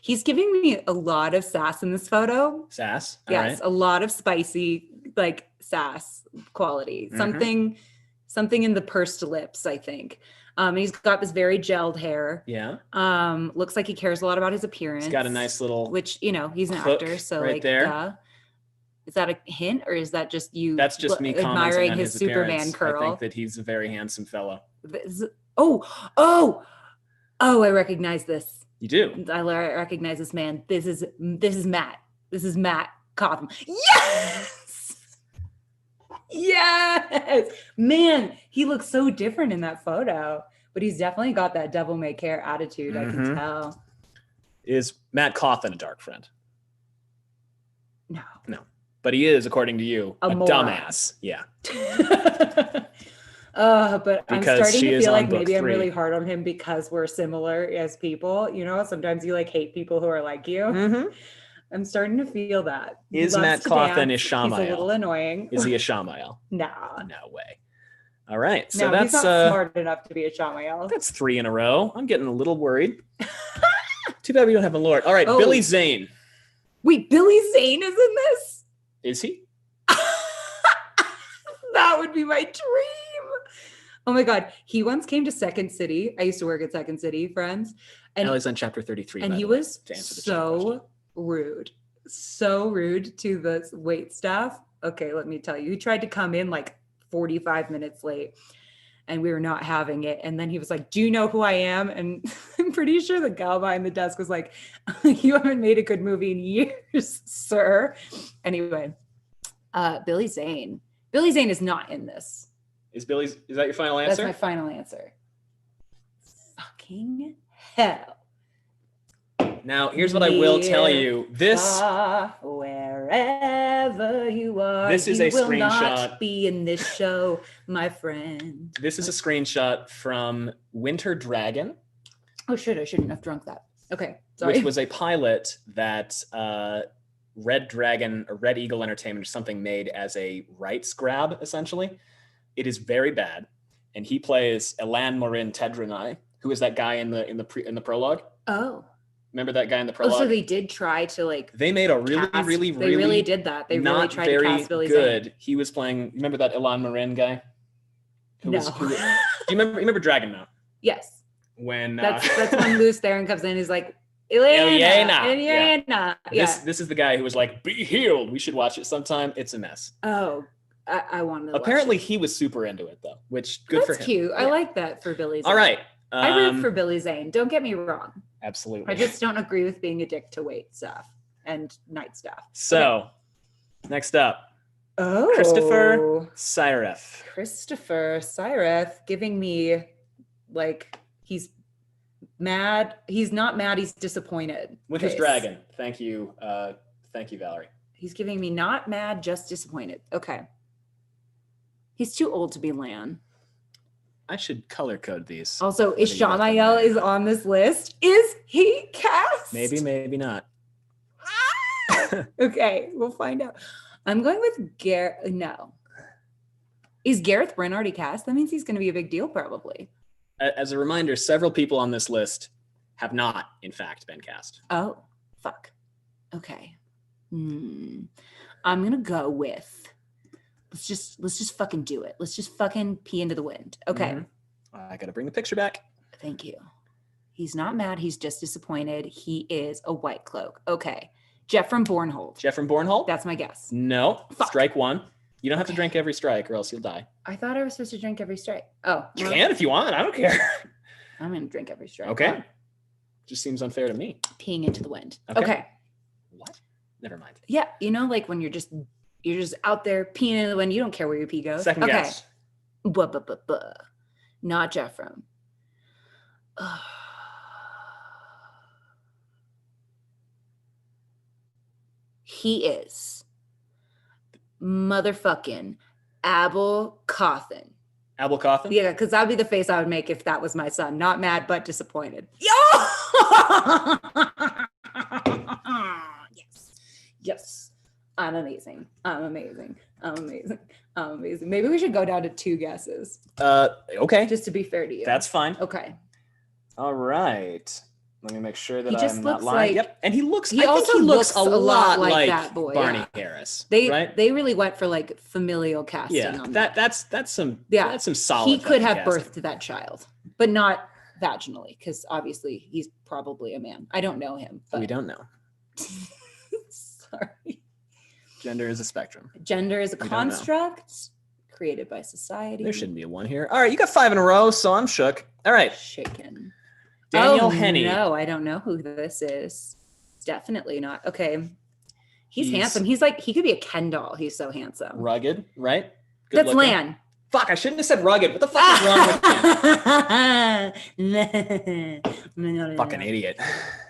He's giving me a lot of sass in this photo. Sass. All Yes, right. a lot of spicy, like sass quality. Mhm. Something in the pursed lips, I think. He's got this very gelled hair. Yeah. Looks like he cares a lot about his appearance. He's got a nice little which, he's an hook actor, so right like there. duh. Is that a hint or is that just you? That's just me commenting admiring on his his Superman appearance. curl? I think that he's a very handsome fellow. Oh, I recognize this. You do. I recognize this man. This is Matt. This is Matt Cotham. Yes! Yes! Man, he looks so different in that photo, but he's definitely got that devil may care attitude. I can Mhm. tell. Is Matt Cawthon a dark friend? No. But he is, according to you, A a moron. dumbass. Yeah. But I'm Because starting she to is feel on like book maybe I'm 3. really hard on him because we're similar as people. Sometimes you like hate people who are like you. I'm starting to feel that. He Is loves Matt to Cawthon dance. a He's Shamael? a little annoying. Is he a Shamael? No. No way. All right. So No, that's he's not smart enough to be a Shamael. that's 3 in a row. I'm getting a little worried. Too bad we don't have a Lord. All right, Oh. Billy Zane. Wait, Billy Zane is in this? Is he? That would be my dream. Oh my God. He once came to Second City. I used to work at Second City, friends. And Ellie's on chapter 33. and by he the way, was to answer the chat so rude to the wait staff. Okay, let me tell you, he tried to come in like 45 minutes late and we were not having it, and then he was like, do you know who I am? And I'm pretty sure the gal behind the desk was like, you haven't made a good movie in years, sir. Anyway, Billy Zane is not in this. Is that your final That's answer? my final answer. Fucking hell. Now, here's what I will tell you. This Wherever you are, This is you a will screenshot. not be in this show, my friend. This is a screenshot from Winter Dragon, Oh shit, I shouldn't have drunk that. Okay, sorry. which was a pilot that Red Dragon or Red Eagle Entertainment or something made as a rights grab, essentially. It is very bad. And he plays Elan Morin Tedranai, who is that guy in the prologue. Oh. Remember that guy in the Oh, prologue? so they did try to like They made a really, cast- really, they really did that. They really not tried to very cast Billy good. Zane. He was playing. Remember that Elan Morin guy? No. Do you remember Dragon Mount? Yes. When That's when Lou Theron comes in and he's like, Elena. Yeah. Yeah. This is the guy who was like, "Be healed." We should watch it sometime. It's a mess. Oh, I wanted to watch Apparently, it. he was super into it though, which good for That's him. cute. I like that for Billy Zane. All right. I root for Billy Zane. Don't get me wrong. Absolutely. I just don't agree with being a dick to wait staff and night staff. So, next up, Oh, Christopher Syref. Christopher Syref giving me like he's mad. He's not mad. He's disappointed. Winter's face. Dragon. Thank you, Valerie. He's giving me not mad, just disappointed. Okay. He's too old to be Lan. I should color code these. Also, is Shamael is on this list? Is he cast? Maybe, maybe not. Okay, we'll find out. I'm going with Gareth. No. Is Gareth Bryn already cast? That means he's going to be a big deal, probably. As a reminder, several people on this list have not, in fact, been cast. Oh, fuck. Okay. I'm gonna go with. Let's just fucking do it. Let's just fucking pee into the wind. Okay. I got to bring the picture back. Thank you. He's not mad. He's just disappointed. He is a white cloak. Okay. Jeff from Bornhold. Jeff from Bornhold? That's my guess. No. Strike one. You don't have to drink every strike or else you'll die. I thought I was supposed to drink every strike. Oh. You well, can if you want. I don't care. I'm gonna drink every strike. Okay. Just seems unfair to me. Peeing into the wind. Okay. What? Never mind. Yeah, like when you're just out there peeing in the wind, you don't care where your pee goes. Second guess. Not Jeffrem. He is motherfucking Abel-Cauthon. Abel-Cauthon? Yeah, because that'd be the face I would make if that was my son. Not mad, but disappointed. Yes. I'm amazing. Maybe we should go down to 2 guesses. Okay. Just to be fair to you. That's fine. Okay. All right. Let me make sure that He just I'm not looks lying. like- Yep. And he looks. He I think also he looks looks a lot like that boy, Barney yeah. Harris. They really went for like familial casting Yeah. on That's some. Yeah. That's some solid. He could fucking have casting. birthed that child, but not vaginally, because obviously he's probably a man. I don't know him. But We don't know. Sorry. Gender is a spectrum. Gender is a We don't know. construct created by society. There shouldn't be a 1 here. All right, you got 5 in a row, so I'm shook. All right. Shaken. Daniel Henney. No, I don't know who this is. Definitely not. Okay. He's He's- handsome. He's like, he could be a Ken doll. He's so handsome. Rugged, right? That's looking. Lan. Fuck, I shouldn't have said rugged. What the fuck is wrong with you? Fucking idiot.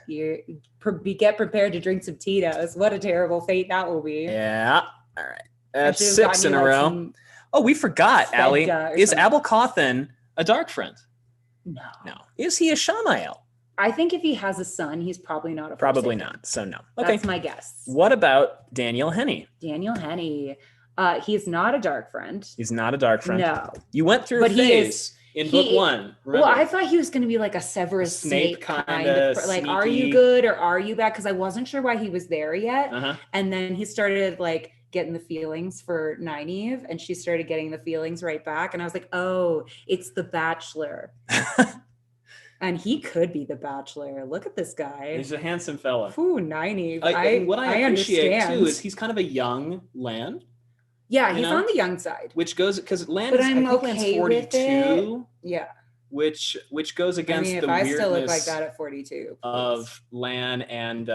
Get prepared to drink some Tito's. What a terrible fate that will be. Yeah. All right. I That's should've 6 gotten in you, a like, row. some Oh, we forgot, Allie. Fedga or Is something. Abel-Cauthon a dark friend? No. No. Is he a Shamael? I think if he has a son, he's probably not a Probably Forsaken. not. So no. Okay. That's my guess. What about Daniel Henney? Daniel Henney. He's not a dark friend. He's not a dark friend. No. You went through But a he phase is- in he- book 1. Well, remember? I thought he was going to be like a Severus Snape Snape kind kinda of like, are you sneaky. good or are you bad? Because I wasn't sure why he was there yet. Uh-huh. And then he started like getting the feelings for Nynaeve, and she started getting the feelings right back. And I was like, oh, it's the Bachelor. And he could be the Bachelor. Look at this guy. He's a handsome fella. Ooh, Nynaeve. And what I appreciate understand. too is he's kind of a young Lan. Yeah, you he's know? on the young side. Which goes because Lan But is I'm I think Lan's okay with 42, Yeah. which goes I against mean, if the I weirdness still look like that at 42. of Lan and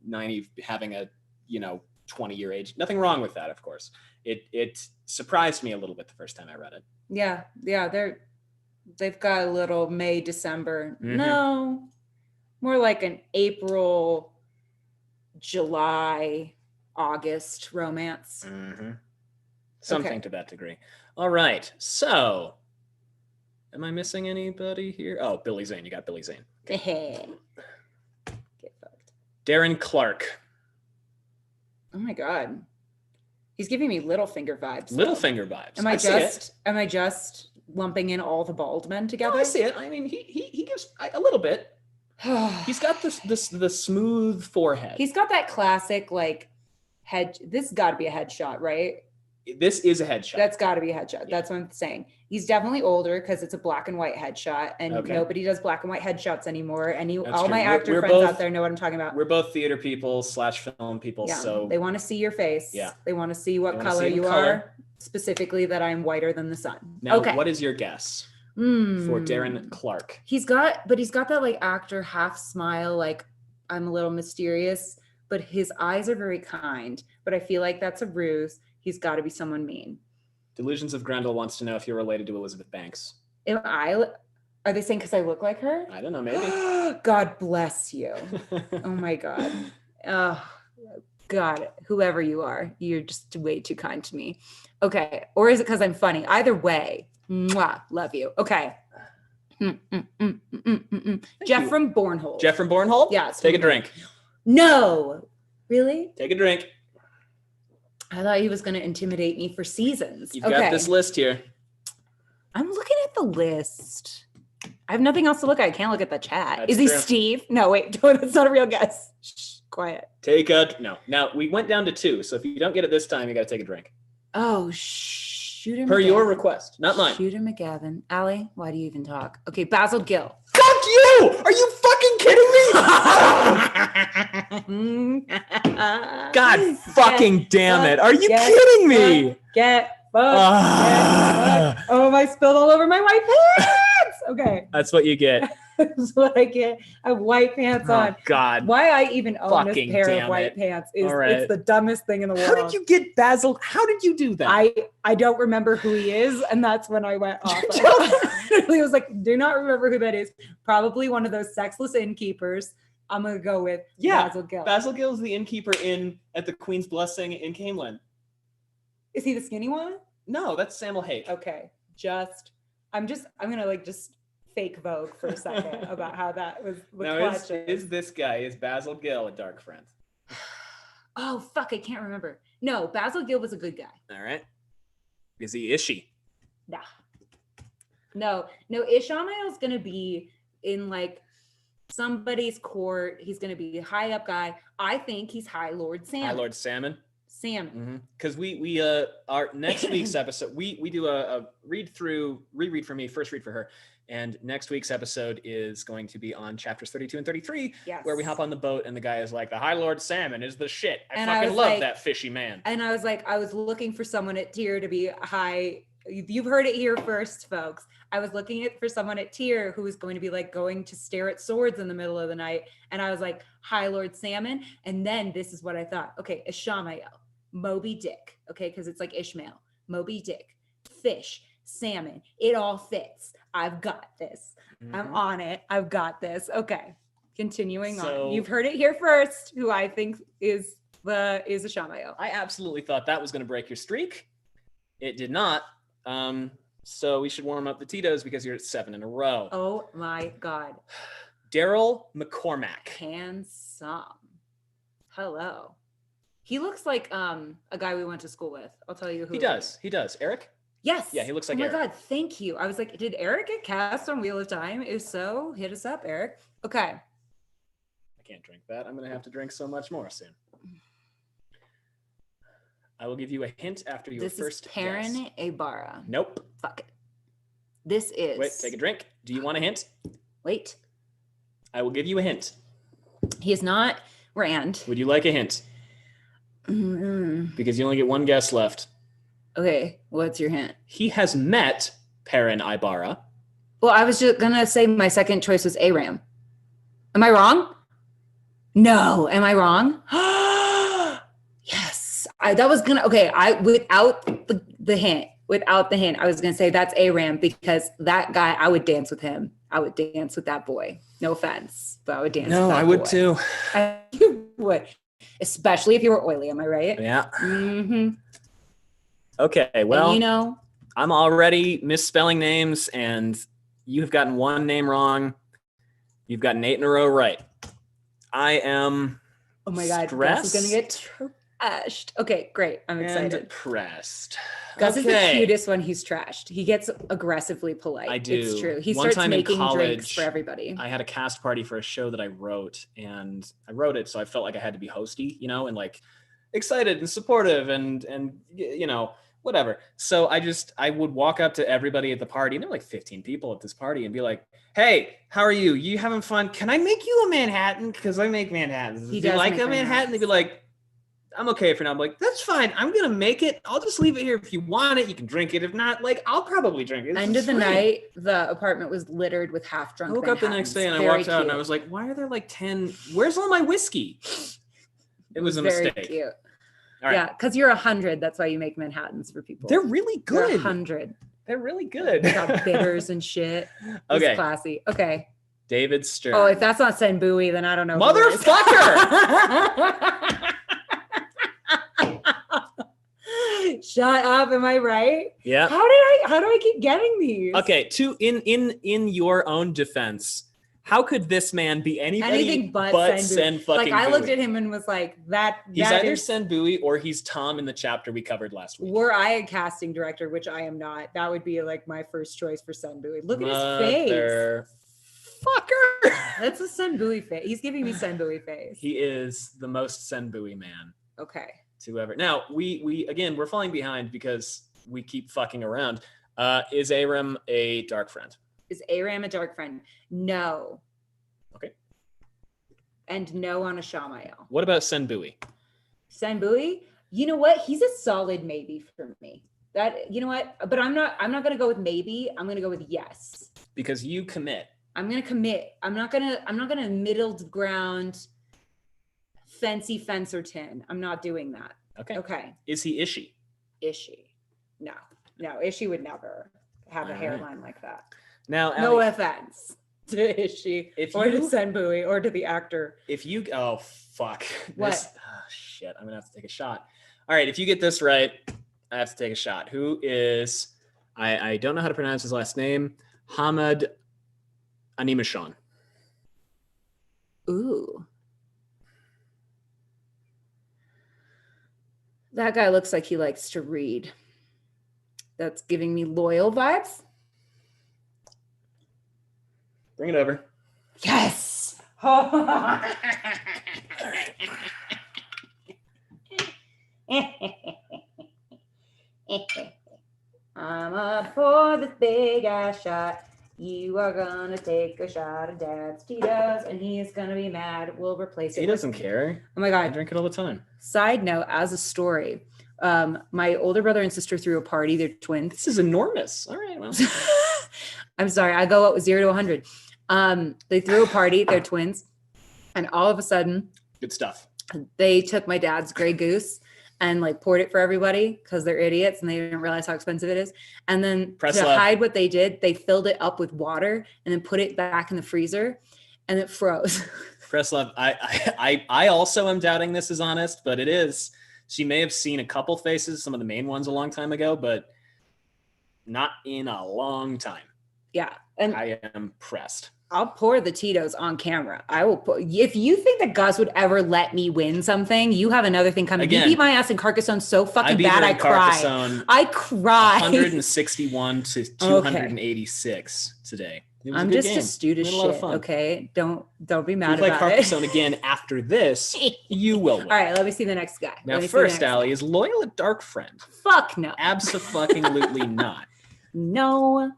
Nynaeve having a 20-year age. Nothing wrong with that, of course. It surprised me a little bit the first time I read it. Yeah, they've got a little May, December. Mhm. No, more like an April, July, August romance. Mm-hmm. Something Okay. to that degree. All right. So, am I missing anybody here? Oh, Billy Zane. You got Billy Zane. Get fucked. Darren Clark. Oh my god, he's giving me Littlefinger vibes. though. Littlefinger vibes. Am I see it. just lumping in all the bald men together? No, I see it. I mean, he gives a little bit. He's got the smooth forehead. He's got that classic like head. This got to be a headshot, right? This is a headshot. That's got to be a headshot. That's what I'm saying. He's definitely older because it's a black and white headshot, and Okay. nobody does black and white headshots anymore. That's All true. my We're- actor we're friends both- out there know what I'm talking about. We're both theater people / film people, Yeah, so they want to see your face. Yeah. They want to see what They wanna color see it in you color. are. Specifically, that I'm whiter than the sun. now okay. what is your guess for Darren Clark? He's got that like actor half smile, like I'm a little mysterious, but his eyes are very kind. But I feel like that's a ruse. He's got to be someone mean. Delusions of Grendel wants to know if you're related to Elizabeth Banks. Are they saying because I look like her? I don't know, maybe. God bless you. Oh my God. Oh, God, whoever you are, you're just way too kind to me. Okay. Or is it because I'm funny? Either way, mwah, love you. Okay. Jeff from Bornholm. Jeff from Bornholm? Yeah. it's Take a from- drink. No. Really? Take a drink. I thought he was going to intimidate me for seasons. You've got this list here. I'm looking at the list. I have nothing else to look at. I can't look at the chat. That's Is he true. Steve? No, wait. That's not a real guess. Shh, quiet. Take a no. Now we went down to 2, so if you don't get it this time, you got to take a drink. Oh, Shooter Per McGavin. your request, not mine. Shooter McGavin. Allie, why do you even talk? Okay, Basil Gill. Fuck you! Are you fucking kidding me? God fucking damn it! Are you kidding me? Get fucked. Oh, I spilled all over my white pants. Okay. That's what you get. That's what I get. I have white pants Oh, on. God. Why I even own this Fucking pair damn of white it. pants is All right. it's the dumbest thing in the world. How did you get Basil? How did you do that? I don't remember who he is, and that's when I went off. He was like, do not remember who that is. Probably one of those sexless innkeepers. I'm gonna go with Basil Gill. Basil Gill is the innkeeper at the Queen's Blessing in Camelin. Is he the skinny one? No, that's Samuel Hake. Okay. I'm gonna like just fake Vogue for a second about how that was the Now question. is this guy, is Basil Gill a dark friend? Oh fuck, I can't remember. No, Basil Gill was a good guy. All right. Is she? Nah. No, Ishamael's gonna be in like somebody's court. He's gonna be a high up guy. I think he's High Lord Salmon. High Lord Salmon. Salmon. Because we our next week's episode, we do a reread for me, first read for her. And next week's episode is going to be on chapters 32 and 33, where we hop on the boat and the guy is like, the High Lord Salmon is the shit. I fucking love that fishy man. And I was like, I was looking for someone at tier to be high. You've heard it here first, folks. I was looking for someone at tier who was going to be like going to stare at swords in the middle of the night. And I was like, High Lord Salmon. And then this is what I thought. Okay, Ishamael, Moby Dick. Okay, because it's like Ishmael, Moby Dick, fish, salmon. It all fits. I've got this. I'm on it. I've got this. Okay, continuing on. You've heard it here first. Who I think is Ishamael. I absolutely thought that was going to break your streak. It did not. So we should warm up the Tito's because you're at 7 in a row. Oh my God. Daryl McCormack. Handsome. Hello. He looks like a guy we went to school with. I'll tell you who. He does. Eric? Yes. Yeah, he looks like Eric. Eric. Oh my God, thank you. I was like, did Eric get cast on Wheel of Time? If so, hit us up, Eric. Okay. I can't drink that. I'm going to have to drink so much more soon. I will give you a hint after your first This is Perrin Ibarra. Nope. Fuck it. This is... Wait, take a drink. Do you want a hint? Wait. I will give you a hint. He is not Rand. Would you like a hint? Because you only get one guess left. Okay, what's your hint? He has met Perrin Ibarra. Well, I was just gonna say my second choice was Aram. Am I wrong? No, am I wrong? Yes. Without the hint, I was gonna say that's Aram because that guy, I would dance with him. I would dance with that boy. No offense, but I would dance with that boy. No, I would too. You would. Especially if you were oily, am I right? Yeah. Mm-hmm. Okay, well, and I'm already misspelling names, and you've gotten one name wrong. You've gotten 8 in a row right. I am oh my God, stressed. Gus is going to get trashed. Okay, great. I'm excited. And depressed. Gus is the cutest when he's trashed. He gets aggressively polite. I do. It's true. He One starts time in making college, drinks for everybody. I had a cast party for a show that I wrote, and I wrote it so I felt like I had to be hosty, and like excited and supportive and whatever. So I would walk up to everybody at the party, and there were like 15 people at this party, and be like, "Hey, how are you? You having fun? Can I make you a Manhattan? Because I make Manhattans. Do you like a Manhattan?" They'd be like, "I'm okay for now." I'm like, "That's fine. I'm gonna make it. I'll just leave it here. If you want it, you can drink it. If not, like, I'll probably drink it." End of the night, the apartment was littered with half-drunk I woke up the next day and I walked out and I was like, "Why are there like 10? Where's all my whiskey?" It was a very mistake. Cute. All right. Yeah, because you're 100. That's why you make Manhattans for people. They're really good. You're 100. They're really good. Got bitters and shit. Okay. It's classy. Okay. David Stern. Oh, if that's not Senbui, then I don't know. Motherfucker! Shut up. Am I right? Yeah. How do I keep getting these? Okay, in your own defense, how could this man be anything but Sen fucking Like I looked Bowie? at him and was like, He's either Sen Bowie or he's Tom in the chapter we covered last week. Were I a casting director, which I am not, that would be like my first choice for Sen Bowie. Look at his face. Fucker. That's a Sen Bowie face. He's giving me Sen Bowie face. He is the most Sen Bowie man. Okay. To ever. Now, we're falling behind because we keep fucking around. Is Aram a dark friend? Is Aram a dark friend? No. Okay. And no on Ishamael. What about Sen Bowie? Sen Bowie? You know what? He's a solid maybe for me. But I'm not gonna go with maybe. I'm gonna go with yes. Because you commit. I'm gonna commit. I'm not gonna middle ground fancy Fencerton. I'm not doing that. Okay. Okay. Is he Ishi? Ishi. No. Ishi would never have a All hairline like that. Now, No Allie, offense to Ishi or to you- Senbui or to the actor. if you oh fuck What? Shit, I'm gonna have to take a shot. All right, if you get this right, I have to take a shot. Who is I don't know how to pronounce his last name. Hamad Animashon. Ooh. That guy looks like he likes to read. That's giving me loyal vibes. Bring it over. Yes. I'm up for this big ass shot. You are gonna take a shot of Dad's Tito's, and he is gonna be mad. We'll replace it. He with- doesn't care. Oh my god, I drink it all the time. Side note, as a story, my older brother and sister threw a party. They're twins. This is enormous. All right, well. I'm sorry, I go up with 0 to 100. They threw a party. They're twins, and all of a sudden, Good stuff. they took my dad's Grey Goose and like poured it for everybody because they're idiots and they didn't realize how expensive it is. And then Press to left. hide what they did, they filled it up with water and then put it back in the freezer, and it froze. Preslov, I also am doubting this is honest, but it is. She may have seen a couple faces, some of the main ones a long time ago, but not in a long time. Yeah, and I am pressed. I'll pour the Tito's on camera. I will pour. If you think that Gus would ever let me win something, you have another thing coming. Again, You beat my ass in Carcassonne so fucking beat bad, her I in cry. Carcassonne I cry. 161 to 286 today. It was I'm a good just game. a stewed as We had a lot of shit. fun. Okay, don't be We mad play about Carcassonne it. again after this. You will win. All right, let me see the next guy. Now, Let me see the first, next Allie, is Loyal a dark friend? Fuck no. Absolutely not. No.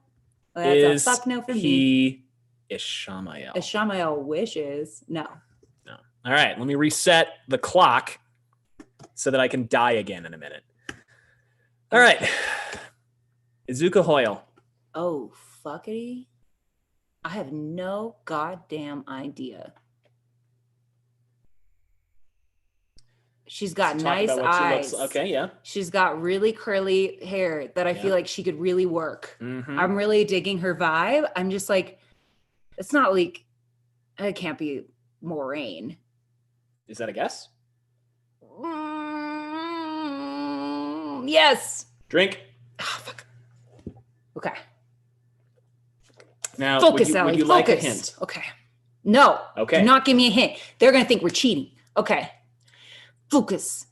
That's Is a fuck no for me. he Ishamael? Ishamael wishes. No. All right, let me reset the clock so that I can die again in a minute. All right. Izuka Hoyle. Oh, fuckity. I have no goddamn idea. She's got Talk nice about what she eyes. looks- okay, yeah. She's got really curly hair that I feel Yeah. like she could really work. Mhm. I'm really digging her vibe. I'm just like, it's not like, it can't be Moraine. Is that a guess? Yes. Drink. Okay. Now, Focus, would you, Allie. would you like a Focus. hint? Okay. No. Okay. Do not give me a hint. They're going to think we're cheating. Okay. Focus.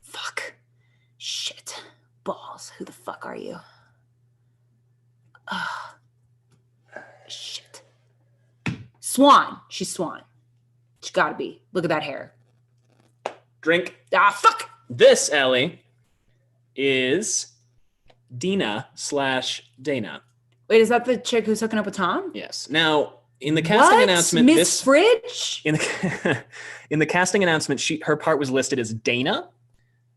Fuck. Shit. Balls. Who the fuck are you? Shit. Swan. She's Swan. She got to be. Look at that hair. Drink. Ah, fuck. This, Ellie, is Dina/Dana. Wait, is that the chick who's hooking up with Tom? Yes. Now, in the casting What? announcement, Miss Fridge? in the in the casting announcement, her part was listed as Dana,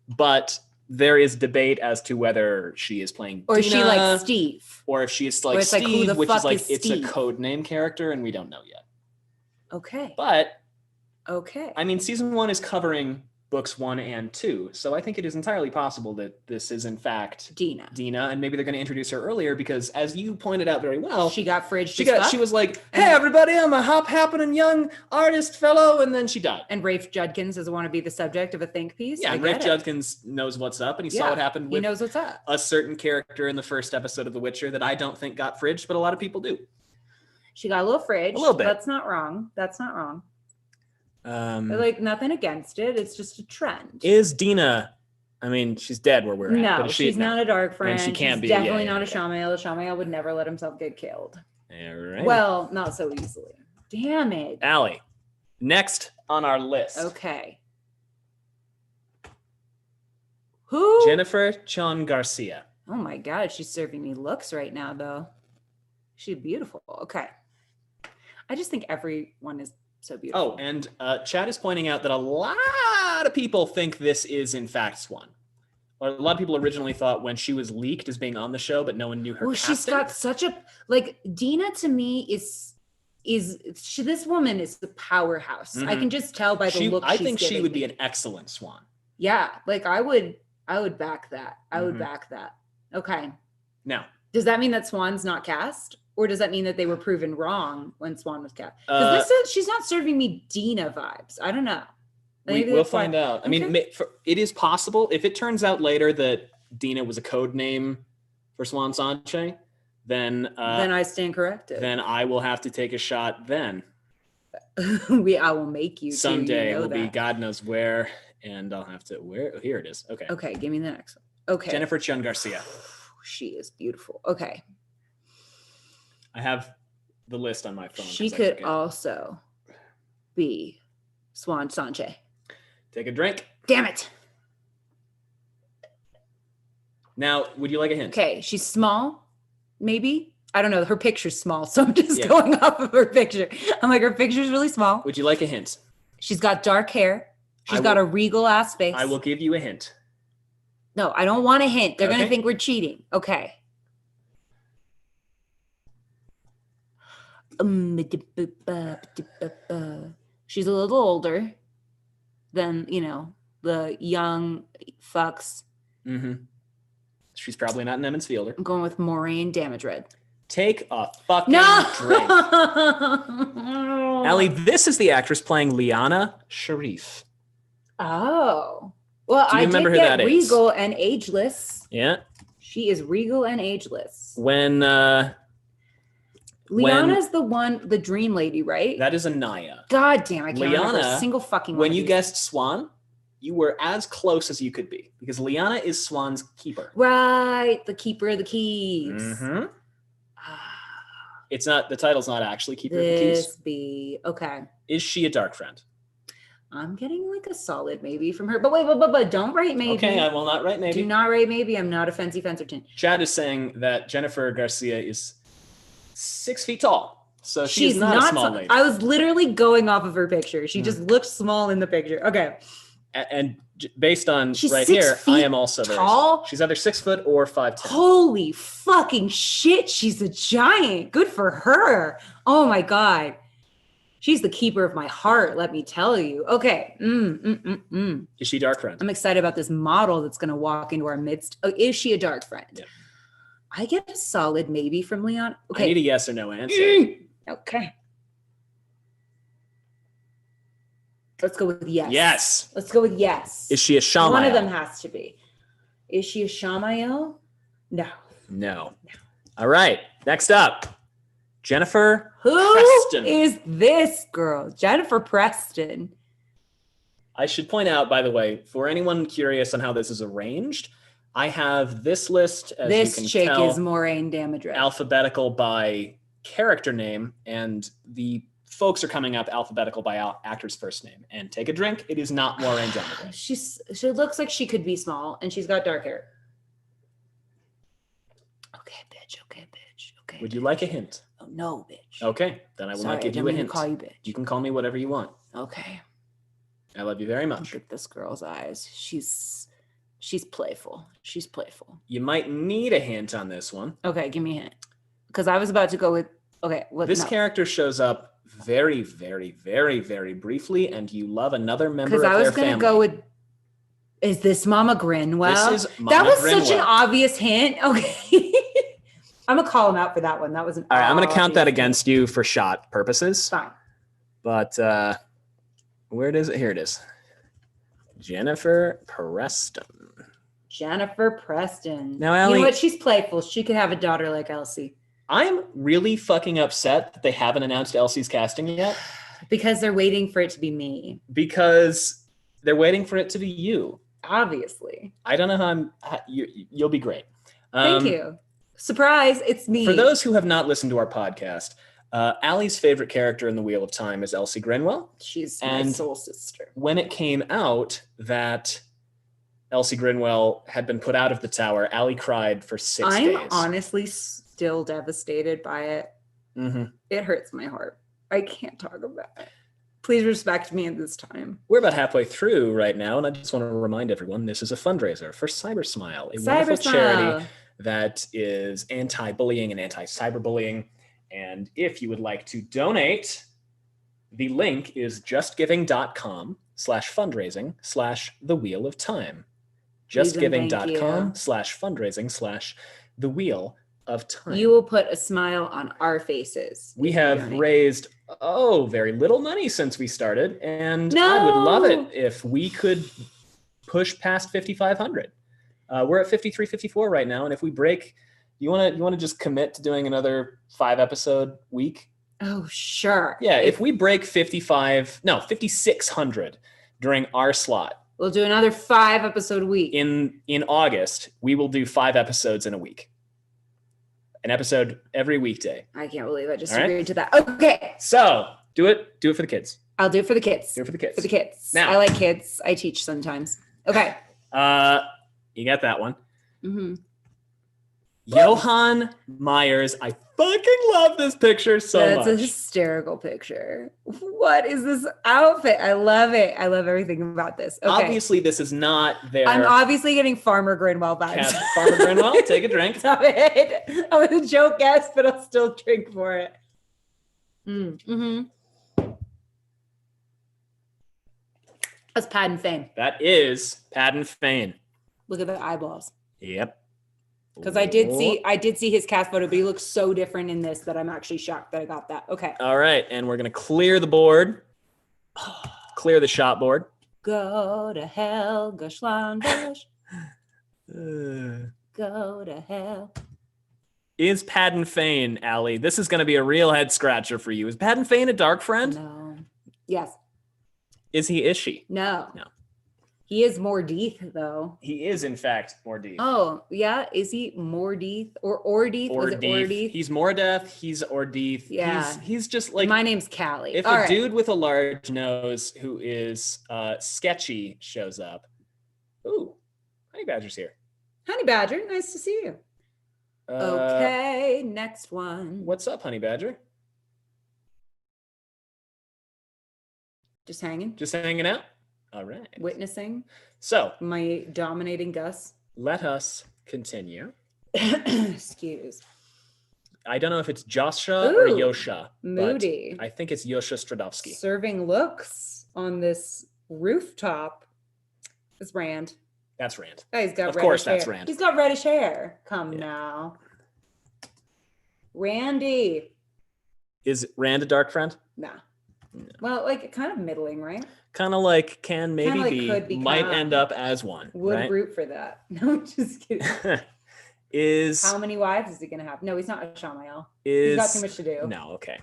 but there is debate as to whether she is playing Or is she Dina, like Steve? or if she is Or like it's like, who Steve, the which is fuck like is it's a Steve? code name character, and we don't know yet. Okay. But Okay. I mean, season 1 is covering books 1 and 2, so I think it is entirely possible that this is in fact Dina, and maybe they're going to introduce her earlier because, as you pointed out very well, she got fridged. She was like, "Hey, everybody, I'm a happening young artist fellow," and then she died. And Rafe Judkins doesn't want to be the subject of a think piece. Yeah, I and get Rafe it. Judkins knows what's up, and he saw what happened He with knows what's up. a certain character in the first episode of The Witcher that I don't think got fridged, but a lot of people do. She got a little fridge. A little bit. That's not wrong. That's not wrong. Like nothing against it. It's just a trend. Is Dina? I mean, she's dead where we're at. No, but is she- she's not a dark friend. And she can't she's be. definitely yeah, not a Shamael. A Shamael would never let himself get killed. yeah. All right. Well, not so easily. Damn it. Allie, next on our list. Okay. Who? Jennifer Chon Garcia. Oh my God, she's serving me looks right now, though. She's beautiful. Okay. I just think everyone is so beautiful. Oh, and Chad is pointing out that a lot of people think this is in fact Swan. Or a lot of people originally thought when she was leaked as being on the show, but no one knew her. Well, she's got such a like Dina to me is this woman is the powerhouse. I can just tell by the look. I think she would be an excellent Swan. Yeah, like I would back that. I would back that. Okay. Now, does that mean that Swan's not cast? Or does that mean that they were proven wrong when Swan was cast? Because she's not serving me Dina vibes. I don't know. We'll find out. I mean, it is possible if it turns out later that Dina was a code name for Swan Sanche, then I stand corrected. Then I will have to take a shot. Then I will make you someday. You know will be God knows where, and I'll have to where. Here it is. Okay. Okay, give me the next one. Okay. Jennifer Chun Garcia. She is beautiful. Okay. I have the list on my phone. She could also be Swan Sanche. Take a drink. Damn it. Now, would you like a hint? Okay, she's small, maybe. I don't know. Her picture's small, so I'm just going off of her picture. I'm like, her picture's really small. Would you like a hint? She's got dark hair. She's got a regal ass face. I will give you a hint. No, I don't want a hint. They're going to think we're cheating. Okay. She's a little older than, the young fucks. Mm-hmm. She's probably not an Emmons Fielder. I'm going with Maureen Damage Red. Take a fucking drink. Allie, this is the actress playing Liana Sharif. Oh. Well, Do you remember who that is? regal and ageless. Yeah. She is regal and ageless. When Liana's the dream lady, right? That is Anaya. God damn, I can't remember Liana, a single fucking one. When of you these. guessed Swan, you were as close as you could be because Liana is Swan's keeper. Right, the keeper of the keys. Mm-hmm. It's not, the title's not actually Keeper of the Keys. Okay. Is she a dark friend? I'm getting like a solid maybe from her. But wait, but don't rate maybe. Okay, I will not rate maybe. Do not rate maybe. I'm not a fancy fencerton. Chad is saying that Jennifer Garcia is 6 feet tall. So She's she's not a small lady. I was literally going off of her picture. She just looks small in the picture. Okay. And based on She's right 6 here, I am also very tall? small. She's either 6 foot or 5'10". Holy fucking shit. She's a giant. Good for her. Oh my God. She's the keeper of my heart, let me tell you. Okay. Is she dark friend? I'm excited about this model that's going to walk into our midst. Oh, is she a dark friend? Yeah. I get a solid maybe from Leon. Okay. I need a yes or no answer. Okay. Let's go with yes. Yes. Let's go with yes. Is she a Shamael? One of them has to be. Is she a Shamael? No. No. All right. Next up, Jennifer Who Preston. is this girl? Jennifer Preston. I should point out, by the way, for anyone curious on how this is arranged, I have this list, as you This can chick tell, is Maureen Damage Red. alphabetical by character name, and the folks are coming up alphabetical by actor's first name. And take a drink. It is not Maureen Damage Red. She looks like she could be small, and she's got dark hair. Okay, bitch. Okay. Would you like a hint? Oh, no, bitch. Okay, then I will Sorry, not give I didn't you a mean to hint. call you bitch. You can call me whatever you want. Okay. I love you very much. Look at this girl's eyes. She's playful. She's playful. You might need a hint on this one. Okay, give me a hint. Because I was about to go with This character shows up very, very, very, very briefly, and you love another member of Because I was their going to family. go with, is this Mama Grinwell? This is Mama that was such an Grinwell. obvious hint. Okay. I'm going to call him out for that one. That was an All right, I'm going to count that obvious against you for shot purposes. Fine. But where is it? Here it is. Jennifer Preston. Jennifer Preston. Now, you Allie- know what? She's playful. She could have a daughter like Elsie. I'm really fucking upset that they haven't announced Elsie's casting yet. Because they're waiting for it to be me. Because they're waiting for it to be you. Obviously. I don't know how you'll be great. Thank you. Surprise, it's me. For those who have not listened to our podcast, Allie's favorite character in the Wheel of Time is Elsie Grinwell. She's my And soul sister. when it came out that Elsie Grinwell had been put out of the tower, Allie cried for 6 days. I'm honestly still devastated by it. Mhm. It hurts my heart. I can't talk about it. Please respect me at this time. We're about halfway through right now, and I just want to remind everyone this is a fundraiser for Cybersmile, a wonderful charity that is anti-bullying and anti-cyberbullying. And if you would like to donate, the link is justgiving.com/fundraising/the wheel of time. Justgiving.com/fundraising/the wheel of time. You will put a smile on our faces. We have raised very little money since we started, and I would love it if we could push past 5,500. We're at 53-54 right now, and if we break, you want to just commit to doing another 5-episode week? Oh, sure. Yeah, if we break 5,600 during our slot, we'll do another 5-episode week. In August, we will do 5 episodes in a week. An episode every weekday. I can't believe I just All right? agreed to that. Okay. So do it for the kids. I'll do it for the kids. Do it for the kids. For the kids. Now. I like kids. I teach sometimes. Okay. You got that one. Mm-hmm. Johann Myers. I fucking love this picture so That's much. a hysterical picture. What is this outfit? I love it. I love everything about this. Okay. Obviously, this is not their. I'm obviously getting Farmer Grinwell vibes. Farmer Grinwell, take a drink. Stop it. I was a joke guest, but I'll still drink for it. Mm-hmm. That's Pad and Fane. That is Pad and Fane. Look at the eyeballs. Yep. Because I did see his cast photo, but he looks so different in this that I'm actually shocked that I got that. Okay. All right, and we're gonna clear the board. Clear the shot board. Go to hell, Gushlan Bush. Go to hell. Is Pad and Fane, Allie? This is gonna be a real head scratcher for you. Is Pad and Fane a dark friend? No. Yes. Is she? No. No. He is Mordeeth, though. He is, in fact, Mordeeth. Oh, yeah. Is he Mordeeth or Ordeeth? Was it Ordeeth? He's Mordeth. He's Ordeeth. Yeah. He's just like. My name's Callie. If All a right. dude with a large nose who is sketchy shows up. Ooh, Honey Badger's here. Honey Badger, nice to see you. Okay, next one. What's up, Honey Badger? Just hanging. Just hanging out? All right. Witnessing. So. My dominating Gus. Let us continue. Excuse. I don't know if it's Joshua or Ooh, Yosha. moody. I think it's Yosha Stradovsky. Serving looks on this rooftop. It's Rand. That's Rand. Oh, he's got Of reddish course, hair. that's Rand. He's got reddish hair. Come now. Randy. Is Rand a dark friend? Nah. Well, like kind of middling, right? Kind of like can maybe like be, could be, might kinda. end up as one. Would right? root for that. No, I'm just kidding. Is How many wives is he gonna have? No, he's not a Shamael. is He's got too much to do. No, okay.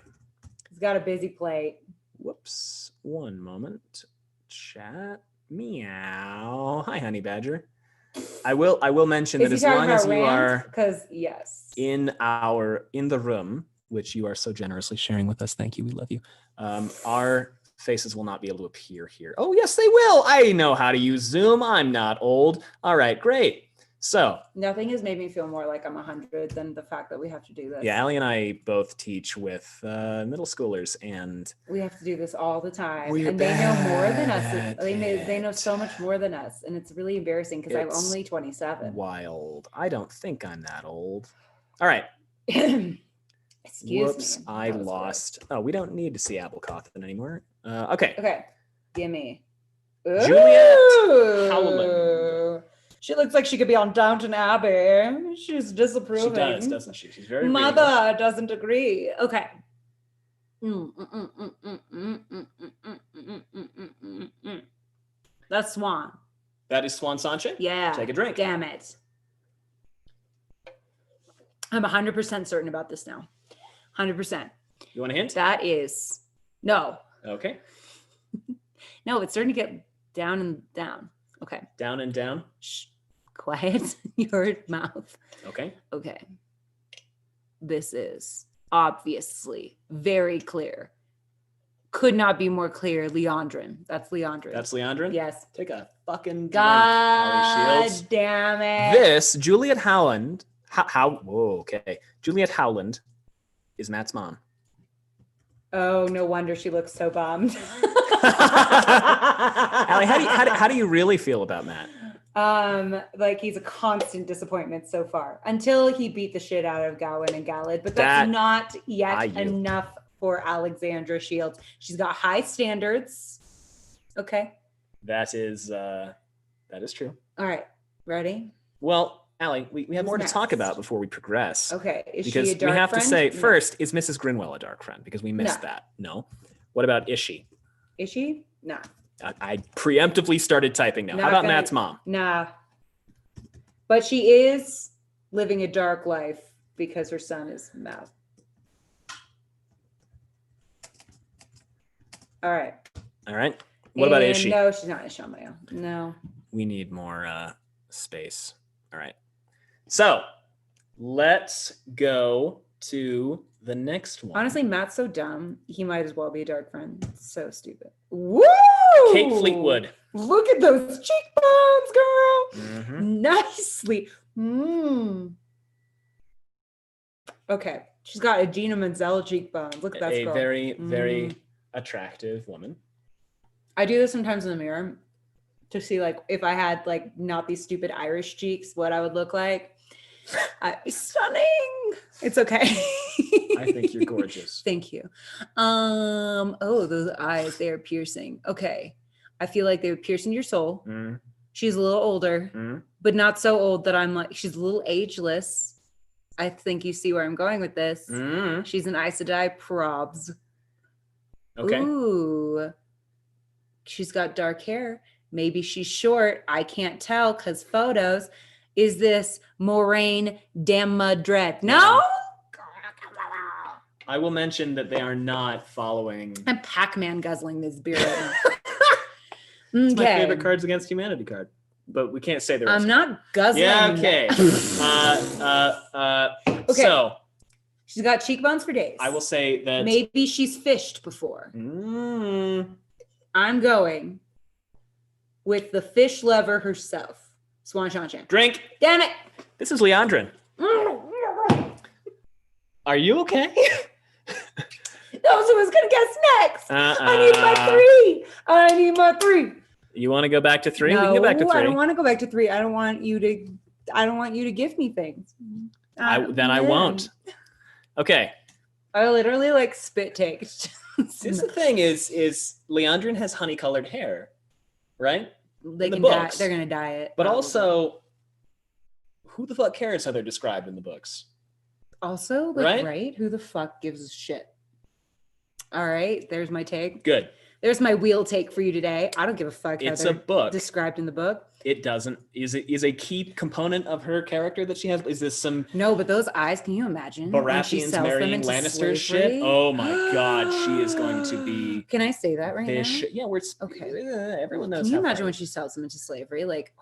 He's got a busy plate. Whoops. One moment. Chat. Meow. Hi, Honey Badger. I will mention Is that he as talking long as about you Rand? are Because yes. in the room, which you are so generously sharing with us. Thank you. We love you. Our faces will not be able to appear here. Oh, yes, they will. I know how to use Zoom. I'm not old. All right, great. So Nothing has made me feel more like I'm 100 than the fact that we have to do this. yeah, Allie and I both teach with middle schoolers, and We have to do this all the time. We're and they know more than bad us. They know so much more than us. And it's really embarrassing because I'm It's only 27. wild. I don't think I'm that old. All right. Excuse Whoops, me. I lost. Oh, we don't need to see Apple Cawthon anymore. Okay. Okay. Gimme. Juliet Ooh. Howland. She looks like she could be on Downton Abbey. She's disapproving. She does, doesn't she? She's very Mother doesn't agree. Okay. That's Swan. That is Swan Sanche? Yeah. Take a drink. Damn it. I'm 100% certain about this now. 100%. You want a hint? That is no. Okay. No, it's starting to get down and down. Okay. Down and down. Shh. Quiet your mouth. Okay. Okay. This is obviously very clear. Could not be more clear. Leandrin. That's Leandrin. That's Leandrin? Yes. Take a fucking drink, God Allie Shields. damn it. This, Juliet Howland. Whoa, okay. Juliet Howland is Matt's mom. Oh, no wonder she looks so bummed. Allie, how do you really feel about Matt? Like he's a constant disappointment so far until he beat the shit out of Gawain and Galad, but that's That- not yet I yield. enough for Alexandra Shields. She's got high standards. Okay. That is true. All right. Ready? Well, Allie, we have Who's more next? to talk about before we progress. Okay. Is Because she a dark we have friend? to say No. first, is Mrs. Grinwell a dark friend? Because we missed No. that. No. What about is she? Is she? Nah. I preemptively started typing now. How Not about gonna- Matt's mom? Nah. But she is living a dark life because her son is Matt. All right. All right. What about is And she? No, she's not Ishamael. No. We need more space. All right. So let's go to the next one. Honestly, Matt's so dumb. He might as well be a dark friend. So stupid. Woo! Kate Fleetwood. Look at those cheekbones, girl. Mhm. Nicely. Okay. She's got a Gina Menzel cheekbones. Look at that A girl. very, very attractive woman. I do this sometimes in the mirror to see like if I had like not these stupid Irish cheeks, what I would look like. I'd be stunning. It's okay. I think you're gorgeous. Thank you. Oh, those eyes, they are piercing. Okay. I feel like they would pierce into your soul. Mm. She's a little older, but not so old that I'm like, she's a little ageless. I think you see where I'm going with this. She's an Aes Sedai probs. Okay. Ooh. She's got dark hair. Maybe she's short. I can't tell because photos. Is this Moraine Damadred? No? I will mention that they are not following. I'm Pac-Man guzzling this beer right now. It's my Okay. favorite Cards Against Humanity card, but we can't say the rest. I'm not guzzling. Yeah. Okay. Okay. So She's got cheekbones for days. I will say that Maybe she's fished before. I'm going with the fish lover herself, Swan Shanchan. Drink. Damn it. This is Leandrin. Are you okay? Knows who was gonna guess next. I need my three. You want to go back to 3? No, We can go back to 3. I don't want to go back to 3. I don't want you to give me things. Then I won't. Okay. I literally like spit take. This the thing is Leandrin has honey colored hair, right? They In the can dye. books. They're gonna dye it. But also, who the fuck cares how they're described in the books? Also, like, right? Who the fuck gives a shit? All right, there's my take. Good. There's my wheel take for you today. I don't give a fuck how It's they're a book. described in the book. It doesn't. Is a key component of her character that she has? Is this some No, but those eyes, can you imagine? when she Baratheons sells them marrying into Lannister slavery? shit? Oh my god, she is going to be. Can I say that right fish. now? Yeah, we're Okay. everyone knows. Can you how imagine far- when she sells them into slavery? Like,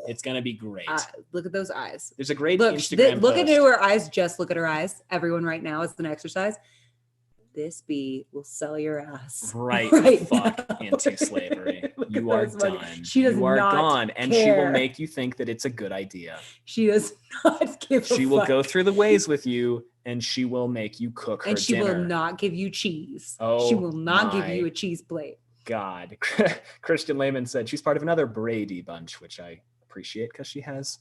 It's gonna be great. look at those eyes. There's a great Look, Instagram look post. at her eyes. Just look at her eyes. Everyone right now, it's an exercise. This bee will sell your ass Right, right fuck into slavery. You are those money. done. She does you are not gone, and she will care. make you think that it's a good idea. She does not give a She will fuck. go through the ways with you, and she will make you cook her and she dinner. will not give you cheese. Oh, she will not give my you a cheese plate. God, Christian Lehman said she's part of another Brady bunch, which I appreciate because she has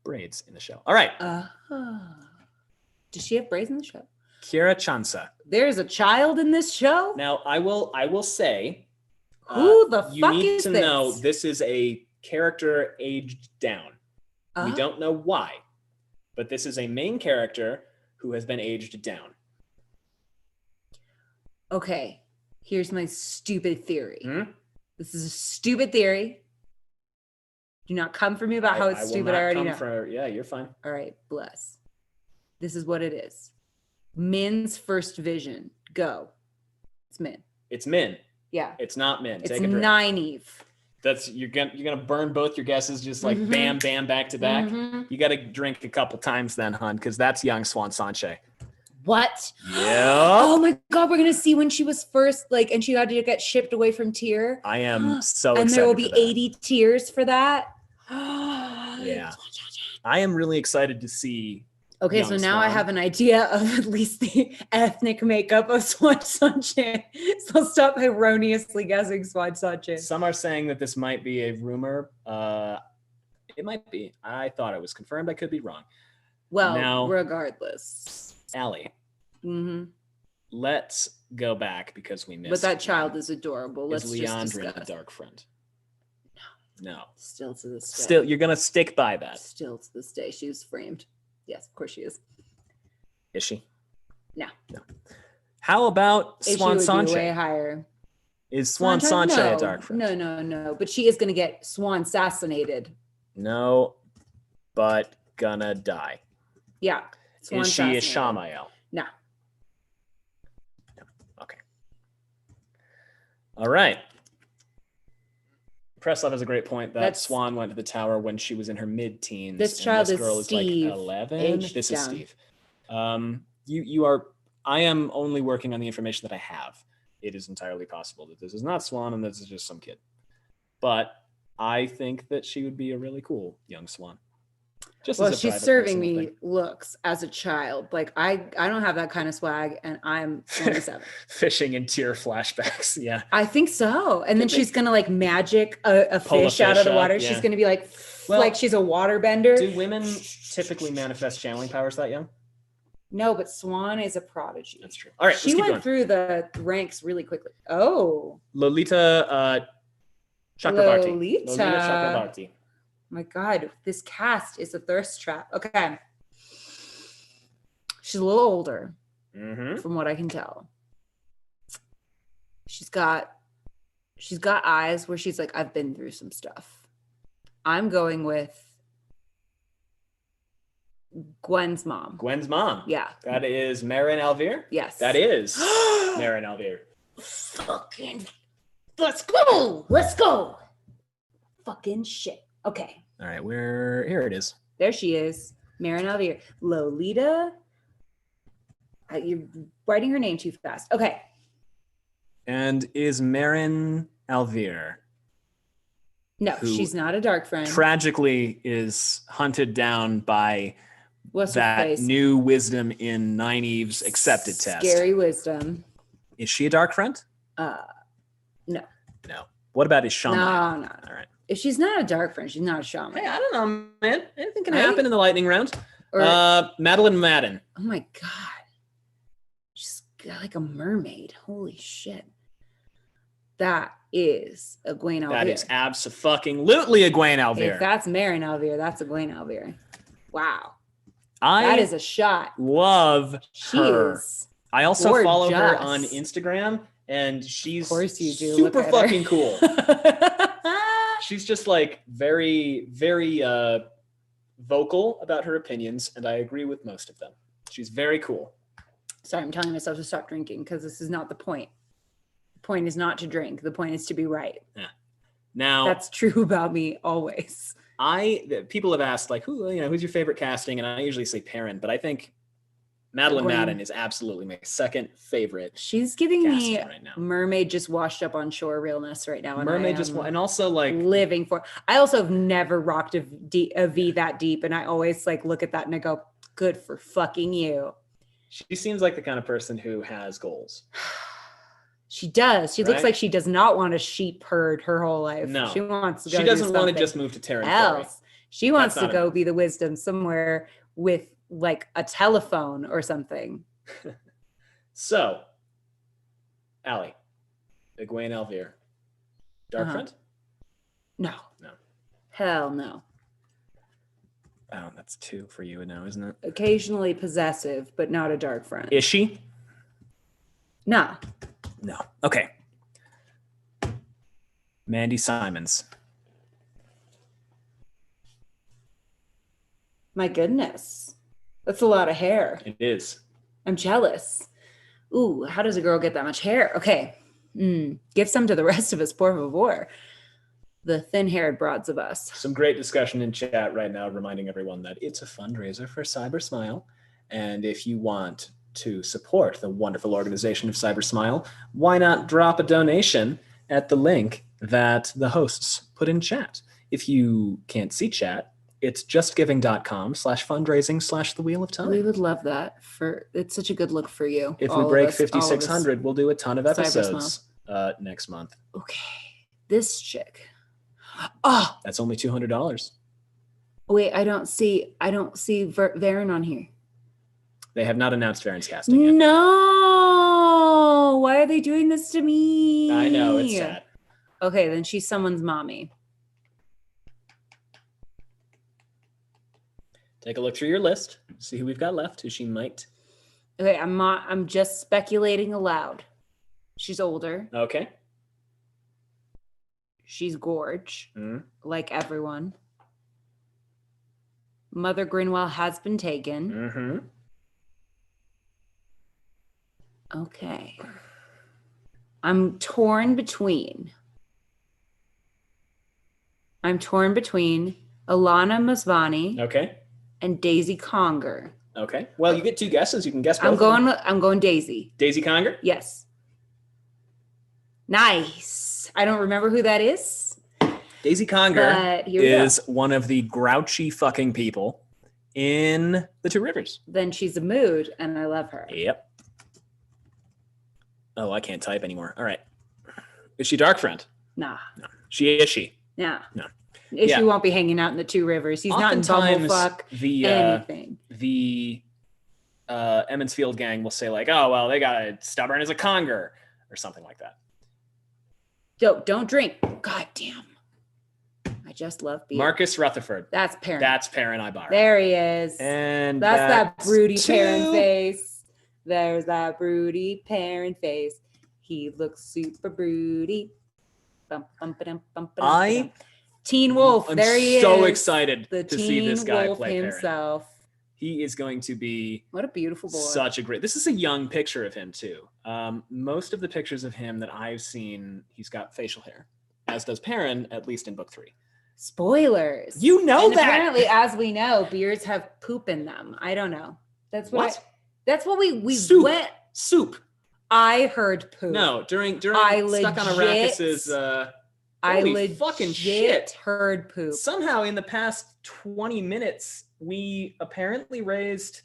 braids in the show. All right, Does she have braids in the show? Kira Chansa. There's a child in this show. Now, I will say, Who the you fuck need is to this? know this is a character aged down. We don't know why, but this is a main character who has been aged down. Okay, here's my stupid theory. Hmm? This is a stupid theory. Do not come for me about how it's will stupid. not I already come know. for- yeah, you're fine. All right, bless. This is what it is. Min's first vision. Go. It's Min. It's Min. Yeah. It's not Min. It's Take a drink. Nynaeve. That's you're gonna burn both your guesses just like Mhm. bam, bam, back to back. Mhm. You got to drink a couple times then, hun, because that's young Swan Sanche. What? Yeah. Oh my god, we're gonna see when she was first, like, and she had to get shipped away from Tyr. I am so and excited. there will be for that. 80 tears for that. Yeah. I am really excited to see Okay, so now I have an idea of at least the ethnic makeup of Swan Sanchin. So stop erroneously guessing Swan Sanchin. Some are saying that this might be a rumor. It might be. I thought it was confirmed. I could be wrong. Well, now, regardless. Allie, Mm-hmm. let's go back because we missed. But that child is adorable. Let's Is just Leandrin discuss. a dark friend? No. Still to this day. Still, you're gonna stick by that. Still to this day, she was framed. Yes, of course she is. Is she? No. How about She Swan would be way Sanche? higher. Is Swan Sanche? Sanche No. a dark friend? No. But she is going to get Swan assassinated. No, but gonna die. Yeah. Swan Is she a assassinated. Shamael? No. Okay. All right. Preslov has a great point that That's- Swan went to the tower when she was in her mid-teens. This and child this is girl Steve, is like 11. aged This is down. Steve. You are. I am only working on the information that I have. It is entirely possible that this is not Swan and this is just some kid. But I think that she would be a really cool young Swan. Just Well, as a she's private serving personal me thing. looks as a child. Like I don't have that kind of swag, and I'm 27. Fishing in tear flashbacks. Yeah. I think so. And then Could be. she's gonna like magic a Pull a fish out of the fish water. up, She's yeah. gonna be like, Well, like she's a water bender. Do women typically manifest channeling powers that young? No, but Swan is a prodigy. That's true. All right, she let's keep went going. through the ranks really quickly. Oh, Lolita Chakrabarti. Lolita. Chakrabarti. My God, this cast is a thirst trap. Okay, she's a little older, Mm-hmm. from what I can tell. She's got eyes where she's like, I've been through some stuff. I'm going with Gwen's mom. Gwen's mom. Yeah. That is Marin Alvear? Yes. That is Marin Alvear. Fucking, let's go. Let's go. Fucking shit. Okay. All right, here it is. There she is. Marin Alvear. Lolita. You're writing her name too fast. Okay. And is Marin Alvear, No, who she's not a dark friend. tragically is hunted down by What's her that face? new wisdom in Nynaeve's accepted test. Scary wisdom. Is she a dark friend? No. No. What about his shaman? No. All right. If she's not a dark friend, she's not a shaman. Hey, I don't know, man. Anything can Right? happen in the lightning round. Or- Madeline Madden. Oh my God. She's got like a mermaid. Holy shit. That is Egwene Alvear. That is abso-fucking-lutely Egwene Alvear. If that's Marin Alvear, that's Egwene Alvear. Wow. I That is a shot. love She her. is I also follow her on gorgeous. Instagram, and she's Of course you do. Look super at her. fucking cool. She's just like very, very vocal about her opinions, and I agree with most of them. She's very cool. Sorry, I'm telling myself to stop drinking because this is not the point. The point is not to drink. The point is to be right. Yeah. Now That's true about me always. People have asked like, who's your favorite casting, and I usually say Perrin, but I think Madeline Gwen. Madden is absolutely my second favorite. She's giving me casting right now. mermaid just washed up on shore realness right now. And Mermaid I just am and also like living for. I also have never rocked a V that deep, and I always like look at that and I go, "Good for fucking you." she seems like the kind of person who has goals. She does. She looks Right? like she does not want a sheep herd her whole life. No. She wants to go She do doesn't want to something just move to Terran Quarry. else. She wants That's to not go be the wisdom somewhere with like a telephone or something. So, Allie, Egwene Alvear, dark Uh-huh. friend? No. No. Hell no. Oh, that's 2 for you now, isn't it? Occasionally possessive, but not a dark friend. Is she? No. No. Okay. Mandy Simons. My goodness. That's a lot of hair. It is. I'm jealous. Ooh, how does a girl get that much hair? Okay. Give some to the rest of us, por favor. The thin-haired broads of us. Some great discussion in chat right now, reminding everyone that it's a fundraiser for Cyber Smile. And if you want to support the wonderful organization of Cyber Smile, why not drop a donation at the link that the hosts put in chat? If you can't see chat, It's justgiving.com/fundraising/the Wheel of Time. We would love that. It's such a good look for you. If all we of break us, all of us. 5,600, we'll do a ton of Cyber episodes next month. Okay. This chick. Oh, That's only $200. wait, I don't see Varen on here. They have not announced Varen's casting yet. No. Why are they doing this to me? I know, it's sad. Okay, then she's someone's mommy. Take a look through your list. See who we've got left, who she might. Okay, I'm just speculating aloud. She's older. Okay. She's gorge, like everyone. Mother Grinwell has been taken. Okay. I'm torn between Alana Masvani Okay. and Daisy Conger. Okay. Well, you get two guesses. You can guess both. I'm going Daisy. Daisy Conger? Yes. Nice. I don't remember who that is. Daisy Conger But here we go. is one of the grouchy fucking people in the Two Rivers. Then she's a mood, and I love her. Yep. Oh, I can't type anymore. All right. Is she Dark Friend? Nah. No. Is she? Nah. No. She won't be hanging out in the Two Rivers. He's not in Oftentimes, Bumblefuck, anything. The Emmons Field gang will say like, oh, well, they got a stubborn as a conger or something like that. Don't drink. God damn. I just love beer. Marcus Rutherford. That's Perrin. That's Perrin Ibarra. There he is. And that's that broody two. Perrin face. There's that broody Perrin face. He looks super broody. Teen Wolf. I'm there he is. so excited the to see this Teen guy Wolf play Perrin. himself. He is going to be what a beautiful boy. Such a great. This is a young picture of him too. Most of the pictures of him that I've seen, he's got facial hair, as does Perrin, at least in book 3. Spoilers. You know and that. Apparently, as we know, beards have poop in them. I don't know. That's what. That's what we Soup. went. Soup. I heard poop. No, during I Stuck on legit- Arrakis's. I Holy legit fucking shit. heard poop. Somehow in the past 20 minutes, we apparently raised.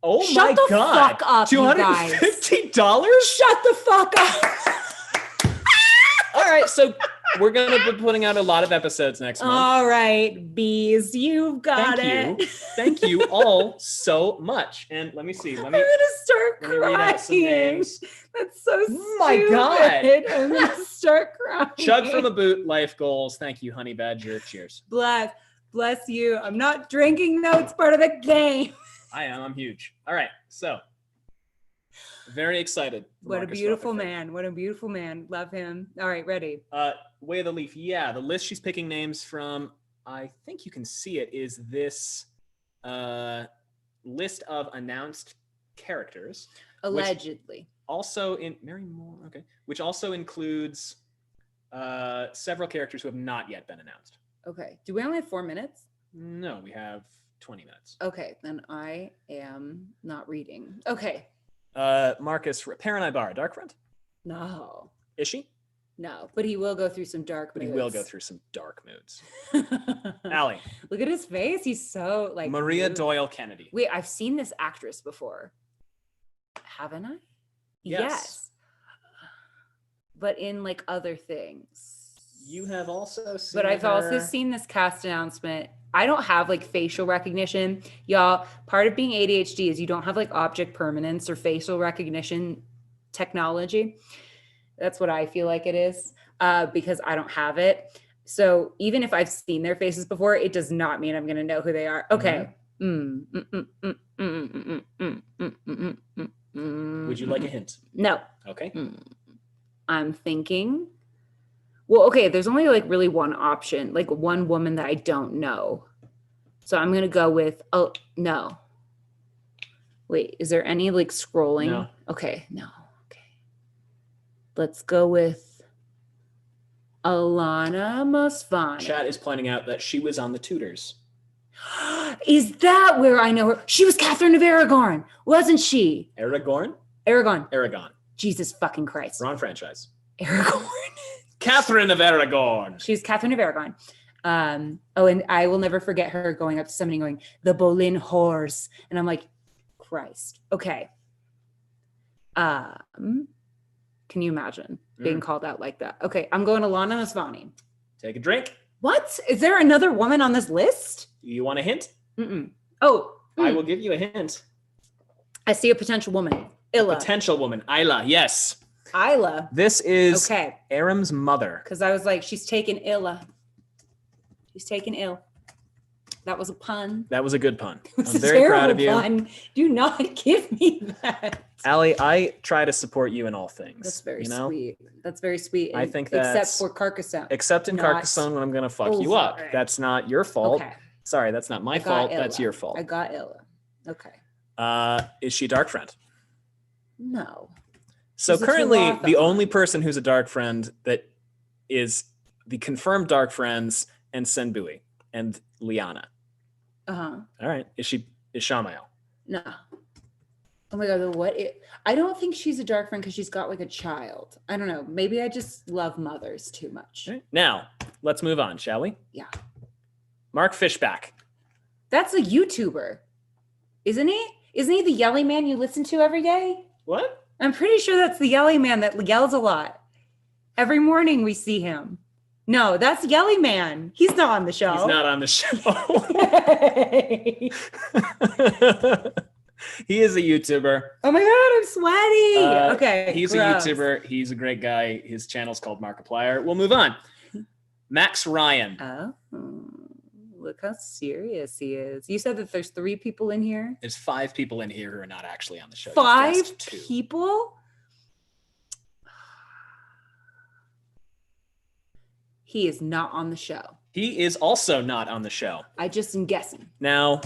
Oh Shut my the god! fuck up, you guys. $250? Shut the fuck up. All right, so we're going to be putting out a lot of episodes next month. All right, bees, you've got it. Thank you all so much. And let me see. I'm gonna start let me read out some crying. names. That's so Oh my stupid. God. I'm gonna start crying. Chug from a boot, life goals. Thank you, Honey Badger. Cheers. Bless you. I'm not drinking though. It's part of the game. I am. I'm huge. All right, so very excited. for What a Marcus beautiful Rutherford. man. What a beautiful man. Love him. All right, ready. Way of the Leaf. Yeah, the list she's picking names from, I think you can see it, is this list of announced characters. Allegedly. Also in Mary Moore, okay, which also includes several characters who have not yet been announced. Okay. Do we only have 4 minutes? No, we have 20 minutes. Okay, then I am not reading. Okay. Marcus Perrin Ibarra, Dark Friend? No. Is she? No, but he will go through some dark But moods. he will go through some dark moods. Allie. Look at his face. He's so like Maria rude. Doyle Kennedy. Wait, I've seen this actress before. Haven't I? Yes. But in like other things. You have also seen But I've also her- seen this cast announcement. I don't have like facial recognition. Y'all, part of being ADHD is you don't have like object permanence or facial recognition technology. That's what I feel like it is because I don't have it. So even if I've seen their faces before, it does not mean I'm going to know who they are. Okay. Would you like a hint? No. Okay. I'm thinking. Well, okay, there's only like really one option, like one woman that I don't know. So I'm going to go with, oh, no. Wait, is there any like scrolling? No. Okay, no. Okay. Let's go with Alana Masvani. Chat is pointing out that she was on the Tudors. Is that where I know her? She was Catherine of Aragon, wasn't she? Aragorn? Aragon. Aragon. Jesus fucking Christ. Wrong franchise. Aragorn. Catherine of Aragon. She's Catherine of Aragon. Oh, and I will never forget her going up to somebody going, the Bolin horse. And I'm like, Christ. Okay. Can you imagine being called out like that? Okay, I'm going Alana Masvani. Take a drink. What? Is there another woman on this list? You want a hint? Mm-mm. Oh. I will give you a hint. I see a potential woman. Illa. Potential woman. Isla, yes. Isla. This is Okay. Aram's mother. Because I was like, she's taking Illa. She's taking ill. That was a pun. That was a good pun. It was I'm a very proud terrible of you. pun. Do not give me that. Allie, I try to support you in all things. That's very you know? sweet. That's very sweet. I think that's except for Carcassonne. Except in Not- Carcassonne when I'm going to fuck you up. Sorry. That's not your fault. Okay. Sorry, that's not my I got fault. Illa. That's your fault. I got Illa. Okay. Is she a dark friend? No. So She's a currently, tWoTcast. the only person who's a dark friend that is the confirmed dark friends and Senbui and Liana. Uh-huh. All right. Is Shamael? No. Oh my God. I don't think she's a dark friend because she's got like a child. I don't know. Maybe I just love mothers too much. All right. Now, let's move on, shall we? Yeah. Mark Fishback. That's a YouTuber, isn't he? Isn't he the yelly man you listen to every day? What? I'm pretty sure that's the yelly man that yells a lot. Every morning we see him. No, that's Yelly Man. He's not on the show. He's not on the show. He is a YouTuber. Oh my God, I'm sweaty. Okay. He's gross. a YouTuber. He's a great guy. His channel's called Markiplier. We'll move on. Max Ryan. Oh, look how serious he is. You said that there's 3 people in here? There's 5 people in here who are not actually on the show. 5 Just 2. people? He is not on the show. He is also not on the show. I just am guessing. Now.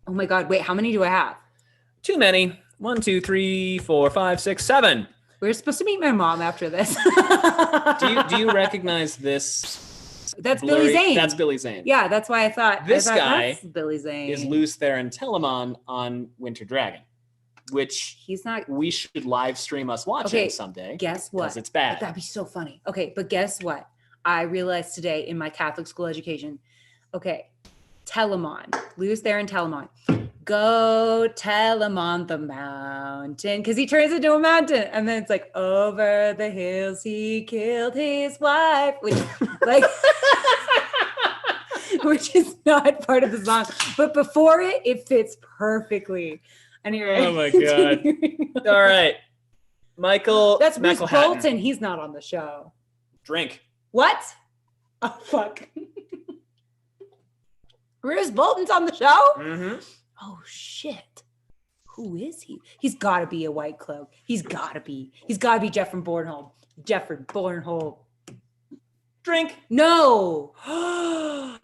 Oh my God, wait, how many do I have? Too many. 1, 2, 3, 4, 5, 6, 7. We're supposed to meet my mom after this. Do you recognize this? That's Billy Zane. That's Billy Zane. Yeah, that's why I thought This that's Billy Zane. is Luz Theron Telemon on Winter Dragon, which he's not. We should live stream us watching someday. Guess what? 'Cause it's bad. That'd be so funny. Okay, but guess what? I realized today in my Catholic school education. Okay, Telemon, Luz Theron Telemon. Go tell him on the mountain, because he turns into a mountain, and then it's like over the hills he killed his wife, which like which is not part of the song, but before it fits perfectly. Anyway, Oh my God. All right, Michael. That's Bruce Michael Hatton. Bolton. He's not on the show. Drink. What? Oh fuck. Bruce Bolton's on the show? Mm-hmm. Oh shit. Who is he? He's got to be a White Cloak. He's got to be. He's got to be Jeffrey Bornholm. Jeffrey Bornholm. Drink. No. Oh,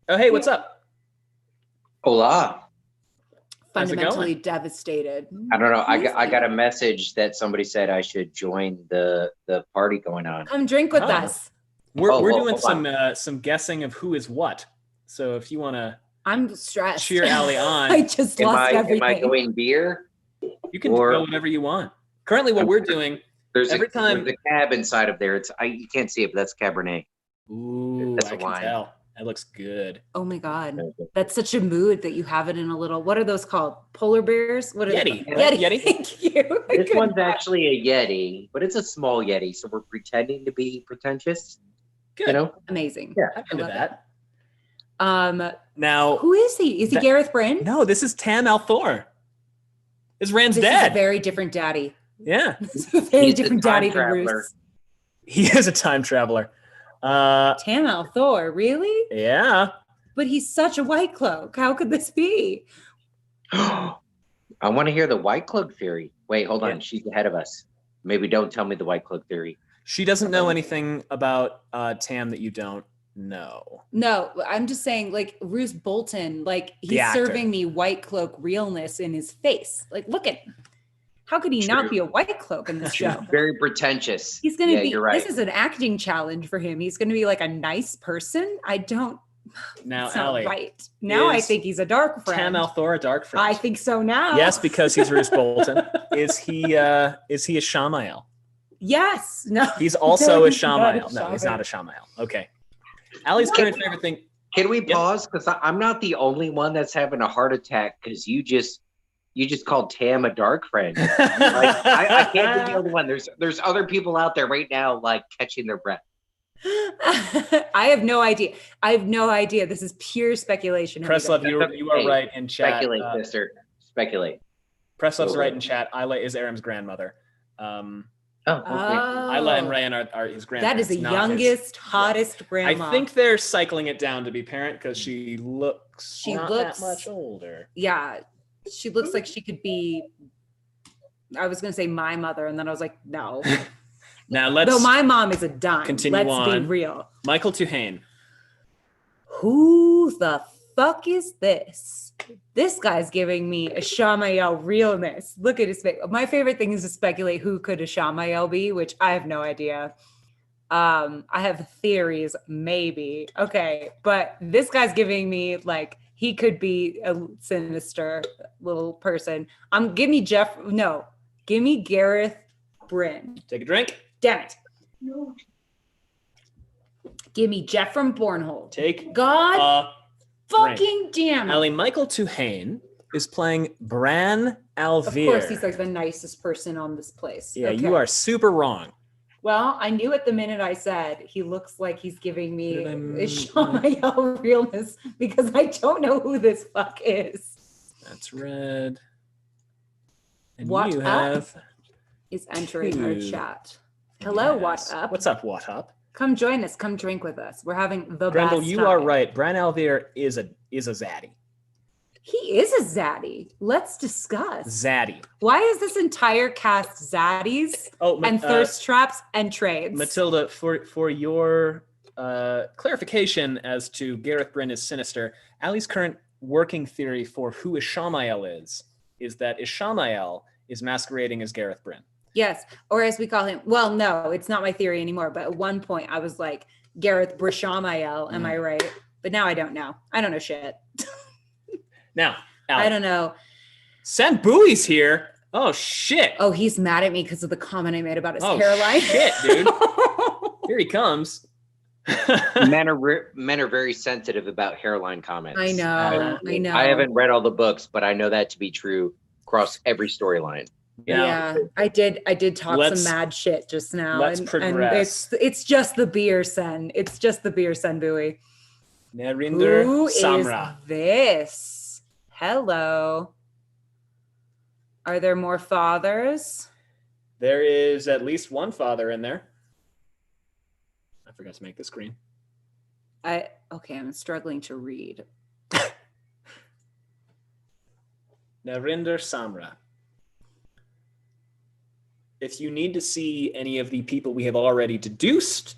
hey, what's up? Hola. How's it Fundamentally going? devastated. I don't know. Who is I he? got a message that somebody said I should join the party going on. Come drink with Oh. us. We're Oh, well, doing hold on. some guessing of who is what. So if you want to I'm stressed. cheer Allie on, I just lost everything. Am I going beer? you can or- go whatever you want. Currently, what we're doing There's every time. there's a cab inside of there. You can't see it, but that's Cabernet. Ooh, That's I a can wine. tell. That looks good. Oh my God. That's such a mood that you have it in a little, what are those called? Polar bears? What are Yeti. they? Yeti. Yeti. Thank you. This one's actually a Yeti, but it's a small Yeti, so we're pretending to be pretentious. Good. You know? Amazing. Yeah. I Into love that. Now, who is he? Is he that- Gareth Bryn? no, this is Tam Althor. His Rand's This is dead. a very different daddy. Yeah, This is a very He's a different time daddy than traveler. Bruce. he is a time traveler. Tam Althor, really? Yeah. But he's such a White Cloak. How could this be? I want to hear the White Cloak theory. Wait, hold on. Yeah. She's ahead of us. Maybe don't tell me the White Cloak theory. She doesn't know anything about Tam that you don't know. No, I'm just saying, like, Bruce Bolton, like, The he's actor. serving me White Cloak realness in his face. Like, look at him. How could he not True. be a White Cloak in this show? Very pretentious. He's going to Yeah, be, you're right. this is an acting challenge for him. He's going to be like a nice person. I don't, Now, it's not Allie, right. Now I is think he's a dark Tam friend. Althor a dark friend? I think so now. Yes, because he's Bruce Bolton. Is he a Shamael? Yes. No. He's also No, a he's not Shamael. No, he's not a Shamael. Shamael. Okay. Allie's current favorite thing. Can we pause? Because I'm not the only one that's having a heart attack because you just called Tam a dark friend. Like, I can't be the only one. There's other people out there right now like catching their breath. I have no idea. This is pure speculation. Presslove, you are right in chat. Speculate, sister. Speculate. Presslove's right in chat. Isla is Aram's grandmother. Isla and Ryan are his grandparents. That is the youngest, hottest grandma. I think they're cycling it down to be parent because she looks not that much older. Yeah, she looks like she could be. I was going to say my mother, and then I was like, no. Now let's. Though my mom is a dime. Continue Let's on. be real. Michael Tuhane. Who the fuck is this? This guy's giving me a Shamael realness. Look at his face. My favorite thing is to speculate who could a Shamael be, which I have no idea. I have theories, maybe. Okay, but this guy's giving me like he could be a sinister little person. Give me Gareth Bryn. Take a drink. Damn it. Give me Jeff from Bornholm. Take God fucking damn it. Allie, Michael Tuhane is playing Bran Alvear. Of course, he's like the nicest person on this place. Yeah, Okay. you are super wrong. Well, I knew it the minute I said he looks like he's giving me a Shamael realness because I don't know who this fuck is. That's red. And What you up have is entering our two. chat. Hello, Yes. what up? What's up, what up? Come join us. Come drink with us. We're having the Grendel, best you time. are right. Bran Alvear is a zaddy. He is a zaddy. Let's discuss. Zaddy. Why is this entire cast zaddies and thirst traps and trades? Matilda, for your clarification as to Gareth Bryn is sinister, Allie's current working theory for who Ishamael is that Ishamael is masquerading as Gareth Bryn. Yes, or as we call him. Well, no, it's not my theory anymore. But at one point, I was like Gareth Brishamael. Am I right? But now I don't know. I don't know shit. Now, Allie, I don't know. Sam Bowie's here. Oh shit. Oh, he's mad at me because of the comment I made about his Oh hairline. shit, dude. Here he comes. Men are very sensitive about hairline comments. I know. I know. I haven't read all the books, but I know that to be true across every storyline. Yeah, I did talk some mad shit just now. let's and progress. it's just the beer, Sen. It's just the beer, Sen Bowie. Narinder Who Samra. is this? Hello. Are there more fathers? There is at least one father in there. I forgot to make the screen. Okay, I'm struggling to read. Narinder Samra. If you need to see any of the people we have already deduced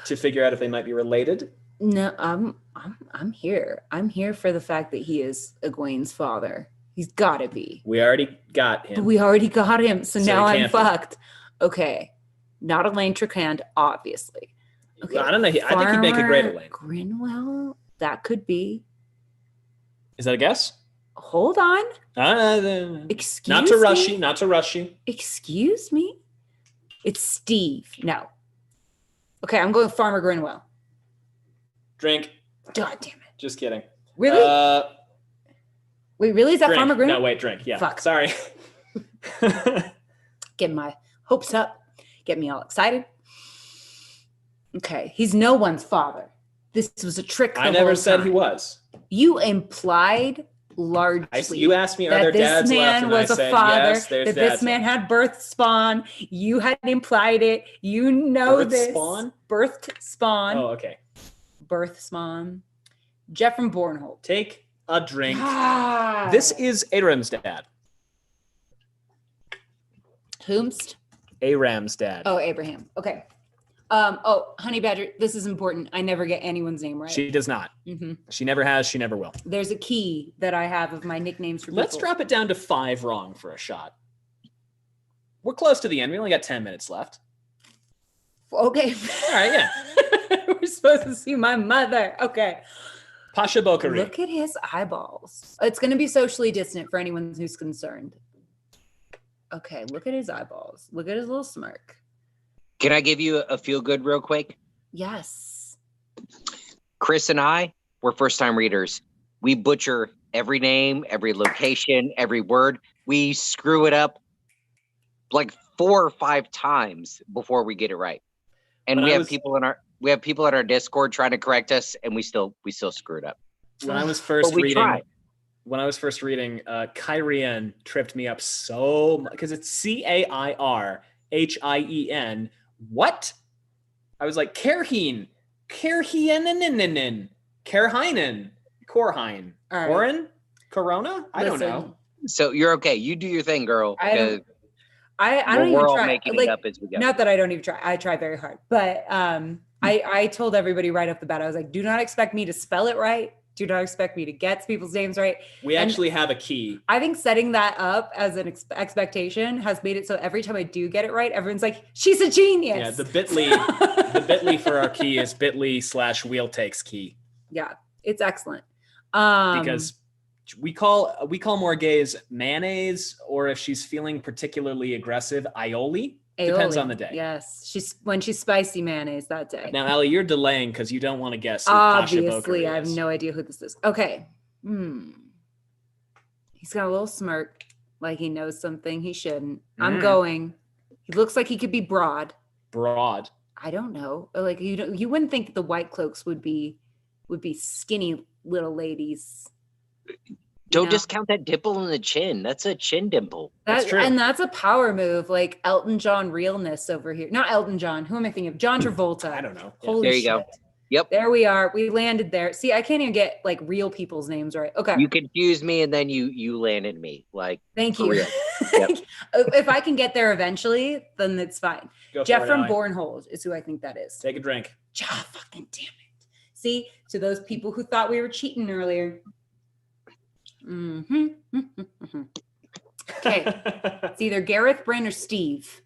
to figure out if they might be related. No, I'm here. I'm here for the fact that he is Egwene's father. He's got to be. We already got him. But we already got him, so now he I'm can't be. fucked. Okay, not Elaine Tricand, obviously. Okay, I don't know. I think he'd make a great Farmer Elaine. Grinwell, that could be. Is that a guess? Hold on. Excuse Not to rush you. Excuse me. It's Steve. No. Okay, I'm going Farmer Grinwell. Drink. God damn it. Just kidding. Really? Wait, really? Is that drink. Farmer Grinwell? No, wait, drink. Yeah. Fuck. Sorry. Get my hopes up. Get me all excited. Okay, he's no one's father. This was a trick. I never said he was. You implied largely. You asked me, are that there this dads left? man And I was a said, father. yes, there's that dads this man left. had birth spawn. You had implied it. You know Birth this. spawn? Birth spawn. Oh, okay. Birth spawn. Jeff from Bornholm. Take a drink. Ah. This is Aram's dad. Whomst? Aram's dad. Oh, Abraham. Okay. Oh, Honey Badger, this is important. I never get anyone's name right. She does not. hmm She never has. She never will. There's a key that I have of my nicknames for Let's people. drop it down to 5 wrong for a shot. We're close to the end. We only got 10 minutes left. Okay. All right, yeah. We're supposed to see my mother. Okay. Pasha Bokari. Look at his eyeballs. It's going to be socially distant for anyone who's concerned. Okay, look at his eyeballs. Look at his little smirk. Can I give you a feel good real quick? Yes. Chris and I, we're first-time readers. We butcher every name, every location, every word. We screw it up like 4 or 5 times before we get it right. And we have people in our Discord trying to correct us, and we still screw it up. When I was first But we reading, try. Kyrian tripped me up so much because it's Cairhien. What? I was like, Kerheen, Korhinen, Oren, Corona? I don't know. So you're okay. You do your thing, girl. I don't we're even all try. making Like, it up as we go. not that I don't even try. I try very hard. But I told everybody right off the bat, I was like, do not expect me to spell it right. Do not expect me to get people's names right. We And actually have a key. I think setting that up as an expectation has made it so every time I do get it right, everyone's like, she's a genius. Yeah, the bit.ly for our key is bit.ly/wheel takes key. Yeah, it's excellent. Because we call Morgaze mayonnaise, or if she's feeling particularly aggressive, aioli. Depends aioli, on the day. Yes, when she's spicy mayonnaise that day. Now, Ali, you're delaying because you don't want to guess who Pasha Obviously, Boker I have is. no idea who this is. Okay. He's got a little smirk, like he knows something he shouldn't. I'm going. He looks like he could be broad. Broad. I don't know. Like you wouldn't think that the white cloaks would be skinny little ladies. Don't discount that dimple in the chin. That's a chin dimple. That's true. And that's a power move, like Elton John realness over here. Not Elton John. Who am I thinking of? John Travolta. I don't know. Holy There you shit. go. Yep. There we are. We landed there. See, I can't even get like real people's names right. Okay. You confused me, and then you landed me. Like, Thank for you. real. Yep. If I can get there eventually, then it's fine. Go for Jeff it, from Allie. Bornhold is who I think that is. Take a drink. Fucking damn it. See, to those people who thought we were cheating earlier. Okay. It's either Gareth, Bryn, or Steve.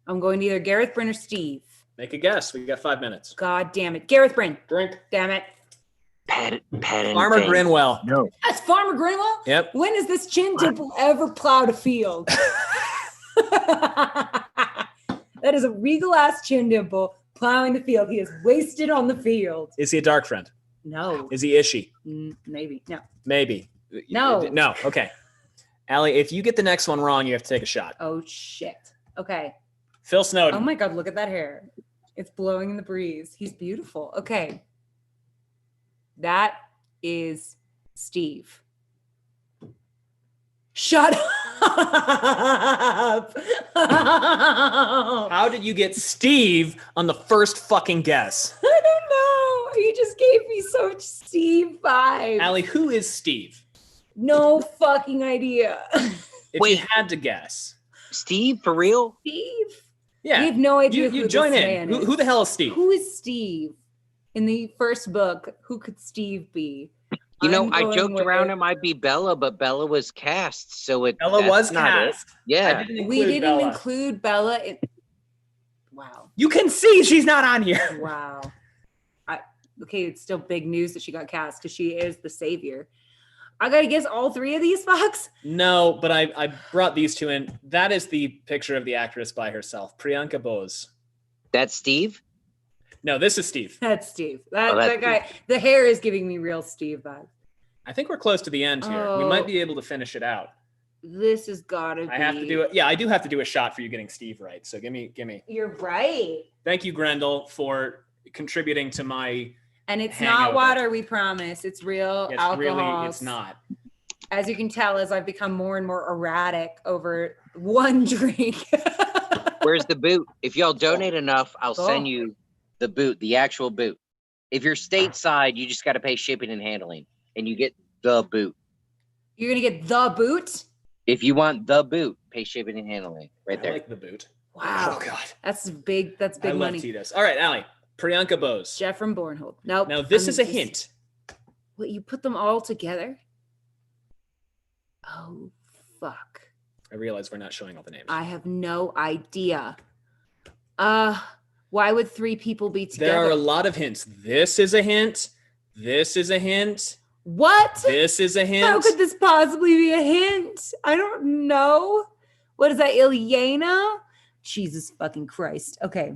I'm going to either Gareth, Bryn, or Steve. Make a guess. We got 5 minutes. God damn it. Gareth, Bryn. Drink. Damn it. Farmer Grinwell. No. That's Farmer Grinwell? Yep. When has this chin dimple ever plowed a field? That is a regal ass chin dimple plowing the field. He is wasted on the field. Is he a dark friend? No. Is he Ishi? Maybe. No. Maybe. No. No. Okay. Allie, if you get the next one wrong, you have to take a shot. Oh shit. Okay. Phil Snowden. Oh my God, look at that hair. It's blowing in the breeze. He's beautiful. Okay. That is Steve. Shut up. How did you get Steve on the first fucking guess? I don't know. You just gave me so much Steve vibes. Allie, who is Steve? No fucking idea. If you had to guess. Steve, for real? Steve? Yeah. We have no idea You who join this in. man is. Who the hell is Steve? Who is Steve? In the first book, who could Steve be? You know, I'm I going joked with- around it might be Bella, but Bella was cast, so Bella that's was not it. cast. Yeah. We didn't include Bella. Wow. You can see she's not on here. Wow. Okay, it's still big news that she got cast because she is the savior. I gotta guess all 3 of these fucks. No, but I brought these two in. That is the picture of the actress by herself, Priyanka Bose. That's Steve? No, this is Steve. That's Steve. Oh, That guy. The hair is giving me real Steve vibes. I think we're close to the end here. We Oh. might be able to finish it out. This has gotta be. I have to do it. Yeah, I do have to do a shot for you getting Steve right. So give me. You're right. Thank you, Grendel, for contributing to my. And it's hangover. not water, we promise. It's real It's alcohol. really, it's not. As you can tell, as I've become more and more erratic over one drink. Where's the boot? If y'all donate enough, I'll Oh. send you the boot, the actual boot. If you're stateside, you just got to pay shipping and handling, and you get the boot. You're gonna get the boot? If you want the boot, pay shipping and handling right there. I like the boot. Wow. Oh God. That's big. That's big I love money. Titus. All right, Allie. Priyanka Bose. Jeff from Bornhold. Nope. Now this I'm is a just- hint. What, you put them all together? Oh, fuck. I realize we're not showing all the names. I have no idea. Why would 3 people be together? There are a lot of hints. This is a hint. This is a hint. What? This is a hint. How could this possibly be a hint? I don't know. What is that, Ilyana? Jesus fucking Christ. Okay.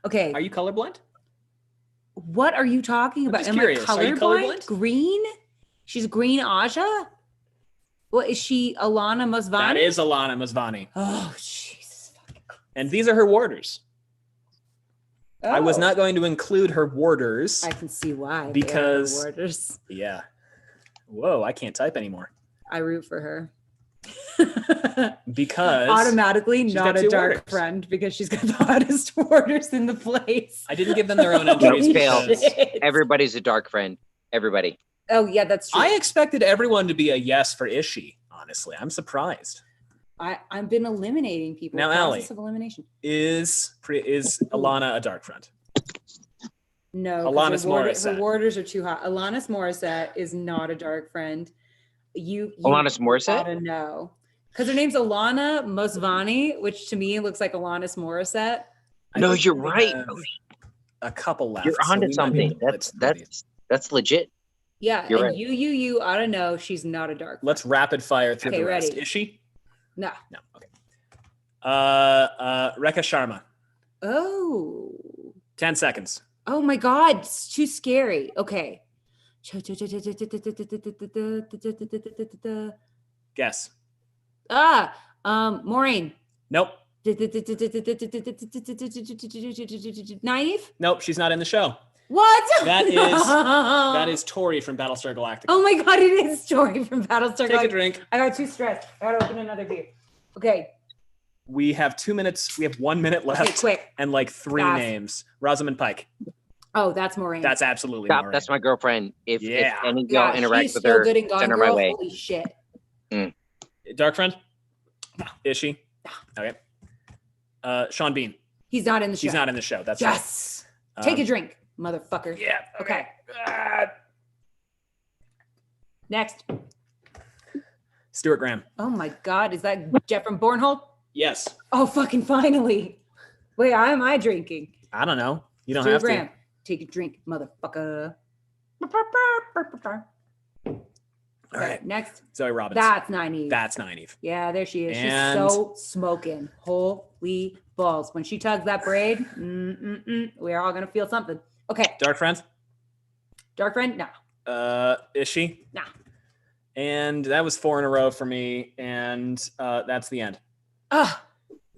Okay. Are you colorblind? What are you talking about? just Am curious. I Are you colorblind? colorblind? Green? She's green Aja? What is she? Alana Mosvani? That is Alana Mosvani. Oh, Jesus. And these are her warders. I was Oh. not going to include her warders. I can see why. Because they are the warders. yeah. Whoa, I can't type anymore. I root for her. Because Automatically she's not got a two dark warders. friend because she's got the hottest warders in the place. I didn't give them their own Nope, entries. fail. because Everybody's a dark friend. Everybody. Oh, yeah, that's true. I expected everyone to be a yes for Ishi, honestly. I'm surprised. I've been eliminating people. Now, Process Allie. of elimination. Is Alana a dark friend? No, 'cause Alanis her Morissette. warders are too hot. Alanis Morissette is not a dark friend. You Alanis Morissette? gotta know. Because her name's Alana Mosvani, which to me looks like Alanis Morissette. No, you're right. A couple left. You're so onto we might be something. able to That's legit. Yeah, You're and right. you ought to know she's not a dark. Let's rapid fire through Okay, the rest. ready. Is she? No. No. Okay. Rekha Sharma. Oh. 10 seconds. Oh my God, it's too scary. Okay. Guess. Maureen. Nope. Naive? Nope. She's not in the show. What? That is Tori from Battlestar Galactica. Oh my God, it is Tori from Battlestar. Take a drink. I got too stressed. I gotta open another beer. Okay. We have 2 minutes. We have 1 minute left. Okay, quick. And like 3 Fast. names. Rosamund Pike. Oh, that's Maureen. That's absolutely Stop, Maureen. that's my girlfriend. If Yeah. any girl interacts she's with so her, good in Gone send her my Girl. way. Holy shit. Dark friend? Is she? Okay. Sean Bean. He's not in the show. He's not in the show. That's Yes. right. Take a drink, motherfucker. Yeah. Okay. Next. Stuart Graham. Oh my God, is that Jeff from Bornholm? Yes. Oh, fucking finally. Wait, how am I drinking? I don't know. You don't Stuart have Graham. to. Take a drink, motherfucker. All right. Next. Zoe Robbins. That's Naive. That's Naive. Yeah, there she is. And- She's so smoking. Holy balls. When she tugs that braid, we're all going to feel something. Okay. Dark friend? Dark friend? No. Is she? Nah. And that was 4 in a row for me. And that's the end. Ugh.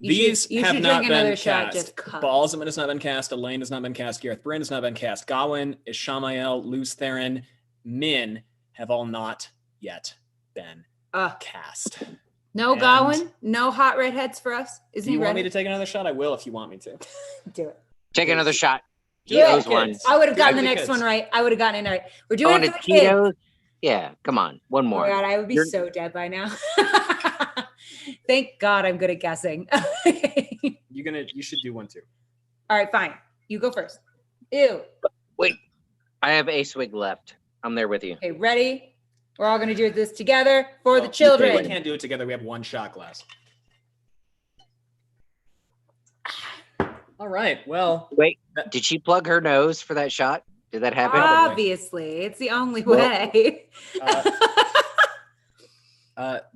These you have should not drink another been shot cast. just 'cause. Balsam has not been cast. Elaine has not been cast. Gareth Bryn has not been cast. Gawain, Ishamael, Luz Theron, Min have all not yet been cast. No And- Gawain? No hot redheads for us? Is Do he you want me ready? to take another shot? I will if you want me to. Do it. Take another shot. Do He it. owes one. I would have gotten Yeah, the the next kids. one right. I would have gotten it right. We're doing Going it to for the kids. Tito's? Yeah, come on. One Oh more. my God, I would be You're- so dead by now. Thank God I'm good at guessing. You should do one too. All right, fine. You go first. Ew. Wait, I have a swig left. I'm there with you. Okay, ready? We're all going to do this together for the We children. can't do it together. We have one shot glass. All right. Well, Wait, did she plug her nose for that shot? Did that happen? Obviously, it's the only Well- way.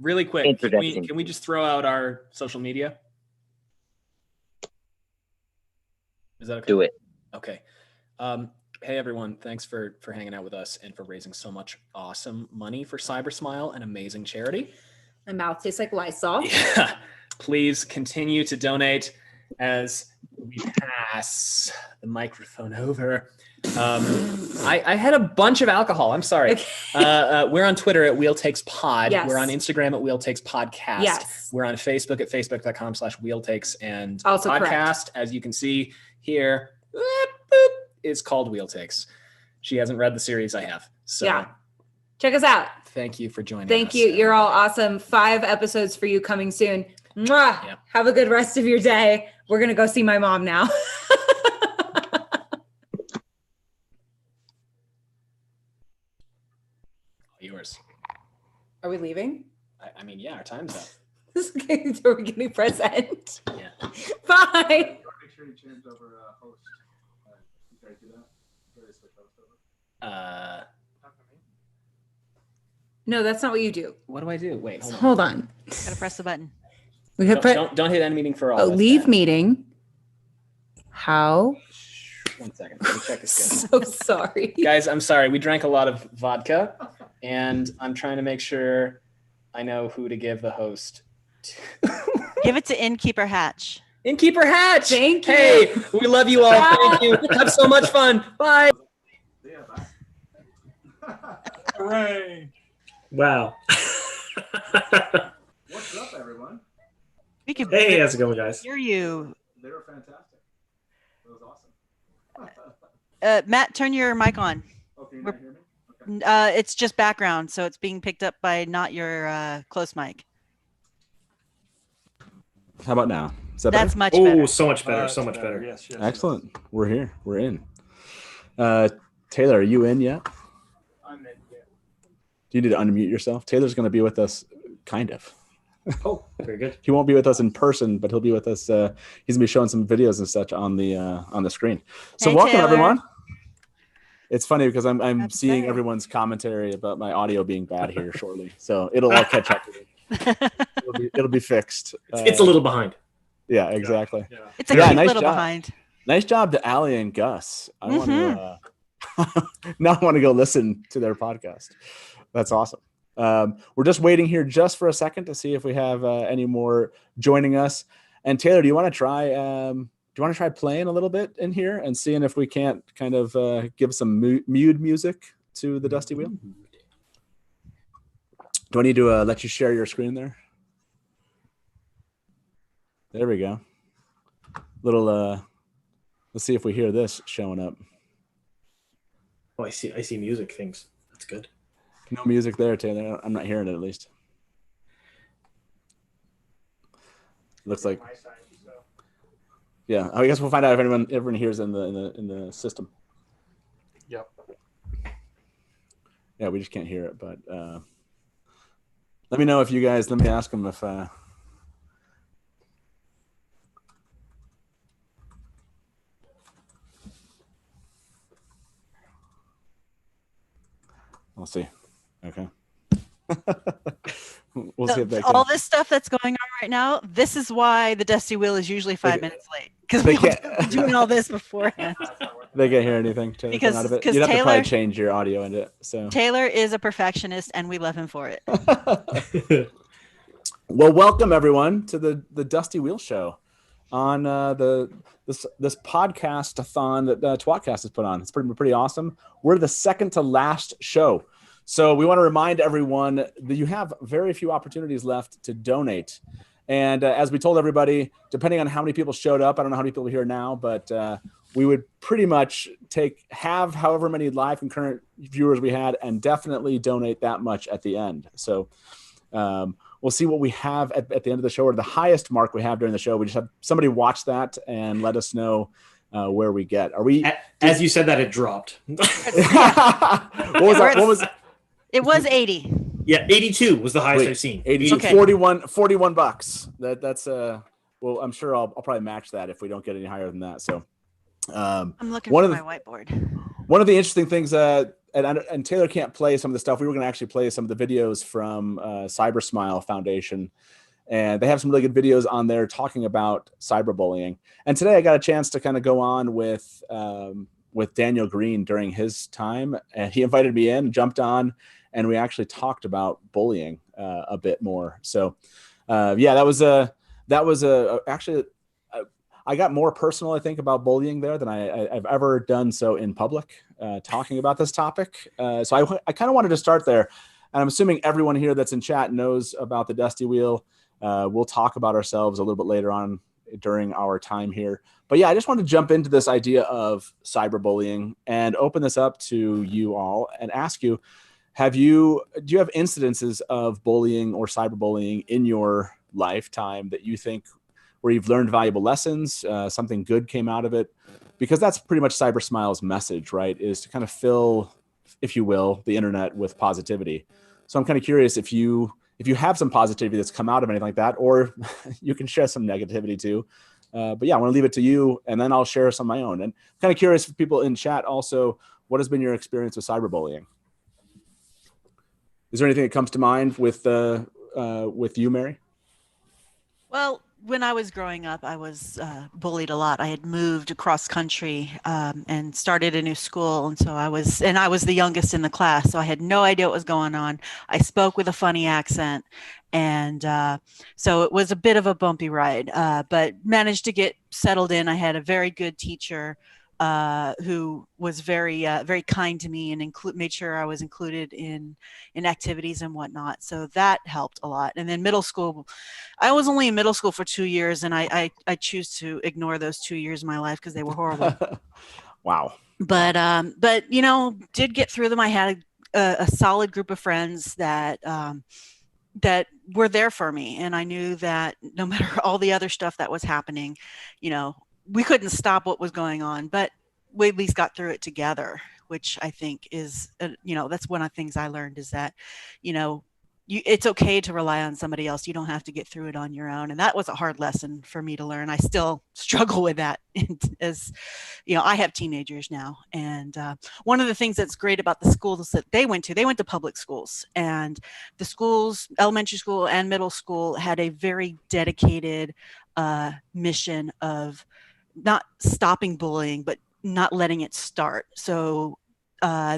Really quick, Introduction. can we just throw out our social media? Is that okay? Do it. Okay. Hey everyone, thanks for hanging out with us and for raising so much awesome money for Cybersmile, an amazing charity. My mouth tastes like Lysol. Yeah. Please continue to donate as we pass the microphone over. I had a bunch of alcohol. I'm sorry. We're on Twitter at Wheel Takes Pod. Yes. We're on Instagram at Wheel Takes Podcast. Yes. We're on Facebook at facebook.com/Wheel Takes and Also podcast. correct. As you can see here, is called Wheel Takes. She hasn't read the series. I have. So Yeah. Check us out. thank you for joining Thank us. you. You're all awesome. 5 episodes for you coming soon. Mwah. Yep. Have a good rest of your day. We're going to go see my mom now. Yours. Are we leaving? I mean, yeah, our time's up. Okay, so we're getting present. Yeah. Bye. Make sure you change over host. You guys do that? Or switch host over? No, that's not what you do. What do I do? Wait, Hold on. Gotta press the button. We have Don't hit end meeting for all. Oh, That's leave bad. meeting. How 1 second. Let me check his So schedule. sorry. Guys, I'm sorry. We drank a lot of vodka, and I'm trying to make sure I know who to give the host to. Give it to Innkeeper Hatch. Innkeeper Hatch! Thank you. Hey, we love you all. Thank you. Have so much fun. Bye. Hooray. Wow. What's up, everyone? We can Hey, how's it going, guys? hear you. They were fantastic. It was awesome. Matt, turn your mic on. Oh, can you not hear me? Okay. It's just background, so it's being picked up by not your close mic. How about now? Is that That's better? much better. Oh, so much better. So much better. Yes, yes. Excellent. We're here. We're in. Taylor, are you in yet? I'm in. Yeah. Do you need to unmute yourself? Taylor's going to be with us, kind of. Oh, very good. He won't be with us in person, but he'll be with us. He's going to be showing some videos and such on the screen. So Hey, welcome, Taylor. everyone. It's funny because I'm That's seeing great. everyone's commentary about my audio being bad here shortly. So it'll all catch up. It'll be fixed. It's a little behind. Yeah, exactly. Yeah. It's a Yeah, cute nice little job. behind. Nice job to Allie and Gus. I want Mm-hmm. to now I want to go listen to their podcast. That's awesome. We're just waiting here just for a second to see if we have any more joining us. And Taylor, do you want to try playing a little bit in here and seeing if we can't kind of give some mood music to the Dusty Wheel? Do I need to let you share your screen there? There we go. Little let's see if we hear this showing up. Oh, I see music things. That's good. No music there, Taylor. I'm not hearing it at least. Looks like. Yeah, I guess we'll find out if everyone hears in the system. Yep. Yeah, we just can't hear it, but let me know if you guys. Let me ask them if. We'll see. Okay. We'll see if they can. All this stuff that's going on right now, this is why the Dusty Wheel is usually 5 minutes late. Because They we can't- were doing all this beforehand. They can't hear anything. Taylor, Because- out of it. because You'd have to Taylor- probably change your audio into it. So. Taylor is a perfectionist and we love him for it. Well, welcome everyone to the Dusty Wheel Show on this podcast-athon that tWoTcast has put on. It's pretty awesome. We're the second to last show. So we want to remind everyone that you have very few opportunities left to donate. And as we told everybody, depending on how many people showed up, I don't know how many people are here now, but we would pretty much have however many live concurrent viewers we had and definitely donate that much at the end. So we'll see what we have at the end of the show, or the highest mark we have during the show. We just have somebody watch that and let us know where we get. Are we? As you said that, it dropped. What was that? It was 80. Yeah, 82 was the highest Wait, I've seen. 82, Okay. 41 bucks. That's well, I'm sure I'll probably match that if we don't get any higher than that. So I'm looking one for of my whiteboard. One of the interesting things, and Taylor can't play some of the stuff. We were going to actually play some of the videos from Cyber Smile Foundation, and they have some really good videos on there talking about cyberbullying. And today I got a chance to kind of go on with Daniel Green during his time, and he invited me in, jumped on, and we actually talked about bullying a bit more. So yeah, that was actually. I got more personal, I think, about bullying there than I've ever done so in public, talking about this topic. So I kind of wanted to start there. And I'm assuming everyone here that's in chat knows about the Dusty Wheel. We'll talk about ourselves a little bit later on during our time here. But yeah, I just want to jump into this idea of cyberbullying and open this up to you all and ask you, do you have incidences of bullying or cyberbullying in your lifetime that you think where you've learned valuable lessons, something good came out of it? Because that's pretty much Cyber Smile's message, right? Is to kind of fill, if you will, the internet with positivity. So I'm kind of curious if you have some positivity that's come out of anything like that, or you can share some negativity too. But yeah, I want to leave it to you, and then I'll share some of my own. And I'm kind of curious for people in chat also, what has been your experience with cyberbullying? Is there anything that comes to mind with you, Mary? Well, when I was growing up, I was bullied a lot. I had moved across country and started a new school, and so I was the youngest in the class, so I had no idea what was going on. I spoke with a funny accent, and so it was a bit of a bumpy ride, but managed to get settled in. I had a very good teacher who was very kind to me and made sure I was included in activities and whatnot. So that helped a lot. And then middle school, I was only in middle school for 2 years, and I choose to ignore those 2 years of my life because they were horrible. Wow. But did get through them. I had a solid group of friends that were there for me, and I knew that no matter all the other stuff that was happening, we couldn't stop what was going on, but we at least got through it together, which I think is, that's one of the things I learned is that, it's okay to rely on somebody else. You don't have to get through it on your own. And that was a hard lesson for me to learn. I still struggle with that as, I have teenagers now. And one of the things that's great about the schools that they went to public schools, and the schools, elementary school and middle school, had a very dedicated mission of not stopping bullying, but not letting it start. So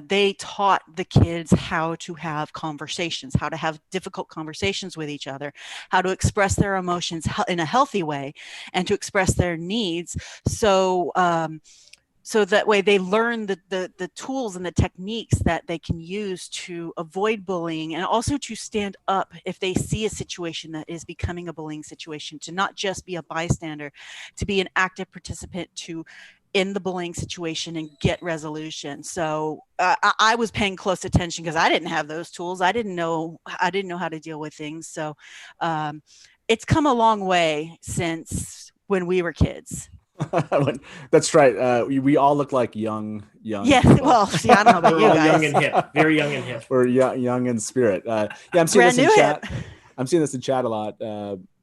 they taught the kids how to have conversations, how to have difficult conversations with each other, how to express their emotions in a healthy way, and to express their needs. So that way they learn the tools and the techniques that they can use to avoid bullying, and also to stand up if they see a situation that is becoming a bullying situation, to not just be a bystander, to be an active participant in the bullying situation and get resolution. So I was paying close attention because I didn't have those tools. I didn't know how to deal with things. So it's come a long way since when we were kids. That's right. We all look like young. Yeah. Well, see, I don't know about you guys. Young and hip. Very young and hip. We're young in spirit. I'm seeing this in chat. I'm seeing this in chat a lot,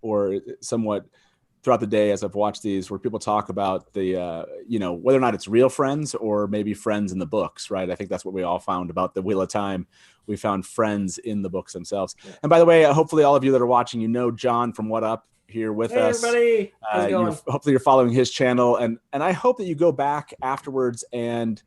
or somewhat throughout the day as I've watched these, where people talk about the, whether or not it's real friends or maybe friends in the books, right? I think that's what we all found about the Wheel of Time. We found friends in the books themselves. Yeah. And by the way, hopefully all of you that are watching, John from What Up here with us. Hey, everybody. How's it going? Hopefully you're following his channel. And I hope that you go back afterwards and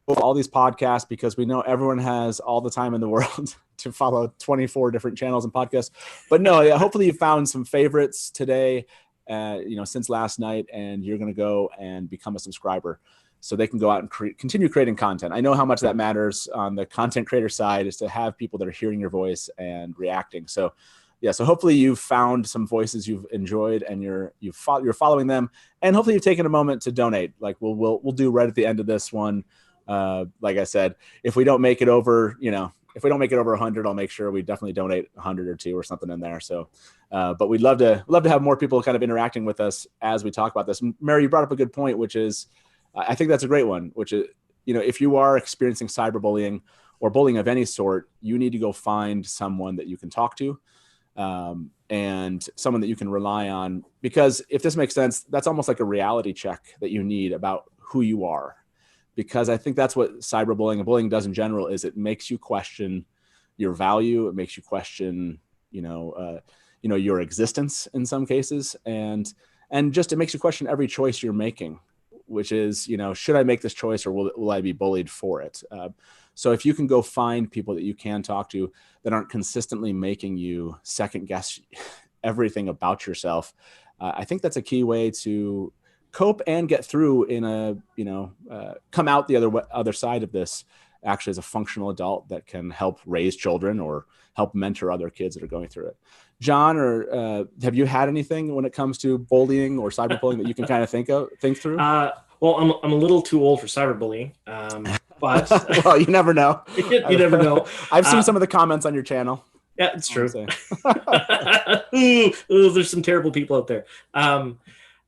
all these podcasts, because we know everyone has all the time in the world to follow 24 different channels and podcasts. But no, hopefully you found some favorites today, since last night, and you're going to go and become a subscriber so they can go out and continue creating content. I know how much that matters on the content creator side, is to have people that are hearing your voice and reacting. So so hopefully you've found some voices you've enjoyed, and you're following them, and hopefully you've taken a moment to donate. Like we'll do right at the end of this one. Like I said, if we don't make it over, if we don't make it over 100, I'll make sure we definitely donate 100 or 2 or something in there. So, but we'd love to have more people kind of interacting with us as we talk about this. Mary, you brought up a good point, which is, I think that's a great one, which is, if you are experiencing cyberbullying or bullying of any sort, you need to go find someone that you can talk to, and someone that you can rely on, because if this makes sense, that's almost like a reality check that you need about who you are. Because I think that's what cyberbullying and bullying does in general, is it makes you question your value. It makes you question, your existence in some cases. And just, it makes you question every choice you're making, which is, should I make this choice, or will I be bullied for it? So if you can go find people that you can talk to that aren't consistently making you second guess everything about yourself, I think that's a key way to cope and get through in a, come out the other side of this actually as a functional adult that can help raise children or help mentor other kids that are going through it. John, or have you had anything when it comes to bullying or cyberbullying that you can kind of think through? Well, I'm a little too old for cyberbullying, but well, you never know. You never know. I've seen some of the comments on your channel. Yeah, it's true. There's some terrible people out there.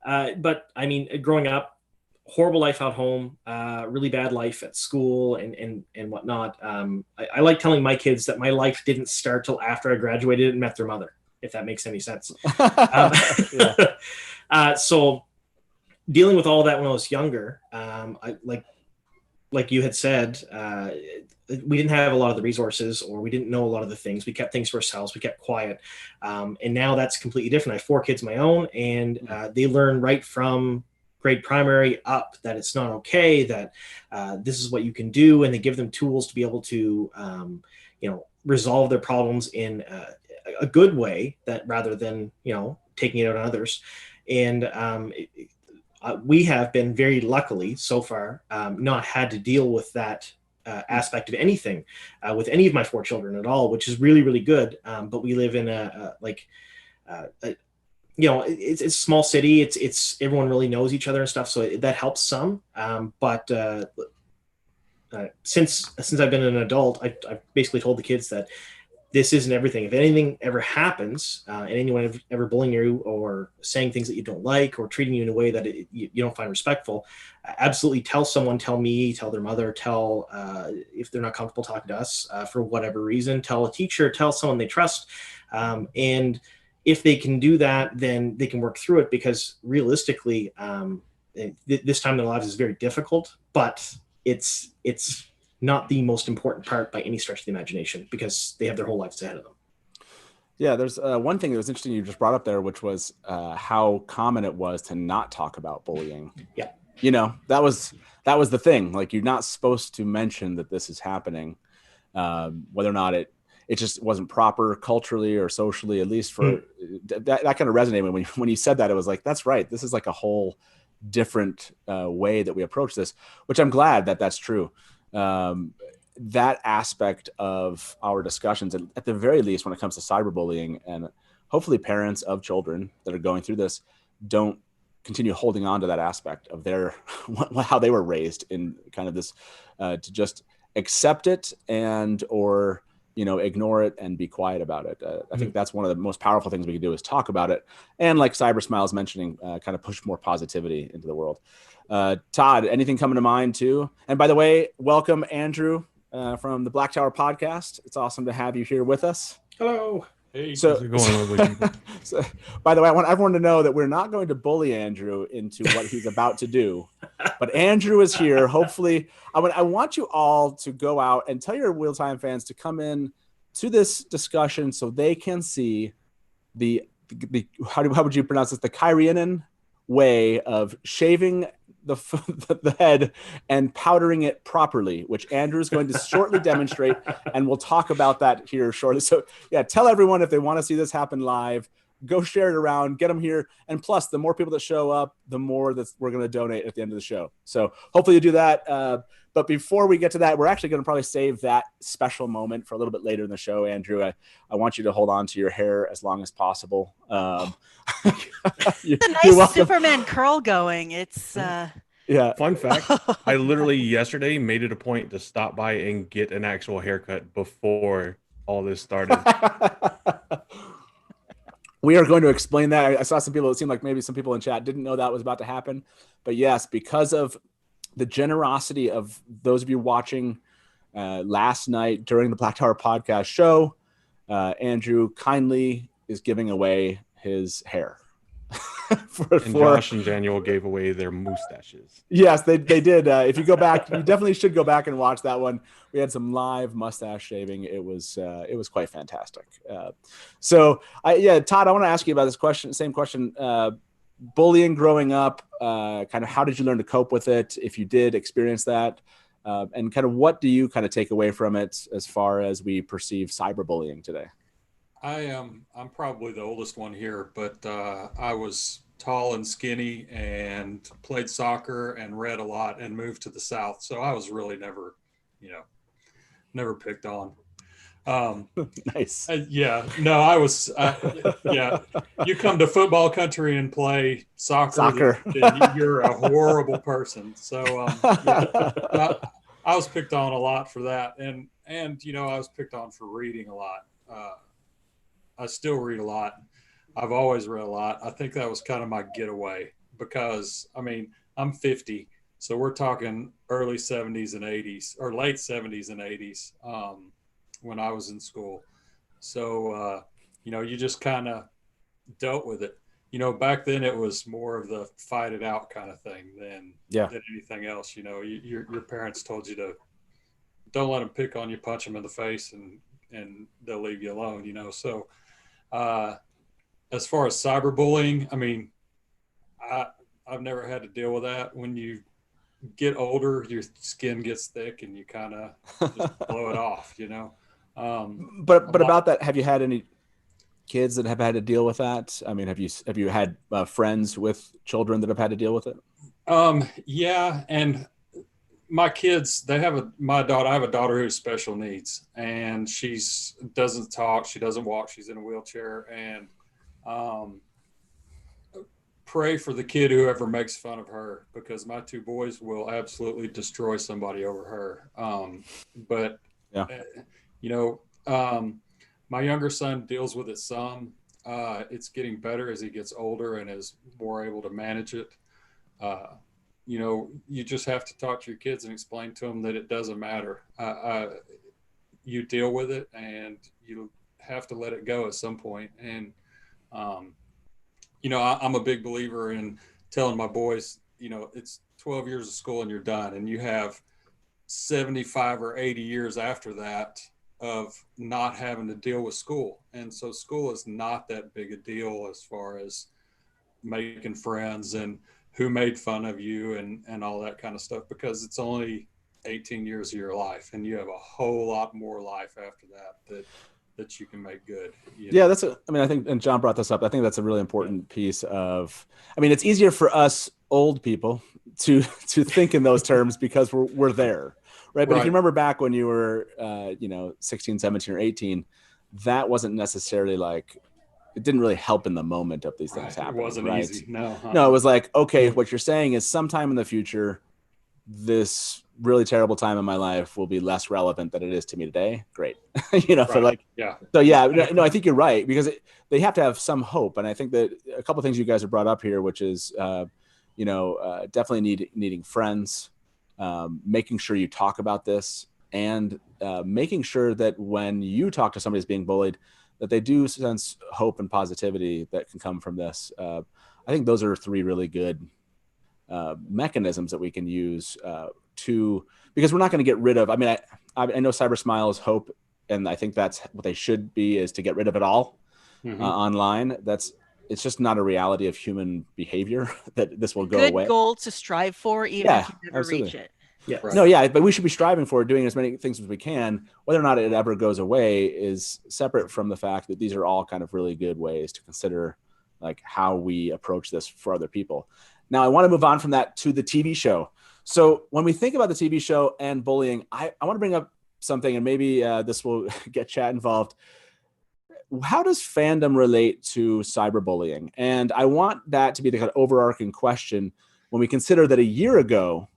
But I mean, growing up, horrible life at home, really bad life at school and whatnot. I like telling my kids that my life didn't start till after I graduated and met their mother, if that makes any sense. So dealing with all that when I was younger, like you had said, we didn't have a lot of the resources, or we didn't know a lot of the things. We kept things to ourselves. We kept quiet. And now that's completely different. I have 4 kids of my own, and they learn right from grade primary up that it's not okay, that this is what you can do. And they give them tools to be able to, resolve their problems in a good way, that rather than, taking it out on others. And we have been very luckily so far not had to deal with that aspect of anything with any of my 4 children at all, which is really, really good. But we live in it's a small city. It's everyone really knows each other and stuff, so that helps some. But since I've been an adult, I've basically told the kids that this isn't everything. If anything ever happens, and anyone ever bullying you or saying things that you don't like or treating you in a way that you don't find respectful, absolutely tell someone, tell me, tell their mother, tell if they're not comfortable talking to us for whatever reason, tell a teacher, tell someone they trust. And if they can do that, then they can work through it, because realistically, this time in their lives is very difficult, but it's not the most important part by any stretch of the imagination, because they have their whole lives ahead of them. Yeah, there's one thing that was interesting you just brought up there, which was how common it was to not talk about bullying. Yeah. That was the thing. Like, you're not supposed to mention that this is happening, whether or not it just wasn't proper culturally or socially, at least for that kind of resonated when you said that. It was like, that's right. This is like a whole different way that we approach this, which I'm glad that that's true. That aspect of our discussions, at the very least, when it comes to cyberbullying, and hopefully parents of children that are going through this don't continue holding on to that aspect of their how they were raised in kind of this to just accept it and or ignore it and be quiet about it. I think that's one of the most powerful things we can do, is talk about it, and like Cyber Smiles mentioning, kind of push more positivity into the world. Todd, anything coming to mind too? And by the way, welcome Andrew from the Black Tower podcast. It's awesome to have you here with us. Hello. Hey, so, how's it going, lovely people? So, by the way, I want everyone to know that we're not going to bully Andrew into what he's about to do, but Andrew is here. Hopefully, I want you all to go out and tell your Wheel Time fans to come in to this discussion so they can see the how would you pronounce this? The Kyrianan way of shaving the head and powdering it properly, which Andrew is going to shortly demonstrate, and we'll talk about that here shortly. So yeah, tell everyone, if they want to see this happen live, go share it around, get them here. And plus, the more people that show up, the more that we're going to donate at the end of the show. So hopefully you do that. But before we get to that, we're actually going to probably save that special moment for a little bit later in the show. Andrew, I want you to hold on to your hair as long as possible. It's a nice Superman curl going. It's yeah. Fun fact, I literally yesterday made it a point to stop by and get an actual haircut before all this started. We are going to explain that. I saw some people, it seemed like maybe some people in chat didn't know that was about to happen. But yes, because of the generosity of those of you watching last night during the Black Tower podcast show, Andrew kindly is giving away his hair. Josh and Daniel gave away their mustaches. Yes, they did. If you go back, you definitely should go back and watch that one. We had some live mustache shaving. It was quite fantastic. Todd, I want to ask you about this question. Same question. Bullying growing up, kind of how did you learn to cope with it, if you did experience that, and kind of what do you kind of take away from it as far as we perceive cyberbullying today? I'm probably the oldest one here, but I was tall and skinny and played soccer and read a lot and moved to the South. So I was really never picked on. Nice. I was, you come to football country and play soccer. Then you're a horrible person. So I was picked on a lot for that. And I was picked on for reading a lot. I still read a lot. I've always read a lot. I think that was kind of my getaway because, I'm 50. So we're talking early 70s and 80s or late 70s and 80s when I was in school. So, you just kind of dealt with it. back then it was more of the fight it out kind of thing than anything else. Your parents told you to don't let them pick on you, punch them in the face, and they'll leave you alone. So as far as cyberbullying, I mean, I've never had to deal with that. When you get older, your skin gets thick and you kind of just blow it off. But about that, have you had any kids that have had to deal with that? I mean, have you had friends with children that have had to deal with it? Yeah, and my kids, I have a daughter who's special needs, and she doesn't talk, she doesn't walk, she's in a wheelchair, and pray for the kid who ever makes fun of her, because my two boys will absolutely destroy somebody over her. But my younger son deals with it some. It's getting better as he gets older and is more able to manage it. You just have to talk to your kids and explain to them that it doesn't matter. You deal with it and you have to let it go at some point. And, I'm a big believer in telling my boys, it's 12 years of school and you're done. And you have 75 or 80 years after that of not having to deal with school. And so school is not that big a deal as far as making friends and who made fun of you and all that kind of stuff, because it's only 18 years of your life and you have a whole lot more life after that you can make good. Yeah, I think, and John brought this up, I think that's a really important piece of, it's easier for us old people to think in those terms because we're there. Right. But if you remember back when you were, 16, 17 or 18, that wasn't necessarily it didn't really help in the moment of these things happening. It wasn't easy. No. No, it was like, okay, what you're saying is sometime in the future, this really terrible time in my life will be less relevant than it is to me today. Great. So I think you're right, because they have to have some hope. And I think that a couple of things you guys have brought up here, which is, definitely needing friends, making sure you talk about this, and making sure that when you talk to somebody who's being bullied, that they do sense hope and positivity that can come from this. I think those are three really good mechanisms that we can use because we're not going to get rid of, I know Cyber Smile is hope, and I think that's what they should be, is to get rid of it all online. It's just not a reality of human behavior that this will go away. Good goal to strive for, even if you never reach it. Yeah. Right. No, but we should be striving for doing as many things as we can. Whether or not it ever goes away is separate from the fact that these are all kind of really good ways to consider how we approach this for other people. Now, I want to move on from that to the TV show. So when we think about the TV show and bullying, I want to bring up something, and maybe this will get chat involved. How does fandom relate to cyberbullying? And I want that to be the kind of overarching question when we consider that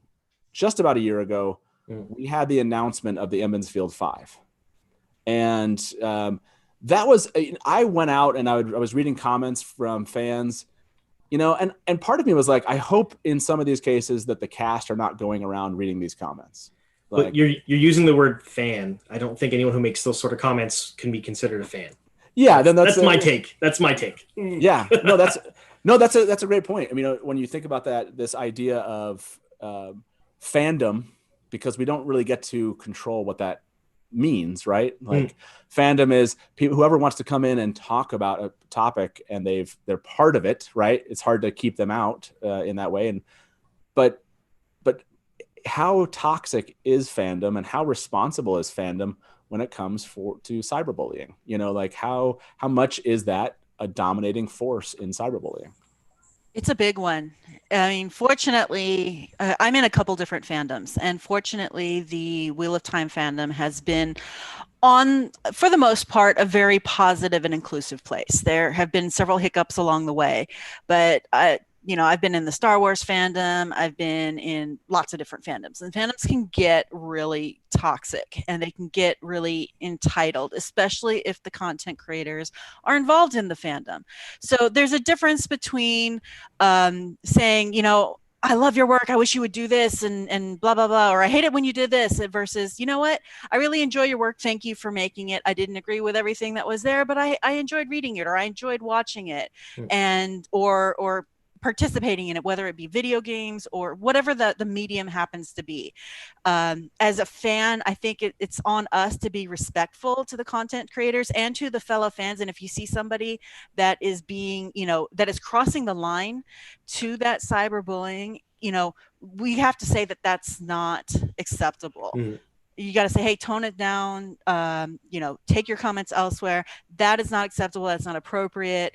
just about a year ago, we had the announcement of the Emmons Field 5. And that was, I went out and I was reading comments from fans, and part of me was like, I hope in some of these cases that the cast are not going around reading these comments. But you're using the word fan. I don't think anyone who makes those sort of comments can be considered a fan. Yeah, then that's my take. That's my take. Yeah, that's a great point. When you think about this idea of fandom, because we don't really get to control what that means, right? Fandom is whoever wants to come in and talk about a topic and they're part of it, right? It's hard to keep them out in that way. But how toxic is fandom, and how responsible is fandom when it comes to cyberbullying? How much is that a dominating force in cyberbullying? It's a big one. Fortunately, I'm in a couple different fandoms, and fortunately, the Wheel of Time fandom has been for the most part, a very positive and inclusive place. There have been several hiccups along the way, but I've been in the Star Wars fandom. I've been in lots of different fandoms, and fandoms can get really toxic and they can get really entitled, especially if the content creators are involved in the fandom. So there's a difference between saying, I love your work. I wish you would do this and blah, blah, blah. Or I hate it when you did this versus, you know what? I really enjoy your work. Thank you for making it. I didn't agree with everything that was there, but I enjoyed reading it or I enjoyed watching it and or participating in it, whether it be video games or whatever the medium happens to be. As a fan, I think it's on us to be respectful to the content creators and to the fellow fans. And if you see somebody that is being, that is crossing the line to that cyberbullying, we have to say that that's not acceptable. You got to say, hey, tone it down, take your comments elsewhere. That is not acceptable. That's not appropriate.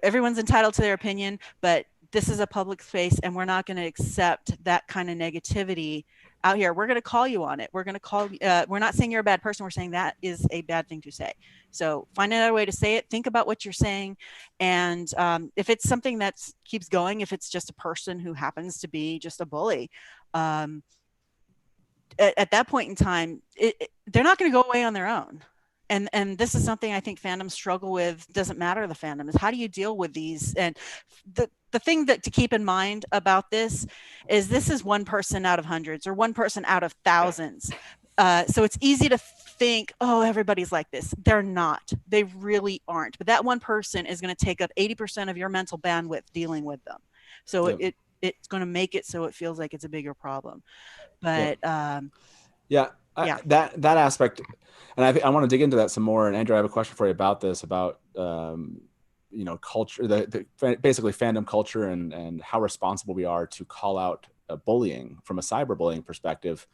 Everyone's entitled to their opinion, but this is a public space and we're not going to accept that kind of negativity out here. We're going to call you on it. We're going to call, we're not saying you're a bad person. We're saying that is a bad thing to say. So find another way to say it. Think about what you're saying. And if it's something that keeps going, if it's just a person who happens to be just a bully, at that point in time, they're not going to go away on their own. And this is something I think fandoms struggle with. Doesn't matter the fandom, is how do you deal with these? And the thing that to keep in mind about this is one person out of hundreds or one person out of thousands. So it's easy to think, oh, everybody's like this. They're not. They really aren't. But that one person is going to take up 80% of your mental bandwidth dealing with them. So it's going to make it so it feels like it's a bigger problem. But that aspect, and I want to dig into that some more. And Andrew, I have a question for you about this, about culture, basically fandom culture, and how responsible we are to call out bullying from a cyberbullying perspective,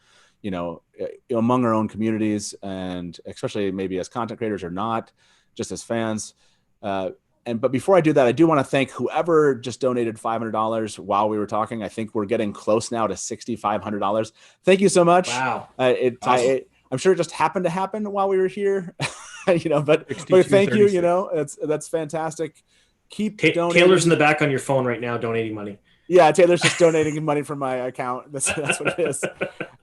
among our own communities, and especially maybe as content creators or not, just as fans. But before I do that, I do want to thank whoever just donated $500 while we were talking. I think we're getting close now to $6,500. Thank you so much. Wow. Awesome. I'm sure it just happened to happen while we were here, but thank you. That's fantastic. Keep donating. Taylor's in the back on your phone right now donating money. Yeah, Taylor's just donating money from my account. That's what it is.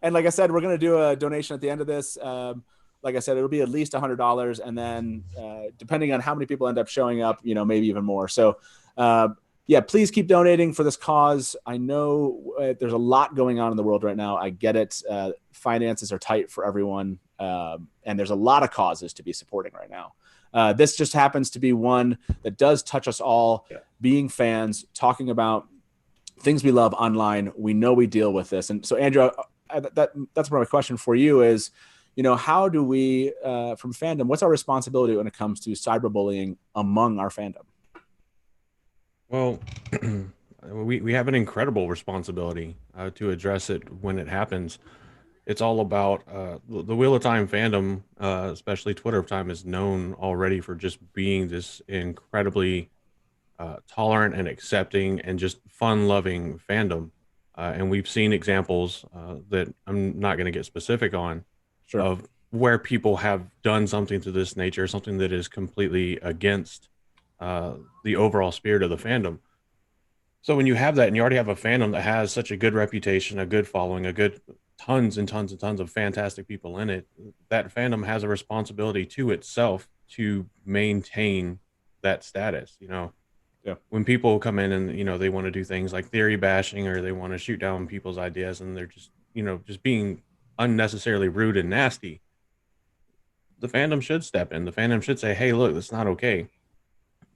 And like I said, we're going to do a donation at the end of this. Like I said, it'll be at least $100, and then depending on how many people end up showing up, maybe even more. So, please keep donating for this cause. I know there's a lot going on in the world right now. I get it. Finances are tight for everyone, and there's a lot of causes to be supporting right now. This just happens to be one that does touch us all. Yeah. Being fans, talking about things we love online. We know we deal with this, and so Andrew, that's my question for you is, how do we, from fandom, what's our responsibility when it comes to cyberbullying among our fandom? Well, we have an incredible responsibility to address it when it happens. It's all about the Wheel of Time fandom, especially Twitter of Time, is known already for just being this incredibly tolerant and accepting and just fun-loving fandom. And we've seen examples that I'm not going to get specific on, sure, of where people have done something to this nature, something that is completely against the overall spirit of the fandom. So when you have that and you already have a fandom that has such a good reputation, a good following, tons and tons and tons of fantastic people in it, that fandom has a responsibility to itself to maintain that status. When people come in and, they want to do things like theory bashing, or they want to shoot down people's ideas, and they're just, just being unnecessarily rude and nasty, the fandom should step in. The fandom should say, hey, look, that's not okay.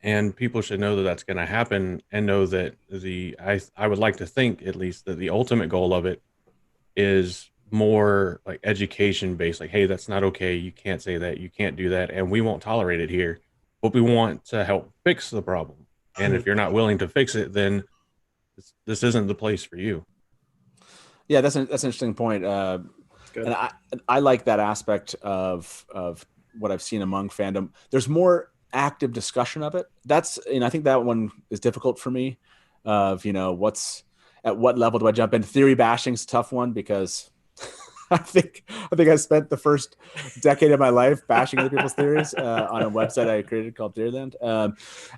And people should know that that's going to happen, and know that I would like to think at least that the ultimate goal of it is more like education based, like, hey, that's not okay. You can't say that. You can't do that. And we won't tolerate it here, but we want to help fix the problem. And if you're not willing to fix it, then this isn't the place for you. Yeah, that's an interesting point. And I like that aspect of what I've seen among fandom. There's more active discussion of it. I think that one is difficult for me. Of at what level do I jump in? Theory bashing is a tough one, because I think I spent the first decade of my life bashing other people's theories on a website I created called Deerland,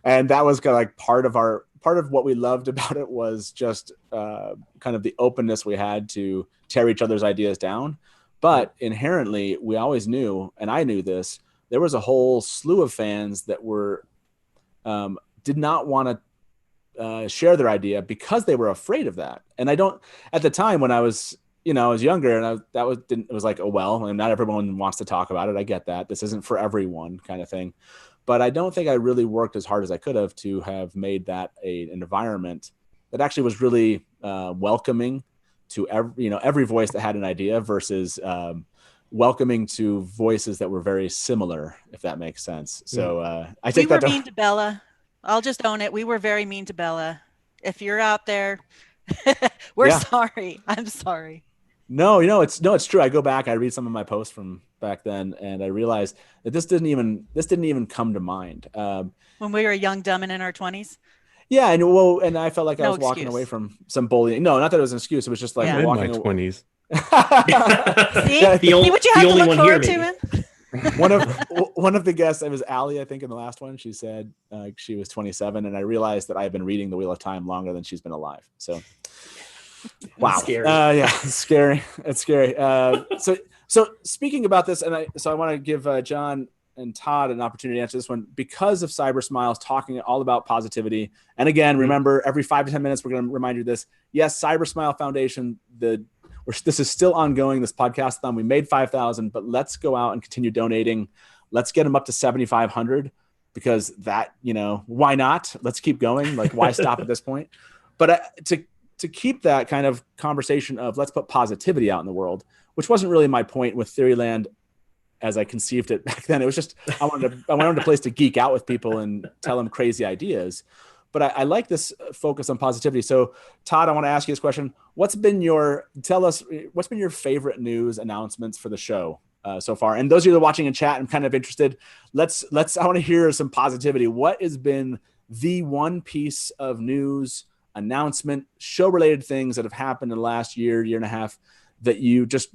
and that was kind of like part of what we loved about it was just kind of the openness we had to tear each other's ideas down. But inherently, we always knew, and I knew this, there was a whole slew of fans that were did not want to share their idea because they were afraid of that. And I don't, at the time when I was, I was younger, and it was like, oh, well, and not everyone wants to talk about it. I get that. This isn't for everyone kind of thing. But I don't think I really worked as hard as I could have to have made that an environment that actually was really welcoming to every voice that had an idea versus welcoming to voices that were very similar, if that makes sense. So I think we were mean to Bella. I'll just own it. We were very mean to Bella. If you're out there, we're sorry. I'm sorry. No, it's true. I go back, I read some of my posts from back then, and I realized that this didn't even come to mind. When we were young, dumb, and in our 20s. Yeah, and I felt like I was walking excuse. away from some bullying. No, not that it was an excuse. It was just like walking in my 20s. See? Yeah, See what you have to look forward to, man? One of the guests, it was Allie, I think, in the last one. She said she was 27, and I realized that I have been reading The Wheel of Time longer than she's been alive. So, wow, Scary. Yeah, it's scary. It's scary. So speaking about this, and I want to give John and Todd an opportunity to answer this one because of Cyber Smiles talking all about positivity. And again, remember, every 5 to 10 minutes, we're going to remind you this. Yes, Cyber Smile Foundation, this is still ongoing, this podcast-athon. We made 5,000, but let's go out and continue donating. Let's get them up to 7,500 because that, why not? Let's keep going. Like, why stop at this point? But to keep that kind of conversation of let's put positivity out in the world, which wasn't really my point with Theoryland as I conceived it back then. It was just, I wanted a place to geek out with people and tell them crazy ideas. But I like this focus on positivity. So Todd, I want to ask you this question. What's been your favorite news announcements for the show so far? And those of you that are watching in chat, I'm kind of interested. I want to hear some positivity. What has been the one piece of news, announcement, show related things that have happened in the last year and a half that you just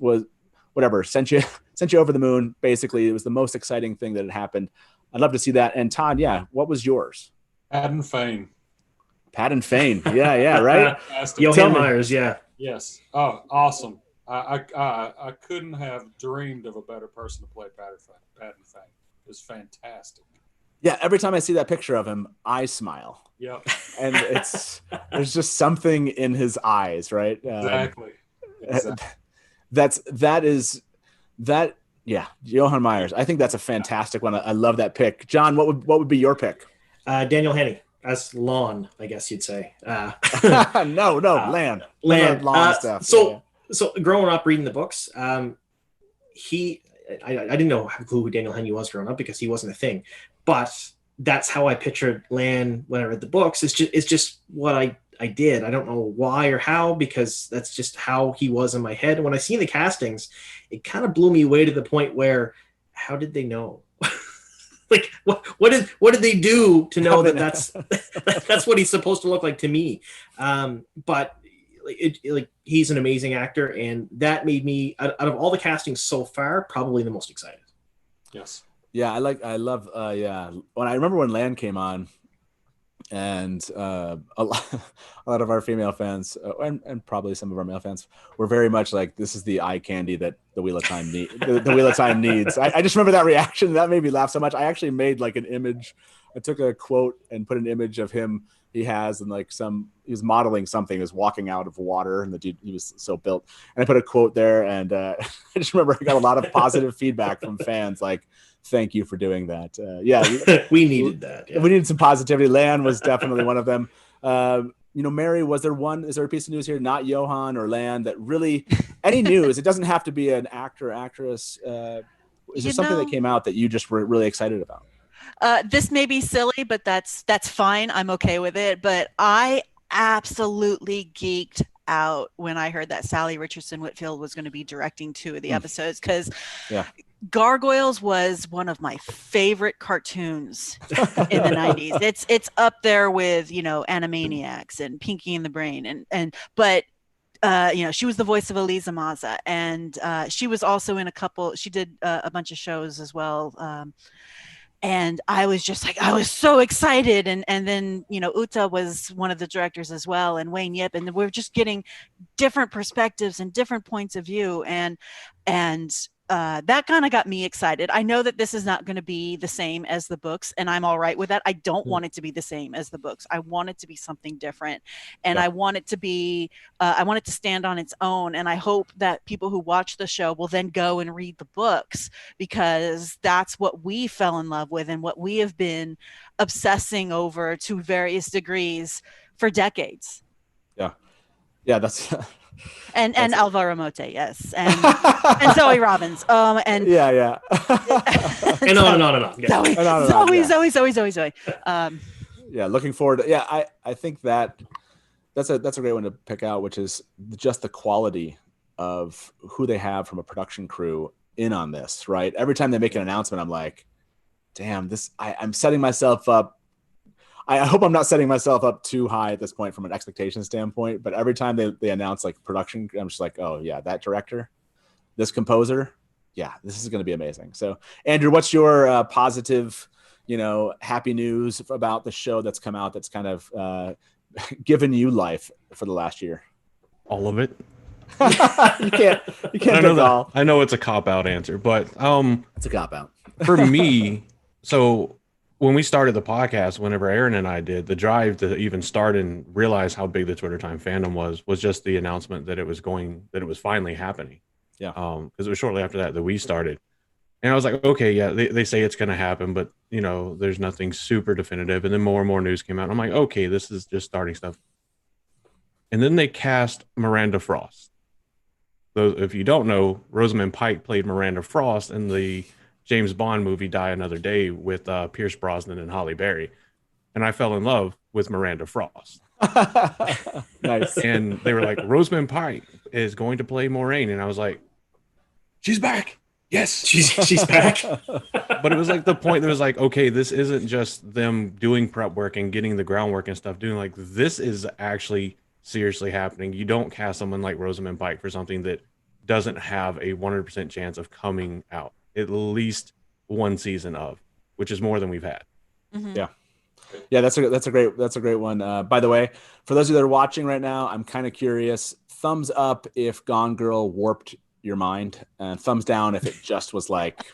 sent you over the moon? Basically, it was the most exciting thing that had happened. I'd love to see that. And Todd, what was yours? Pat and Fane. Yeah, right. Johan Myers, yeah. Yes. Oh, awesome. I couldn't have dreamed of a better person to play Pat and Fane. It was fantastic. Yeah, every time I see that picture of him, I smile. Yep. And there's just something in his eyes, right? Exactly. Yeah, Johan Myers. I think that's a fantastic one. I love that pick. John, what would be your pick? Daniel Henney as Lon, I guess you'd say. No, Lan. Lan. Stuff. So growing up reading the books, I didn't know who Daniel Henney was growing up because he wasn't a thing, but that's how I pictured Lan when I read the books. It's just what I did. I don't know why or how, because that's just how he was in my head. And when I seen the castings, it kind of blew me away to the point where, how did they know? Like, what did they do to know that that's what he's supposed to look like to me? But he's an amazing actor, and that made me, out of all the castings so far, probably the most excited. Yes. Yeah, I love. When I remember when Lan came on, and a lot of our female fans and probably some of our male fans were very much like, this is the eye candy that the Wheel of Time the Wheel of Time needs. I just remember that reaction. That made me laugh so much. I actually made like an image. I took a quote and put an image of him. He was modeling something. He was walking out of water, and he was so built. And I put a quote there, and I just remember I got a lot of positive feedback from fans, like, thank you for doing that. We needed that. Yeah. We needed some positivity. Lan was definitely one of them. Mary, is there a piece of news here, not Johan or Lan, that really, any news, it doesn't have to be an actor, actress. Is there something that came out that you just were really excited about? This may be silly, but that's fine. I'm okay with it. But I absolutely geeked out when I heard that Sally Richardson Whitfield was going to be directing 2 of the episodes, because Gargoyles was one of my favorite cartoons in the 90s. It's up there with, Animaniacs and Pinky and the Brain, but she was the voice of Eliza Maza, and she was also in she did a bunch of shows as well. And I was just like, I was so excited. And then, Uta was one of the directors as well, and Wayne Yip. And we're just getting different perspectives and different points of view. And that kind of got me excited. I know that this is not going to be the same as the books, and I'm all right with that. I don't want it to be the same as the books. I want it to be something different, and I want it to be, I want it to stand on its own. And I hope that people who watch the show will then go and read the books, because that's what we fell in love with and what we have been obsessing over to various degrees for decades. Yeah, that's and Alvaro Mote, yes, and Zoe Robbins, and yeah, and on and on and on. Yeah. And on and on, yeah. Zoe. Yeah, looking forward. I think that's a great one to pick out, which is just the quality of who they have from a production crew in on this. Right, every time they make an announcement, I'm like, damn, I'm setting myself up. I hope I'm not setting myself up too high at this point from an expectation standpoint, but every time they announce like production, I'm just like, oh yeah, that director, this composer, yeah, this is going to be amazing. So Andrew, what's your positive, happy news about the show that's come out that's kind of given you life for the last year? All of it. You can't I know that. I know it's a cop-out answer, but it's a cop-out for me. So when we started the podcast, whenever Aaron and I did, the drive to even start and realize how big the Twitter Time fandom was just the announcement that it was finally happening. Yeah. Because it was shortly after that we started. And I was like, okay, yeah, they say it's going to happen, but there's nothing super definitive. And then more and more news came out. I'm like, okay, this is just starting stuff. And then they cast Miranda Frost. So if you don't know, Rosamund Pike played Miranda Frost in the James Bond movie Die Another Day with Pierce Brosnan and Halle Berry. And I fell in love with Miranda Frost. Nice. And they were like, Rosamund Pike is going to play Moraine. And I was like, she's back. Yes, she's back. But it was like the point that was like, okay, this isn't just them doing prep work and getting the groundwork and stuff, doing like, this is actually seriously happening. You don't cast someone like Rosamund Pike for something that doesn't have a 100% chance of coming out at least one season of, which is more than we've had. Mm-hmm. Yeah, that's a great one. By the way, for those of you that are watching right now, I'm kind of curious. Thumbs up if Gone Girl warped your mind, and thumbs down if it just was like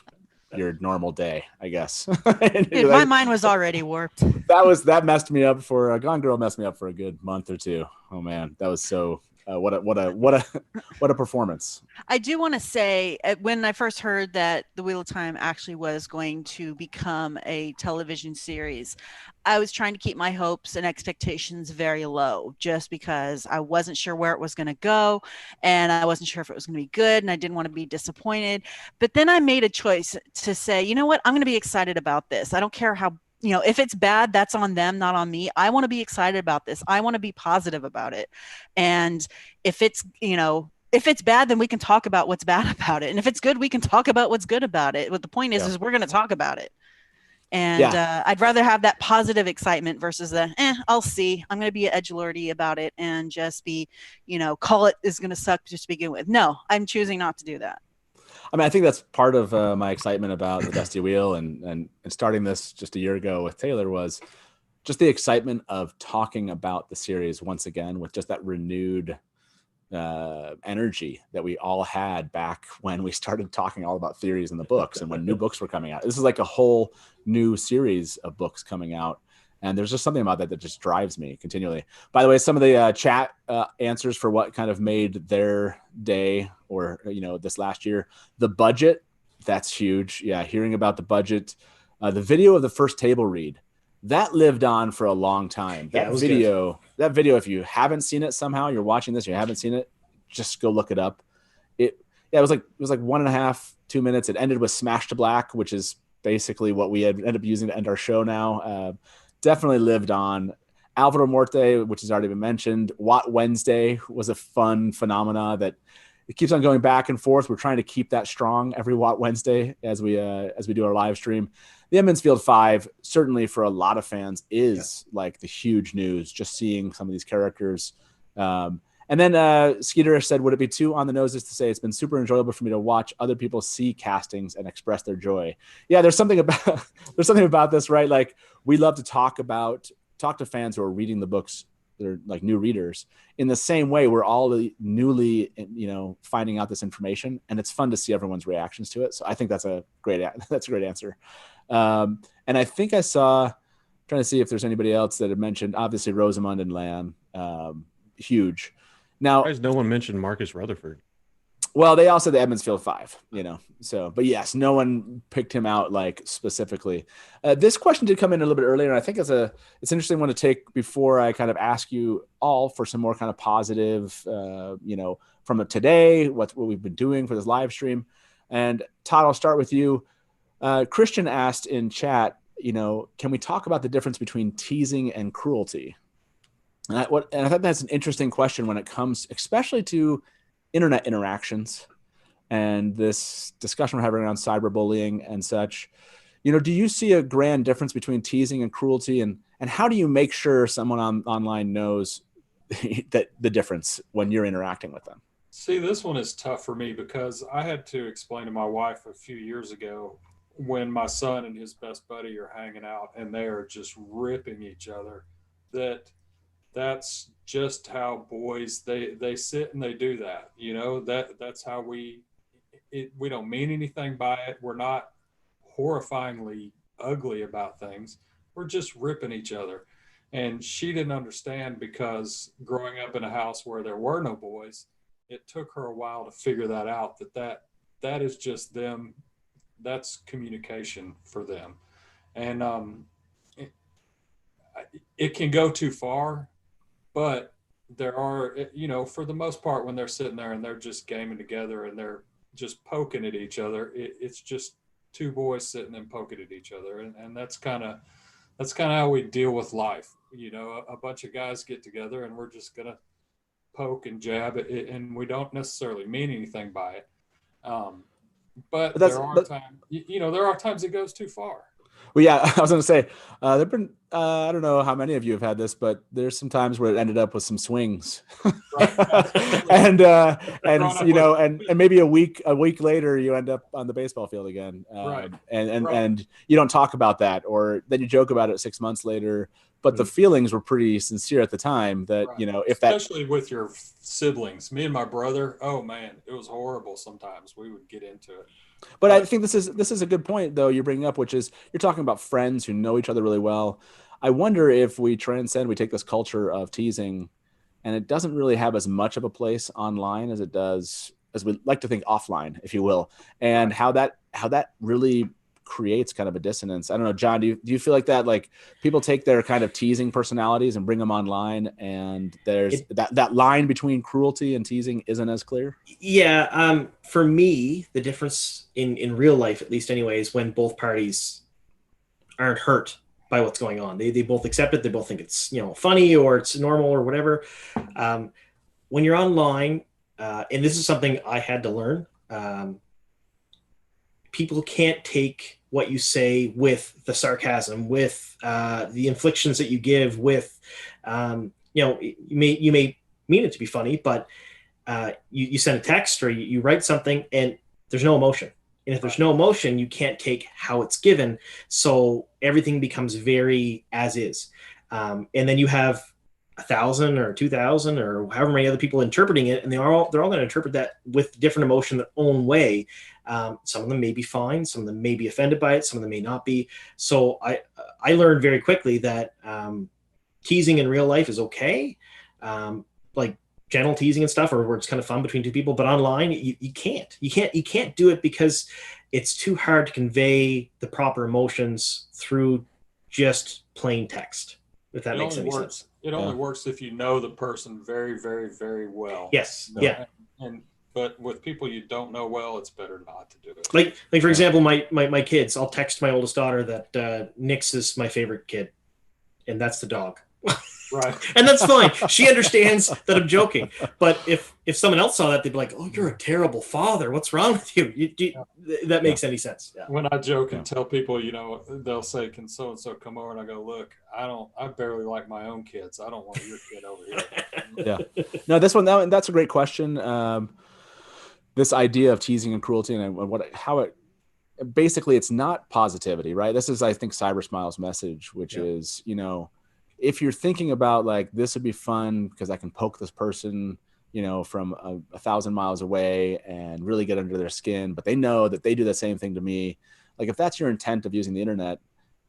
your normal day, I guess. Dude, my mind was already warped. That messed me up for Gone Girl messed me up for a good month or two. Oh man, that was so what a performance. I do want to say, when I first heard that The Wheel of Time actually was going to become a television series, I was trying to keep my hopes and expectations very low, just because I wasn't sure where it was going to go, and I wasn't sure if it was going to be good, and I didn't want to be disappointed. But then I made a choice to say, you know what, I'm going to be excited about this. I don't care how, if it's bad, that's on them, not on me. I want to be excited about this. I want to be positive about it. And if it's bad, then we can talk about what's bad about it. And if it's good, we can talk about what's good about it. But the point is we're going to talk about it. And I'd rather have that positive excitement versus I'll see. I'm going to be edgelordy about it and just be, call it is going to suck just to begin with. No, I'm choosing not to do that. I mean, I think that's part of my excitement about the Dusty Wheel and starting this just a year ago with Taylor was just the excitement of talking about the series once again with just that renewed energy that we all had back when we started talking all about theories in the books and when new books were coming out. This is like a whole new series of books coming out. And there's just something about that just drives me continually. By the way, some of the chat answers for what kind of made their day or, this last year, the budget, that's huge. Yeah, hearing about the budget. The video of the first table read, that lived on for a long time. That video, if you haven't seen it somehow, you're watching this, you haven't seen it, just go look it up. It was like 1.5, 2 minutes. It ended with Smash to Black, which is basically what we had ended up using to end our show now. Definitely lived on. Alvaro Morte, which has already been mentioned. Watt Wednesday was a fun phenomena that it keeps on going back and forth. We're trying to keep that strong every Watt Wednesday as we do our live stream. The Edmonds Field 5, certainly for a lot of fans, is like the huge news, just seeing some of these characters. And then Skeeter said, would it be too on the noses to say it's been super enjoyable for me to watch other people see castings and express their joy? Yeah, there's something about this, right? Like we love to talk to fans who are reading the books they're like new readers. In the same way, we're all newly, finding out this information, and it's fun to see everyone's reactions to it. So I think that's a great answer. And I think I saw, trying to see if there's anybody else that had mentioned, obviously Rosamund and Lan, huge. Now, no one mentioned Marcus Rutherford. Well, they also the Edmondsfield 5, So, but yes, no one picked him out like specifically. This question did come in a little bit earlier, and I think it's an interesting one to take before I kind of ask you all for some more kind of positive, from today, what we've been doing for this live stream. And Todd, I'll start with you. Christian asked in chat, can we talk about the difference between teasing and cruelty? And I thought that's an interesting question when it comes, especially to internet interactions and this discussion we're having around cyberbullying and such. Do you see a grand difference between teasing and cruelty, and how do you make sure someone online knows that the difference when you're interacting with them? See, this one is tough for me because I had to explain to my wife a few years ago when my son and his best buddy are hanging out and they are just ripping each other, that's just how boys they sit and they do that. That's how we don't mean anything by it. We're not horrifyingly ugly about things. We're just ripping each other. And she didn't understand because growing up in a house where there were no boys, it took her a while to figure that out, that is just them. That's communication for them. And it can go too far. But there are, for the most part, when they're sitting there and they're just gaming together and they're just poking at each other, it's just two boys sitting and poking at each other. And that's kind of how we deal with life. A bunch of guys get together and we're just going to poke and jab it, and we don't necessarily mean anything by it. But there are times it goes too far. Well, yeah, I was going to say, there've been, I don't know how many of you have had this, but there's some times where it ended up with some swings, and maybe a week later you end up on the baseball field again, and you don't talk about that, or then you joke about it 6 months later, but the feelings were pretty sincere at the time. That especially with your siblings, me and my brother, oh man, it was horrible. Sometimes we would get into it. But I think this is a good point, though, you're bringing up, which is you're talking about friends who know each other really well. I wonder if we take this culture of teasing, and it doesn't really have as much of a place online as it does, as we like to think, offline, if you will, and how that really creates kind of a dissonance. I don't know, John, do you feel like that? Like people take their kind of teasing personalities and bring them online, and there's that line between cruelty and teasing isn't as clear? Yeah. For me, the difference in real life, at least anyways, when both parties aren't hurt by what's going on, they both accept it. They both think it's, funny or it's normal or whatever. When you're online, and this is something I had to learn, people can't take what you say with the sarcasm, with the inflictions that you give, with, you may mean it to be funny, but you send a text or you write something and there's no emotion. And if there's no emotion, you can't take how it's given. So everything becomes very as is. And then you have 1,000 or 2,000 or however many other people interpreting it, and they're all going to interpret that with different emotion their own way. Some of them may be fine, some of them may be offended by it, some of them may not be. So I learned very quickly that teasing in real life is okay, like gentle teasing and stuff, or where it's kind of fun between two people. But online, you can't do it because it's too hard to convey the proper emotions through just plain text. If that makes any sense. It only works if you know the person very, very, very well. Yes. Yeah. But with people you don't know well, it's better not to do it. Like for example, my kids, I'll text my oldest daughter that Nix is my favorite kid, and that's the dog. Right. And that's fine. She understands that I'm joking. But if someone else saw that, they'd be like, "Oh, you're a terrible father. What's wrong with you?" That makes any sense. Yeah. When I joke and tell people, they'll say, "Can so and so come over?" And I go, "Look, I barely like my own kids. I don't want your kid over here." Yeah. No, that's a great question. This idea of teasing and cruelty and how it basically, it's not positivity, right? This is, I think, Cyber Smile's message, which is, if you're thinking about like, this would be fun because I can poke this person, you know, from 1,000 miles away and really get under their skin, but they know that they do the same thing to me. Like if that's your intent of using the internet,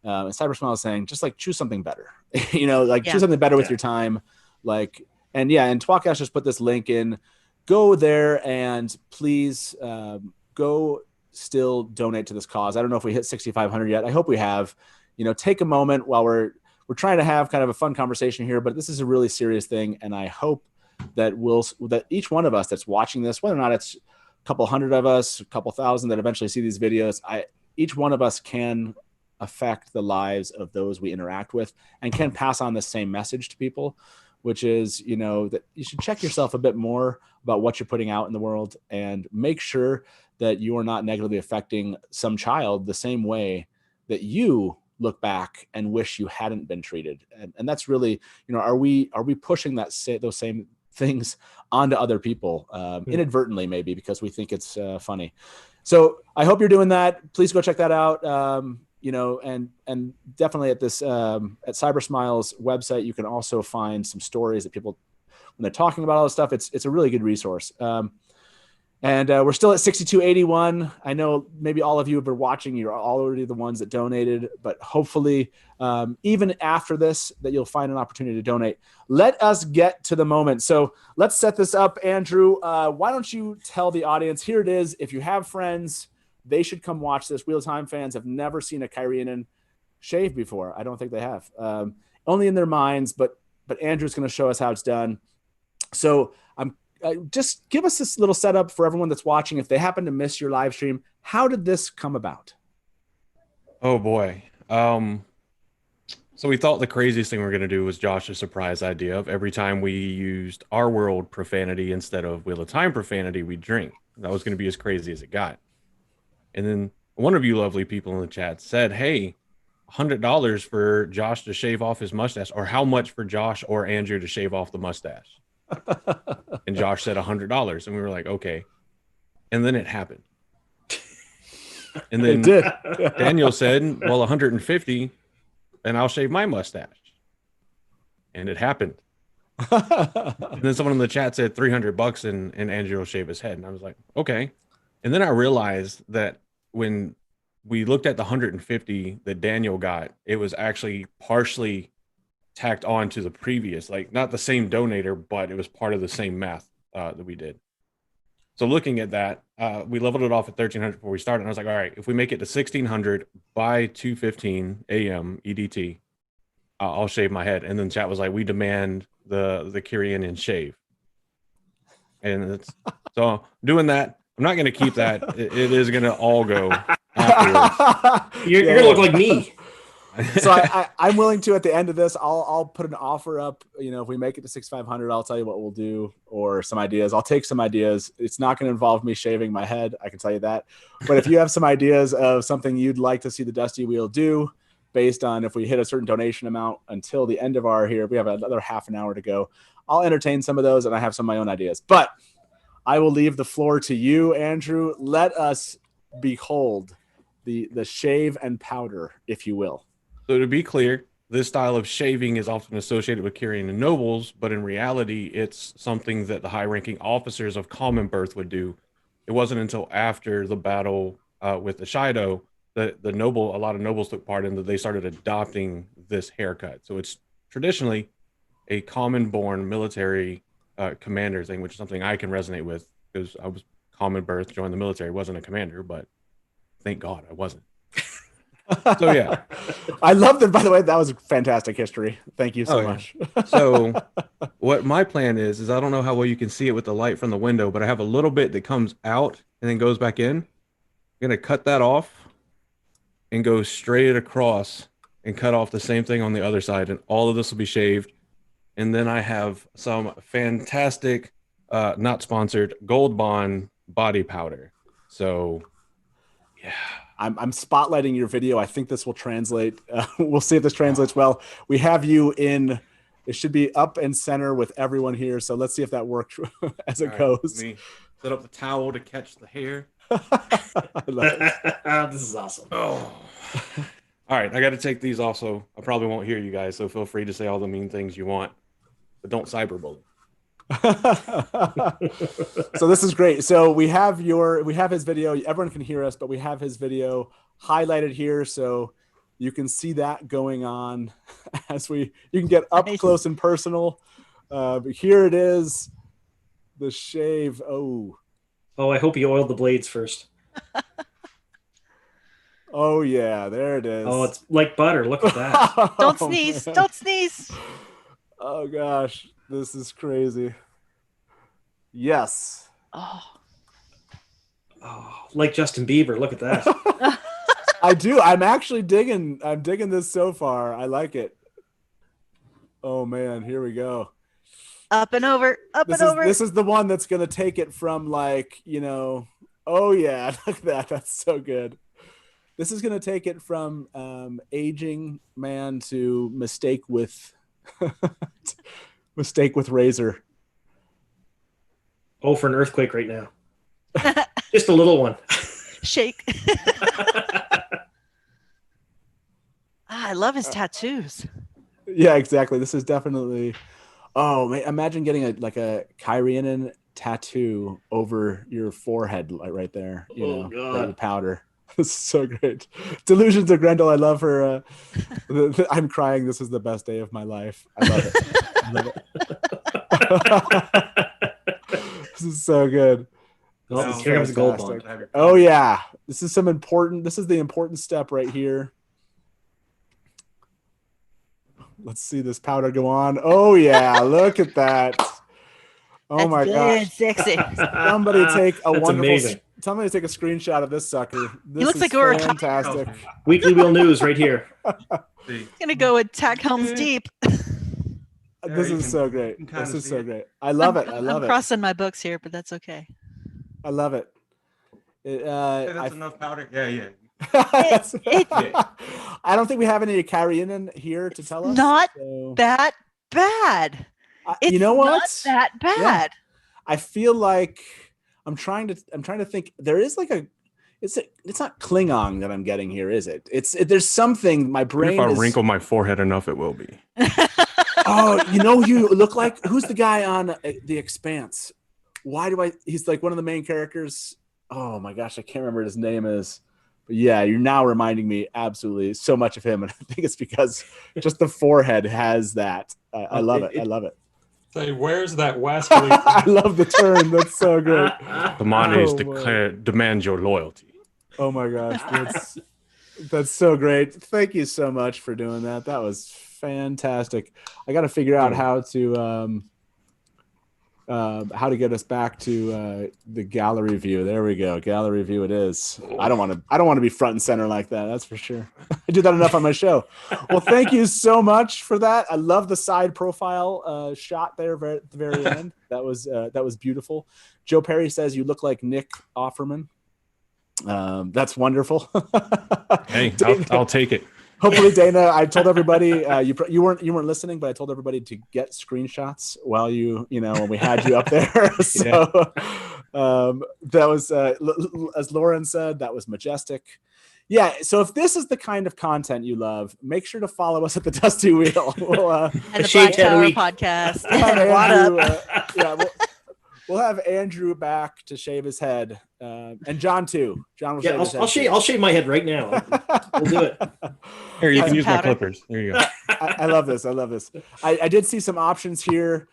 and CyberSmile is saying, just like choose something better, you know, like choose something better with your time. Like, and tWoTcast just put this link in, go there and please go still donate to this cause. I don't know if we hit 6,500 yet. I hope we have. You know, take a moment while we're trying to have kind of a fun conversation here, but this is a really serious thing. And I hope that that each one of us that's watching this, whether or not it's a couple hundred of us, a couple thousand that eventually see these videos, each one of us can affect the lives of those we interact with and can pass on the same message to people, which is, you know, that you should check yourself a bit more about what you're putting out in the world and make sure that you are not negatively affecting some child the same way that you look back and wish you hadn't been treated. And that's really, you know, are we pushing those same things onto other people inadvertently, maybe because we think it's funny. So I hope you're doing that. Please go check that out. You know, and definitely at this at CyberSmile's website, you can also find some stories that people, when they're talking about all this stuff, it's a really good resource. And we're still at 6281. I know maybe all of you have been watching. You're already the ones that donated, but hopefully even after this, that you'll find an opportunity to donate. Let us get to the moment. So let's set this up. Andrew, why don't you tell the audience, here it is. If you have friends, they should come watch this. Wheel of Time fans have never seen a Kyrianan shave before. I don't think they have. Only in their minds, but Andrew's going to show us how it's done. So just give us this little setup for everyone that's watching. If they happen to miss your live stream, how did this come about? Oh boy. So we thought the craziest thing we were going to do was Josh's surprise idea of every time we used our world profanity instead of Wheel of Time profanity, we drink. That was going to be as crazy as it got. And then one of you lovely people in the chat said, hey, $100 for Josh to shave off his mustache, or how much for Josh or Andrew to shave off the mustache? And Josh said $100, and we were like, okay. And then it happened. And then Daniel said, well, 150, and I'll shave my mustache. And it happened. And then someone in the chat said $300 and Andrew will shave his head. And I was like, okay. And then I realized that when we looked at the 150 that Daniel got, it was actually partially tacked on to the previous, like not the same donator, but it was part of the same math that we did. So looking at that, we leveled it off at 1,300 before we started. And I was like, all right, if we make it to 1,600 by 2:15 a.m. EDT, I'll shave my head. And then chat was like, we demand the Kyrianan shave. And it's so doing that. I'm not going to keep that. It is going to all go afterwards. You're going to look like me. So I'm willing to, at the end of this, I'll put an offer up. You know, if we make it to 6,500, I'll tell you what we'll do, or some ideas. I'll take some ideas. It's not going to involve me shaving my head, I can tell you that. But if you have some ideas of something you'd like to see the Dusty Wheel do, based on if we hit a certain donation amount until the end of our here, we have another half an hour to go. I'll entertain some of those, and I have some of my own ideas. But I will leave the floor to you, Andrew. Let us behold the shave and powder, if you will. So to be clear, this style of shaving is often associated with Kyrianan nobles, but in reality, it's something that the high-ranking officers of common birth would do. It wasn't until after the battle with the Shido that a lot of nobles took part in, that they started adopting this haircut. So it's traditionally a common-born military commander thing, which is something I can resonate with because I was common birth, joined the military, wasn't a commander, but thank God I wasn't. So yeah, I love that. By the way, that was fantastic history. Thank you so much. So what my plan is I don't know how well you can see it with the light from the window, but I have a little bit that comes out and then goes back in. I'm gonna cut that off and go straight across and cut off the same thing on the other side, and all of this will be shaved. And then I have some fantastic, not sponsored, Gold Bond body powder. So yeah. I'm spotlighting your video. I think this will translate. We'll see if this translates well. We have you in. It should be up and center with everyone here. So let's see if that works as it goes. Let me set up the towel to catch the hair. I love it. This is awesome. Oh. All right, I got to take these off, so I probably won't hear you guys. So feel free to say all the mean things you want, but don't cyberbully. So this is great. So we have his video. Everyone can hear us, but we have his video highlighted here, so you can see that going on as you can get up close and personal. But here it is, the shave. Oh, I hope you oiled the blades first. Oh yeah, there it is. Oh, it's like butter. Look at that. Don't sneeze. Don't sneeze. Oh gosh, this is crazy. Yes. Oh, like Justin Bieber. Look at that. I do. I'm digging this so far. I like it. Oh man, here we go. Up and over. This is the one that's gonna take it from oh yeah, look at that. That's so good. This is gonna take it from aging man to mistake with razor. Oh, for an earthquake right now. Just a little one. Shake. I love his tattoos. Yeah, exactly. This is definitely. Oh man, imagine getting a Kyrianan tattoo over your forehead, like right there. God. Powder. This is so great. Delusions of Grendel. I love her. I'm crying. This is the best day of my life. I love it. This is so good. Here comes Gold Bond. Oh yeah, this is the important step right here. Let's see this powder go on. Oh yeah, look at that. Oh That's my gosh. sexy. Somebody take a wonderful. Amazing. Somebody take a screenshot of this sucker. This looks is like we're fantastic. Weekly Wheel News right here. Gonna go with Tack Helms Deep. This is so great. This is so great. I love it. I love I'm it. crossing my books here, but that's okay. I love it. That's enough powder. Yeah. I don't think we have any Kyrianan here to tell us. Not so. that bad. You know what? Not that bad. Yeah. I feel like I'm trying to think. There is it's not Klingon that I'm getting here, is it? There's something my brain. If I wrinkle my forehead enough, it will be. Oh, you look like who's the guy on The Expanse? He's like one of the main characters. Oh my gosh, I can't remember what his name is. But yeah, you're now reminding me absolutely so much of him, and I think it's because just the forehead has that. I love it. I love it. Say, where's that wascally? I love the turn. That's so great. The Manes demand your loyalty. Oh my gosh, that's so great. Thank you so much for doing that. That was fantastic. I got to figure out how to get us back to the gallery view. There we go. Gallery view it is. I don't want to be front and center like that. That's for sure. I do that enough on my show. Well, thank you so much for that. I love the side profile shot there at the very end. That was beautiful. Joe Perry says you look like Nick Offerman. That's wonderful. Hey, I'll take it. Hopefully, Dana, I told everybody you weren't listening, but I told everybody to get screenshots while when we had you up there. So that was as Lauren said, that was majestic. Yeah. So if this is the kind of content you love, make sure to follow us at the Dusty Wheel. And the Black Tower podcast. We'll have Andrew back to shave his head, and John too. John will shave his head. I'll shave my head right now. We'll do it. Here, you can use my clippers. There you go. I love this. I love this. I did see some options here.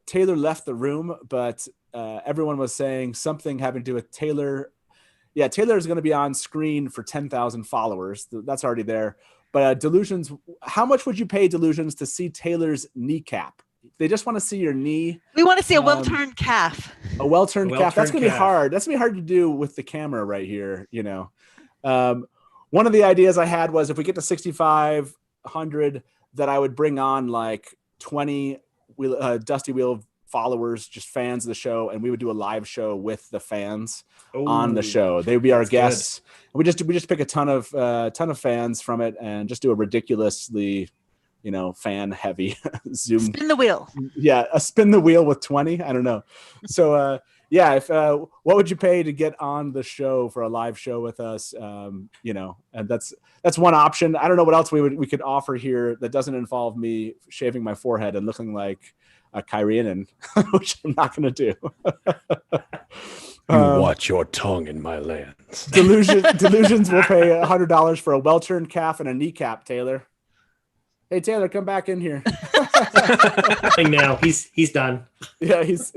Taylor left the room, but everyone was saying something having to do with Taylor. Yeah, Taylor is going to be on screen for 10,000 followers. That's already there. But Delusions, how much would you pay Delusions to see Taylor's kneecap? They just want to see your knee. We want to see a well-turned calf. A well-turned calf. That's going to be hard. That's going to be hard to do with the camera right here. One of the ideas I had was if we get to 6,500, that I would bring on like 20 Dusty Wheel followers, just fans of the show, and we would do a live show with the fans on the show. They would be our guests. And we just pick a ton of fans from it and just do a ridiculously fan heavy Zoom. Spin the wheel. Yeah, a spin the wheel with 20. I don't know. So yeah, if what would you pay to get on the show for a live show with us? You know, and that's one option. I don't know what else we could offer here that doesn't involve me shaving my forehead and looking like a Kyrianan, which I'm not going to do. You watch your tongue in my lands. Delusions will pay $100 for a well-turned calf and a kneecap, Taylor. Hey, Taylor, come back in here. Now he's done. Yeah, he's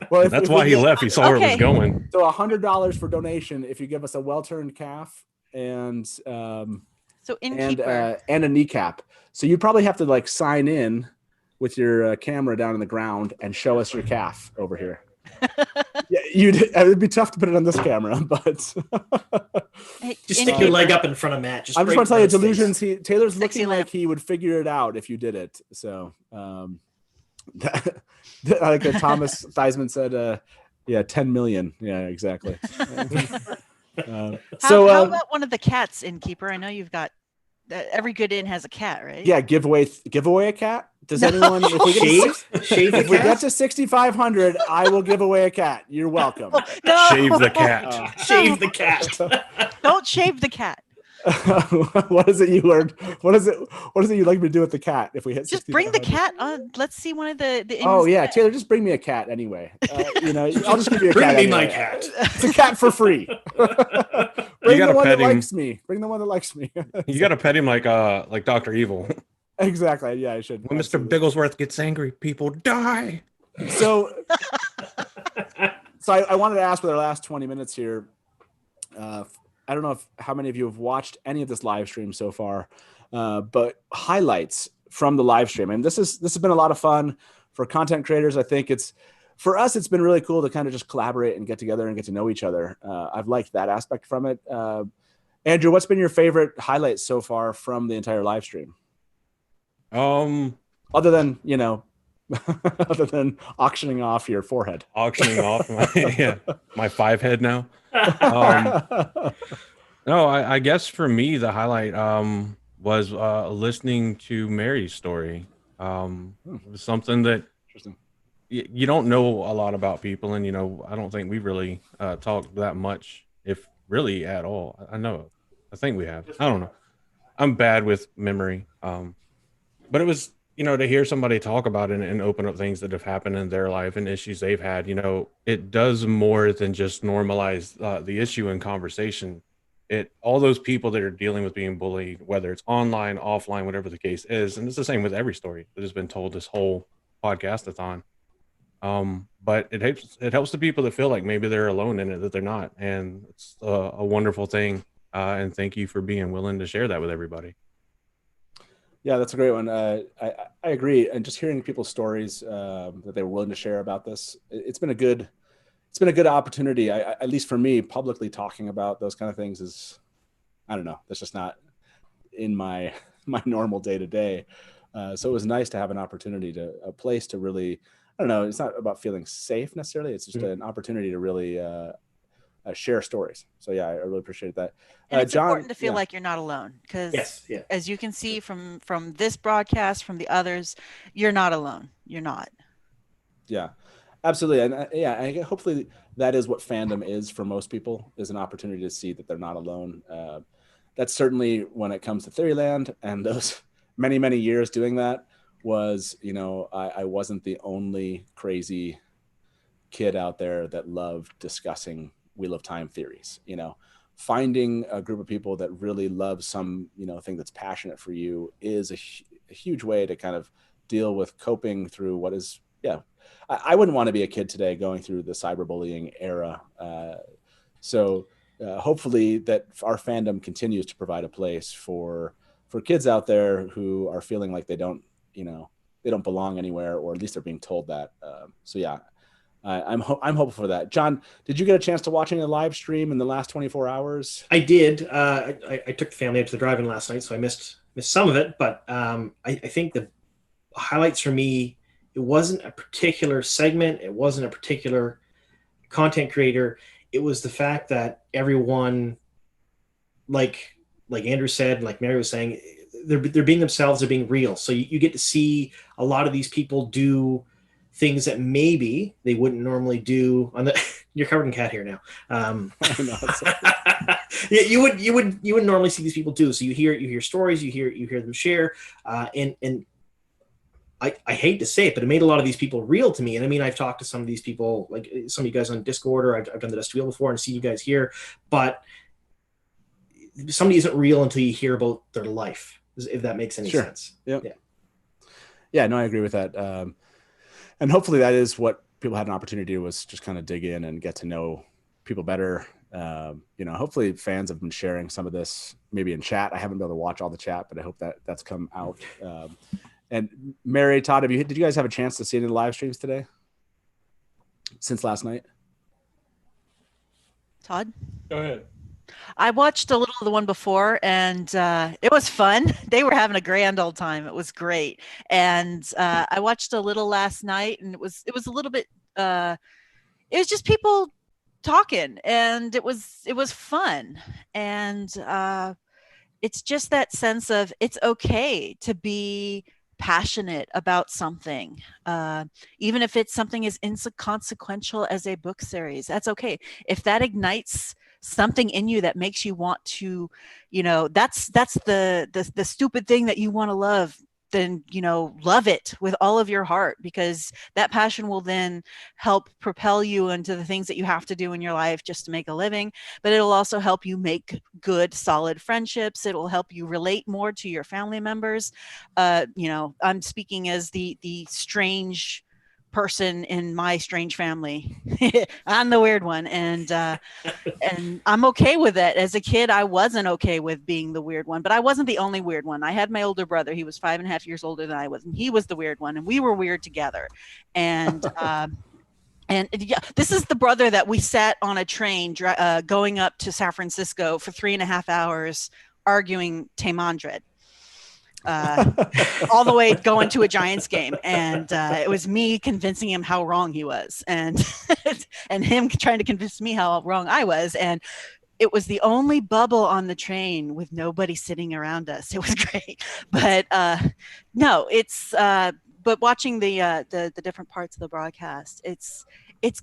well. That's why he left. He saw where it was going. So $100 for donation if you give us a well-turned calf and innkeeper. And a kneecap. So you probably have to like sign in with your camera down on the ground and show us your calf over here. Yeah, it'd be tough to put it on this camera, but just stick your leg up in front of Matt. I just want to tell you, Delusions. Taylor's looking like he would figure it out if you did it. So, like Thomas Theismann said, yeah, 10 million. Yeah, exactly. How about one of the cats, innkeeper? I know you've got every good inn has a cat, right? Yeah, give away a cat. Does anyone? If we get to 6,500, I will give away a cat. You're welcome. No. Shave the cat. Shave the cat. Don't shave the cat. What is it you learned? What is it you'd like me to do with the cat if we hit? Just bring the cat on. Let's see one of the Oh yeah, Taylor, just bring me a cat anyway. You know, I'll just give you a cat. Bring me anyway. my cat. It's a cat for free. Bring the one that likes me. Bring the one that likes me. You got to pet him like Dr. Evil. Exactly. Yeah, I should. When Mr. Bigglesworth gets angry, people die. So I wanted to ask with our last 20 minutes here. I don't know how many of you have watched any of this live stream so far, but highlights from the live stream. And this has been a lot of fun for content creators. I think for us, it's been really cool to kind of just collaborate and get together and get to know each other. I've liked that aspect from it. Andrew, what's been your favorite highlight so far from the entire live stream? Other than, other than auctioning off your forehead. Auctioning off my 5 head now. No, I guess for me, the highlight was listening to Mary's story. It was something that you don't know a lot about people. And, I don't think we really talked that much, if really at all. I think we have. I don't know. I'm bad with memory. But it was, to hear somebody talk about it and open up things that have happened in their life and issues they've had, it does more than just normalize the issue in conversation. All those people that are dealing with being bullied, whether it's online, offline, whatever the case is, and it's the same with every story that has been told this whole podcast-athon. But it helps the people that feel like maybe they're alone in it, that they're not. And it's a wonderful thing. And thank you for being willing to share that with everybody. Yeah, that's a great one. I agree. And just hearing people's stories that they were willing to share about this, it's been a good opportunity. At least for me, publicly talking about those kind of things is, I don't know, that's just not in my normal day to day. So it was nice to have an opportunity a place to really, I don't know, it's not about feeling safe necessarily. It's just an opportunity to really share stories. So yeah, I really appreciate that. And it's John, important to feel like you're not alone, because as you can see from this broadcast, from the others, you're not alone. You're not. Yeah, absolutely. And hopefully that is what fandom is for most people, is an opportunity to see that they're not alone. That's certainly when it comes to Theoryland, and those many, many years doing that was, I wasn't the only crazy kid out there that loved discussing Wheel of Time theories. Finding a group of people that really love some thing that's passionate for you is a huge way to kind of deal with coping through what is I wouldn't want to be a kid today going through the cyberbullying era. So hopefully that our fandom continues to provide a place for kids out there who are feeling like they don't belong anywhere, or at least they're being told that. So yeah, I'm hopeful for that. John, did you get a chance to watch any of the live stream in the last 24 hours? I did. I took the family up to the drive-in last night, so I missed some of it. But I think the highlights for me, it wasn't a particular segment. It wasn't a particular content creator. It was the fact that everyone, like Andrew said, like Mary was saying, they're being themselves, they're being real. So you get to see a lot of these people do things that maybe they wouldn't normally do on the. You're covered in cat hair now. Yeah, you would normally see these people do. So you hear stories, you hear them share, and I hate to say it, but it made a lot of these people real to me. And I mean, I've talked to some of these people, like some of you guys on Discord, or I've done the Dust Wheel before and see you guys here, but somebody isn't real until you hear about their life, if that makes any sense. Yep. Yeah, no, I agree with that. And hopefully that is what people had an opportunity to do, was just kind of dig in and get to know people better. Hopefully fans have been sharing some of this maybe in chat. I haven't been able to watch all the chat, but I hope that that's come out. And Mary, Todd, did you guys have a chance to see any of the live streams today since last night? Todd? Go ahead. I watched a little of the one before, and it was fun. They were having a grand old time. It was great. And I watched a little last night, and it was a little bit. It was just people talking, and it was fun. And it's just that sense of it's okay to be passionate about something, even if it's something as inconsequential as a book series. That's okay. If that ignites something in you that makes you want to, that's the stupid thing that you want to love, then love it with all of your heart, because that passion will then help propel you into the things that you have to do in your life just to make a living. But it'll also help you make good, solid friendships. It'll help you relate more to your family members. I'm speaking as the strange person in my strange family. I'm the weird one, and I'm okay with it. As a kid, I wasn't okay with being the weird one, but I wasn't the only weird one. I had my older brother. He was 5.5 years older than I was, and he was the weird one, and we were weird together. And this is the brother that we sat on a train going up to San Francisco for 3.5 hours arguing Tamandred. All the way going to a Giants game, and it was me convincing him how wrong he was, and and him trying to convince me how wrong I was, and it was the only bubble on the train with nobody sitting around us. It was great, but but watching the different parts of the broadcast, it's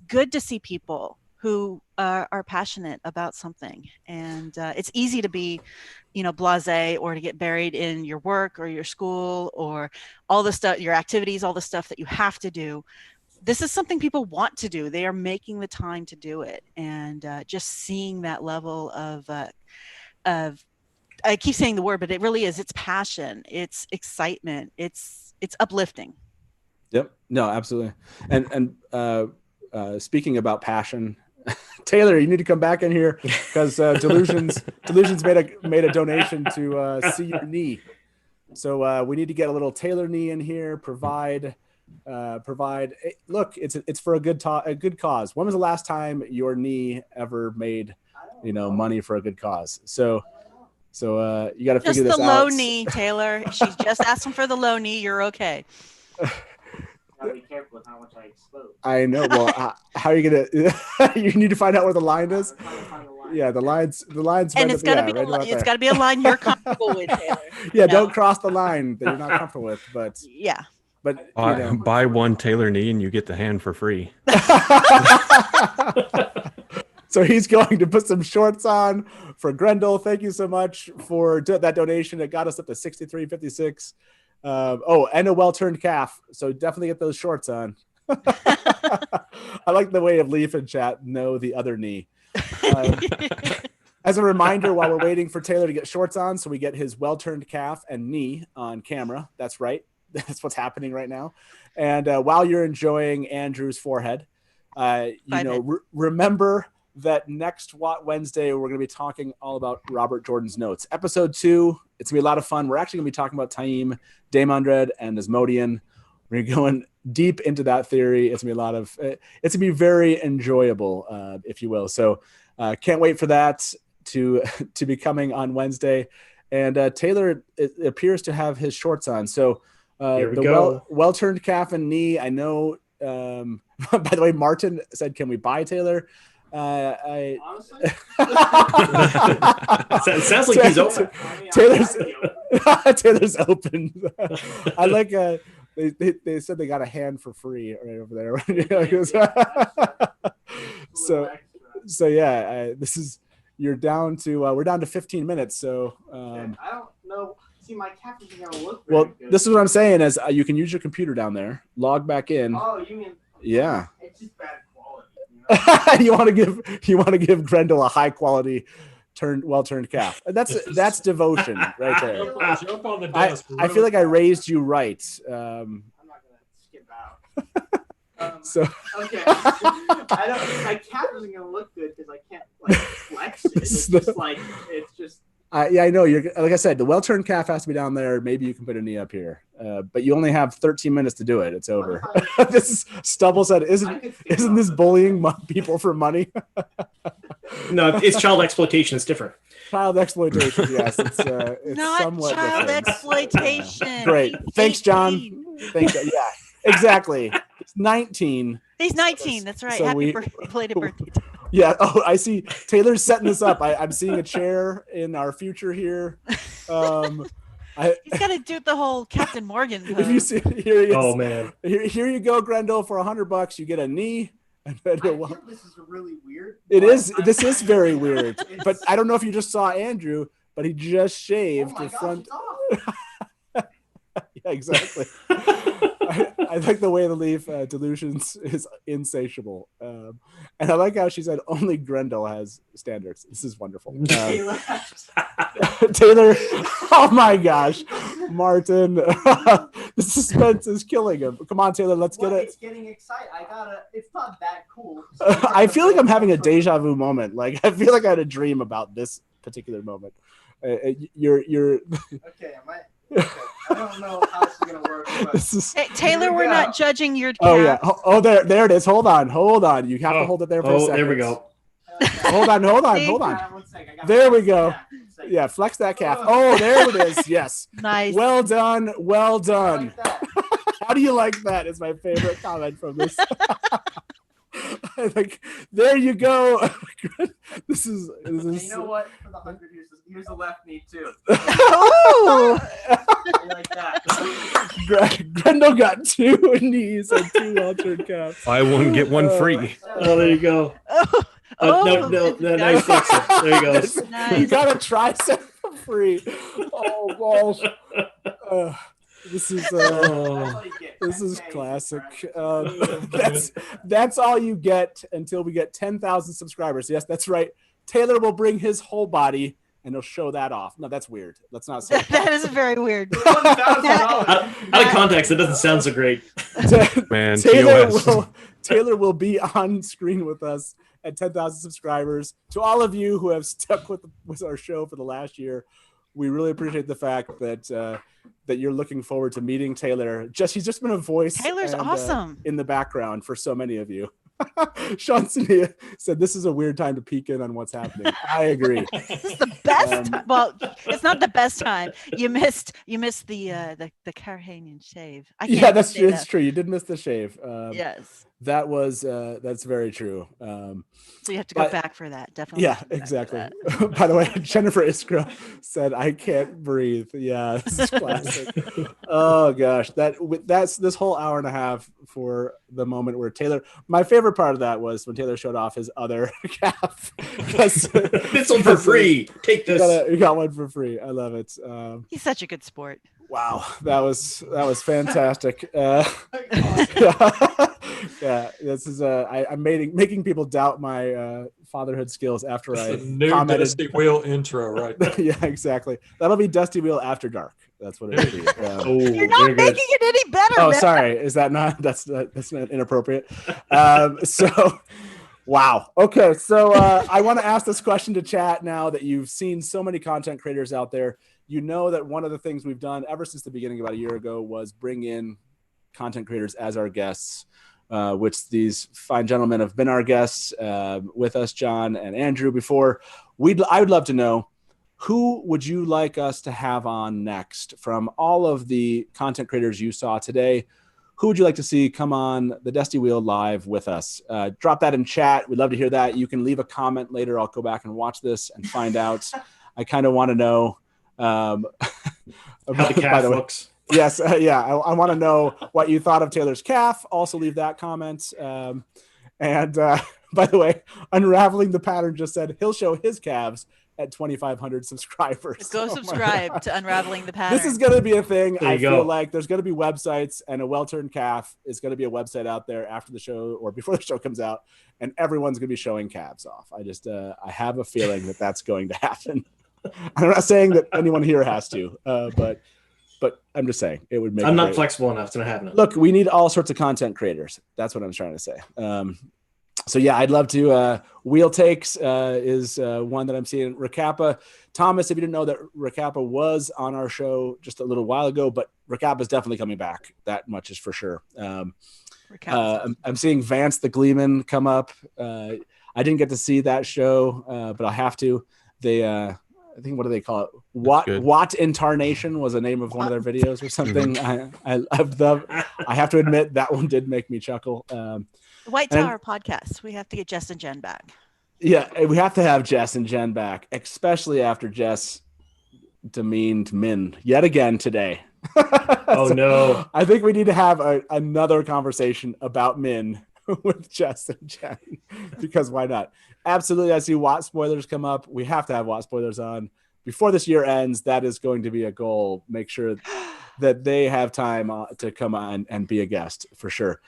good to see people who are passionate about something, and it's easy to be blasé, or to get buried in your work or your school or all the stuff, your activities, all the stuff that you have to do. This is something people want to do. They are making the time to do it. And just seeing that level of I keep saying the word, but it really is, it's passion, it's excitement, it's uplifting. Yep. No, absolutely. And speaking about passion, Taylor, you need to come back in here, because Delusions made a donation to see your knee. So we need to get a little Taylor knee in here. Provide. Look, it's for a good cause. When was the last time your knee ever made money for a good cause? So you got to figure this out. Just the low knee, Taylor. She's just asking for the low knee. You're okay. Gotta be careful with how much I expose. I know. Well, how are you gonna? You need to find out where the line is. Yeah, the lines. And it's gotta be. It's gotta be a line you're comfortable with, Taylor. Yeah, don't cross the line that you're not comfortable with. But yeah. But buy one Taylor knee and you get the hand for free. So he's going to put some shorts on for Grendel. Thank you so much for that donation. It got us up to $63.56. And a well-turned calf. So definitely get those shorts on. I like the way of Leaf in chat. No, the other knee. As a reminder, while we're waiting for Taylor to get shorts on, so we get his well-turned calf and knee on camera. That's right. That's what's happening right now. And while you're enjoying Andrew's forehead, remember that next Wednesday, we're going to be talking all about Robert Jordan's notes. Episode 2, it's going to be a lot of fun. We're actually going to be talking about Taim, Damondred, and Asmodean. We're going deep into that theory. It's going to be very enjoyable, if you will. So can't wait for that to be coming on Wednesday. And Taylor, it appears to have his shorts on. So well-turned calf and knee. I know, by the way, Martin said, can we buy Taylor? It sounds like he's open. Taylor's open. I like They said they got a hand for free right over there. so yeah, this is we're down to 15 minutes. So I don't know. See, my cat isn't gonna look. Well, Very good. this is what I'm saying is you can use your computer down there, log back in. Oh, you mean? Yeah. It's just bad quality. you want to give Grendel a high quality well-turned calf. That's devotion right there. Jump on the desk. I feel like I raised you right. I'm not gonna skip out. So Okay. My cat isn't gonna look good because I can't like flex it. It's just like yeah, I know. You're like I said, the well-turned calf has to be down there. Maybe you can put a knee up here, but you only have 13 minutes to do it. It's over. This is Stubble said, "Isn't this bullying people for money?" No, it's child exploitation. It's different. Child exploitation. Yes, it's Not somewhat child different. exploitation. Great. Thanks, John. Thanks. Yeah, exactly. It's 19. He's 19. That's right. So Happy belated birthday. Yeah. Oh, I see. Taylor's setting this up. I'm seeing a chair in our future here. He's got to do the whole Captain Morgan. If you see, here he is. Oh man. Here you go, Grendel. For $100, you get a knee. And I feel this is really weird. it is. This is very weird. But I don't know if you just saw Andrew, but he just shaved the front. Yeah, exactly. I like the way the leaf delusions is insatiable, and I like how she said only Grendel has standards. This is wonderful. Taylor, oh my gosh, Martin, the suspense is killing him. Come on, Taylor, let's get it. It's getting excited. It's not that cool. I feel like I'm having a deja vu moment. Like I feel like I had a dream about this particular moment. You're. Okay, am I? Okay. I don't know how this is gonna work. But Hey, Taylor, we're not judging your cat. Oh yeah. Oh, there it is. Hold on. You have to hold it there for a second. There we go. Hold on. There we go. Yeah, flex that calf. Oh, there it is. Yes. Nice. Well done. How do you like that? Is my favorite comment from this. Like, there you go. This is. And you know what? For the 100, here's the left knee too. Oh. Like that. Grendel got 2 knees and 2 well-turned calves. Buy one, get one free. Oh, there you go. No, now you flex it. There you go. Nice. You got a tricep for free. Oh, balls. This is classic. That's all you get until we get 10,000 subscribers. Yes, that's right. Taylor will bring his whole body and he'll show that off. No, that's weird. Let's not say that is very weird. Out of context, it doesn't sound so great. Man, Taylor will be on screen with us at 10,000 subscribers. To all of you who have stuck with our show for the last year, we really appreciate the fact that you're looking forward to meeting Taylor. He's just been a voice. Taylor's awesome in the background for so many of you. Sean Sinia said this is a weird time to peek in on what's happening. I agree. This is the best. Well, it's not the best time. You missed the Carhanian shave. Yeah, that's true. It's true. You did miss the shave. Yes. That was that's very true. So you have to go back for that, definitely. Yeah, exactly. By the way, Jennifer Iskra said, "I can't breathe." Yeah, this is classic. Oh gosh, that's this whole hour and a half for the moment where Taylor. My favorite part of that was when Taylor showed off his other calf. This one for free. Take this. You got one for free. I love it. He's such a good sport. Wow, that was fantastic. Yeah, this is I'm making people doubt my fatherhood skills after I new commented. Dusty Wheel intro, right? Yeah, exactly. That'll be Dusty Wheel After Dark. That's what it'll be. You're not making it any better. Oh, man. sorry. Is that not? That's not inappropriate. So. Wow. Okay. So I want to ask this question to chat now that you've seen so many content creators out there. You know that one of the things we've done ever since the beginning about a year ago was bring in content creators as our guests, which these fine gentlemen have been our guests with us, John and Andrew, before. I would love to know, who would you like us to have on next from all of the content creators you saw today? Who would you like to see come on the Dusty Wheel live with us? Drop that in chat. We'd love to hear that. You can leave a comment later. I'll go back and watch this and find out. I kind of want to know how the calf looks. Yes, yeah. I want to know what you thought of Taylor's calf. Also, leave that comment. And by the way, Unraveling the Pattern just said he'll show his calves at 2,500 subscribers. Go subscribe to Unraveling the Pattern. This is going to be a thing. There you I feel go. like there's going to be websites, and a well-turned calf is going to be a website out there after the show or before the show comes out, and everyone's going to be showing calves off. I just I have a feeling that that's going to happen. I'm not saying that anyone here has to, but I'm just saying it would make. I'm not great. flexible enough to have it. Look, we need all sorts of content creators. That's what I'm trying to say. So yeah, I'd love to. Wheel Takes is one that I'm seeing. Rakappa, Thomas, if you didn't know that Rakappa was on our show just a little while ago, but Rakappa is definitely coming back. That much is for sure. I'm seeing Vance the Gleeman come up. I didn't get to see that show, but I'll have to. They, I think, what do they call it? Watt Intarnation was the name of one of their videos or something. I have to admit that one did make me chuckle. White Tower podcast. We have to get Jess and Jen back. Yeah, we have to have Jess and Jen back, especially after Jess demeaned Min yet again today. Oh, no. I think we need to have another conversation about Min with Jess and Jen, because why not? Absolutely. I see Watt spoilers come up. We have to have Watt spoilers on before this year ends. That is going to be a goal. Make sure that they have time to come on and be a guest for sure.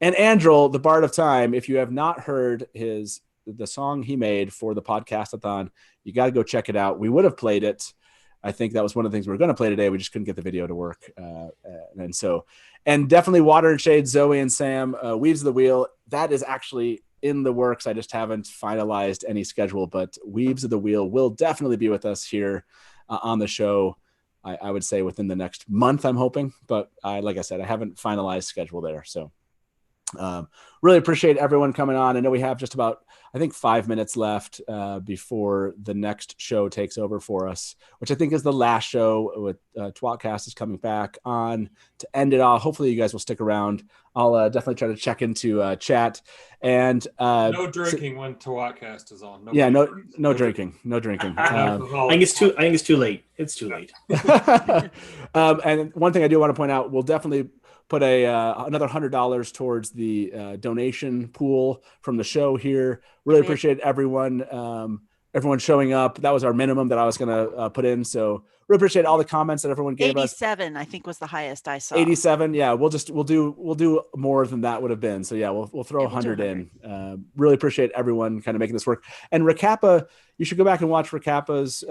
And Andrel, the Bard of Time, if you have not heard the song he made for the Podcast-athon, you got to go check it out. We would have played it. I think that was one of the things we were going to play today. We just couldn't get the video to work. And definitely Water and Shade, Zoe and Sam, Weaves of the Wheel. That is actually in the works. I just haven't finalized any schedule, but Weaves of the Wheel will definitely be with us here on the show. I would say within the next month, I'm hoping. But like I said, I haven't finalized schedule there. So really appreciate everyone coming on. I know we have just about, I think, 5 minutes left before the next show takes over for us, which I think is the last show with tWoTcast is coming back on to end it all. Hopefully you guys will stick around. I'll definitely try to check into chat and no drinking when tWoTcast is on. No drinking. I think it's too late. It's too late. And one thing I do want to point out, we'll definitely put another $100 towards the donation pool from the show here. Really appreciate everyone showing up. That was our minimum that I was going to put in. So really appreciate all the comments that everyone gave us. 87, I think, was the highest I saw. 87. Yeah, we'll do more than that would have been. So yeah, we'll throw 100 in. Really appreciate everyone kind of making this work. And Rakappa, you should go back and watch Rakappa's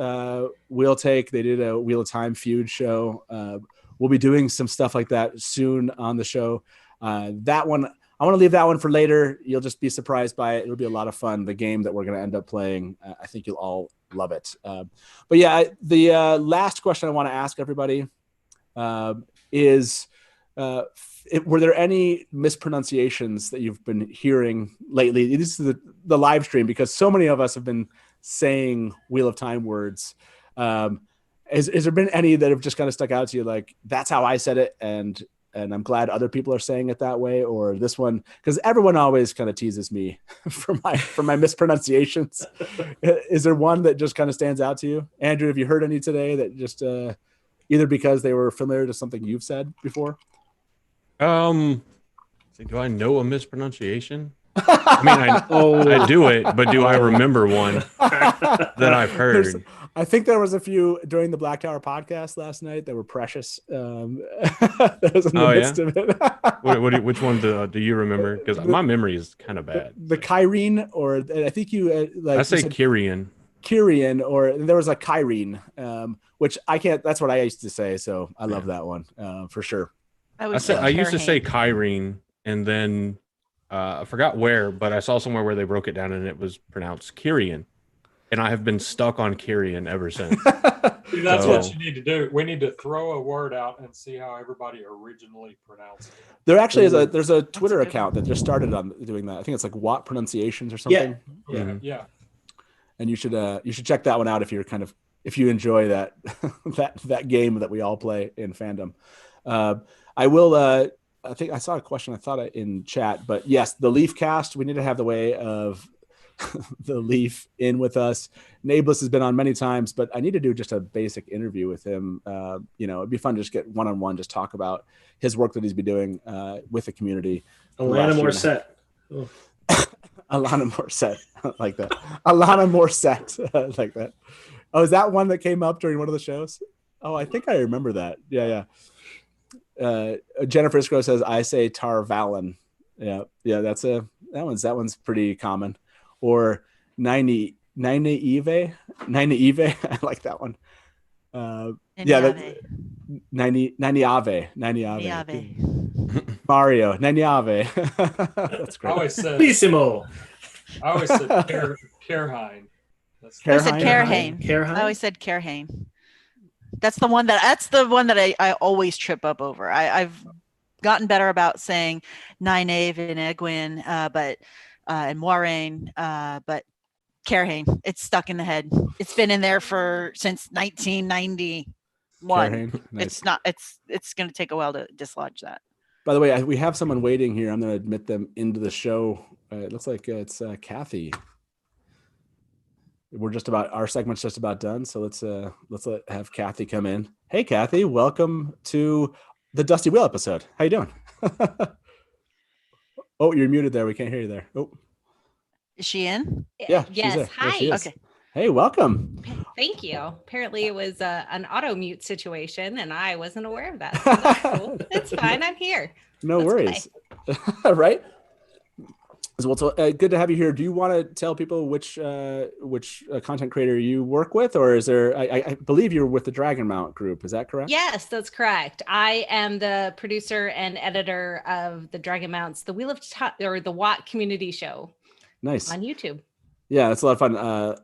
Wheel Take. They did a Wheel of Time feud show. We'll be doing some stuff like that soon on the show. That one, I want to leave that one for later. You'll just be surprised by it. It'll be a lot of fun. The game that we're going to end up playing, I think you'll all love it. But yeah, the last question I want to ask everybody is, were there any mispronunciations that you've been hearing lately? This is the live stream, because so many of us have been saying Wheel of Time words. Has there been any that have just kind of stuck out to you, like that's how I said it, and I'm glad other people are saying it that way, or this one, because everyone always kind of teases me for my mispronunciations. Is there one that just kind of stands out to you, Andrew? Have you heard any today that just either because they were familiar to something you've said before? Do I know a mispronunciation? I mean, I do it, but do I remember one that I've heard? I think there was a few during the Black Tower podcast last night that were precious. That was in the midst of it. Which one do you remember? Because my memory is kind of bad. The Kyrene, or I think you I say Kyrian. Kyrian, or there was a Kyrene, which I can't. That's what I used to say. So I love that one for sure. I used to say Kyrene, and then I forgot where, but I saw somewhere where they broke it down and it was pronounced Kyrian. And I have been stuck on Kyrian ever since. See, that's what you need to do. We need to throw a word out and see how everybody originally pronounced it. There actually is there's a Twitter account that just started on doing that. I think it's like Watt Pronunciations or something. Yeah. And you should check that one out if you enjoy that that game that we all play in fandom. I will. I think I saw a question. I thought in chat, but yes, the Leaf Cast. We need to have the way of the Leaf in with us. Nablus has been on many times, but I need to do just a basic interview with him. It'd be fun to just get one-on-one, just talk about his work that he's been doing with the community. Alana Morissette. Alana Morissette. I like that. Alana Morissette. I like that. Oh, is that one that came up during one of the shows? Oh, I think I remember that. Yeah. Jennifer Isco says, I say Tarvalin. Yeah, that one's pretty common. Or Nine Eve. I like that one. Nani Ave. Mario, Nani Ave. That's great. I always said Bellissimo. I always said Cairhine. I said Cairhane. I always said Cairhane. That's the one that I always trip up over. I've gotten better about saying Nynaeve and Egwin, and Moiraine, but Cairhane, it's stuck in the head. It's been in there since 1991. Cairhane, nice. It's going to take a while to dislodge that. By the way, we have someone waiting here. I'm going to admit them into the show. It looks like it's Kathy. Our segment's just about done. So let's have Kathy come in. Hey, Kathy, welcome to the Dusty Wheel episode. How you doing? Oh, you're muted there. We can't hear you there. Oh, is she in? Yeah. Yes. Hi. Okay. Hey, welcome. Thank you. Apparently it was an auto mute situation and I wasn't aware of that. So that's cool. It's fine. I'm here. No worries. Right. Well, so, good to have you here. Do you want to tell people which content creator you work with, or is there? I believe you're with the Dragon Mount group. Is that correct? Yes, that's correct. I am the producer and editor of the Dragon Mounts, the Wheel of or the WoT community show. Nice. On YouTube. Yeah, it's a lot of fun.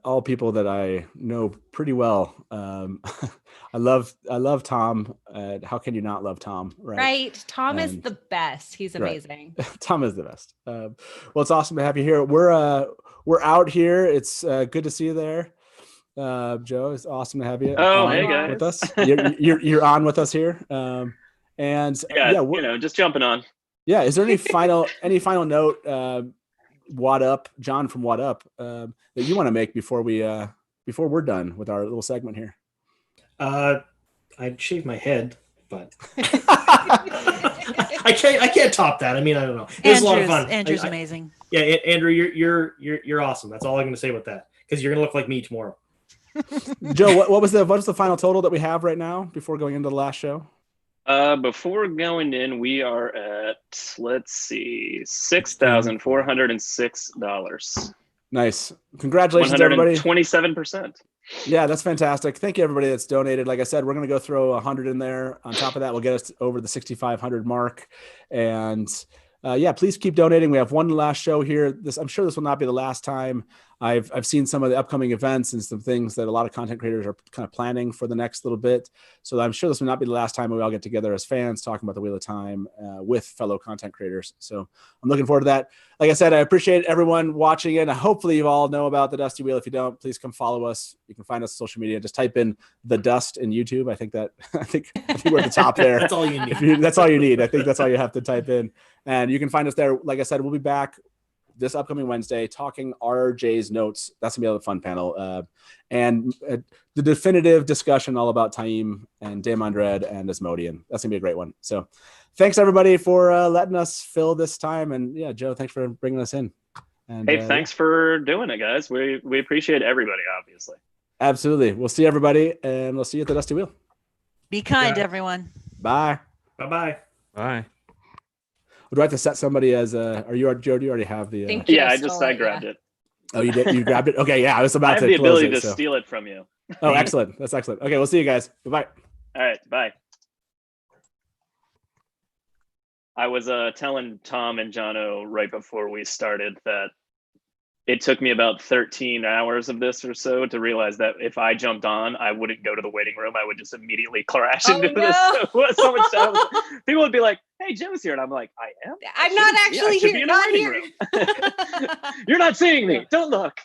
All people that I know pretty well. I love Tom. How can you not love Tom? Right. Tom is the best. He's amazing. Right. Tom is the best. Well, it's awesome to have you here. We're out here. It's good to see you there. Joe, it's awesome to have you. Oh, hey guys. With us. You're on with us here. Just jumping on. Yeah. Is there any final note? WoT Up, John from WoT Up, that you want to make before we're done with our little segment here? I'd shave my head, but I can't top that. I mean, I don't know. It was a lot of fun. Andrew's amazing. Yeah, Andrew, you're awesome. That's all I'm going to say about that, because you're going to look like me tomorrow. Joe, what was the final total that we have right now before going into the last show? Before going in, we are at, let's see, $6,406. Nice. Congratulations, everybody. 27%. Yeah, that's fantastic. Thank you, everybody that's donated. Like I said, we're going to go throw 100 in there. On top of that, we'll get us over the 6,500 mark. And please keep donating. We have one last show here. I'm sure this will not be the last time. I've seen some of the upcoming events and some things that a lot of content creators are kind of planning for the next little bit. So I'm sure this will not be the last time we all get together as fans talking about the Wheel of Time with fellow content creators. So I'm looking forward to that. Like I said, I appreciate everyone watching it. Hopefully you all know about the Dusty Wheel. If you don't, please come follow us. You can find us on social media. Just type in The Dust in YouTube. I think we're at the top there. That's all you need. That's all you need. I think that's all you have to type in. And you can find us there. Like I said, we'll be back this upcoming Wednesday talking RJ's notes. That's gonna be a fun panel. And the definitive discussion all about Taim and Daemondred and Asmodean. That's gonna be a great one. So thanks everybody for letting us fill this time. And yeah, Joe, thanks for bringing us in. And, hey, thanks for doing it, guys. We appreciate everybody, obviously. Absolutely. We'll see everybody, and we'll see you at the Dusty Wheel. Be kind, everyone. Bye. Bye-bye. Bye. Do I have to set somebody as Joe, do you already have the? Yeah, I grabbed it. Oh, you did? You grabbed it? Okay, yeah, I was about to. I have the close ability it, to steal it from you. Oh, excellent. That's excellent. Okay, we'll see you guys. Bye-bye. All right, bye. I was telling Tom and Jono right before we started that it took me about 13 hours of this or so to realize that if I jumped on, I wouldn't go to the waiting room. I would just immediately crash into this. So much time. People would be like, hey, Joe's here. And I'm like, I am? I'm not actually here. Not here. You're not seeing me. Don't look.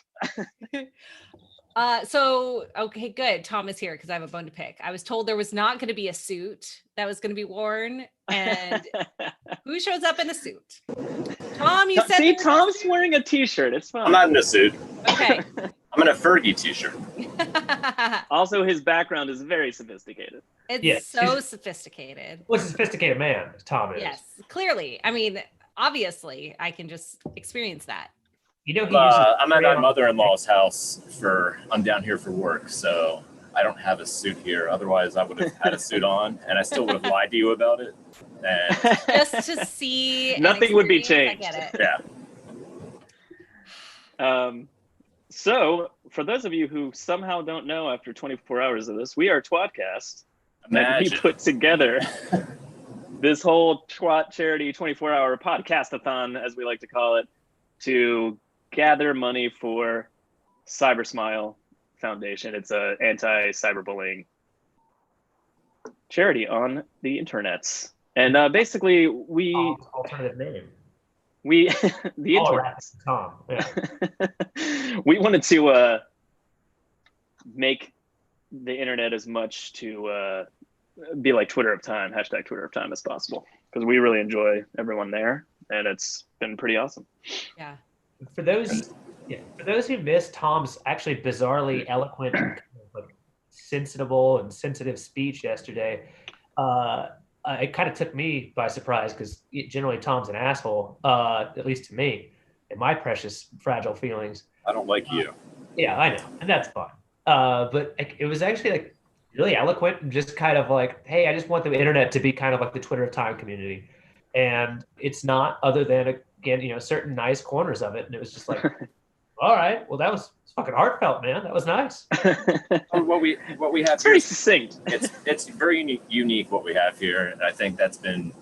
Okay, good. Tom is here because I have a bone to pick. I was told there was not going to be a suit that was going to be worn. And who shows up in a suit? Tom, you said See, Tom's wearing a t-shirt. It's fine. I'm not in a suit. Okay. I'm in a Fergie t-shirt. Also, his background is very sophisticated. It's Yes. so sophisticated. What's a sophisticated man, Tom is. Yes, clearly. I mean, obviously, I can just experience that. You know, I'm at my mother-in-law's house I'm down here for work, so I don't have a suit here. Otherwise, I would have had a suit on, and I still would have lied to you about it. And Just to see. and Nothing would be experience, changed. I get it. yeah. So, for those of you who somehow don't know after 24 hours of this, we are tWoTcast. And we Imagine. put together this whole twat charity 24-hour podcast-athon, as we like to call it, to gather money for CyberSmile Foundation. It's an anti-cyberbullying charity on the internets. And basically, we... alternative name. The internet. Tom. Yeah. We wanted to make the internet as much to be like Twitter of Time, hashtag Twitter of Time as possible, because we really enjoy everyone there, and it's been pretty awesome. Yeah. For those who missed Tom's actually bizarrely eloquent, like, sensitive speech yesterday, it kind of took me by surprise because generally Tom's an asshole, at least to me, and my precious fragile feelings. I don't like you. Yeah, I know, and that's fine. But it was actually like really eloquent and just kind of like, hey, I just want the internet to be kind of like the Twitter of Time community, and it's not, other than again, certain nice corners of it, and it was just like, all right, well, that was fucking heartfelt, man. That was nice. What we have it's very succinct. It's very unique what we have here, and I think that's been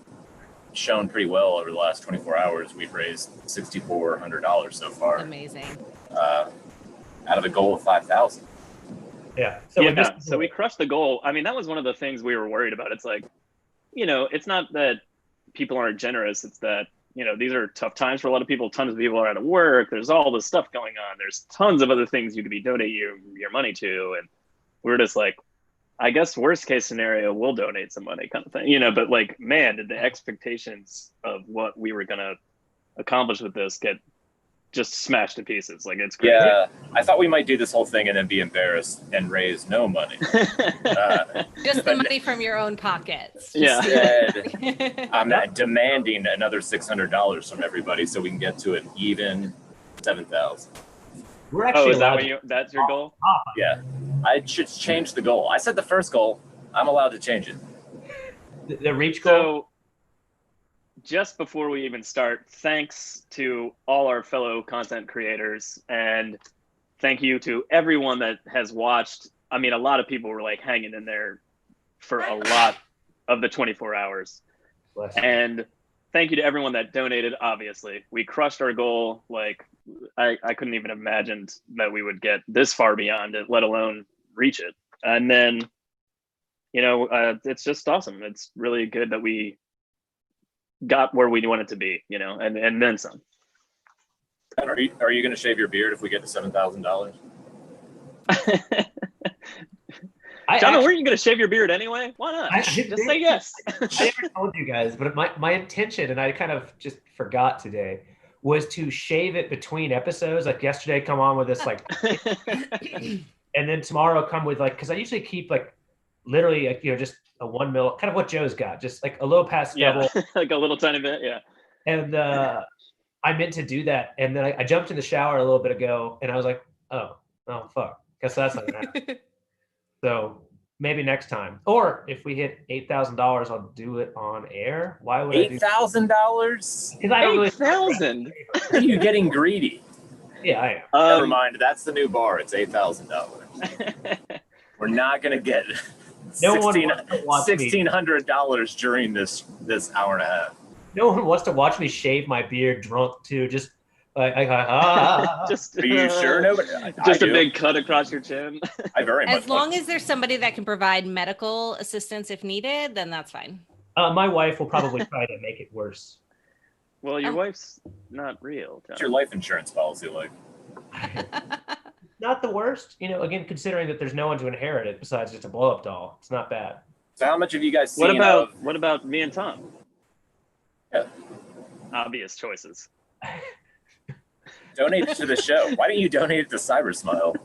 shown pretty well over the last 24 hours. We've raised $6,400 so far. Amazing. Out of a goal of 5,000. Yeah. So we crushed the goal. I mean, that was one of the things we were worried about. It's like, it's not that people aren't generous. It's that, these are tough times for a lot of people. Tons of people are out of work. There's all this stuff going on. There's tons of other things you could be donating your money to. And we're just like, I guess worst case scenario, we'll donate some money kind of thing, but like, man, did the expectations of what we were going to accomplish with this get just smashed to pieces. Like, it's crazy. Yeah, I thought we might do this whole thing and then be embarrassed and raise no money. Just the money from your own pockets. Instead, I'm not demanding another $600 from everybody so we can get to an even 7,000. We're actually is that that's your goal? Yeah, I should change the goal. I said the first goal. I'm allowed to change it. The reach goal. So, just before we even start, thanks to all our fellow content creators, and thank you to everyone that has watched. I mean, a lot of people were like hanging in there for a lot of the 24 hours. And thank you to everyone that donated, obviously. We crushed our goal. Like, I couldn't even have imagined that we would get this far beyond it, let alone reach it. And then, it's just awesome. It's really good that we got where we wanted to be, and then some. And are you going to shave your beard if we get to $7,000? John, weren't you going to shave your beard anyway? Why not? Just say yes. I never told you guys, but my intention, and I kind of just forgot today, was to shave it between episodes. Like yesterday, come on with this and then tomorrow come with because I usually keep literally just a 1 mil, kind of what Joe's got, just like a little past double, like a little tiny bit, yeah. And I meant to do that, and then I jumped in the shower a little bit ago, and I was like, oh fuck, guess that's not gonna happen. So maybe next time, or if we hit $8,000, I'll do it on air. Why would $8,000? Because I don't really. $8,000? Are you getting greedy? Yeah, I am. Never mind. That's the new bar. It's $8,000. We're not gonna get $1,600 during this hour and a half. No one wants to watch me shave my beard drunk too. Just just are you sure? Nobody. Just a big cut across your chin. I very much. As long as there's somebody that can provide medical assistance if needed, then that's fine. My wife will probably try to make it worse. Well, your wife's not real. John. What's your life insurance policy like? Not the worst, again, considering that there's no one to inherit it besides just a blow-up doll. It's not bad. So how much have you guys seen? What about me and Tom? Yeah. Obvious choices. Donate to the show. Why don't you donate it to CyberSmile?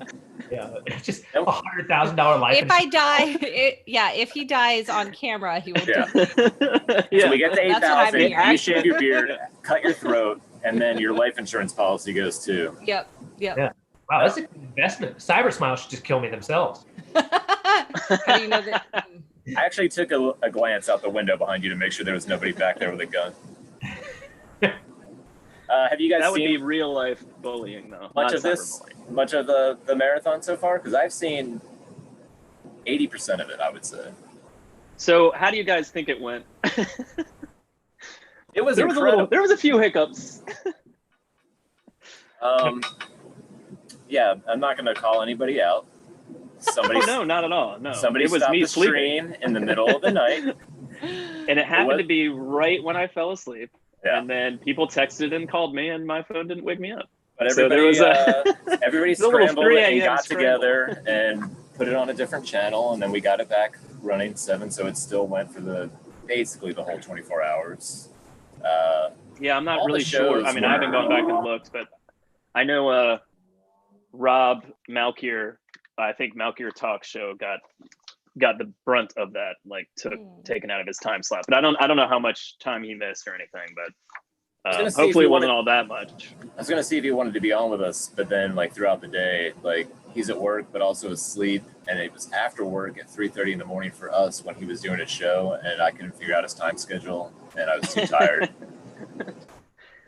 Yeah, just $100,000 life. If I die, if he dies on camera, he will. Yeah. So we get to That's what I'm 8,000. You hearing. shave your beard, cut your throat, and then your life insurance policy goes too. Yep. Yeah. Wow, that's a good investment. CyberSmile should just kill me themselves. How do you know that? I actually took a glance out the window behind you to make sure there was nobody back there with a gun. Have you guys That would seen be real life bullying, though. much not of this? cyberbullying. Much of the marathon so far? Because I've seen 80% of it, I would say. So, how do you guys think it went? It was there incredible. there was a few hiccups. Yeah, I'm not going to call anybody out. Somebody, no, not at all. No, somebody it was stopped me the sleeping stream in the middle of the night, and it happened to be right when I fell asleep. Yeah. And then people texted and called me, and my phone didn't wake me up. But So everybody, there was everybody a little scrambled 3 and a.m. got scramble. together and put it on a different channel, and then we got it back running 7, so it still went for basically the whole 24 hours. Yeah, I'm not all the really sure. shows I mean, I haven't gone back and looked, but I know Rob Malkier, I think Malkier Talk Show got the brunt of that, like taken out of his time slot. But I don't know how much time he missed or anything, but hopefully it wasn't all that much. I was gonna see if he wanted to be on with us, but then like throughout the day, like he's at work but also asleep, and it was after work at 3:30 in the morning for us when he was doing his show, and I couldn't figure out his time schedule, and I was too tired.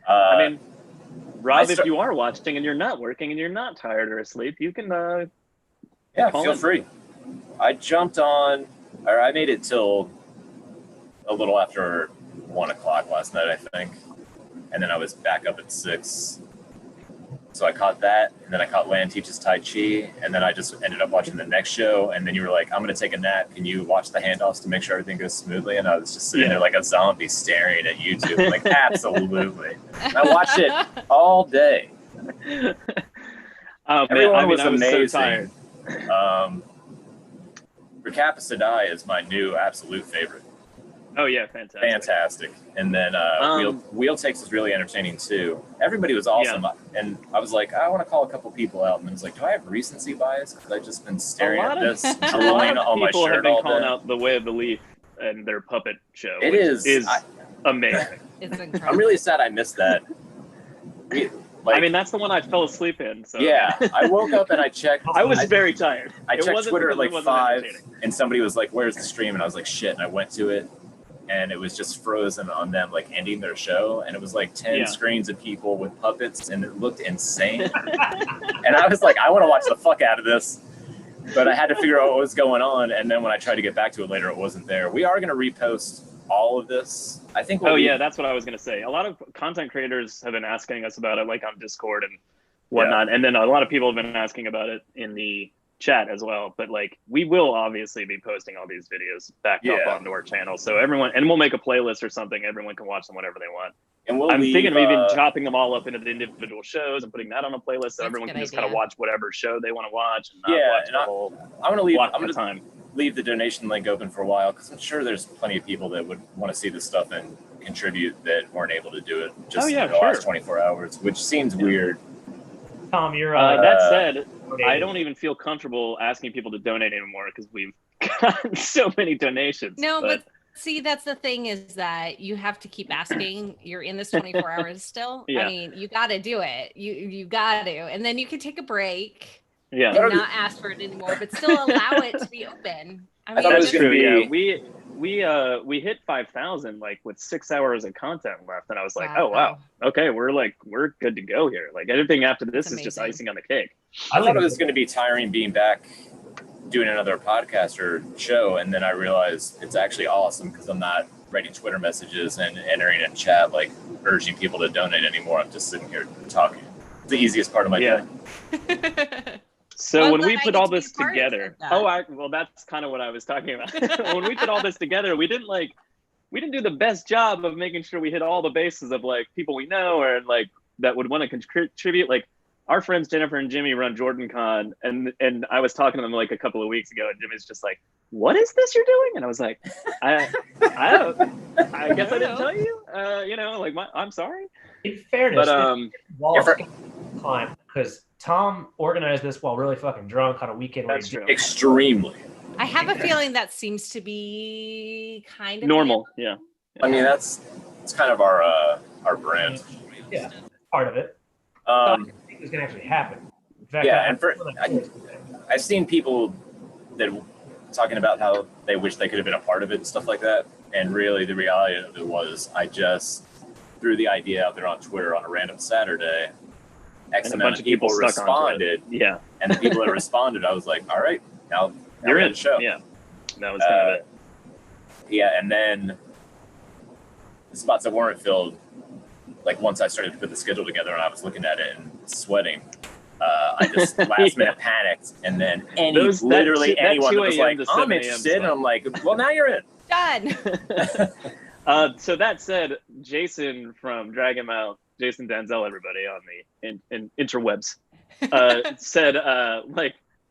I mean, Rob, if you are watching and you're not working and you're not tired or asleep, you can yeah, call feel in. free. I jumped on, or I made it till a little after 1 o'clock last night, I think. And then I was back up at 6. So I caught that, and then I caught Lan Teaches Tai Chi, and then I just ended up watching the next show, and then you were like, I'm going to take a nap. Can you watch the handoffs to make sure everything goes smoothly? And I was just sitting there like a zombie staring at YouTube. I'm like, absolutely. And I watched it all day. Oh, Everyone man, was I was amazing. so tired. Recapacity is my new absolute favorite. Oh yeah, fantastic. Fantastic. And then Wheel Takes was really entertaining too. Everybody was awesome. And I was like, I want to call a couple people out. And then I was like, do I have recency bias? Because I've just been staring at this, drooling on my People have shirt been all calling day. out The Way of the Leaf and their puppet show. It which is. amazing. It's incredible. I'm really sad I missed that. I mean, that's the one I fell asleep in. So Yeah, I woke up and I checked. I was very tired. I It checked wasn't Twitter at because it like wasn't 5, entertaining. and somebody was like, "Where's the stream?" And I was like, "Shit!" And I went to it, and it was just frozen on them, like ending their show, and it was like 10 Yeah. screens of people with puppets, and it looked insane. And I was like, I want to watch the fuck out of this, but I had to figure out what was going on. And then when I tried to get back to it later, it wasn't there. We are going to repost all of this. I think. Yeah, that's what I was going to say. A lot of content creators have been asking us about it, like on Discord and whatnot. And then a lot of people have been asking about it in the chat as well. But like, we will obviously be posting all these videos back up onto our channel. So everyone, and we'll make a playlist or something. Everyone can watch them whenever they want. And I'm thinking of even chopping them all up into the individual shows and putting that on a playlist so everyone can just kind of watch whatever show they want to watch and not watch the whole I'm going to leave. block I'm of going to leave the donation link open for a while because I'm sure there's plenty of people that would want to see this stuff and contribute that weren't able to do it just in the last 24 hours, which seems weird. Tom, you're that said, I don't even feel comfortable asking people to donate anymore because we've gotten so many donations. No, but see, that's the thing is that you have to keep asking. You're in this 24 hours still. Yeah. I mean, you got to do it. You got to, and then you can take a break. Yeah. And not ask for it anymore, but still allow it to be open. I mean, That's true. Yeah, we hit 5,000 like with 6 hours of content left, and I was like, oh wow, okay, we're good to go here. Like everything after this is just icing on the cake. I thought it was going to be tiring being back doing another podcast or show, and then I realized it's actually awesome because I'm not writing Twitter messages and entering in chat like urging people to donate anymore. I'm just sitting here talking. It's the easiest part of my day. So when we put all this together, well, that's kind of what I was talking about. When we put all this together, we didn't do the best job of making sure we hit all the bases of like people we know or like that would want to contribute. Like our friends Jennifer and Jimmy run JordanCon, and I was talking to them like a couple of weeks ago, and Jimmy's just like, "What is this you're doing?" And I was like, "I guess I didn't tell you. I'm sorry." In fairness, but climb because Tom organized this while really fucking drunk on a weekend. That's true. Extremely. I have a feeling that seems to be kind of normal. Yeah. I mean, it's kind of our brand. Yeah, part of it. I think it was gonna actually happen. In fact, I've seen people that talking about how they wish they could have been a part of it and stuff like that. And really, the reality of it was, I just threw the idea out there on Twitter on a random Saturday. X And a amount bunch of of people people stuck onto it. responded. Yeah. And the people that responded, I was like, all right, now You're we're in. the show. Yeah. That was kind of it. Yeah, and then the spots that weren't filled, like once I started to put the schedule together and I was looking at it and sweating, I just last minute panicked, and then anyone that was 2 like, to I'm 7 a.m. interested, and I'm like, well, now you're in. Done. So that said, Jason from Dragonmount, Jason Danzel, everybody on the interwebs, said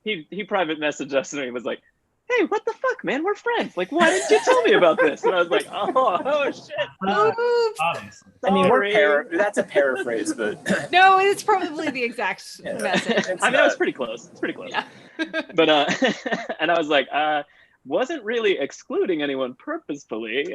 he private messaged us and he was like, "Hey, what the fuck, man? We're friends. Like, why didn't you tell me about this?" And I was like, "Oh shit." I mean, that's a paraphrase, but No, it's probably the exact message. I mean, it was pretty close. It's pretty close. Yeah. But and I was like, wasn't really excluding anyone purposefully.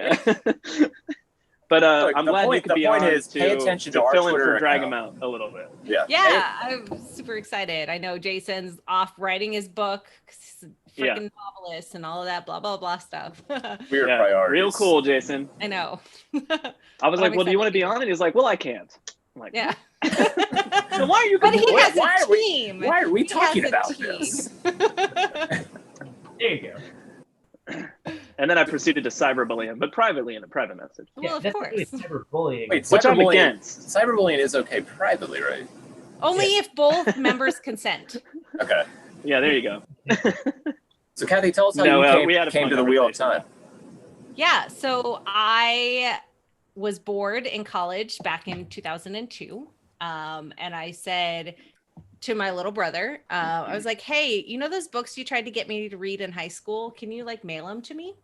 But Look, I'm the glad you point- could the be point on is, pay attention to our fill in Twitter for Drag account. him out a little bit. Yeah, I'm super excited. I know Jason's off writing his book, 'cause he's a Yeah. freaking novelist and all of that blah blah blah stuff. Weird priorities. Real cool, Jason. I know. I was But like, I'm "Well, do you excited want to be on it?" He's like, "Well, I can't." I'm like, Yeah. So why are you? But he has why a are we- team. why are we He talking has a about team. this? There you go. And then I proceeded to cyberbully him, but privately in a private message. Well, of course. Cyberbullying. Wait, Which I'm cyberbullying- against. Cyberbullying is okay privately, right? Only if both members consent. Okay. Yeah, there you go. So, Kathy, tell us how No, you we had a came fun to the Wheel of Time. Yeah, so I was bored in college back in 2002. And I said to my little brother, I was like, "Hey, you know those books you tried to get me to read in high school? Can you like mail them to me?"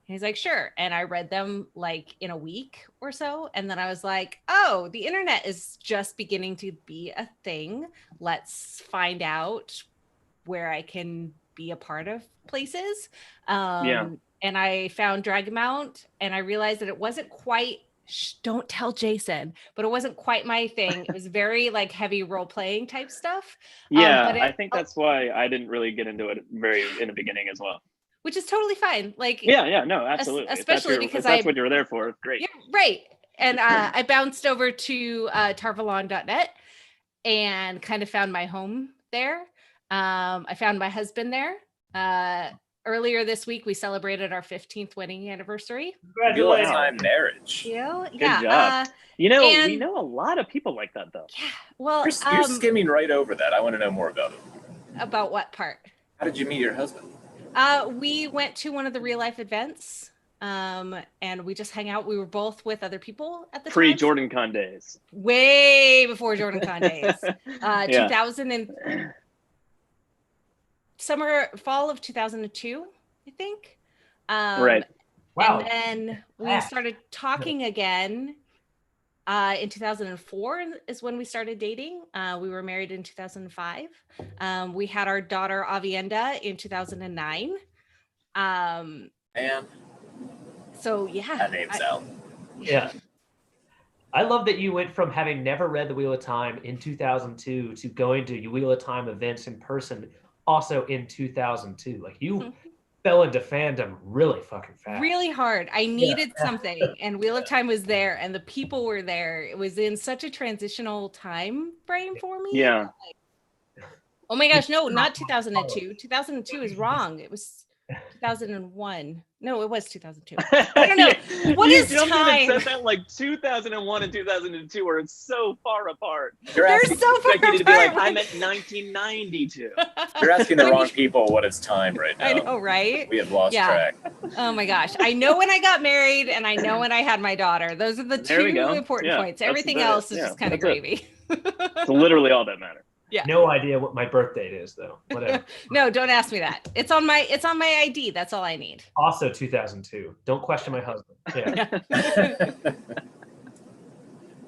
And he's like, "Sure." And I read them like in a week or so. And then I was like, "Oh, the internet is just beginning to be a thing. Let's find out where I can be a part of places." Yeah. And I found Dragonmount, and I realized that it wasn't quite, don't tell Jason, but it wasn't quite my thing. It was very like heavy role playing type stuff. Yeah, but I think that's why I didn't really get into it very in the beginning as well. which is totally fine. Like, Yeah, no, absolutely. especially if because that's what you were there for. Great. Yeah, right. And I bounced over to tarvalon.net and kind of found my home there. I found my husband there. Earlier this week, we celebrated our 15th wedding anniversary. Congratulations. Time marriage. Yeah. Good job. We and- know a lot of people like that though. Well, You're skimming right over that. I want to know more about it. about what part? How did you meet your husband? We went to one of the real life events, and we just hung out. We were both with other people at the time. Pre-JordanCon days. Way before JordanCon days. Yeah. 2000 and fall of 2002, I think. Right. Wow. And then we Ah. started talking again in 2004 is when we started dating. We were married in 2005. We had our daughter Avienda in 2009. Man, So yeah. that name's out. Yeah. I love that you went from having never read The Wheel of Time in 2002 to going to Wheel of Time events in person also in 2002. Like you fell into fandom really fucking fast. Really hard. I needed something, and Wheel of Time was there, and the people were there. It was in such a transitional time frame for me. Yeah. Oh my gosh, no, not 2002. 2002 is wrong. It was 2001. No, it was 2002. I don't know. What You is jumped in and time? said that like 2001 and 2002 where it's so far apart. They're so far expecting you to be like, apart. I meant 1992. You're asking the wrong people what is time right now. I know, right? We have lost track. Oh my gosh. I know when I got married and I know when I had my daughter. Those are the There we two go. important Yeah, points. that's Everything the- else is yeah, just kind of that's it. gravy. It's literally all that matters. Yeah. No idea what my birth date is though. Whatever. No, don't ask me that. It's on my ID. That's all I need. Also 2002. Don't question my husband. Yeah.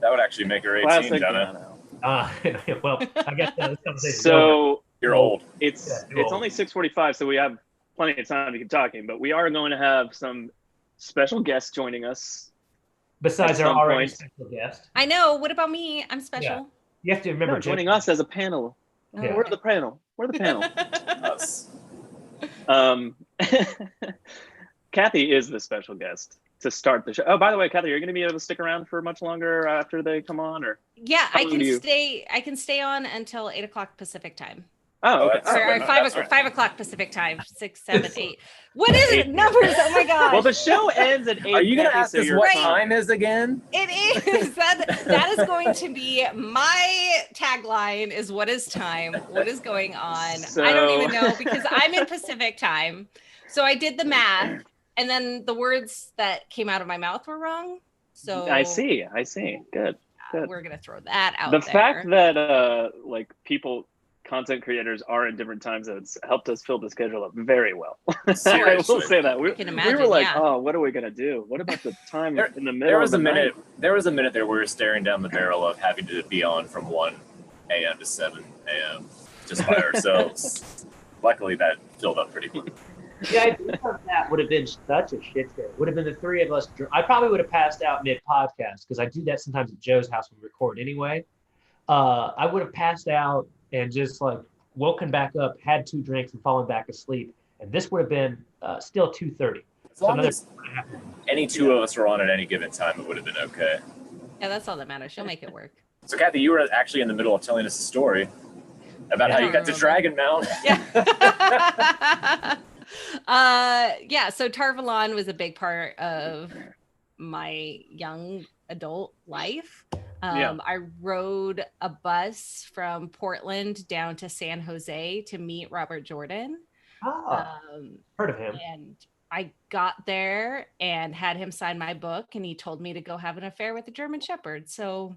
That would actually make her 18, Classic. Jono. Well, I guess this conversation. So you're old. It's you're it's old. only 6:45, so we have plenty of time to keep talking. But we are going to have some special guests joining us. Besides at our some already point. special guest, I know. What about me? I'm special. you have to remember No, joining us as a panel. Yeah. We're the panel. We're the panel. Us. Kathy is the special guest to start the show. Oh, by the way, Kathy, you're going to be able to stick around for much longer after they come on, or? Yeah, How I long can do you- stay. I can stay on until 8 o'clock Pacific time. Oh, okay. Or that's fine. 5 o'clock Pacific time. 6, 7, 8. What is it? Numbers? Oh my gosh. Well, the show ends at 8. Are you going to Kathy, ask so us you're what fine. time is again? It is. That is going to be my tagline is what is time? What is going on? I don't even know because I'm in Pacific time. So I did the math and then the words that came out of my mouth were wrong. So I see. Good. We're going to throw that out The there. fact that like people, content creators are in different time zones helped us fill the schedule up very well. I will Seriously. say that. We can were imagine, like, yeah. oh, what are we going to do? What about the time in the middle There was of a the minute. night? There was a minute there where we were staring down the barrel of having to be on from 1 a.m. to 7 a.m. just by ourselves. Luckily, that filled up pretty quickly. The idea of that would have been such a shit show. Would have been the three of us. I probably would have passed out mid-podcast because I do that sometimes at Joe's house when we record anyway. I would have passed out and just like woken back up, had 2 drinks, and fallen back asleep. And this would have been still 2:30. As long as any two of us were on at any given time, it would have been okay. Yeah, that's all that matters. She'll make it work. So, Kathy, you were actually in the middle of telling us a story about how you got to Dragon Mount. Yeah, so Tarvalon was a big part of my young adult life. I rode a bus from Portland down to San Jose to meet Robert Jordan. Heard of him. And I got there and had him sign my book, and he told me to go have an affair with a German Shepherd. So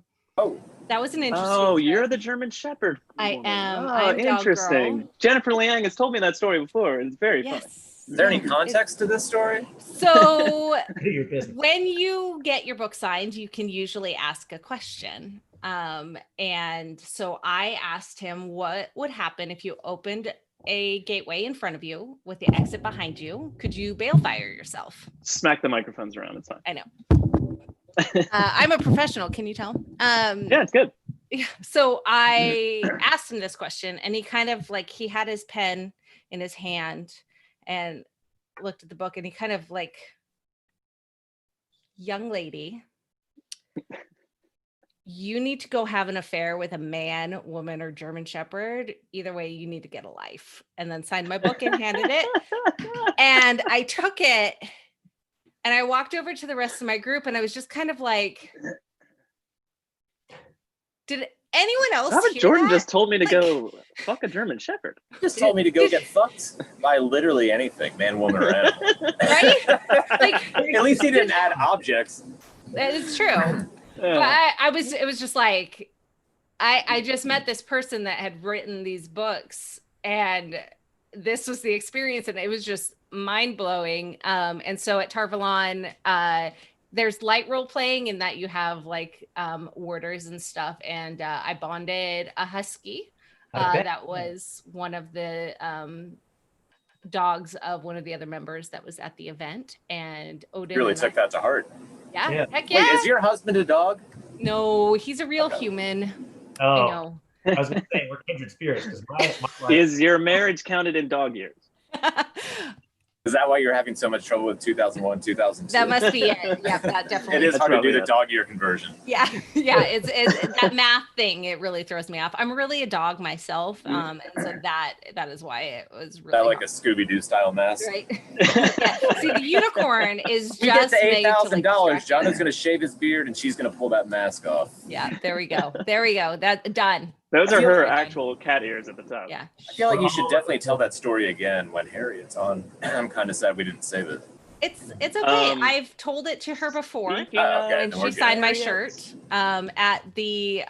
that was an interesting. Oh, you're the German Shepherd. I woman. am. Oh, I'm dog interesting. girl. Jennifer Liang has told me that story before. It's very funny. Is there any context to this story? So Your business. when you get your book signed, you can usually ask a question. And so I asked him what would happen if you opened a gateway in front of you with the exit behind you. Could you balefire yourself? Smack the microphones around. It's fine. I know. I'm a professional. Can you tell? Yeah, it's good. Yeah. So I asked him this question, and he kind of like he had his pen in his hand and looked at the book, and he kind of like, young lady, you need to go have an affair with a man, woman, or German Shepherd. Either way, you need to get a life. And then signed my book and handed it. And I took it and I walked over to the rest of my group, and I was just kind of like, did anyone else Robert hear Jordan that? just told me to go fuck a German Shepherd. Just told me to go get fucked by literally anything, man, woman, or animal. Right? Like, at least he didn't add objects. that is true. But it was just like, I just met this person that had written these books, and this was the experience, and it was just mind blowing. And so at Tarvalon, there's light role playing in that you have like warders and stuff. And I bonded a husky that was one of the dogs of one of the other members that was at the event. And Odin You really and took that to heart. Yeah. Heck yeah. Wait, is your husband a dog? No, he's a real human. Oh, I know. I was going to say, we're kindred spirits. Because my life, Is your marriage counted in dog years? Is that why you're having so much trouble with 2001, 2002? That must be it. Yeah, that definitely. It is hard to do probably the it. dog year conversion. Yeah, it's that math thing. It really throws me off. I'm really a dog myself, and so that is why it was really That like a Scooby-Doo style mask. right. Yeah. See, the unicorn is We get just to made to, like, $8,000. John's gonna shave his beard and she's gonna pull that mask off. Yeah, there we go. There we go. That done. Those I are feel her like- actual cat ears at the top. Yeah. I feel like you should definitely tell that story again when Harriet's on. I'm kind of sad we didn't save it. It's okay. I've told it to her before, okay, and then she we're signed good. my shirt at the.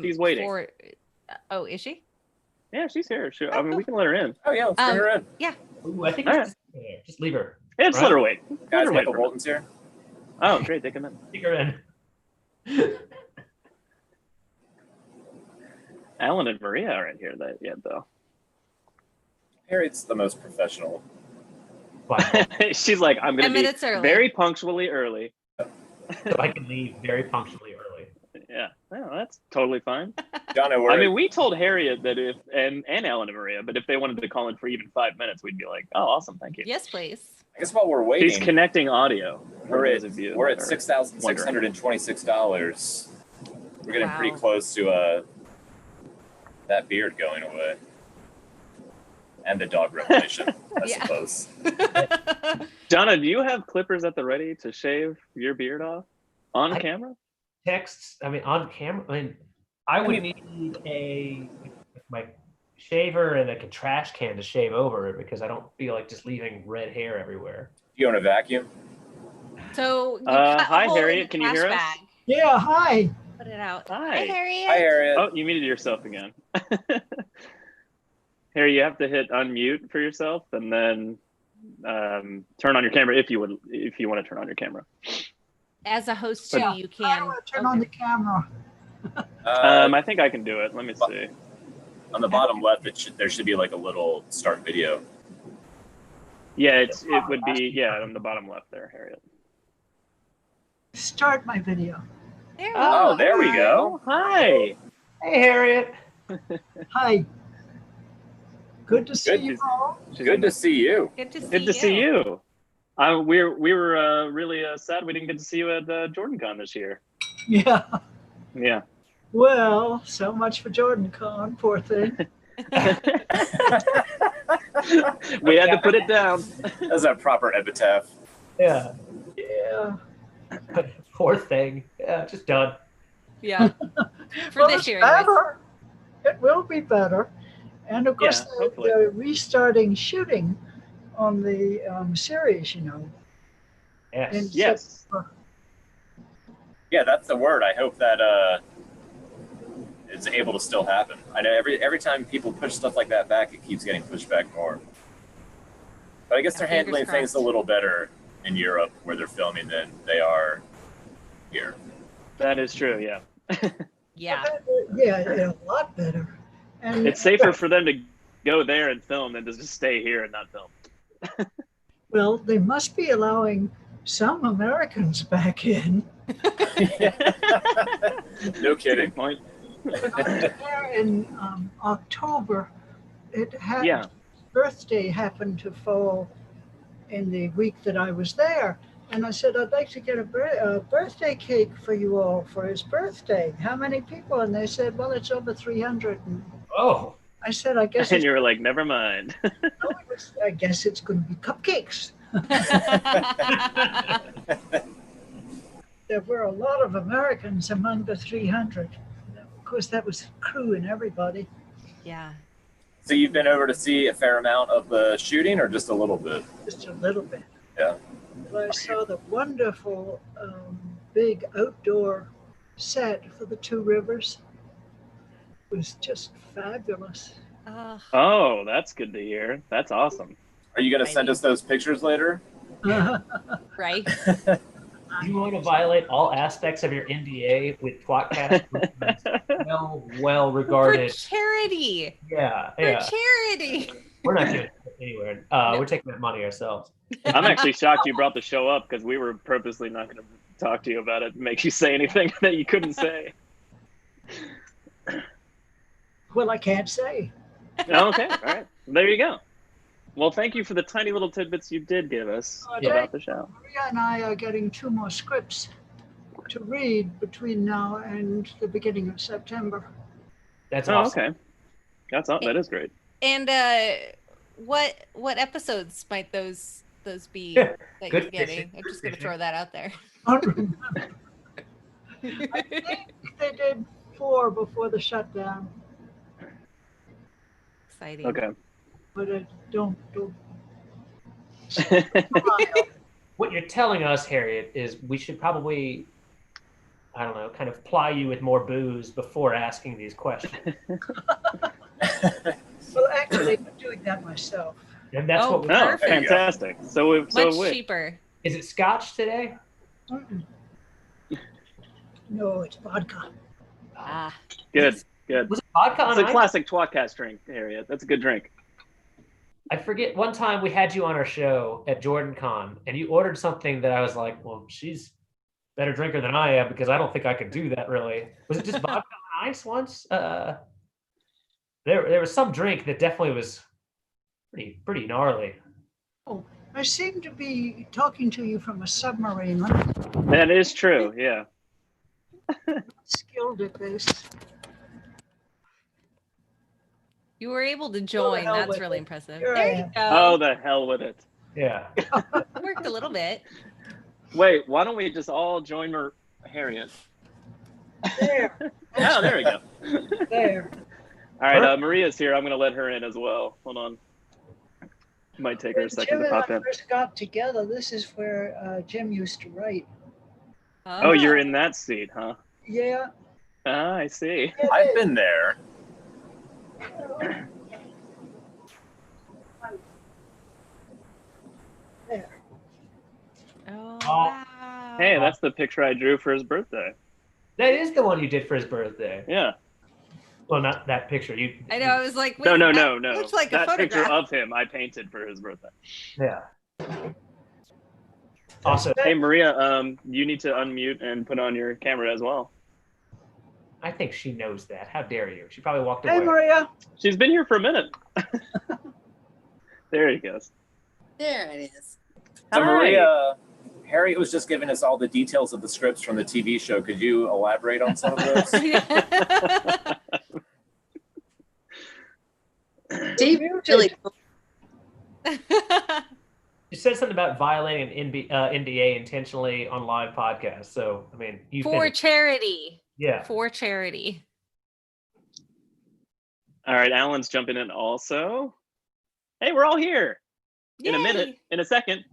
She's waiting. Oh, is she? Yeah, she's here. I mean, we can let her in. Oh yeah, let's bring her in. Yeah. Ooh, I think All it's just leave her. Yeah, just let her wait. Guys, Let her wait Michael for a minute. Bolton's here. Oh, great. Take him in. Take her in. Alan and Maria aren't here yet, though. Harriet's the most professional. She's like, I'm going 10 to minutes be early. very punctually early. So I can leave very punctually early. Yeah, well, that's totally fine. John, I mean, we told Harriet that and Alan and Maria, but if they wanted to call in for even 5 minutes, we'd be like, oh, awesome, thank you. Yes, please. I guess while we're waiting, She's connecting audio. we're at that are $6,626. We're getting pretty Wow. close to that beard going away. And the dog revelation, I Yeah. suppose. Donna, do you have clippers at the ready to shave your beard off on camera? On camera. I would need my shaver and like a trash can to shave over it because I don't feel like just leaving red hair everywhere. Do you own a vacuum? So, you cut a Hi, hole in Harriet. the Can you trash hear us? bag. Yeah, hi. Put it out. Hi. Harriet. Hi, Harriet. Oh, you muted yourself again. Harry, you have to hit unmute for yourself and then turn on your camera if you want to turn on your camera. As a host, too, you can. I want to turn on the camera. I think I can do it. Let me see. On the bottom left, there should be like a little start video. Yeah, it would be on the bottom left there, Harriet. Start my video. There Oh, there we go. Hi. Hey, Harriet. Hi. Good to see you all. Good to see you. Good to see Good to see you. We were really sad we didn't get to see you at JordanCon this year. Yeah. Yeah. Well, so much for JordanCon, poor thing. We had to put it down. That's a proper epitaph. Yeah. Yeah. Poor thing. Yeah, just done. Yeah. For Well, this it's year, anyways. better. It will be better. And of course, Yeah, hopefully. they're restarting shooting on the series, you know. Yes. in Yes. September. Yeah, that's the word. I hope that is able to still happen. I know every time people push stuff like that back, it keeps getting pushed back more. But I guess they're Fingers handling things a little better in Europe where they're filming than they are here. That is true, yeah. Yeah. Yeah, a lot better. And It's safer for them to go there and film than to just stay here and not film. well, they must be allowing some Americans back in. No kidding. Point. When I was there in October, Yeah. birthday happened to fall in the week that I was there. And I said, I'd like to get a birthday cake for you all for his birthday. How many people? And they said, well, it's over 300. And Oh. I said, I guess And you were like, never mind. I guess it's going to be cupcakes. There were a lot of Americans among the 300. Of course, that was crew and everybody. Yeah. So you've been over to see a fair amount of the shooting or just a little bit? Just a little bit. Yeah. Well, I saw the wonderful big outdoor set for the two rivers. It was just fabulous. Oh, that's good to hear. That's awesome. Are you going to send us those pictures later? Right. You want to violate all aspects of your NDA with tWoTcast? well regarded. For charity. Yeah. For Yeah. charity. We're not doing it anywhere. We're taking that money ourselves. I'm actually shocked you brought the show up because we were purposely not going to talk to you about it and make you say anything that you couldn't say. Well, I can't say. Okay, all right. There you go. Well, thank you for the tiny little tidbits you did give us about the show. Maria and I are getting 2 more scripts to read between now and the beginning of September. That's awesome. Okay. That is great. And what episodes might those be that you're Good getting? fishing, I'm just going to throw that out there. I think they did 4 before the shutdown, Exciting. Okay. but don't. what you're telling us, Harriet, is we should probably, I don't know, kind of ply you with more booze before asking these questions. Well, actually, I'm doing that myself. And that's what we fantastic. So Much we. cheaper. Is it scotch today? Mm-mm. No, it's vodka. Ah. Good. Was it vodka on It's a ice? classic tWoTcast drink, Harriet. That's a good drink. I forget, one time we had you on our show at Jordan Con, and you ordered something that I was like, well, she's a better drinker than I am, because I don't think I could do that, really. Was it just vodka on ice once? There was some drink that definitely was pretty gnarly. Oh, I seem to be talking to you from a submarine. That is true, yeah. Skilled at this. You were able to join. hell That's with really it. impressive. Here I There you am. go. Oh, the hell with it. Yeah. It worked a little bit. Wait, why don't we just all join Harriet? There. Oh, there we go. There. All right, Maria's here. I'm going to let her in as well. Hold on. Might take her a When second Jim to and I pop in. first got together, this is where Jim used to write. Oh, you're in that seat, huh? Yeah. Ah, I see. I've been there. There. Oh, wow. Hey, that's the picture I drew for his birthday. That is the one you did for his birthday. Yeah. Well, not that picture. I know. I was like, No. wait, that looks like that a picture photograph. of him I painted for his birthday. Yeah. Awesome. Hey, Maria, you need to unmute and put on your camera as well. I think she knows that. How dare you? She probably walked Hey, away. Maria. She's been here for a minute. There he goes. There it is. So Hi. Maria, Harriet was just giving us all the details of the scripts from the TV show. Could you elaborate on some of those? Steve, really cool. You said something about violating an NDA intentionally on live podcasts. So, I mean, you For charity. Yeah. For charity. All right, Alan's jumping in also. Hey, we're all here. In a minute, in a second.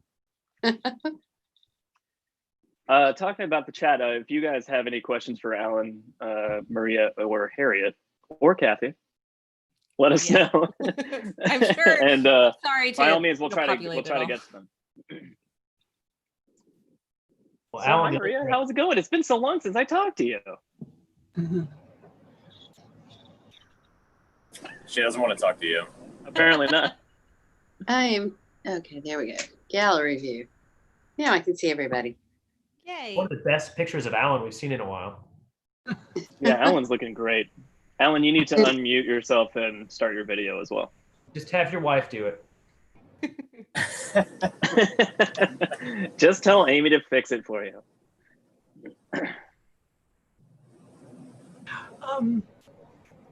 Talking about the chat, if you guys have any questions for Alan, Maria, or Harriet, or Kathy, let us know. I'm sure. And Sorry to by all means, we'll try to populate it all. get to them. Well, So, Alan, hi, Maria, how's it going? It's been so long since I talked to you. She doesn't want to talk to you. Apparently not. Okay, there we go. Gallery view. Now I can see everybody. Yay. one of the best pictures of Alan we've seen in a while. Yeah, Alan's looking great. Alan, you need to unmute yourself and start your video as well. Just have your wife do it. Just tell Amy to fix it for you.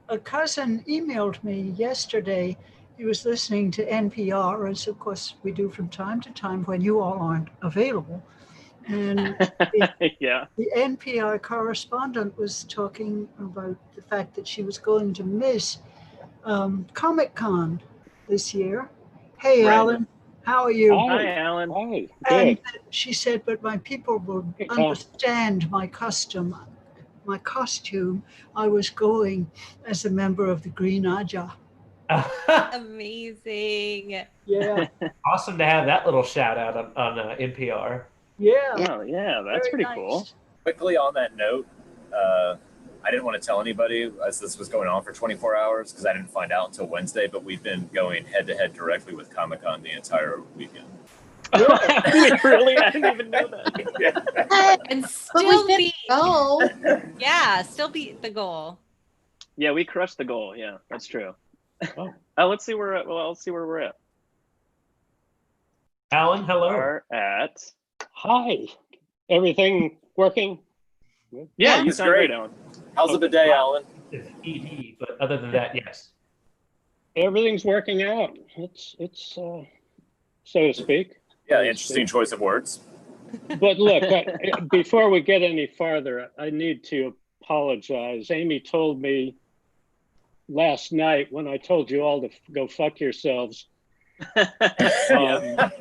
A cousin emailed me yesterday. He was listening to NPR, as of course we do from time to time when you all aren't available. And Yeah. the NPR correspondent was talking about the fact that she was going to miss Comic-Con this year. Hey, Right. Alan, how are you? Hi, Alan. Hi. And she said, but my people will understand my costume. I was going as a member of the Green Aja. Amazing. Yeah. Awesome to have that little shout out on NPR. Yeah. Oh, yeah, that's Very pretty cool. Quickly on that note, I didn't want to tell anybody as this was going on for 24 hours because I didn't find out until Wednesday, but we've been going head to head directly with Comic-Con the entire weekend. Really? I didn't even know that. And still we beat. goal. Yeah, still beat the goal. Yeah, we crushed the goal. Yeah, that's true. Let's see where. Well, let's see where we're at. Alan, hello. We're at. Hi. Everything working? Yeah, you It's sound great. great, Alan. How's the bidet, Alan? It's ED, but other than that, yes. Everything's working out. It's so to speak. Yeah, interesting choice of words. But look, before we get any farther, I need to apologize. Amy told me last night when I told you all to go fuck yourselves that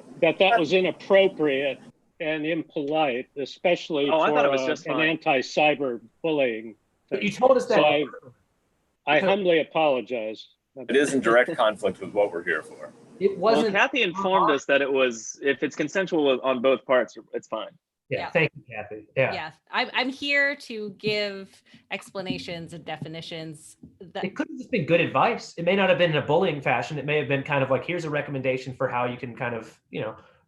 was inappropriate. and impolite, especially Oh, I for thought it was just an fine. anti-cyber bullying. But you told us that. So I humbly apologize. It is in direct conflict with what we're here for. It Well, wasn't. Kathy informed us that it was, if it's consensual on both parts, it's fine. Yeah, thank you, Kathy. Yeah. Yeah, I'm here to give explanations and definitions. That It could have just been good advice. It may not have been in a bullying fashion. It may have been kind of like, here's a recommendation for how you can kind of,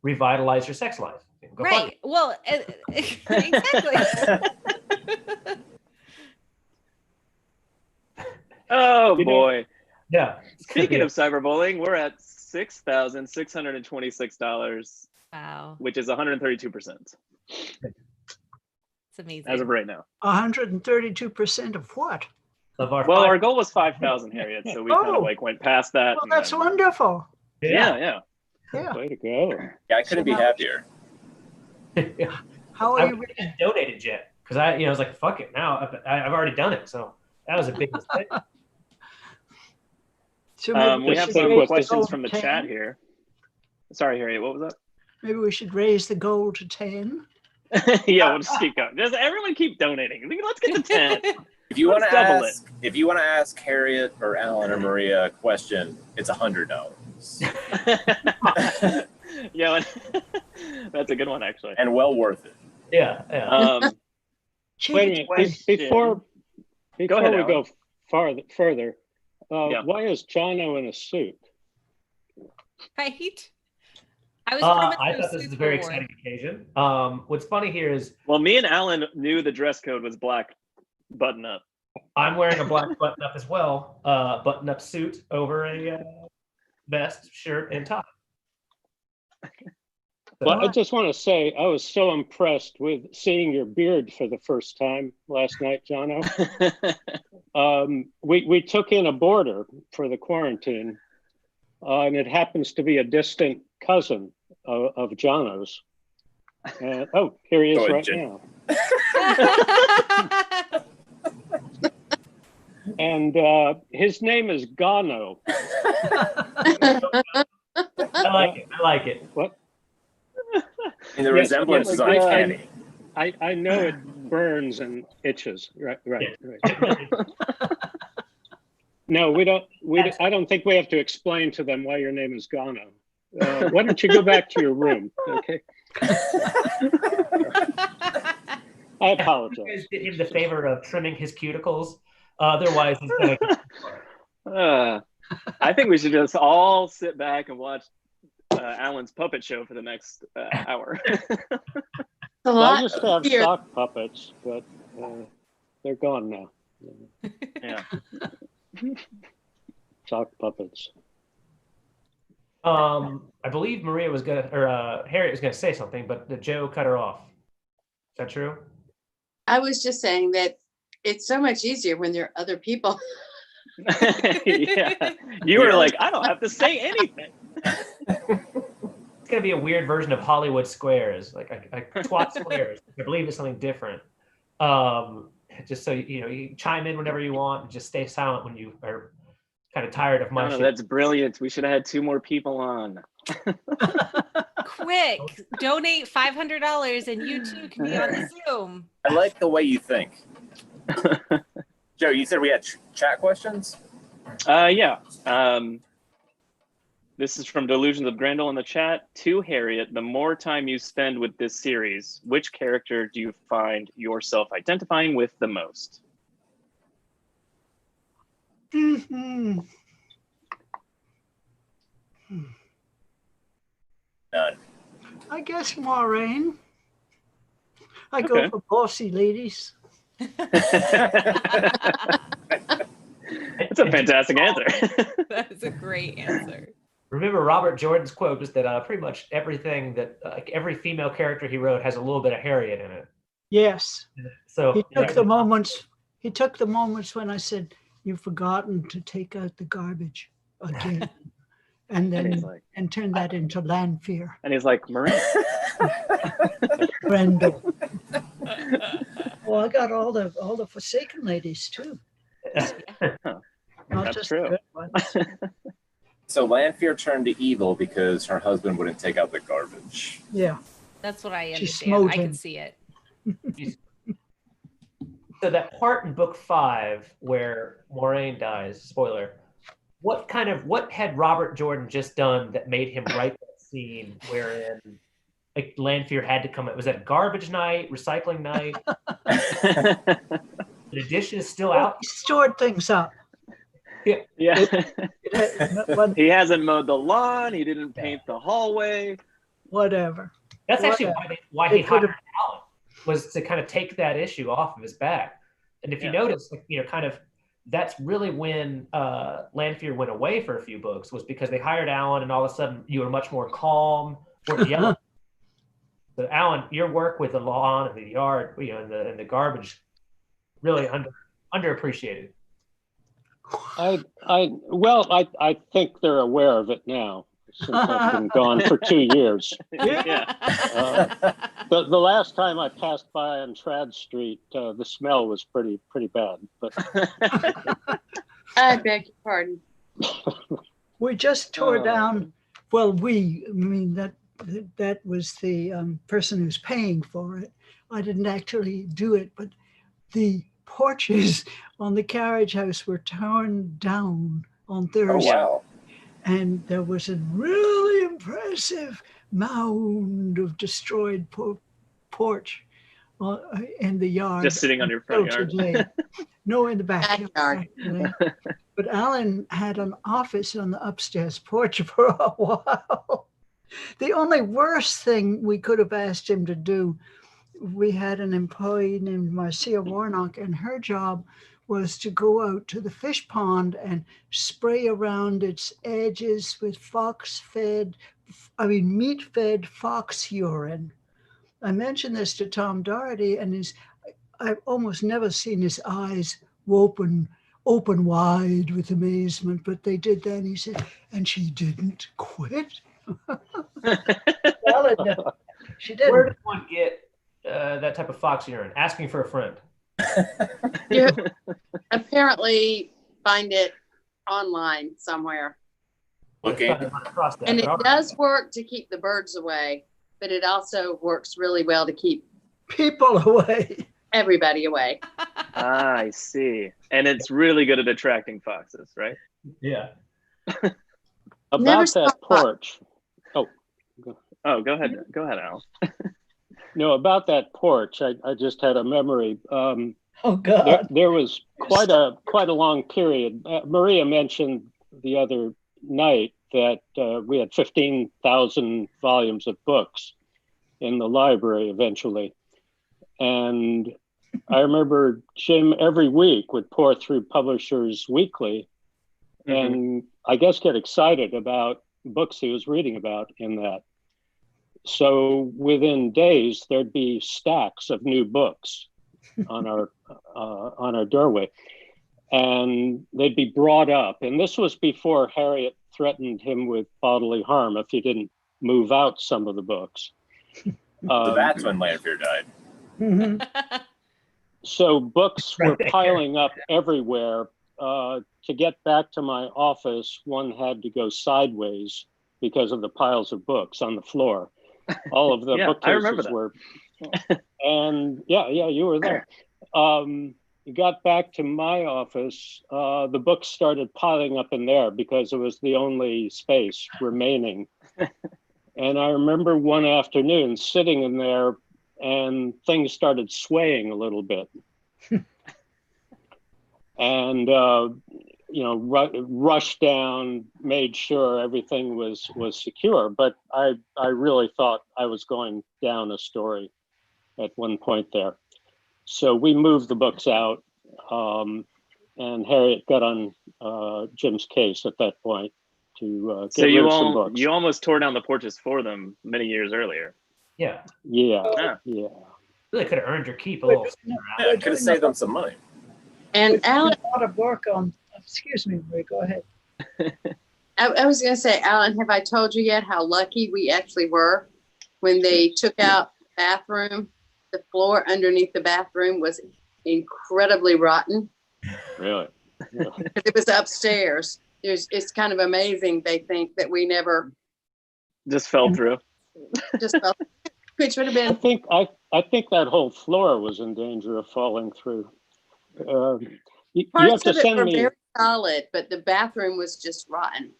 revitalize your sex life. Go fuck right. Well, exactly. Oh boy. Yeah. Speaking of cyberbullying, we're at $6,626. Wow. Which is 132%. It's amazing. As of right now. 132% of what? Of our Our goal was 5,000, Harriet, so we kind of went past that. Well, that's wonderful. Yeah. Way to go. Yeah, I couldn't be happier. How I are you? haven't donated yet because I was like, fuck it. Now I've already done it, so that was a big mistake. So we have some questions from the chat here. Sorry, Harriet, what was that? Maybe we should raise the goal to 10. Yeah, we'll just keep going. Just everyone keep donating. Let's get to 10. If you want Let's to double ask, if you want to ask Harriet or Alan or Maria a question, it's $100. Yeah, that's a good one actually, and well worth it. Yeah. Wait a minute. Before we Alan. go further, why is Jono in a suit? Right. I was. I thought this was a very exciting occasion. What's funny here is, well, me and Alan knew the dress code was black button up. I'm wearing a black button up as well, button up suit over a vest, shirt, and tie. Well, I just want to say I was so impressed with seeing your beard for the first time last night, Jono. We took in a boarder for the quarantine, and it happens to be a distant cousin of Jono's. Oh, here he is right now. And his name is Gano. I like it. What? And the resemblance is uncanny. I know it burns and itches. Right. No, we don't. I don't think we have to explain to them why your name is Gano. Why don't you go back to your room? Okay. I apologize. You guys did him the favor of trimming his cuticles. Otherwise, he's gonna. I think we should just all sit back and watch Alan's puppet show for the next hour. Well, I used to have sock puppets, but they're gone now. Yeah. Sock puppets. I believe Maria was gonna, or Harriet was gonna say something, but Joe cut her off. Is that true? I was just saying that it's so much easier when there are other people. Yeah. You were like, I don't have to say anything. It's gonna be a weird version of Hollywood Squares, like twat squares. I believe it's something different. Just so you chime in whenever you want, and just stay silent when you are kind of tired of my shit. That's brilliant. We should have had 2 more people on. Quick, donate $500 and you too can be on the Zoom. I like the way you think. Joe, you said we had chat questions? Yeah. This is from Delusions of Grendel in the chat. To Harriet, the more time you spend with this series, which character do you find yourself identifying with the most? Mm-hmm. None. I guess Maureen. I go for bossy ladies. That's a fantastic answer. That's a great answer. Remember, Robert Jordan's quote was that pretty much everything that, like every female character he wrote has a little bit of Harriet in it. Yes. So he took the moments. He took the moments when I said, "You've forgotten to take out the garbage again," and then and turn that into Lanfear. And he's like, Maria. Brenda. Well, I got all the Forsaken ladies too. Not That's just true. the good ones. So Lanfear turned to evil because her husband wouldn't take out the garbage. Yeah. That's what I She understand. smote I can him. see it. So that part in book 5 where Moraine dies, spoiler, what had Robert Jordan just done that made him write that scene wherein like Lanfear had to come up? Was that garbage night, recycling night? The dish is still out. He stored things up. Yeah. When- He hasn't mowed the lawn. He didn't paint the hallway. Whatever. That's actually Whatever. why They he could've- hired Alan, was to kind of take that issue off of his back. And if you notice, like, kind of that's really when Lanfear went away for a few books, was because they hired Alan, and all of a sudden you were much more calm. So Alan, your work with the lawn and the yard, and the garbage, really underappreciated. I think they're aware of it now, since I've been gone for 2 years. The last time I passed by on Trad Street, the smell was pretty bad. But I beg your pardon. We just tore down. Well, that was the person who's paying for it. I didn't actually do it, but the porches on the carriage house were torn down on Thursday. Oh, wow. And there was a really impressive mound of destroyed porch in the yard. Just sitting on your front yard. Today. No, in the backyard. But Alan had an office on the upstairs porch for a while. The only worst thing we could have asked him to do, we had an employee named Marcia Warnock, and her job was to go out to the fish pond and spray around its edges with meat-fed fox urine. I mentioned this to Tom Doherty, and I've almost never seen his eyes open wide with amazement, but they did that. And he said, and she didn't quit. Well, she did. Where does one get that type of fox urine? Asking for a friend. You apparently find it online somewhere. And it does work to keep the birds away, but it also works really well to keep people away. Everybody away. I see. And it's really good at attracting foxes, right? Yeah. about that porch. Oh, go ahead. Go ahead, Al. No, about that porch, I just had a memory. Oh God! There was quite a long period. Maria mentioned the other night that we had 15,000 volumes of books in the library eventually, and I remember Jim every week would pour through Publishers Weekly, and I guess get excited about books he was reading about in that. So within days, there'd be stacks of new books on our doorway, and they'd be brought up. And this was before Harriet threatened him with bodily harm if he didn't move out some of the books. So that's when Lanfear died. So books were piling up everywhere. To get back to my office, one had to go sideways because of the piles of books on the floor. All of the I remember bookcases that. were, and yeah, you were there. Got back to my office, the books started piling up in there because it was the only space remaining. And I remember one afternoon sitting in there and things started swaying a little bit. And, rushed down, made sure everything was secure. But I really thought I was going down a story at one point there. So we moved the books out, and Harriet got on Jim's case at that point to get rid of some books. You almost tore down the porches for them many years earlier. Yeah. Yeah. Really could have earned your keep a little. Yeah, could have saved them some money. And Alan, a lot of work on. Excuse me, Marie. Go ahead. I was going to say, Alan, have I told you yet how lucky we actually were when they took out the bathroom? The floor underneath the bathroom was incredibly rotten. Really? Yeah. It was upstairs. It's kind of amazing. They think that we never just fell through. Just fell. which would have been. I think that whole floor was in danger of falling through. You have Parts to of it send were me. very solid, but the bathroom was just rotten.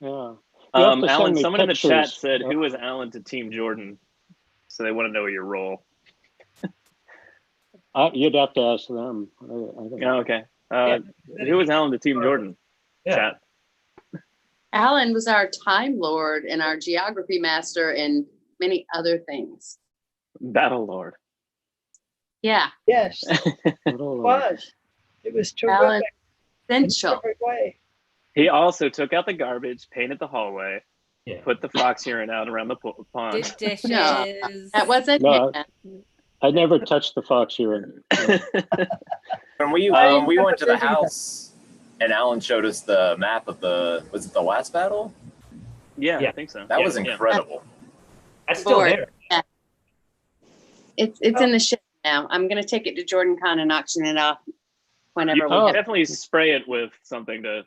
Yeah. You have to Alan, send me someone in the chat pictures. said, "Who was Alan to Team Jordan?" So they want to know your role. You'd have to ask them. I don't know. Oh, okay. Who was Alan to Team Jordan? Yeah. Chat. Alan was our Time Lord and our geography master and many other things. Battle Lord. Yeah. Yes, it was. It was Alan, terrific. In essential. every way. He also took out the garbage, painted the hallway, put the fox urine out around the pond. Did dishes. No, that wasn't No, him. I never touched the fox urine. When we went to the house and Alan showed us the map of was it the last battle? Yeah, I think so. That was incredible. That's still Board. there. Yeah. It's in the shed now. I'm gonna take it to Jordan Con and auction it off whenever You we have. definitely spray it with something to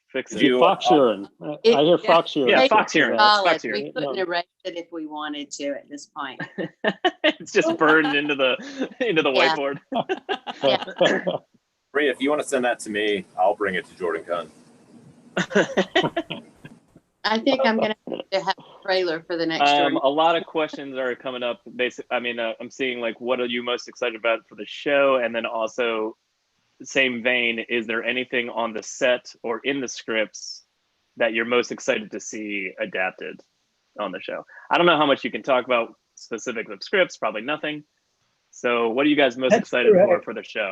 fix it. Fox urine. I hear fox urine. Yeah, fox urine. It's Solid. fox urine. We couldn't erase it if we wanted to at this point. It's just burned into the Yeah. whiteboard. Maria, if you want to send that to me, I'll bring it to Jordan Con. I think I'm gonna have to have a trailer for the next Jordan. A lot of questions are coming up. I'm seeing like, what are you most excited about for the show? And then also, same vein, is there anything on the set or in the scripts that you're most excited to see adapted on the show? I don't know how much you can talk about specifics of scripts, probably nothing. So what are you guys most excited for the show?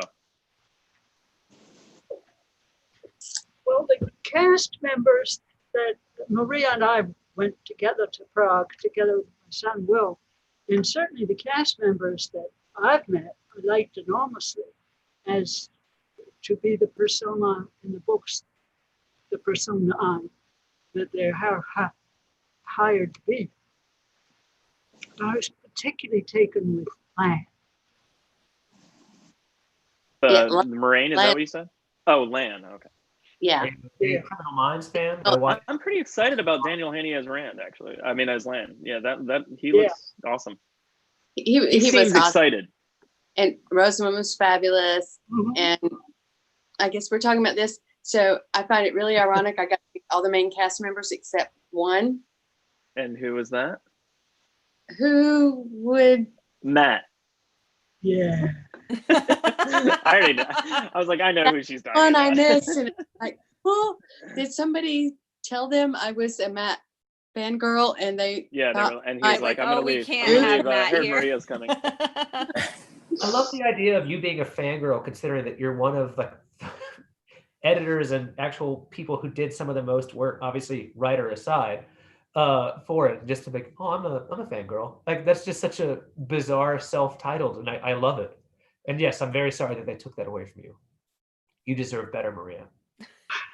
Well, the cast members that Maria and I went together to Prague, together with my son Will, and certainly the cast members that I've met, I liked enormously as to be the persona in the books, the persona that they're hired to be. I was particularly taken with Lan. Moraine, is that what you said? Oh, Lan, okay. Yeah. Are you a Criminal Minds fan? I'm pretty excited about Daniel Haney as Rand, actually. I mean, as Lan. Yeah, that he looks awesome. He seems was awesome. excited. And Rosamund was fabulous. Mm-hmm. And I guess we're talking about this. So I find it really ironic. I got all the main cast members except one. And who was that? Who would? Matt. Yeah. I already know. I was like, I know who she's talking One about. I missed. And like, well, did somebody tell them I was a Matt fangirl? And they and he was like, I'm gonna leave. Can't I'm have gonna leave. Matt I heard here. Maria's coming. I love the idea of you being a fangirl, considering that you're one of like editors and actual people who did some of the most work, obviously writer aside, for it. Just to make, I'm a fangirl. Like that's just such a bizarre self-titled, and I love it. And yes, I'm very sorry that they took that away from you. You deserve better, Maria.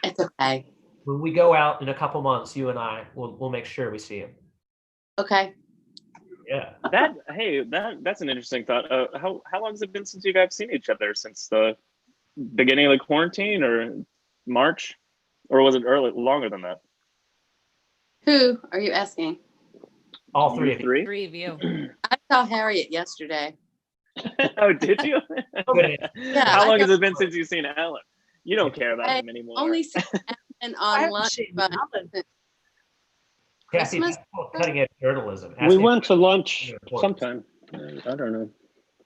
It's okay. When we go out in a couple months, you and I we'll make sure we see him. Okay. Yeah. That's an interesting thought. How long has it been since you guys seen each other? Since the beginning of the quarantine or March, or was it longer than that? Who are you asking? All three of you. Three of you. I saw Harriet yesterday. Oh, did you? Yeah, How I long has got- it been since you've seen Alan? You don't care about him anymore. Only seen Alan on lunch. Kathy, Christmas? that's called cutting edge journalism. We went to lunch sometime. I don't know.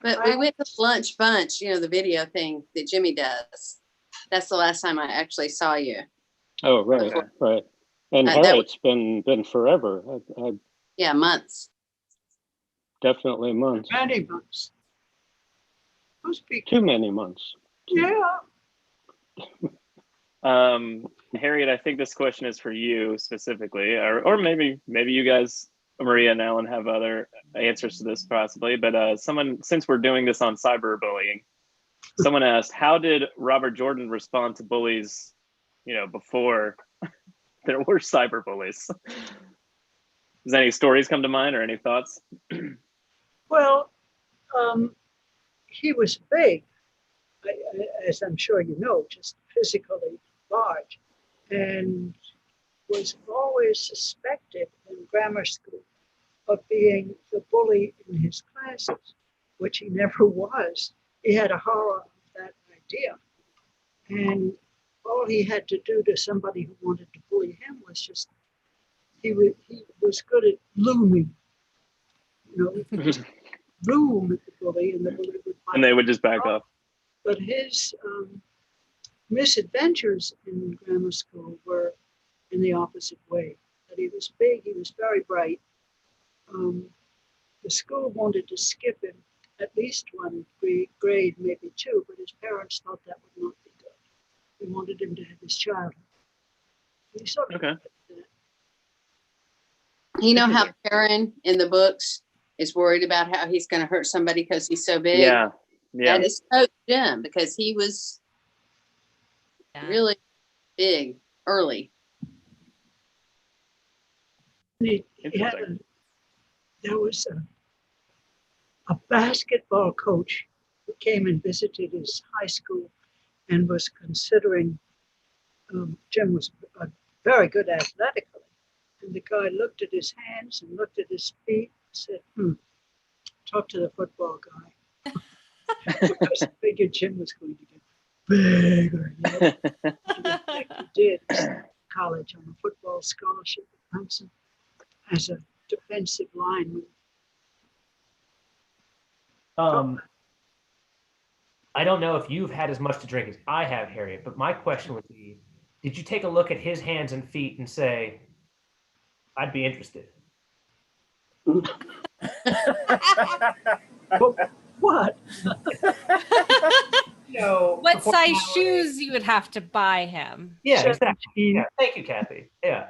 But we went to Lunch Bunch, the video thing that Jimmy does. That's the last time I actually saw you. Oh, right, right. And That Harriet's been forever. Yeah, months. Definitely months. Many months. Must be. Too many months. Yeah. Harriet, I think this question is for you specifically, or maybe you guys, Maria and Alan, have other answers to this possibly. But since we're doing this on cyberbullying, someone asked, how did Robert Jordan respond to bullies, before there were cyberbullies? Does any stories come to mind or any thoughts? Well, he was big, as I'm sure you know, just physically large, and was always suspected in grammar school of being the bully in his classes, which he never was. He had a horror of that idea. And all he had to do to somebody who wanted to bully him was just, he was good at looming. You know, he could just loom at the bully, and the bully would fight. And they would just back off. But his misadventures in grammar school were in the opposite way. That he was big, he was very bright. The school wanted to skip him at least one grade, maybe two, but his parents thought that would not be good. They wanted him to have his childhood. He sort of did that. You know how Karen in the books is worried about how he's going to hurt somebody because he's so big? Yeah. That is Coach Jim, because he was really big early. There was a basketball coach who came and visited his high school and was considering, Jim was very good athletically. And the guy looked at his hands and looked at his feet and said, talk to the football guy. Because I figured Jim was going to get bigger. He did college on a football scholarship at Clemson as a defensive lineman. I don't know if you've had as much to drink as I have, Harriet, but my question would be, did you take a look at his hands and feet and say, I'd be interested? What? What size shoes you would have to buy him? Yeah, exactly. Yeah. Thank you, Kathy. Yeah.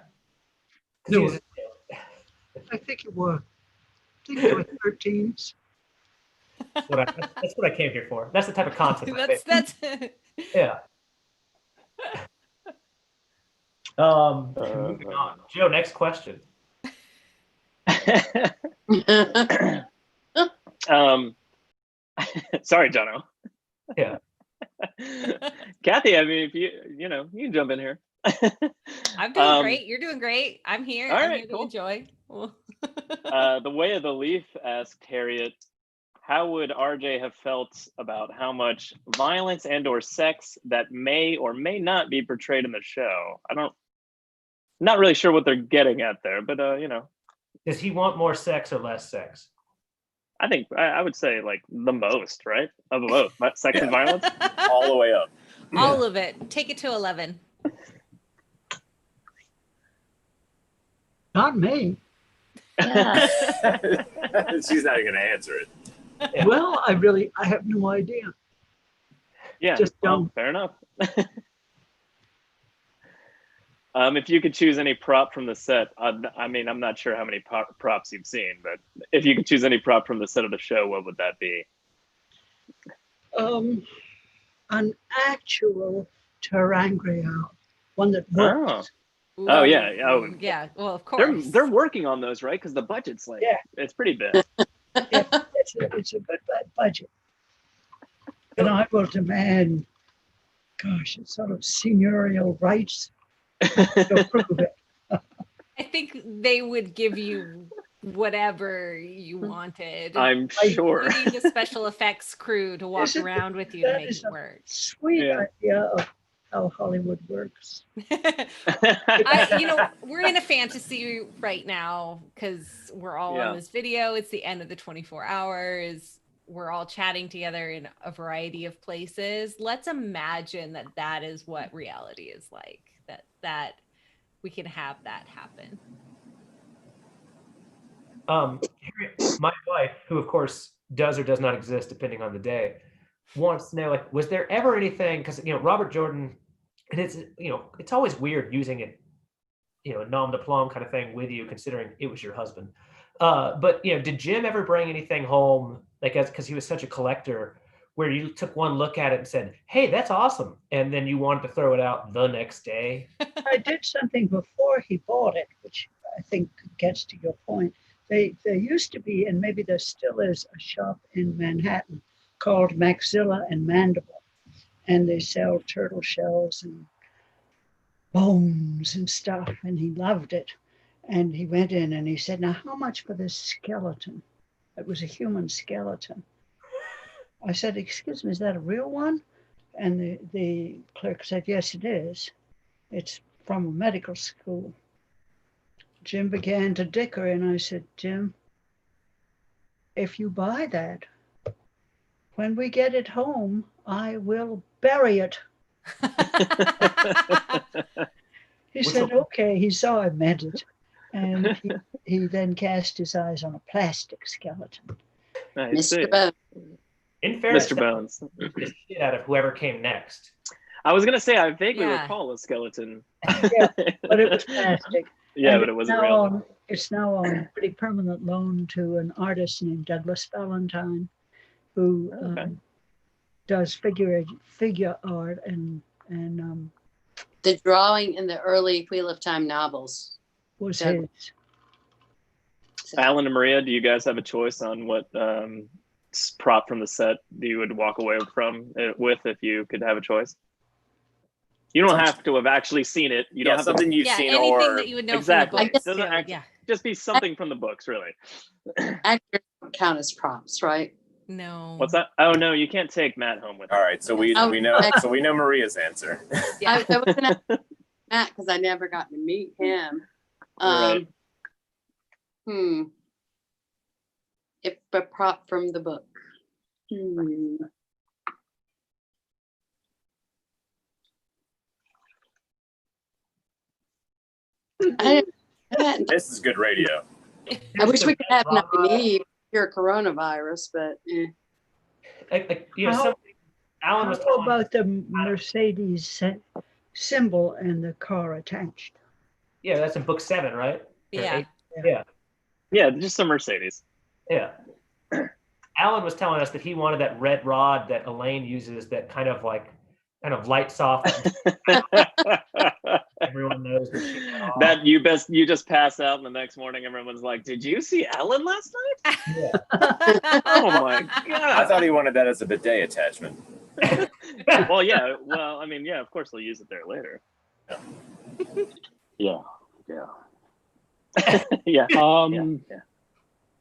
No, I think it were 13s. That's what I came here for. That's the type of content. That's yeah. Moving on. Joe, next question. Sorry, Jono. Yeah. Kathy, I mean, if you can jump in here. I'm doing great. You're doing great. I'm here. All I'm right, here to cool. enjoy. The Way of the Leaf asked Harriet, how would RJ have felt about how much violence and/or sex that may or may not be portrayed in the show? Not really sure what they're getting at there, but Does he want more sex or less sex? I think I would say like the most, right? Of both, sex and violence, all the way up. All of it. Take it to 11. Not me. She's not even going to answer it. Yeah. Well, I have no idea. Yeah, Just well, don't. fair enough. If you could choose any prop from the set, I mean, I'm not sure how many props you've seen, but if you could choose any prop from the set of the show, what would that be? An actual Tarangria, one that works. Oh yeah. Oh yeah. Well, of course. They're working on those, right? Because the budget's like it's pretty big. It's a good budget. And I will demand, gosh, it's sort of seniorial rights to prove it. I think they would give you whatever you wanted. I'm sure. You need a special effects crew to walk around with you to make it work. Sweet idea of how Hollywood works. We're in a fantasy right now because we're all on this video. It's the end of the 24 hours. We're all chatting together in a variety of places. Let's imagine that is what reality is like, that we can have that happen. My wife, who of course does or does not exist depending on the day, wants to know, like, was there ever anything, because Robert Jordan, and it's always weird using it, a nom de plume kind of thing with you, considering it was your husband. But did Jim ever bring anything home, like, because he was such a collector, where you took one look at it and said, hey, that's awesome, and then you wanted to throw it out the next day? I did something before he bought it, which I think gets to your point. There used to be, and maybe there still is, a shop in Manhattan called Maxilla and Mandible, and they sell turtle shells and bones and stuff, and he loved it. And he went in and he said, "Now, how much for this skeleton?" It was a human skeleton. I said, "Excuse me, is that a real one?" And the clerk said, "Yes, it is. It's from a medical school." Jim began to dicker, and I said, "Jim, if you buy that, when we get it home, I will bury it." He said, "Okay." He saw I meant it. And he then cast his eyes on a plastic skeleton. Mr. Bones. In fairness, Mr. Bones. the shit out of whoever came next. I was gonna say I vaguely Yeah. recall a skeleton. Yeah, but it was plastic. Yeah, And but it wasn't now real. it's now on pretty permanent loan to an artist named Douglas Valentine, who does figure art and The drawing in the early Wheel of Time novels. was Doug- his. Alan and Maria, do you guys have a choice on what prop from the set you would walk away from it with if you could have a choice? You don't have to have actually seen it. You don't have something to, you've Yeah, seen anything or that you would know exactly. from the books. Doesn't too. act- Yeah. Just be something from the books, really. Actors don't count as props, right? No. What's that? Oh no, you can't take Matt home with. All right, so we Oh, know okay. so we know Maria's answer. I was gonna ask Matt because I never got to meet him. Right. If a prop from the book. This is good radio. I wish we could have naive your coronavirus, but How- Alan was How telling about the Mercedes symbol and the car attached? Yeah, that's in book 7, right? Or Yeah. 8? Yeah. Yeah, just a Mercedes. Yeah. Alan was telling us that he wanted that red rod that Elaine uses that kind of lights off. Everyone knows that she got off. That you just pass out and the next morning everyone's like, "Did you see Ellen last night?" Oh my I god. thought he wanted that as a bidet attachment. Well, yeah. Well, I mean, yeah, of course they'll use it there later. Yeah. Yeah.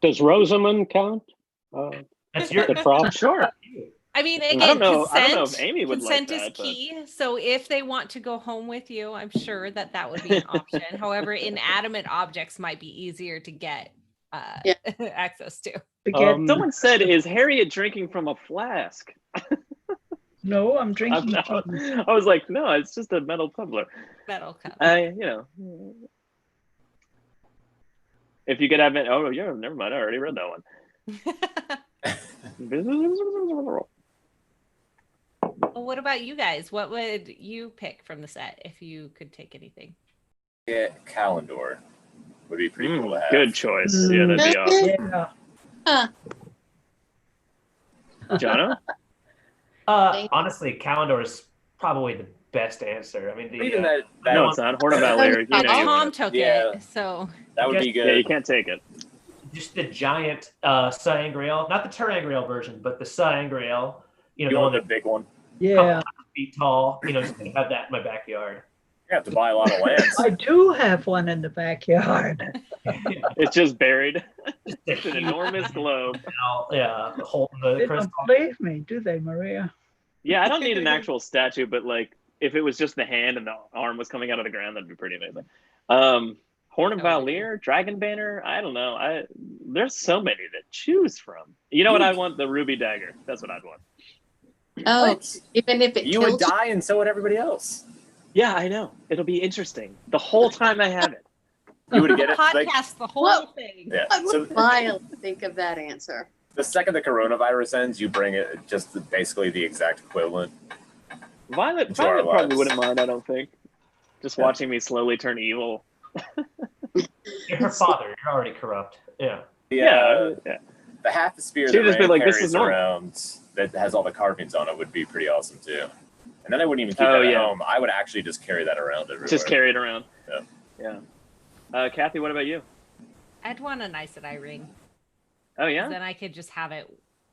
Does Rosamund count? That's your the prop. Sure. I mean, I again, don't know consent, if Amy would like consent that, is but- key. So if they want to go home with you, I'm sure that would be an option. However, inanimate objects might be easier to get access to. Someone said, "Is Harriet drinking from a flask?" No, I'm drinking from I was like, "No, it's just a metal tumbler." Metal cup. If you could have it, oh yeah, never mind. I already read that one. Well, what about you guys? What would you pick from the set if you could take anything? Yeah, Calendar would be pretty cool to have. Good choice. Yeah, that'd be awesome. Jono? Honestly, Calendar is probably the best answer. I mean, Even that No, it's not. Horn of Valor. You know, Tom took it, so that would be good. Yeah, you can't take it. Just the giant Sangreal, not the Terangreal version, but the Sangreal. You know, You the want one the big one? Yeah. feet tall. You know, just gonna have that in my backyard. You have to buy a lot of land. I do have one in the backyard. It's just buried. It's an enormous globe. Yeah, holding the They crystal. don't believe me, do they, Maria? Yeah, I don't need an actual statue, but like if it was just the hand and the arm was coming out of the ground, that'd be pretty amazing. Horn of Valor, Dragon Banner. I don't know. There's so many to choose from. You know what I want? The Ruby Dagger. That's what I'd want. Oh, even if it You kills would die, and so would everybody else. Yeah, I know. It'll be interesting the whole time I have it. You would get it. Like, podcast the whole thing. yeah. What So would Violet think of that answer? the second the coronavirus ends, you bring it just basically the exact equivalent. Violet To our probably lives. wouldn't mind, I don't think. Just watching me slowly turn evil. You're her father. You're already corrupt. Yeah. Yeah. The half the spear She'd that just be Rand like, "This carries is normal." around that has all the carvings on it would be pretty awesome too. And then I wouldn't even keep Oh, that at yeah. home. I would actually just carry that around everywhere. Just carry it around. Yeah. Yeah. Kathy, what about you? I'd want a nice eye ring. Oh yeah. Then I could just have it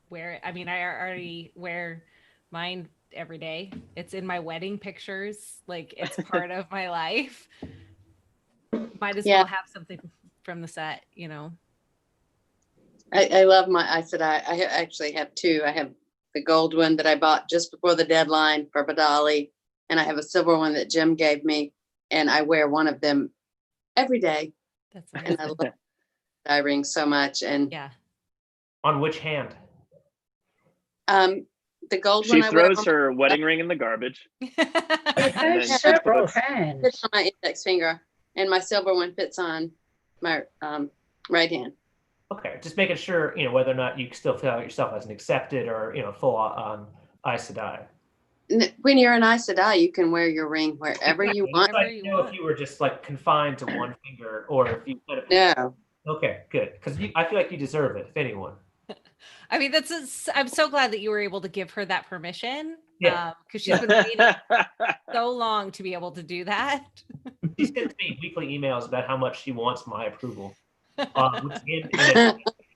wear. I mean, I already wear mine every day. It's in my wedding pictures. Like it's part of my life. Might as Yeah. well have something from the set, you know. I love my Aes Sedai. Actually have two. I have the gold one that I bought just before the deadline for Badali, and I have a silver one that Jim gave me, and I wear one of them every day. That's and I love Sedai rings so much. And yeah, On which hand? the gold She one I wear throws on her wedding ring in the garbage. has she several puts- hands. fits on my index finger, and my silver one fits on my right hand. Okay, just making sure, whether or not you still feel yourself as an accepted or, full on Aes Sedai. When you're an Aes Sedai, you can wear your ring wherever you want. I didn't know if you were just like confined to one finger or if you kind of. No. Okay, good. Because I feel like you deserve it, if anyone. I mean, I'm so glad that you were able to give her that permission. Yeah. Because she's been waiting so long to be able to do that. She sends me weekly emails about how much she wants my approval. Which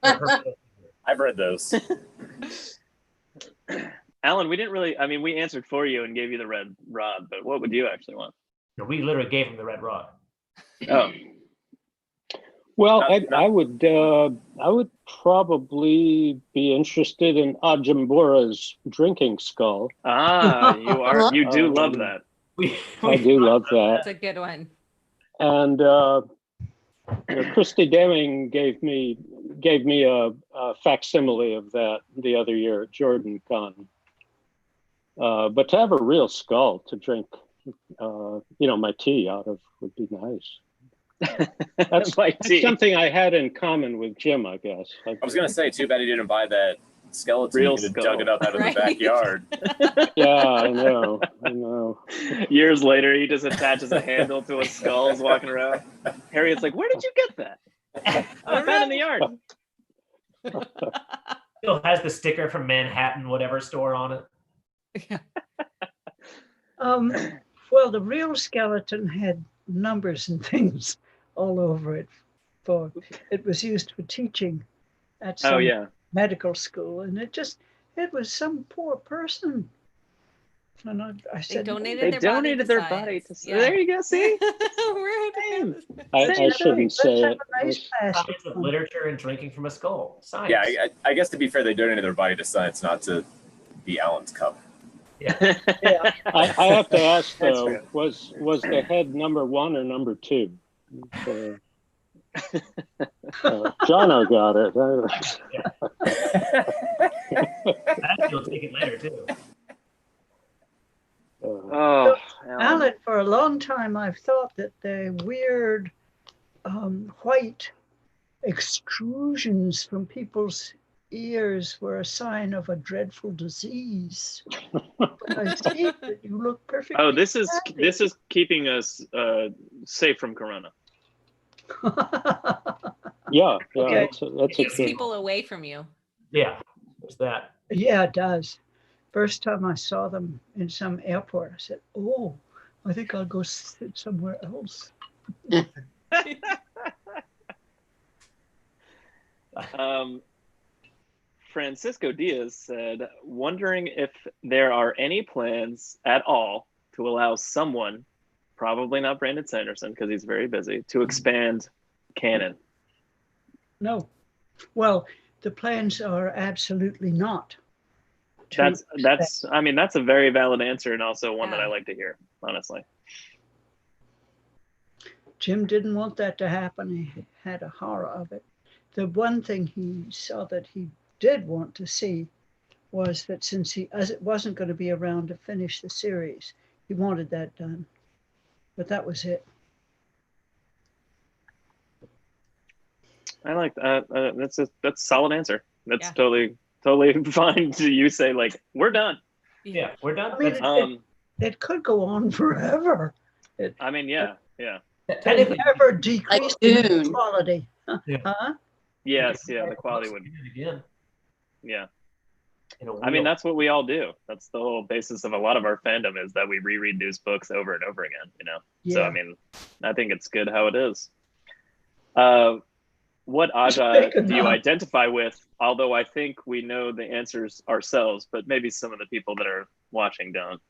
I've read those. Alan, we didn't really. I mean, we answered for you and gave you the red rod, but what would you actually want? No, we literally gave him the red rod. Oh. Well, I would probably be interested in Ajambura's drinking skull. Ah, you do love that. I do love that. That's a good one. And Christy Deming gave me a facsimile of that the other year at Jordan Con. But to have a real skull to drink, my tea out of would be nice. That's something I had in common with Jim, I guess. I was gonna say, too bad he didn't buy that skeleton. Real He could have skull. dug it up out of Right. the backyard. Yeah, I know. Years later, he just attaches a handle to his skull, is walking around. Harriet's like, "Where did you get that?" I found it in the yard. Still has the sticker from Manhattan, whatever store on it. Well, the real skeleton had numbers and things all over it. It was used for teaching at some medical school, and it was some poor person. And I said, they donated their body to. Yeah. There you go. See, I shouldn't say it. Science of literature and drinking from a skull. Science. Yeah, I guess to be fair, they donated their body to science, not to the Allen's Cup. I have to ask though, was the head number 1 or number 2? Jono got it. You'll take it later too. Oh, Alan, for a long time, I've thought that the weird white extrusions from people's ears were a sign of a dreadful disease. But I see that you look perfectly. Oh, this is happy. keeping us safe from corona. Yeah, Okay. that's a Keeps thing. people away from you. Yeah, there's that. Yeah, it does. First time I saw them in some airport, I said, "Oh, I think I'll go sit somewhere else." Francisco Diaz said, wondering if there are any plans at all to allow someone, probably not Brandon Sanderson because he's very busy, to expand canon. No. Well, the plans are absolutely not. That's a very valid answer and also one that I like to hear, honestly. Jim didn't want that to happen. He had a horror of it. The one thing he saw that he did want to see was that since it wasn't going to be around to finish the series, he wanted that done. But that was it. I like that. That's a solid answer. That's totally fine to you say like we're done. Yeah, we're done. I mean, it could go on forever. Yeah. It never decreased in quality. Yes, the quality would. Again. Yeah. I mean, that's what we all do. That's the whole basis of a lot of our fandom is that we reread these books over and over again, So, I mean, I think it's good how it is. What Aja do you identify with? Although I think we know the answers ourselves, but maybe some of the people that are watching don't.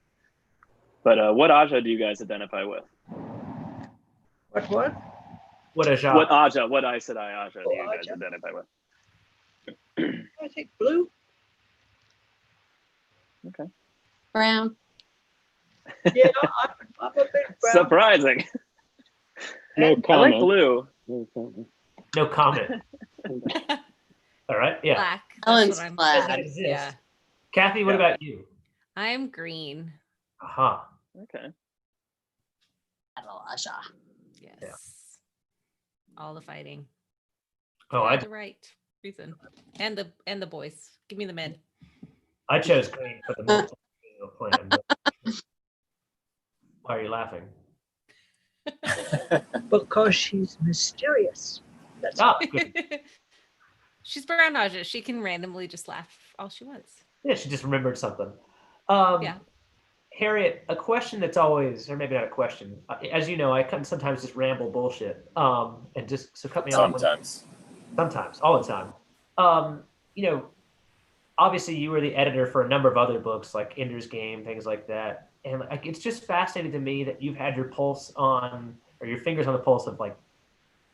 But what Aja do you guys identify with? What? What I said Aja to you guys identify with. I think blue. Okay. Brown. Yeah, I'm a big brown. Surprising. No I comment. like blue. No comment. All right. Yeah. Black. Ellen's That's what black. I'm- Yeah. Kathy, what about you? I'm green. Aha. Okay. Aja. Yes. Yeah. All the fighting. Oh, For I the right reason. And the boys. Give me the men. I chose green for the multi-video plan. Why are you laughing? Because she's mysterious. That's She's brown Aja. She can randomly just laugh all she wants. Yeah, she just remembered something. Yeah. Harriet, a question that's always, or maybe not a question. As you know, I can sometimes just ramble bullshit. And just so cut me off. Sometimes, all the time. Obviously you were the editor for a number of other books like Ender's Game, things like that. And like it's just fascinating to me that you've had your pulse on, or your fingers on the pulse of like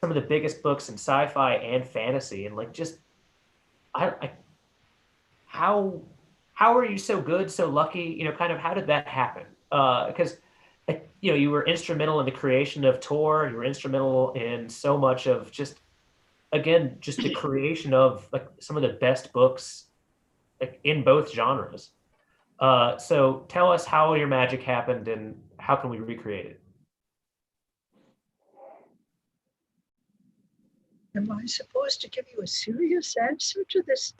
some of the biggest books in sci-fi and fantasy, and like just how are you so good, so lucky? Kind of how did that happen? Because you were instrumental in the creation of Tor. You were instrumental in so much of just the creation of like some of the best books like in both genres. So tell us how your magic happened and how can we recreate it? Am I supposed to give you a serious answer to this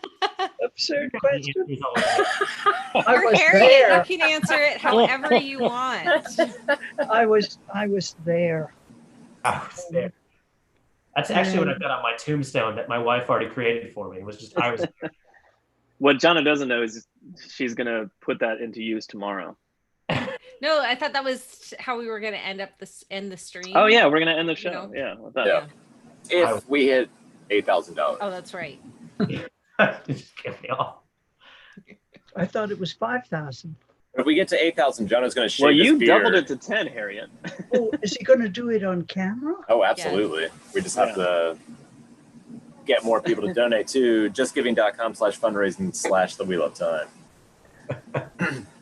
absurd question? You're Harriet. You can answer it however you want. I was there. I was there. That's actually what I've got on my tombstone that my wife already created for me. It was just I was there. What Jonna doesn't know is she's gonna put that into use tomorrow. No, I thought that was how we were gonna end the stream. Oh yeah, we're gonna end the show. Yeah, with that. Yeah. If we hit $8,000. Oh, that's right. Just get me off. I thought it was 5,000. If we get to 8,000, Jonah's going to shave Well, his you beard. doubled it to 10, Harriet. Oh, is he going to do it on camera? Oh, absolutely. We just have to get more people to donate to justgiving.com/fundraising/the Wheel of Time.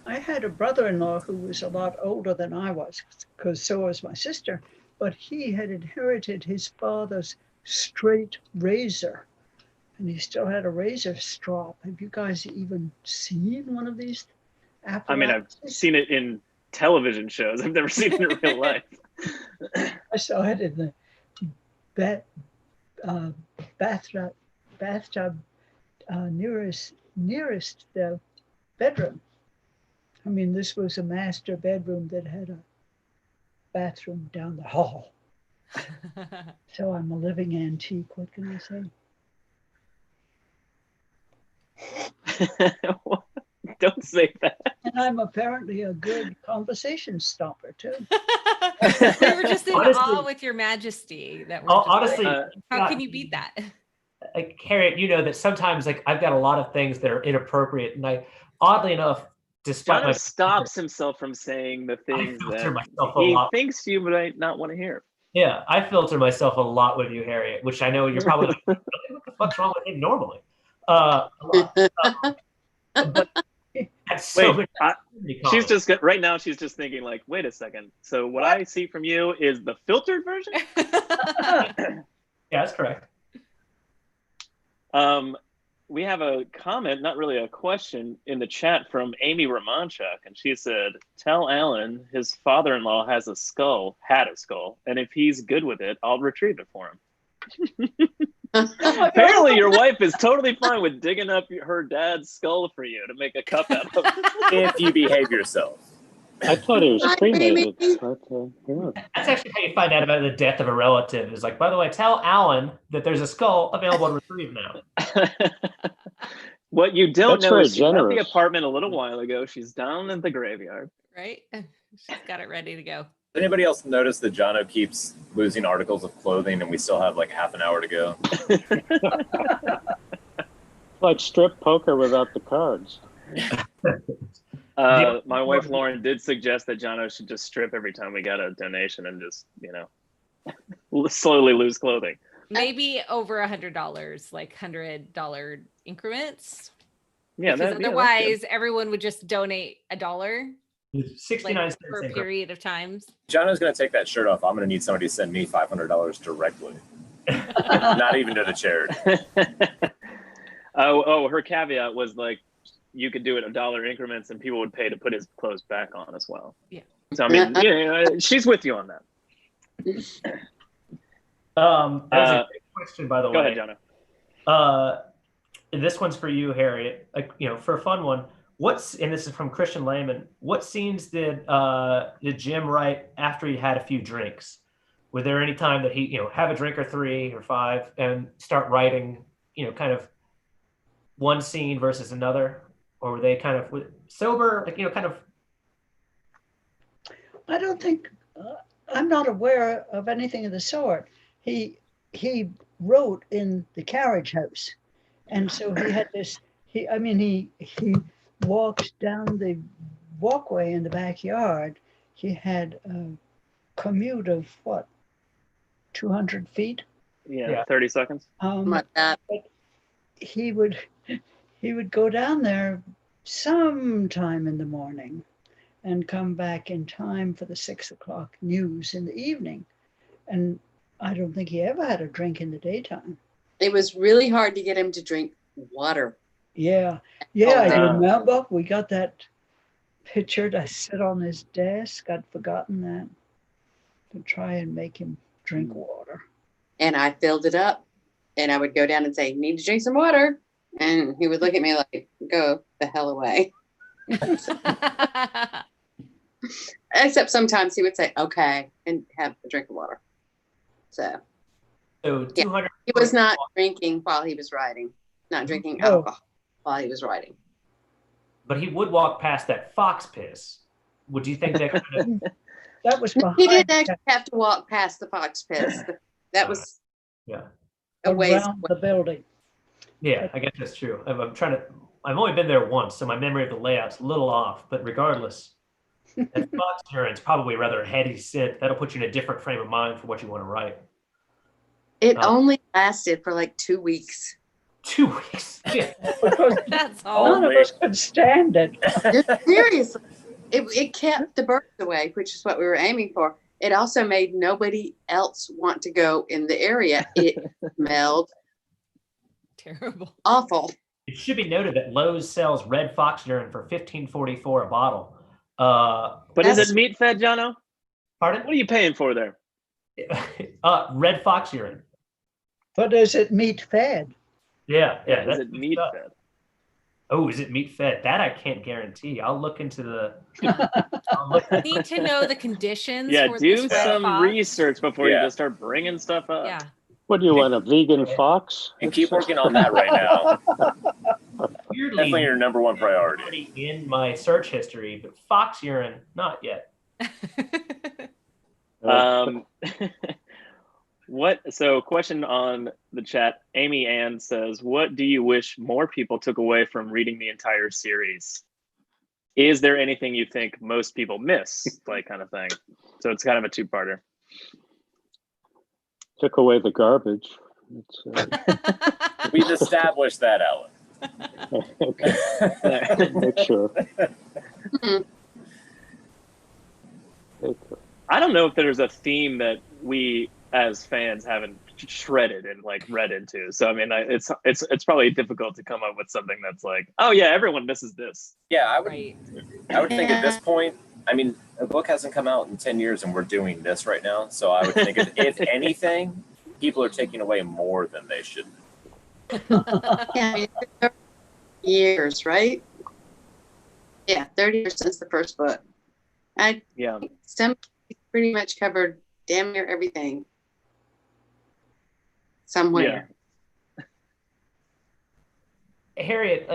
I had a brother-in-law who was a lot older than I was, because so was my sister, but he had inherited his father's straight razor, and he still had a razor strop. Have you guys even seen one of these apparatuses? I mean, I've seen it in television shows. I've never seen it in real life. I saw it in the bathtub nearest the bedroom. I mean, this was a master bedroom that had a bathroom down the hall. So I'm a living antique. What can I say? Don't say that. And I'm apparently a good conversation stopper too. We were just in awe with your majesty. That we're Honestly, how can you beat that? Like Harriet, you know that sometimes like I've got a lot of things that are inappropriate, and oddly enough, despite Jonah stops himself from saying the things that he thinks you might not want to hear. Yeah, I filter myself a lot with you, Harriet, which I know you're probably like, what the fuck's wrong with him normally? But she's just right now. She's just thinking like, wait a second. So what I see from you is the filtered version. Yeah, that's correct. We have a comment, not really a question, in the chat from Amy Romanchuk, and she said, "Tell Alan his father-in-law had a skull, and if he's good with it, I'll retrieve it for him." Apparently, your wife is totally fine with digging up her dad's skull for you to make a cup out of it. If you behave yourself. I thought it was cremated. That's actually how you find out about the death of a relative. Is like, by the way, tell Alan that there's a skull available to retrieve now. What you don't That's know is she left the generous. apartment a little while ago. She's down in the graveyard. Right? She's got it ready to go. Anybody else notice that Jono keeps losing articles of clothing and we still have like half an hour to go? Like strip poker without the cards. My wife Lauren did suggest that Jono should just strip every time we got a donation and just, slowly lose clothing. Maybe over $100, like $100 increments. Yeah, because that's good. otherwise everyone would just donate $1. 69 like, cents for a increment. period of times. Jono's going to take that shirt off. I'm going to need somebody to send me $500 directly. Not even to the charity. Her caveat was like, you could do it $1 increments and people would pay to put his clothes back on as well. Yeah. So, I mean, yeah, she's with you on that. That was a great question, by the way. Go ahead, Jono. This one's for you, Harriet. For a fun one, and this is from Christian Lehman. What scenes did Jim write after he had a few drinks? Were there any time that he, have a drink or 3 or 5 and start writing, kind of one scene versus another, or were they kind of sober, kind of? I don't think I'm not aware of anything of the sort. He wrote in the carriage house, and so he had this. He walked down the walkway in the backyard. He had a commute of 200 feet. Yeah, 30 seconds. Like that. But he would go down there sometime in the morning and come back in time for the 6 o'clock news in the evening. And I don't think he ever had a drink in the daytime. It was really hard to get him to drink water. Yeah. I remember we got that picture that sit on his desk. I'd forgotten that, to try and make him drink water. And I filled it up, and I would go down and say, "Need to drink some water," and he would look at me like, "Go the hell away." Except sometimes he would say, "Okay," and have a drink of water. So 200. He was not drinking while he was writing, not drinking alcohol while he was writing. But he would walk past that fox piss. Would you think that kind of? That was He didn't actually have to walk past the fox piss. That was a ways around the building. Yeah, I guess that's true. I've only been there once, so my memory of the layout's a little off. But regardless, that fox urine's probably rather a heady scent. That'll put you in a different frame of mind for what you want to write. It only lasted for like 2 weeks. 2 weeks. Yeah. That's all. None of us could stand it. Seriously. It kept the birds away, which is what we were aiming for. It also made nobody else want to go in the area. It smelled terrible. Awful. It should be noted that Lowe's sells red fox urine for $15.44 a bottle. But is it meat fed, Jono? Pardon? What are you paying for there? Red fox urine. But is it meat fed? Yeah. Is it meat fed? Oh, is it meat fed? That I can't guarantee. I'll look into the. Need to know the conditions. Yeah, for do this red some fox. research before you just start bringing stuff up. Yeah. What do you want, a vegan fox? And keep working on that right now. Weirdly, Definitely your number one priority. in my search history, but fox urine, not yet. So question on the chat. Amy Ann says, what do you wish more people took away from reading the entire series? Is there anything you think most people miss? Like kind of thing. So it's kind of a two-parter. Took away the garbage. We've established that, Ellen. Okay. Make sure. I don't know if there's a theme that we as fans haven't shredded and like read into. So I mean, it's probably difficult to come up with something that's like, oh yeah, everyone misses this. Yeah, I would think at this point, I mean, a book hasn't come out in 10 years and we're doing this right now. So I would think if anything, people are taking away more than they should. Yeah, I mean, 30 years, right? Yeah, 30 years since the first book. Some pretty much covered damn near everything. Somewhere. Yeah. Harriet,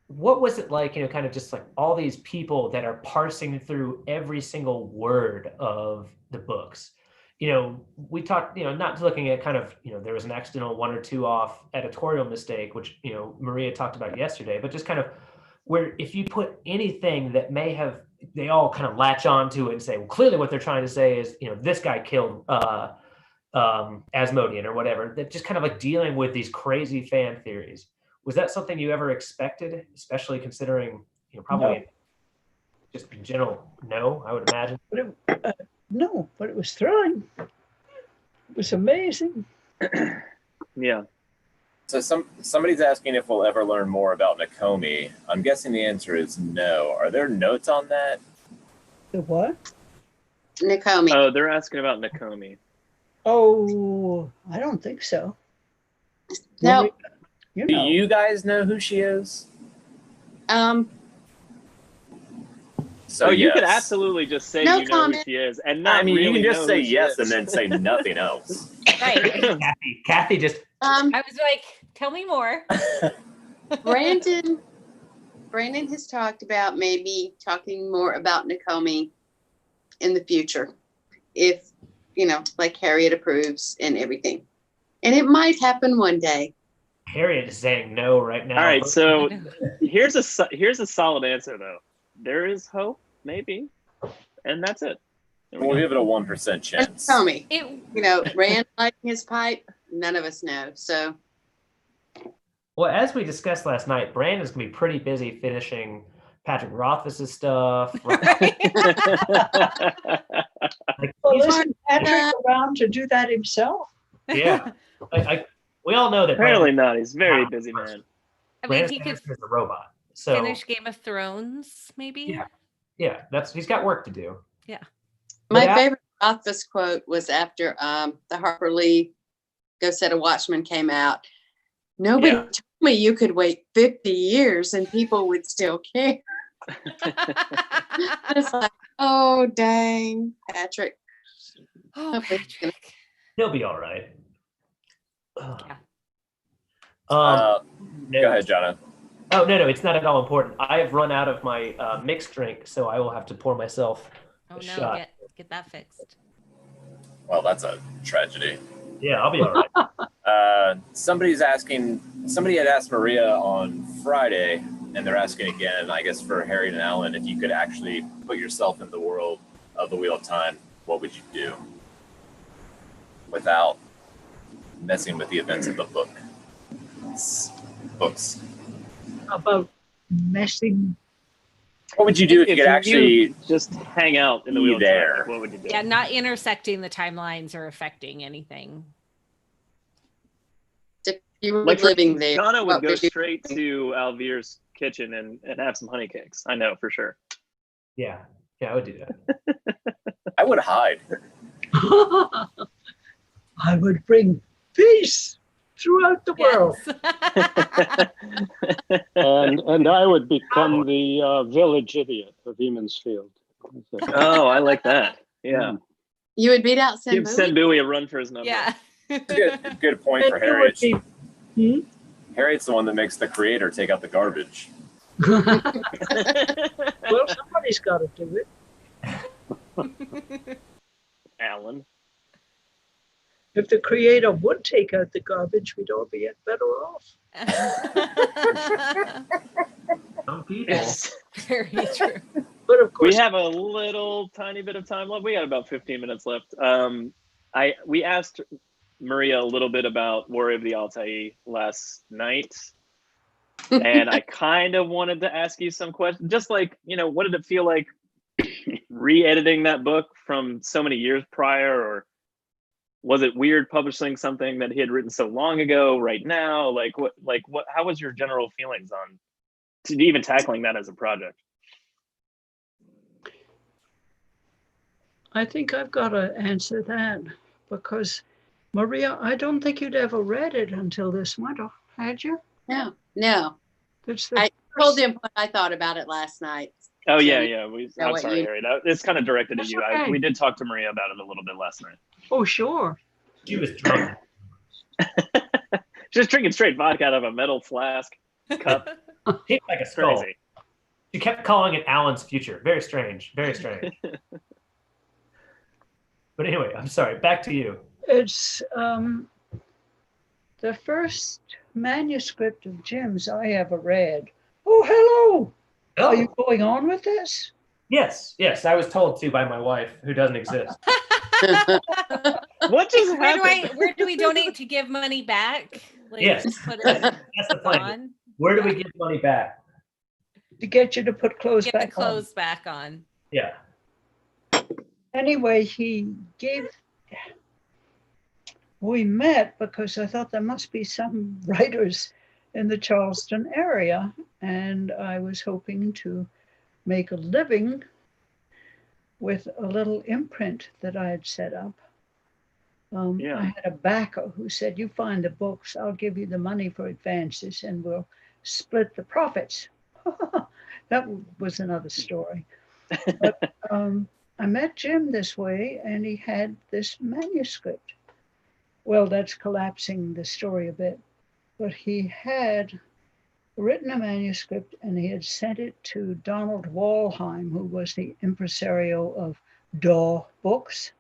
what was it like, kind of just like all these people that are parsing through every single word of the books? We talked, not looking at kind of, there was an accidental 1 or 2 off editorial mistake, which, Maria talked about yesterday, but just kind of where if you put anything that may have they all kind of latch on to it and say, well, clearly what they're trying to say is, this guy killed Asmodean or whatever. That just kind of like dealing with these crazy fan theories. Was that something you ever expected, especially considering, probably just in general? No, I would imagine. No, but it was thrilling. It was amazing. Yeah. So somebody's asking if we'll ever learn more about Nakomi. I'm guessing the answer is no. Are there notes on that? The what? Nakomi. Oh, they're asking about Nakomi. Oh, I don't think so. No. You Do know. you guys know who she is? So you could yes. absolutely just say No you know comment. who she is, and not I mean, really you can just know say who she yes is. and then say nothing else. Right. Kathy just. I was like, tell me more. Brandon has talked about maybe talking more about Nakomi in the future, if like Harriet approves and everything, and it might happen one day. Harriet is saying no right now. All right, so here's a solid answer though. There is hope, maybe, and that's it. We'll give it a 1% chance. Nakomi, Rand lighting his pipe. None of us know. So, well, as we discussed last night, Brandon's gonna be pretty busy finishing Patrick Rothfuss's stuff. Well, isn't Patrick around to do that himself? Yeah, we all know that. Apparently Brandon, not. He's a very busy man. I mean, Brandon he could Sanderson is a robot. So finish Game of Thrones, maybe. Yeah, he's got work to do. Yeah. my favorite Rothfuss quote was after the Harper Lee Go Set a Watchman came out. Nobody told me you could wait 50 years and people would still care. It's like, oh dang, Patrick. Oh, Patrick. He'll be all right. Go ahead, Jono. Oh, no, it's not at all important. I have run out of my mixed drink, so I will have to pour myself a shot. Get that fixed. Well, that's a tragedy. Yeah, I'll be all right. Somebody had asked Maria on Friday, and they're asking again, I guess for Harry and Alan, if you could actually put yourself in the world of the Wheel of Time, what would you do without messing with the events of the books? How about messing? What would you do if you could actually just hang out in the wheel there? What would you do? Yeah, not intersecting the timelines or affecting anything. If you were Like living there, Donna would what go would you straight to Alvere's kitchen and have some honey cakes. I know for sure. Yeah, I would do that. I would hide. I would bring peace throughout the world. and I would become the village idiot of Eamondsfield. Oh, I like that. Yeah. You would beat out Give Senbui? Senbui a run for his number. Yeah. Good point for Harriet. Harriet's the one that makes the creator take out the garbage. Well, somebody's got to do it. Alan. If the creator would take out the garbage, we'd all be better off. Some people. Yes. Very true. But of course, We have a little tiny bit of time left. We got about 15 minutes left. We asked Maria a little bit about Warrior of the Altai last night. And I kind of wanted to ask you some questions. Just like, what did it feel like re-editing that book from so many years prior? Or was it weird publishing something that he had written so long ago right now? How was your general feelings on even tackling that as a project? I think I've got to answer that because, Maria, I don't think you'd ever read it until this winter, had you? No. I told him what I thought about it last night. Oh, So yeah. know I'm what sorry, you- Harry. It's kind of directed at That's you. okay. We did talk to Maria about it a little bit last night. Oh, sure. She was drunk. Just drinking straight vodka out of a metal flask cup. Shaped like a skull. Crazy. She kept calling it Alan's future. Very strange. Very strange. But anyway, I'm sorry. Back to you. It's the first manuscript of Jim's I ever read. Oh, hello. Are you going on with this? Yes, I was told to by my wife, who doesn't exist. What just Where do we donate to give money back? Like, Yes, put it that's the plan. on? Where do we give money back? To get you to put clothes Get back the clothes back on. Yeah. Anyway, we met because I thought there must be some writers in the Charleston area, and I was hoping to make a living with a little imprint that I had set up. I had a backer who said, "You find the books, I'll give you the money for advances, and we'll split the profits." That was another story. But I met Jim this way, and he had this manuscript. Well, that's collapsing the story a bit, but he had written a manuscript and he had sent it to Donald Walheim, who was the impresario of Daw Books.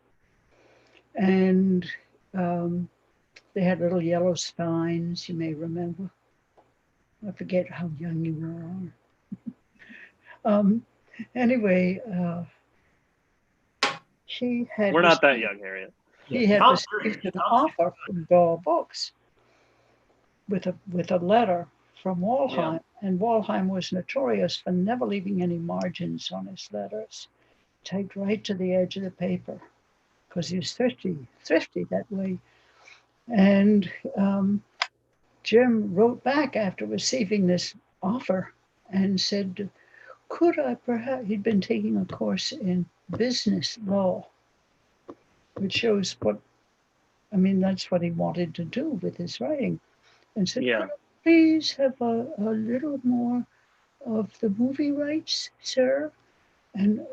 And they had little yellow spines, you may remember. I forget how young you are. Anyway, he had. We're not that young, Harriet. He had received an offer from Daw Books with a letter from Walheim, and Walheim was notorious for never leaving any margins on his letters, taped right to the edge of the paper, because he was thrifty that way. And Jim wrote back after receiving this offer and said, could I perhaps, he'd been taking a course in business law, which shows that's what he wanted to do with his writing. And said, could I please have a little more of the movie rights, sir? And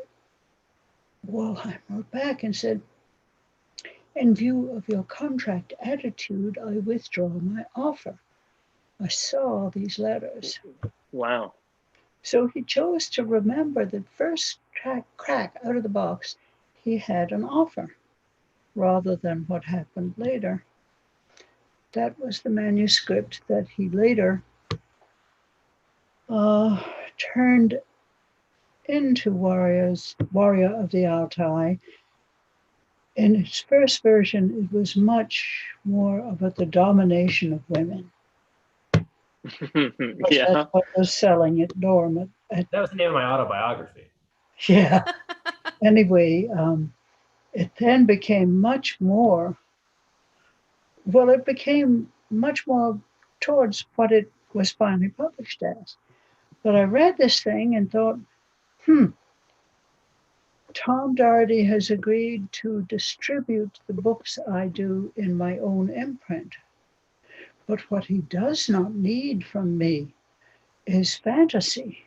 Walheim wrote back and said, in view of your contract attitude, I withdraw my offer. I saw these letters. Wow. So he chose to remember that first crack out of the box, he had an offer, rather than what happened later. That was the manuscript that he later turned into Warrior of the Altai. In its first version, it was much more about the domination of women. That's what was selling at Dorm. That was the name of my autobiography. Yeah. Anyway, it then became much more towards what it was finally published as. But I read this thing and thought, Tom Doherty has agreed to distribute the books I do in my own imprint. But what he does not need from me is fantasy,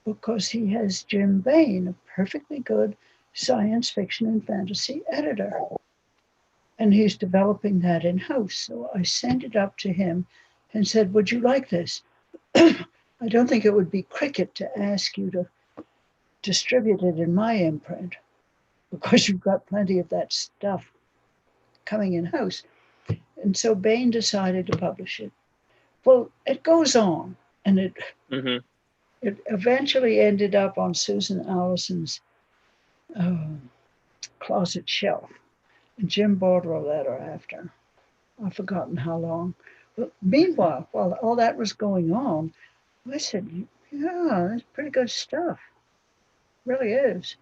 because he has Jim Bain, a perfectly good science fiction and fantasy editor. And he's developing that in-house. So I sent it up to him and said, would you like this? I don't think it would be cricket to ask you to distribute it in my imprint, because you've got plenty of that stuff coming in-house. And so Bain decided to publish it. Well, it goes on, and it eventually ended up on Susan Allison's closet shelf. And Jim bought her a letter after. I've forgotten how long. But meanwhile, while all that was going on, I said, yeah, that's pretty good stuff. Really is.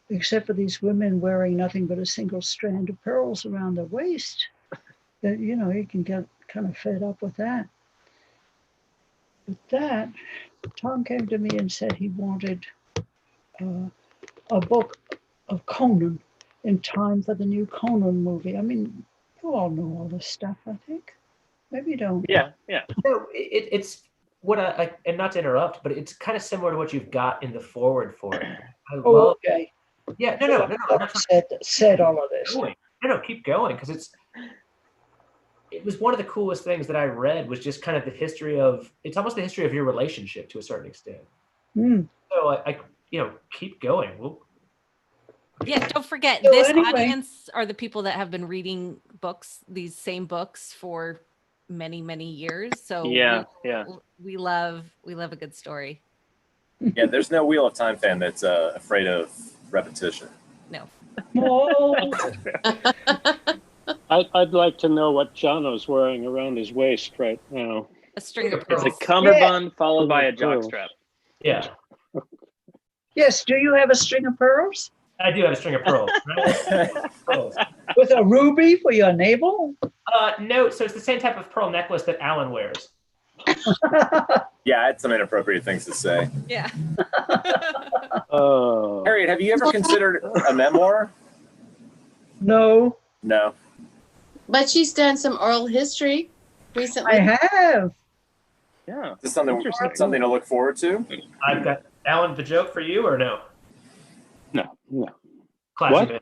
Except for these women wearing nothing but a single strand of pearls around their waist. That, you can get kind of fed up with that. But that, Tom came to me and said he wanted a book of Conan in time for the new Conan movie. I mean, you all know all this stuff, I think. Maybe you don't. Yeah. No, it's what and not to interrupt, but it's kind of similar to what you've got in the forward for it. Okay. Yeah, no. Said all of this. No, keep going, because it was one of the coolest things that I read was just kind of the history of, it's almost the history of your relationship to a certain extent. So I keep going. Yeah, don't forget, So this anyway. audience are the people that have been reading books, these same books, for many, many years. So Yeah. we love a good story. Yeah, there's no Wheel of Time fan that's afraid of repetition. No. I'd like to know what Jono's wearing around his waist right now. A string of It's pearls. a cummerbund followed by a jockstrap. Yeah, Yes. Do you have a string of pearls I do have a string of pearls. Right? Pearls. with a ruby for your navel? No, so it's the same type of pearl necklace that Alan wears. Yeah, I had some inappropriate things to say. Yeah. Harriet, have you ever considered a memoir? No, No. But she's done some oral history recently. I have. Yeah. Is this something to look forward to? I've got Alan, the joke for you or no? No. Classy What? man.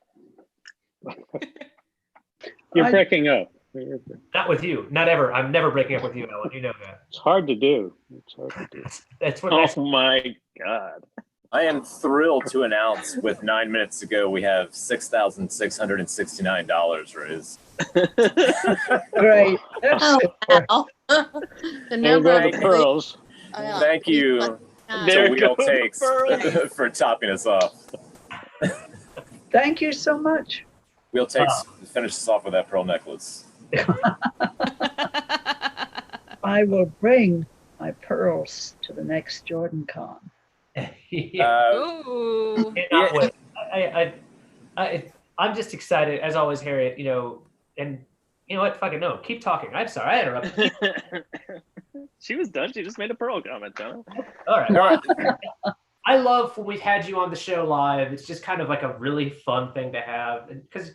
You're I- breaking up. Not with you. Not ever. I'm never breaking up with you, Alan. You know that. It's hard to do. It's hard to do. That's what. Oh my God. I am thrilled to announce with 9 minutes to go, we have $6,669 raised. Great. Oh, wow. The There number go of the pearls. Thank you There to Wheel go the Takes pearls. for topping us off. Thank you so much. Wheel Takes finish us off with that pearl necklace. I will bring my pearls to the next Jordan Con. Ooh. Cannot wait. I'm just excited as always, Harriet. You know, and you know what? Fucking no. Keep talking. I'm sorry. I interrupted. She was done. She just made a pearl comment, John. All right. I love when we've had you on the show live. It's just kind of like a really fun thing to have because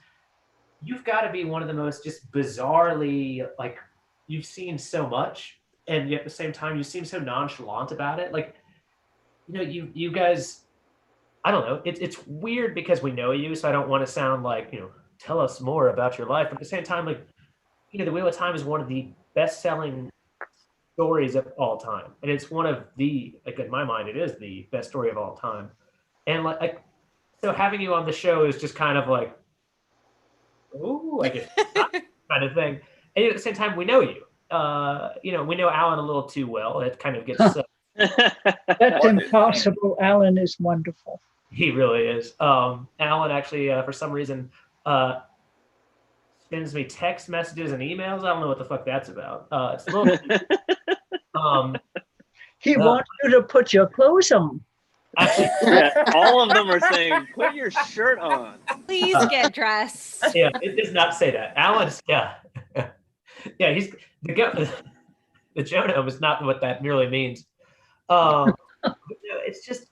you've got to be one of the most just bizarrely like you've seen so much, and yet at the same time you seem so nonchalant about it. Like, you know, you guys, I don't know. It's weird because we know you, so I don't want to sound like, you know, tell us more about your life. But at the same time, like, you know, The Wheel of Time is one of the best-selling stories of all time, and it's one of the, like, in my mind, it is the best story of all time. And like so having you on the show is just kind of like, ooh, like kind of thing. And at the same time, we know you. You know, we know Alan a little too well. It kind of gets. That's impossible. Alan is wonderful. He really is. Alan actually, for some reason, sends me text messages and emails. I don't know what the fuck that's about. It's a little. He wants you to put your clothes on. Actually, Yeah, all of them are saying, "Put your shirt on." Please get dressed. yeah, it does not say that. Alan's, yeah, yeah. He's the Jono is not what that really means. It's just,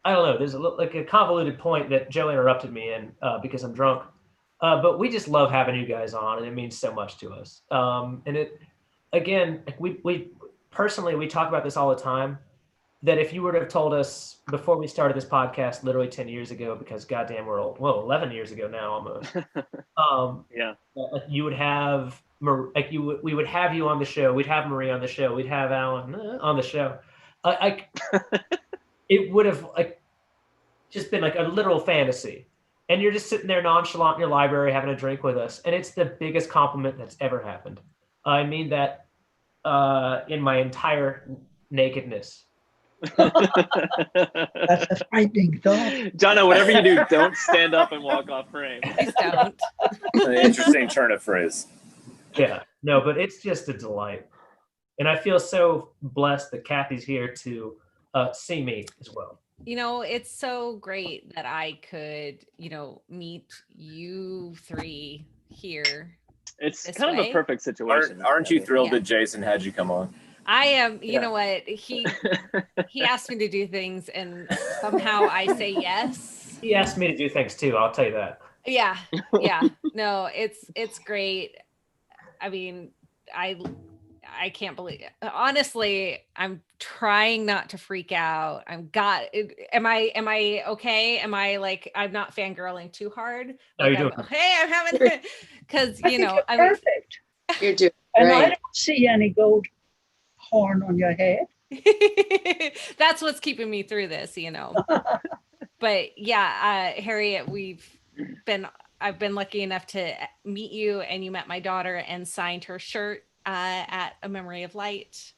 I don't know. There's like a convoluted point that Joe interrupted me in because I'm drunk. But we just love having you guys on, and it means so much to us. And it, again, we personally, we talk about this all the time, that if you were to have told us before we started this podcast, literally 10 years ago, because goddamn, we're old. Well, 11 years ago now, almost. Yeah. You would have, we would have you on the show. We'd have Marie on the show. We'd have Alan on the show. It would have just been like a literal fantasy. And you're just sitting there nonchalant in your library having a drink with us. And it's the biggest compliment that's ever happened. I mean that in my entire nakedness. That's a frightening thought. Jono, whatever you do, don't stand up and walk off frame. Please don't. An interesting turn of phrase. Yeah, no, but it's just a delight. And I feel so blessed that Kathy's here to see me as well. You know, it's so great that I could, you know, meet you three here. It's this kind of way. a perfect situation. Aren't you thrilled Yeah. that Jason had you come on? I am, you Yeah. know what, he asked me to do things and somehow I say yes. He asked me to do things too, I'll tell you that. Yeah. No, it's great. I mean, I can't believe it. Honestly, I'm trying not to freak out. Am I okay? Am I like, I'm not fangirling too hard? No, Like, you're I'm, hey, I'm having it. Cause you know, you're perfect. You're doing And I great. don't see any gold horn on your head. that's what's keeping me through this, you know. But yeah, Harriet, I've been lucky enough to meet you, and you met my daughter and signed her shirt at A Memory of Light.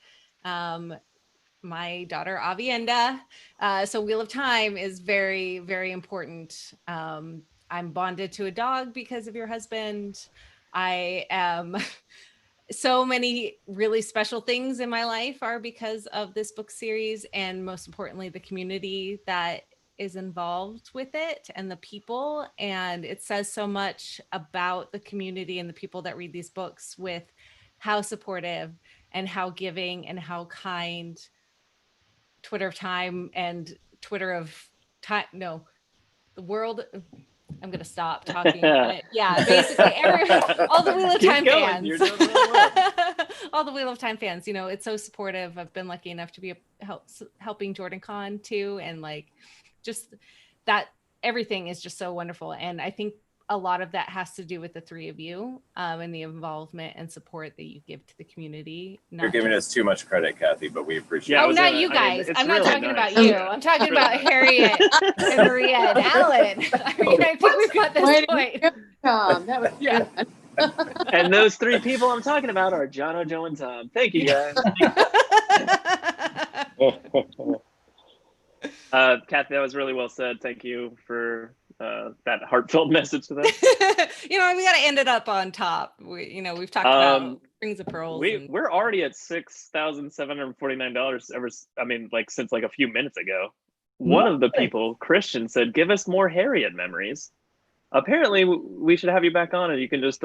my daughter Avienda. So Wheel of Time is very, very important. I'm bonded to a dog because of your husband. I am so many really special things in my life are because of this book series, and most importantly, the community that is involved with it and the people. And it says so much about the community and the people that read these books with how supportive and how giving and how kind Twitter of Time and Twitter of Time, no, the world. I'm going to stop talking. Yeah, basically all the Wheel of Time fans. You're doing really well. All the Wheel of Time fans, you know, it's so supportive. I've been lucky enough to be helping Jordan Con too. And like, just that everything is just so wonderful. And I think a lot of that has to do with the three of you and the involvement and support that you give to the community. You're giving us too much credit, Kathy, but we appreciate it. Oh, not you guys. I'm not talking about you. I'm talking about Harriet and Maria and Alan. I mean, I think we've got this point. That was yeah. And those three people I'm talking about are Jono, Joe, and Tom. Thank you, guys. Kathy, that was really well said. Thank you for that heartfelt message to them. You know, we got to end it up on top. We've talked about Rings of Pearls. We're already at $6,749 since like a few minutes ago. One of the people, Christian, said, "Give us more Harriet memories." Apparently, we should have you back on, and you can just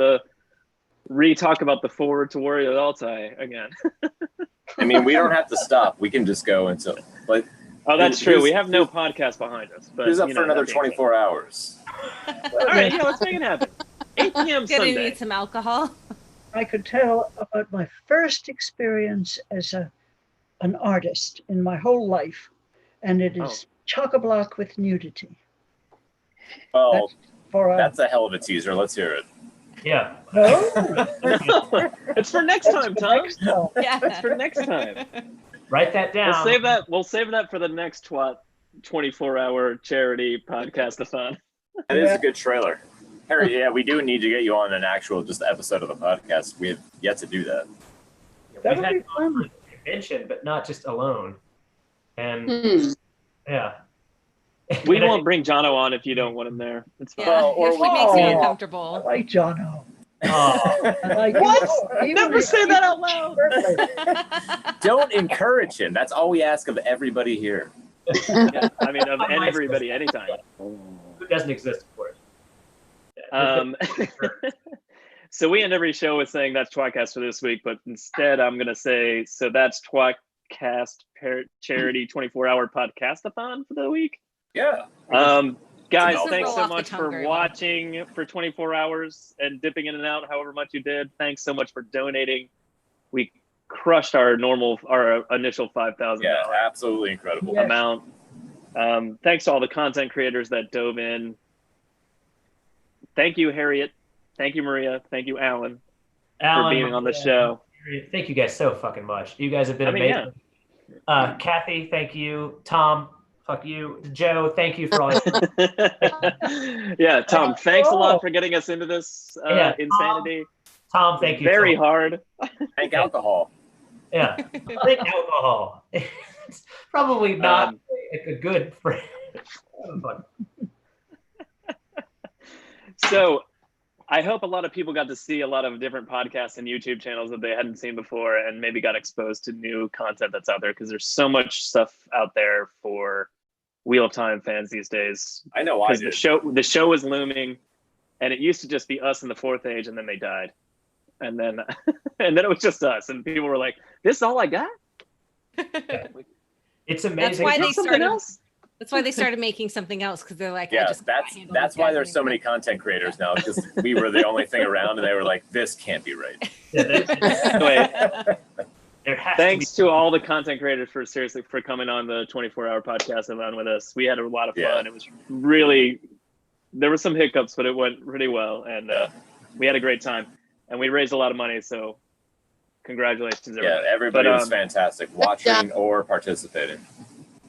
re-talk about the Forward to Warrior Altai again. I mean, we don't have to stop. We can just go until like. Oh, that's true. We have no podcast behind us. But who's up for another 24 hours? All right, let's make it happen. 8 p.m. Sunday. Gonna need some alcohol. I could tell about my first experience as an artist in my whole life, and it is chock-a-block with nudity. Well, that's a hell of a teaser. Let's hear it. Yeah. No? It's for next time, Tom. Yeah. It's for next time. Write that down. We'll save that for the next 24-hour charity podcast-a-thon. That is a good trailer. Harry, yeah, we do need to get you on an actual just episode of the podcast. We have yet to do that. We've had a convention, but not just alone. And yeah. We won't bring Jono on if you don't want him there. It's fine. Yeah, if he makes you uncomfortable. I like Jono. What? Never say that out loud. Don't encourage him. That's all we ask of everybody here. Yeah, I mean, of everybody, anytime. Who doesn't exist, of course. So we end every show with saying that's tWoTcast for this week, but instead I'm going to say, so that's tWoTcast charity 24-hour podcast-a-thon for the week. Yeah. Guys, thanks so much for watching for 24 hours and dipping in and out however much you did. Thanks so much for donating. We crushed our initial $5,000 absolutely incredible amount. Thanks to all the content creators that dove in. Thank you, Harriet. Thank you, Maria. Thank you, Alan, for being on the show. Thank you guys so fucking much. You guys have been amazing. Yeah. Kathy, thank you. Tom, fuck you. Joe, thank you for all Yeah, Tom, thanks a lot for getting us into this insanity. Tom, thank you. Very hard. Thank alcohol. Yeah. Drink alcohol. It's probably not a good friend. So I hope a lot of people got to see a lot of different podcasts and YouTube channels that they hadn't seen before and maybe got exposed to new content that's out there, because there's so much stuff out there for Wheel of Time fans these days. I know I did. The show was looming, and it used to just be us in the Fourth Age, and then they died. And then it was just us, and people were like, "This is all I got?" It's amazing. That's why they started making something else, because they're like, that's why there's so many content creators now, because we were the only thing around, and they were like, "This can't be right." Anyway, thanks to all the content creators for coming on the 24-hour podcast-a-thon with us. We had a lot of fun. It was really, there were some hiccups, but it went pretty well, and we had a great time, and we raised a lot of money. So, congratulations, everybody. Yeah, everybody was fantastic, watching or participating.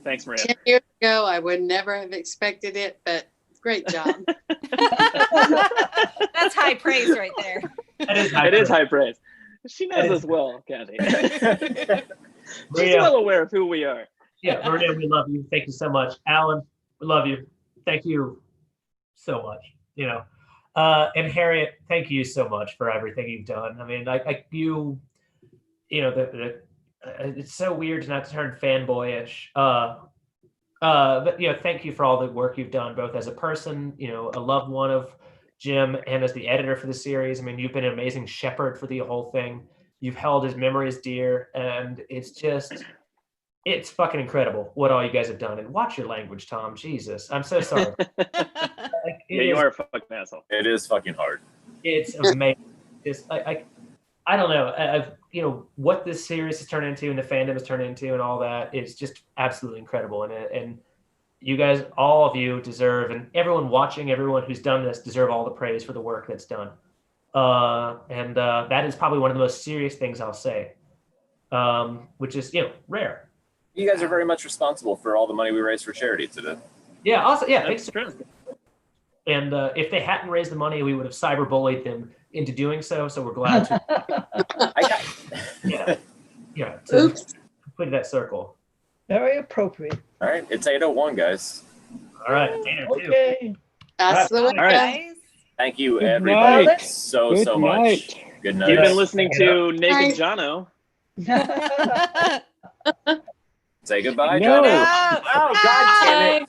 Thanks, Maria. 10 years ago, I would never have expected it, but great job. That's high praise right there. It is high praise. She knows us well, Kathy. She's well aware of who we are. Yeah, Maria, we love you. Thank you so much. Alan, we love you. Thank you so much. And Harriet, thank you so much for everything you've done. I mean, it's so weird to not turn fanboyish. But thank you for all the work you've done, both as a person, a loved one of Jim, and as the editor for the series. I mean, you've been an amazing shepherd for the whole thing. You've held his memories dear, and it's fucking incredible what all you guys have done. And watch your language, Tom. Jesus, I'm so sorry. You are a fucking asshole. It is fucking hard. It's amazing. I don't know. What this series has turned into and the fandom has turned into and all that is just absolutely incredible. And you guys, all of you deserve, and everyone watching, everyone who's done this deserve all the praise for the work that's done. And that is probably one of the most serious things I'll say, which is, rare. You guys are very much responsible for all the money we raised for charity today. Yeah. Also, yeah. Thanks. And if they hadn't raised the money, we would have cyberbullied them into doing so. So we're glad to. To complete that circle. Very appropriate. All right, it's 8:01, guys. All right. Okay. That's the way, All right. guys. Thank you, Good everybody, night. so Good much. night. Good night. You've been listening to Naked Night. Jono. Say goodbye, No. Johnny. Oh, God damn it.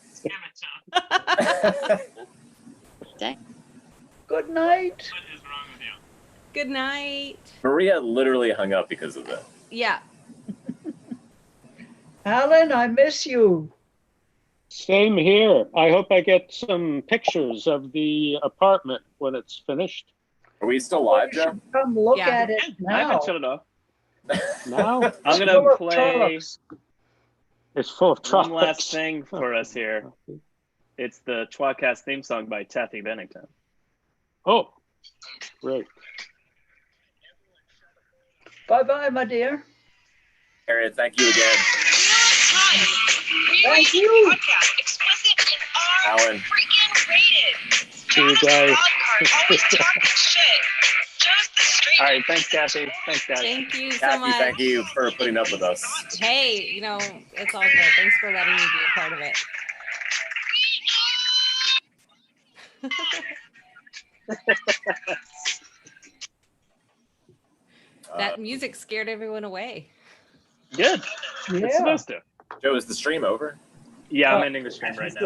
Good night. Good night. Maria literally hung up because of that. Yeah. Alan, I miss you. Same here. I hope I get some pictures of the apartment when it's finished. Are we still live, Joe? Come look Yeah. at it I now. haven't shut it off. Now I'm Full gonna of play trollops. it's full of one tropics. last thing for us here. It's the tWoTcast theme song by Taffy Bennington. Oh, great. Bye-bye, my dear. Harriet, thank you again. Thank you. Alan. See you guys. All right, thanks, Taffy. Thanks, guys. Thank you so Kathy, much. thank you for putting up with us. Hey, it's all good. Thanks for letting me be a part of it. That music scared everyone away. Good. Yeah. It's supposed to. Joe, is the stream over? Yeah, I'm ending the stream right now.